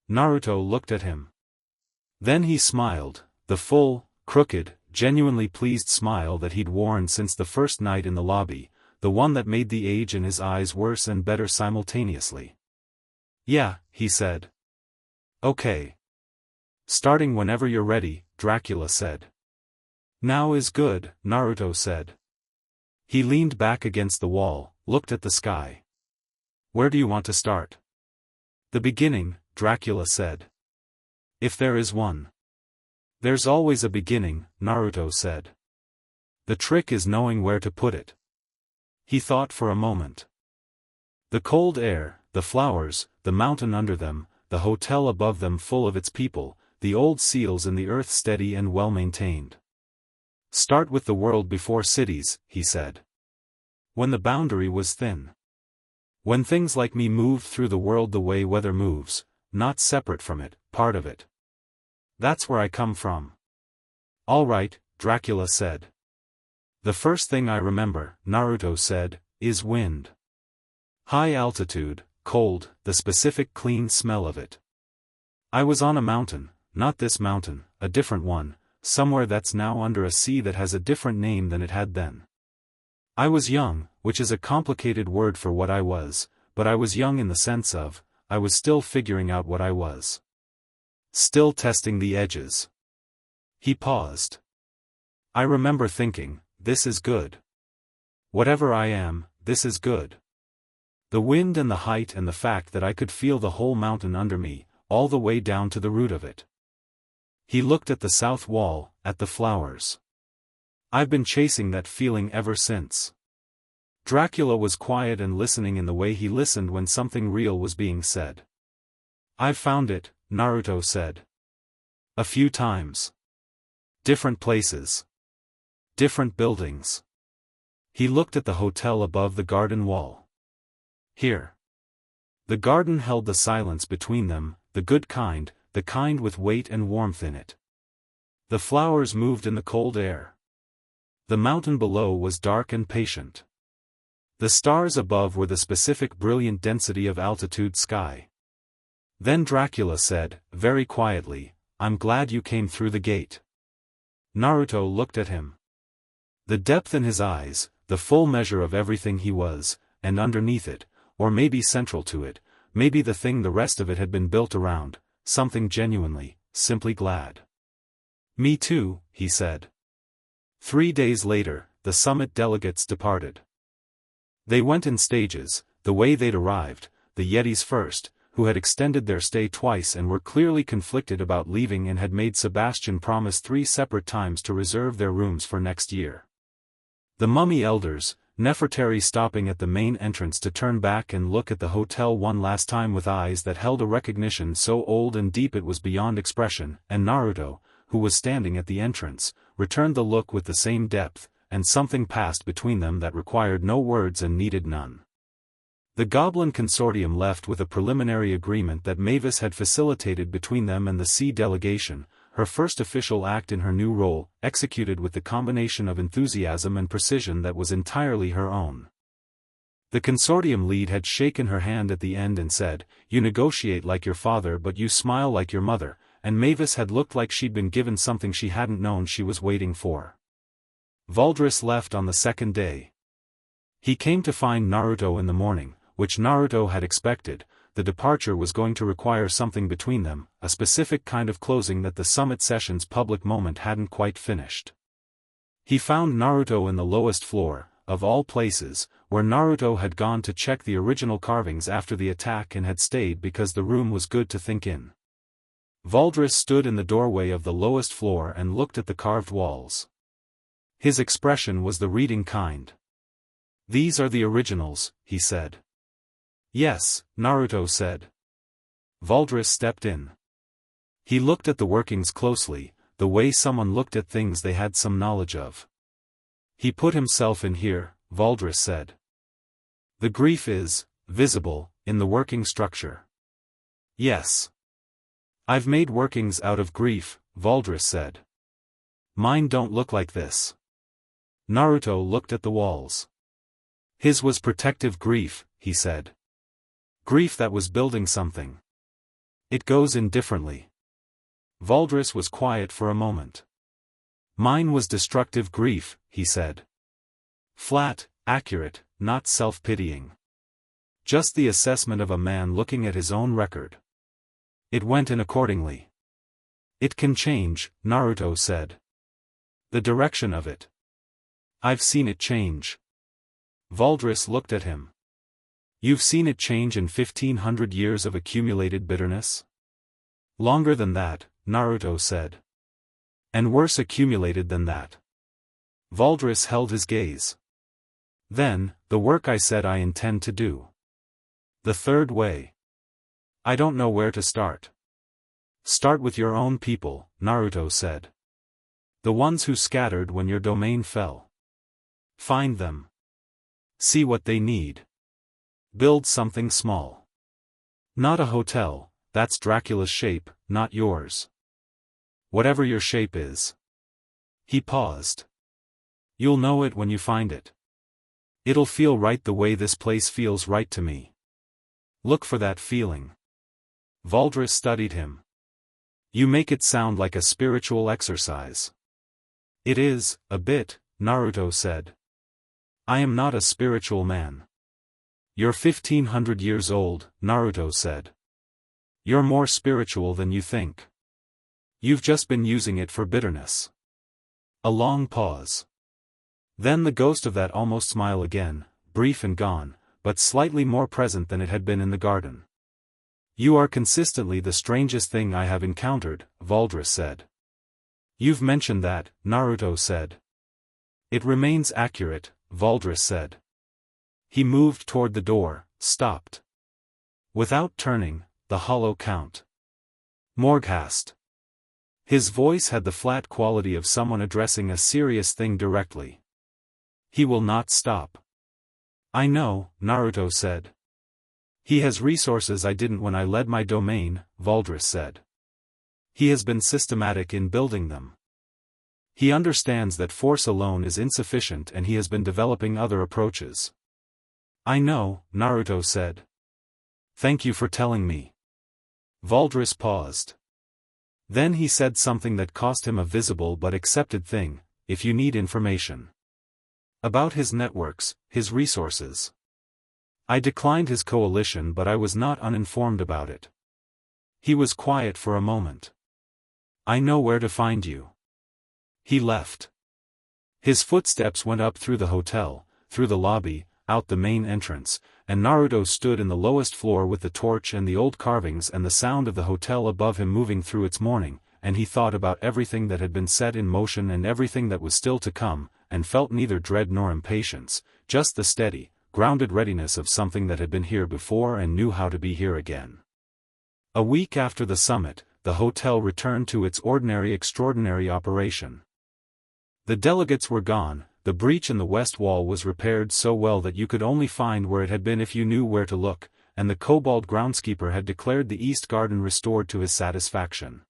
[SPEAKER 1] Naruto looked at him. Then he smiled, the full, crooked, genuinely pleased smile that he'd worn since the first night in the lobby, the one that made the age in his eyes worse and better simultaneously. Yeah, he said. Okay. Starting whenever you're ready, Dracula said. Now is good, Naruto said. He leaned back against the wall, looked at the sky. Where do you want to start? The beginning, Dracula said. If there is one. There's always a beginning, Naruto said. The trick is knowing where to put it. He thought for a moment. The cold air, the flowers, the mountain under them, the hotel above them full of its people, the old seals in the earth steady and well-maintained. Start with the world before cities, he said. When the boundary was thin. When things like me moved through the world the way weather moves, not separate from it, part of it. That's where I come from. All right, Dracula said. The first thing I remember, Naruto said, is wind. High altitude, cold, the specific clean smell of it. I was on a mountain, not this mountain, a different one, somewhere that's now under a sea that has a different name than it had then. I was young, which is a complicated word for what I was, but I was young in the sense of, I was still figuring out what I was. Still testing the edges. He paused. I remember thinking, this is good. Whatever I am, this is good. The wind and the height and the fact that I could feel the whole mountain under me, all the way down to the root of it. He looked at the south wall, at the flowers. I've been chasing that feeling ever since. Dracula was quiet and listening in the way he listened when something real was being said. I've found it, Naruto said. A few times. Different places. Different buildings. He looked at the hotel above the garden wall. Here. The garden held the silence between them, the good kind, the kind with weight and warmth in it. The flowers moved in the cold air. The mountain below was dark and patient. The stars above were the specific brilliant density of altitude sky. Then Dracula said, very quietly, I'm glad you came through the gate. Naruto looked at him. The depth in his eyes, the full measure of everything he was, and underneath it, or maybe central to it, maybe the thing the rest of it had been built around, something genuinely, simply glad. Me too, he said. 3 days later, the summit delegates departed. They went in stages, the way they'd arrived, the Yetis first, who had extended their stay twice and were clearly conflicted about leaving and had made Sebastian promise 3 separate times to reserve their rooms for next year. The mummy elders, Nefertari stopping at the main entrance to turn back and look at the hotel one last time with eyes that held a recognition so old and deep it was beyond expression, and Naruto, who was standing at the entrance, returned the look with the same depth, and something passed between them that required no words and needed none. The Goblin Consortium left with a preliminary agreement that Mavis had facilitated between them and the Sea delegation, her first official act in her new role, executed with the combination of enthusiasm and precision that was entirely her own. The consortium lead had shaken her hand at the end and said, "You negotiate like your father but you smile like your mother," and Mavis had looked like she'd been given something she hadn't known she was waiting for. Valdris left on the second day. He came to find Naruto in the morning, which Naruto had expected. The departure was going to require something between them, a specific kind of closing that the summit session's public moment hadn't quite finished. He found Naruto in the lowest floor, of all places, where Naruto had gone to check the original carvings after the attack and had stayed because the room was good to think in. Valdris stood in the doorway of the lowest floor and looked at the carved walls. His expression was the reading kind. "These are the originals," he said. "Yes," Naruto said. Valdris stepped in. He looked at the workings closely, the way someone looked at things they had some knowledge of. He put himself in here, Valdris said. The grief is visible in the working structure. Yes. I've made workings out of grief, Valdris said. Mine don't look like this. Naruto looked at the walls. His was protective grief, he said. Grief that was building something. It goes in differently. Valdris was quiet for a moment. Mine was destructive grief, he said. Flat, accurate, not self-pitying. Just the assessment of a man looking at his own record. It went in accordingly. It can change, Naruto said. The direction of it. I've seen it change. Valdris looked at him. You've seen it change in 1500 years of accumulated bitterness? Longer than that, Naruto said. And worse accumulated than that. Valdris held his gaze. Then, the work I said I intend to do. The third way. I don't know where to start. Start with your own people, Naruto said. The ones who scattered when your domain fell. Find them. See what they need. Build something small. Not a hotel, that's Dracula's shape, not yours. Whatever your shape is. He paused. You'll know it when you find it. It'll feel right the way this place feels right to me. Look for that feeling. Valdris studied him. You make it sound like a spiritual exercise. It is, a bit, Naruto said. I am not a spiritual man. You're 1500 years old, Naruto said. You're more spiritual than you think. You've just been using it for bitterness. A long pause. Then the ghost of that almost smile again, brief and gone, but slightly more present than it had been in the garden. You are consistently the strangest thing I have encountered, Valdris said. You've mentioned that, Naruto said. It remains accurate, Valdris said. He moved toward the door, stopped. Without turning, the hollow count. Morghast. His voice had the flat quality of someone addressing a serious thing directly. He will not stop. I know, Naruto said. He has resources I didn't when I led my domain, Valdris said. He has been systematic in building them. He understands that force alone is insufficient and he has been developing other approaches. I know, Naruto said. Thank you for telling me. Valdris paused. Then he said something that cost him a visible but accepted thing, if you need information. About his networks, his resources. I declined his coalition but I was not uninformed about it. He was quiet for a moment. I know where to find you. He left. His footsteps went up through the hotel, through the lobby, out the main entrance, and Naruto stood in the lowest floor with the torch and the old carvings and the sound of the hotel above him moving through its morning, and he thought about everything that had been set in motion and everything that was still to come, and felt neither dread nor impatience, just the steady, grounded readiness of something that had been here before and knew how to be here again. A week after the summit, the hotel returned to its ordinary extraordinary operation. The delegates were gone, the breach in the west wall was repaired so well that you could only find where it had been if you knew where to look, and the kobold groundskeeper had declared the east garden restored to his satisfaction.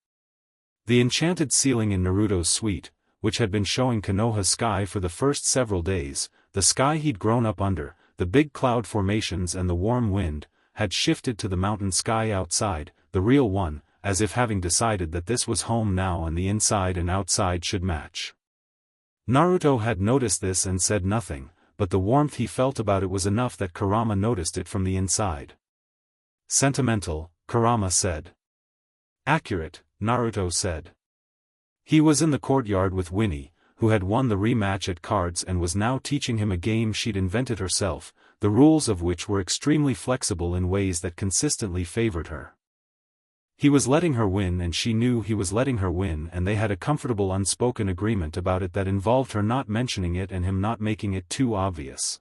[SPEAKER 1] The enchanted ceiling in Naruto's suite, which had been showing Konoha's sky for the first several days, the sky he'd grown up under, the big cloud formations and the warm wind, had shifted to the mountain sky outside, the real one, as if having decided that this was home now and the inside and outside should match. Naruto had noticed this and said nothing, but the warmth he felt about it was enough that Kurama noticed it from the inside. Sentimental, Kurama said. Accurate, Naruto said. He was in the courtyard with Winnie, who had won the rematch at cards and was now teaching him a game she'd invented herself, the rules of which were extremely flexible in ways that consistently favored her. He was letting her win and she knew he was letting her win, and they had a comfortable unspoken agreement about it that involved her not mentioning it and him not making it too obvious.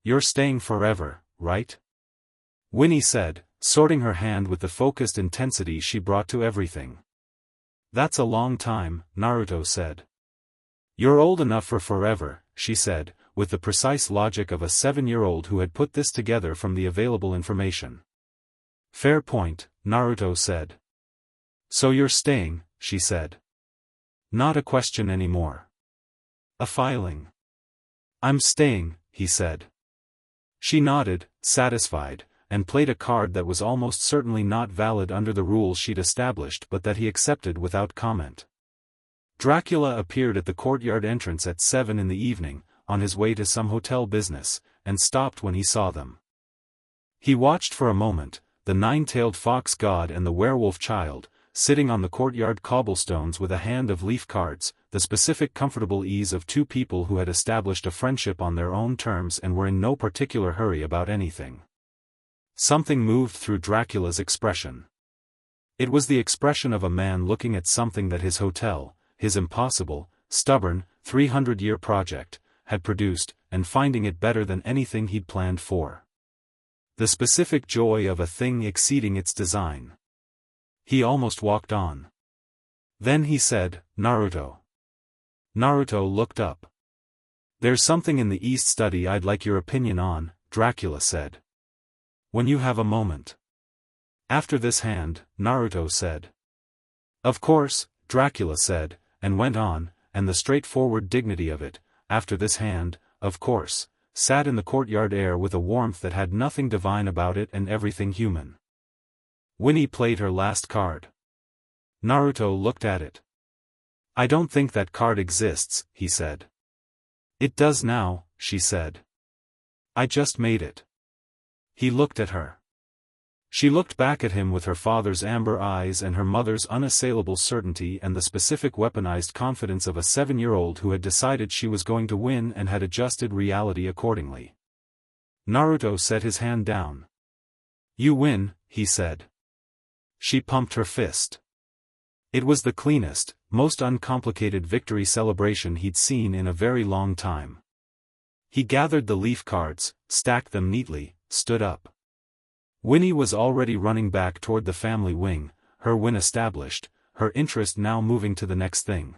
[SPEAKER 1] You're staying forever, right? Winnie said, sorting her hand with the focused intensity she brought to everything. "That's a long time," Naruto said. "You're old enough for forever," she said, with the precise logic of a 7-year-old who had put this together from the available information. "Fair point," Naruto said. "So you're staying," she said. "Not a question anymore. A filing." "I'm staying," he said. She nodded, satisfied, and played a card that was almost certainly not valid under the rules she'd established but that he accepted without comment. Dracula appeared at the courtyard entrance at 7 in the evening, on his way to some hotel business, and stopped when he saw them. He watched for a moment, the nine-tailed fox god and the werewolf child, sitting on the courtyard cobblestones with a hand of leaf cards, the specific comfortable ease of two people who had established a friendship on their own terms and were in no particular hurry about anything. Something moved through Dracula's expression. It was the expression of a man looking at something that his hotel, his impossible, stubborn, 300-year project, had produced, and finding it better than anything he'd planned for. The specific joy of a thing exceeding its design. He almost walked on. Then he said, "Naruto." Naruto looked up. "There's something in the East study I'd like your opinion on," Dracula said. "When you have a moment." "After this hand," Naruto said. "Of course," Dracula said, and went on, and the straightforward dignity of it, "after this hand, of course," sat in the courtyard air with a warmth that had nothing divine about it and everything human. Winnie played her last card. Naruto looked at it. "I don't think that card exists," he said. "It does now," she said. "I just made it." He looked at her. She looked back at him with her father's amber eyes and her mother's unassailable certainty and the specific weaponized confidence of a 7-year-old who had decided she was going to win and had adjusted reality accordingly. Naruto set his hand down. "You win," he said. She pumped her fist. It was the cleanest, most uncomplicated victory celebration he'd seen in a very long time. He gathered the leaf cards, stacked them neatly, stood up. Winnie was already running back toward the family wing, her win established, her interest now moving to the next thing.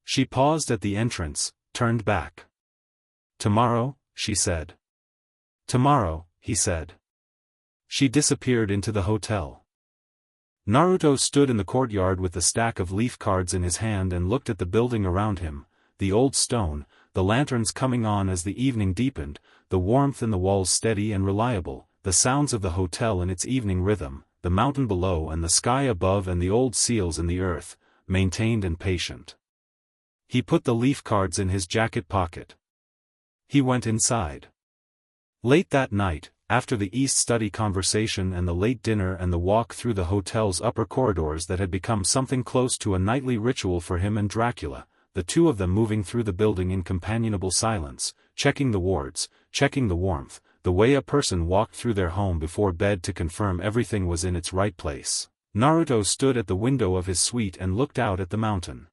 [SPEAKER 1] She paused at the entrance, turned back. "Tomorrow," she said. "Tomorrow," he said. She disappeared into the hotel. Naruto stood in the courtyard with the stack of leaf cards in his hand and looked at the building around him, the old stone, the lanterns coming on as the evening deepened, the warmth in the walls steady and reliable, the sounds of the hotel in its evening rhythm, the mountain below and the sky above and the old seals in the earth, maintained and patient. He put the leaf cards in his jacket pocket. He went inside. Late that night, after the East study conversation and the late dinner and the walk through the hotel's upper corridors that had become something close to a nightly ritual for him and Dracula, the two of them moving through the building in companionable silence, checking the wards, checking the warmth, the way a person walked through their home before bed to confirm everything was in its right place. Naruto stood at the window of his suite and looked out at the mountain.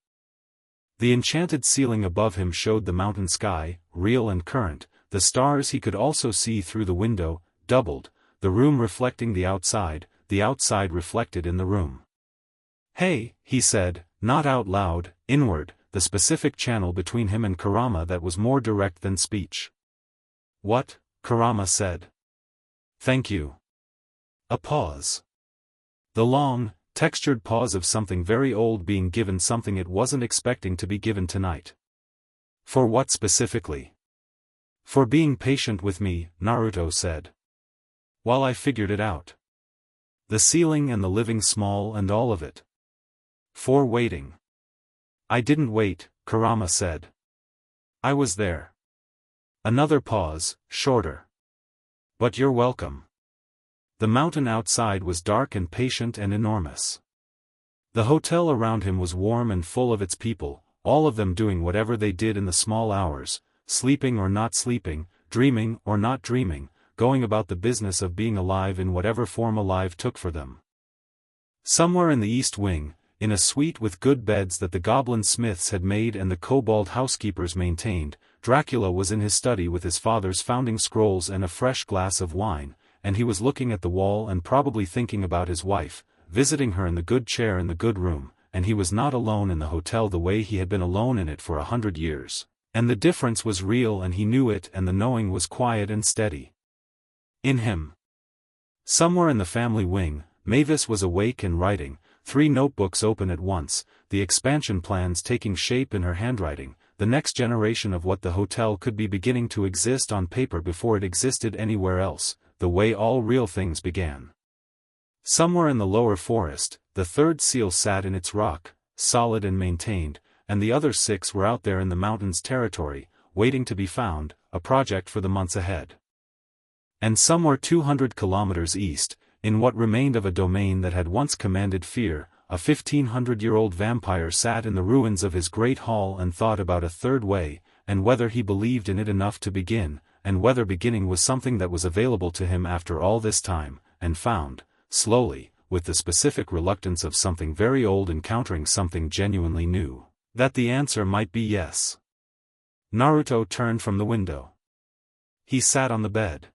[SPEAKER 1] The enchanted ceiling above him showed the mountain sky, real and current, the stars he could also see through the window, doubled, the room reflecting the outside reflected in the room. "Hey," he said, not out loud, inward, the specific channel between him and Kurama that was more direct than speech. "What?" Kurama said. "Thank you." A pause. The long, textured pause of something very old being given something it wasn't expecting to be given tonight. "For what specifically?" "For being patient with me," Naruto said. "While I figured it out. The ceiling and the living small and all of it. For waiting." "I didn't wait," Kurama said. "I was there." Another pause, shorter. "But you're welcome." The mountain outside was dark and patient and enormous. The hotel around him was warm and full of its people, all of them doing whatever they did in the small hours, sleeping or not sleeping, dreaming or not dreaming, going about the business of being alive in whatever form alive took for them. Somewhere in the East Wing, in a suite with good beds that the goblin smiths had made and the kobold housekeepers maintained, Dracula was in his study with his father's founding scrolls and a fresh glass of wine, and he was looking at the wall and probably thinking about his wife, visiting her in the good chair in the good room, and he was not alone in the hotel the way he had been alone in it for 100 years. And the difference was real and he knew it, and the knowing was quiet and steady in him. Somewhere in the family wing, Mavis was awake and writing, 3 notebooks open at once, the expansion plans taking shape in her handwriting, the next generation of what the hotel could be beginning to exist on paper before it existed anywhere else, the way all real things began. Somewhere in the lower forest, the 3rd seal sat in its rock, solid and maintained, and the other 6 were out there in the mountains territory, waiting to be found, a project for the months ahead. And somewhere 200 kilometers east, in what remained of a domain that had once commanded fear, a 1500-year-old vampire sat in the ruins of his great hall and thought about a 3rd way, and whether he believed in it enough to begin, and whether beginning was something that was available to him after all this time, and found, slowly, with the specific reluctance of something very old encountering something genuinely new, that the answer might be yes. Naruto turned from the window. He sat on the bed.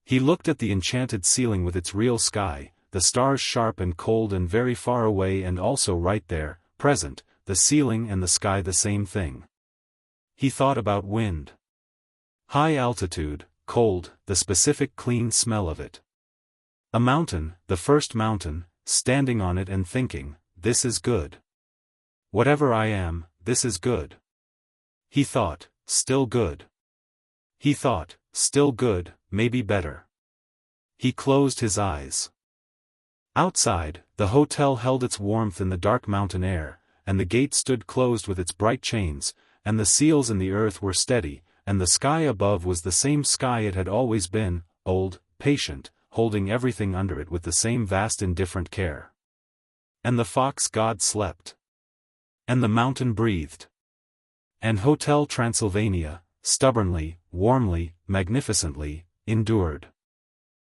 [SPEAKER 1] He looked at the enchanted ceiling with its real sky, the stars sharp and cold and very far away and also right there, present, the ceiling and the sky the same thing. He thought about wind. High altitude, cold, the specific clean smell of it. A mountain, the first mountain, standing on it and thinking, this is good. Whatever I am, this is good. He thought, still good. He thought, still good, maybe better. He closed his eyes. Outside, the hotel held its warmth in the dark mountain air, and the gate stood closed with its bright chains, and the seals in the earth were steady, and the sky above was the same sky it had always been, old, patient, holding everything under it with the same vast indifferent care. And the fox god slept. And the mountain breathed. And Hotel Transylvania, stubbornly, warmly, magnificently, endured.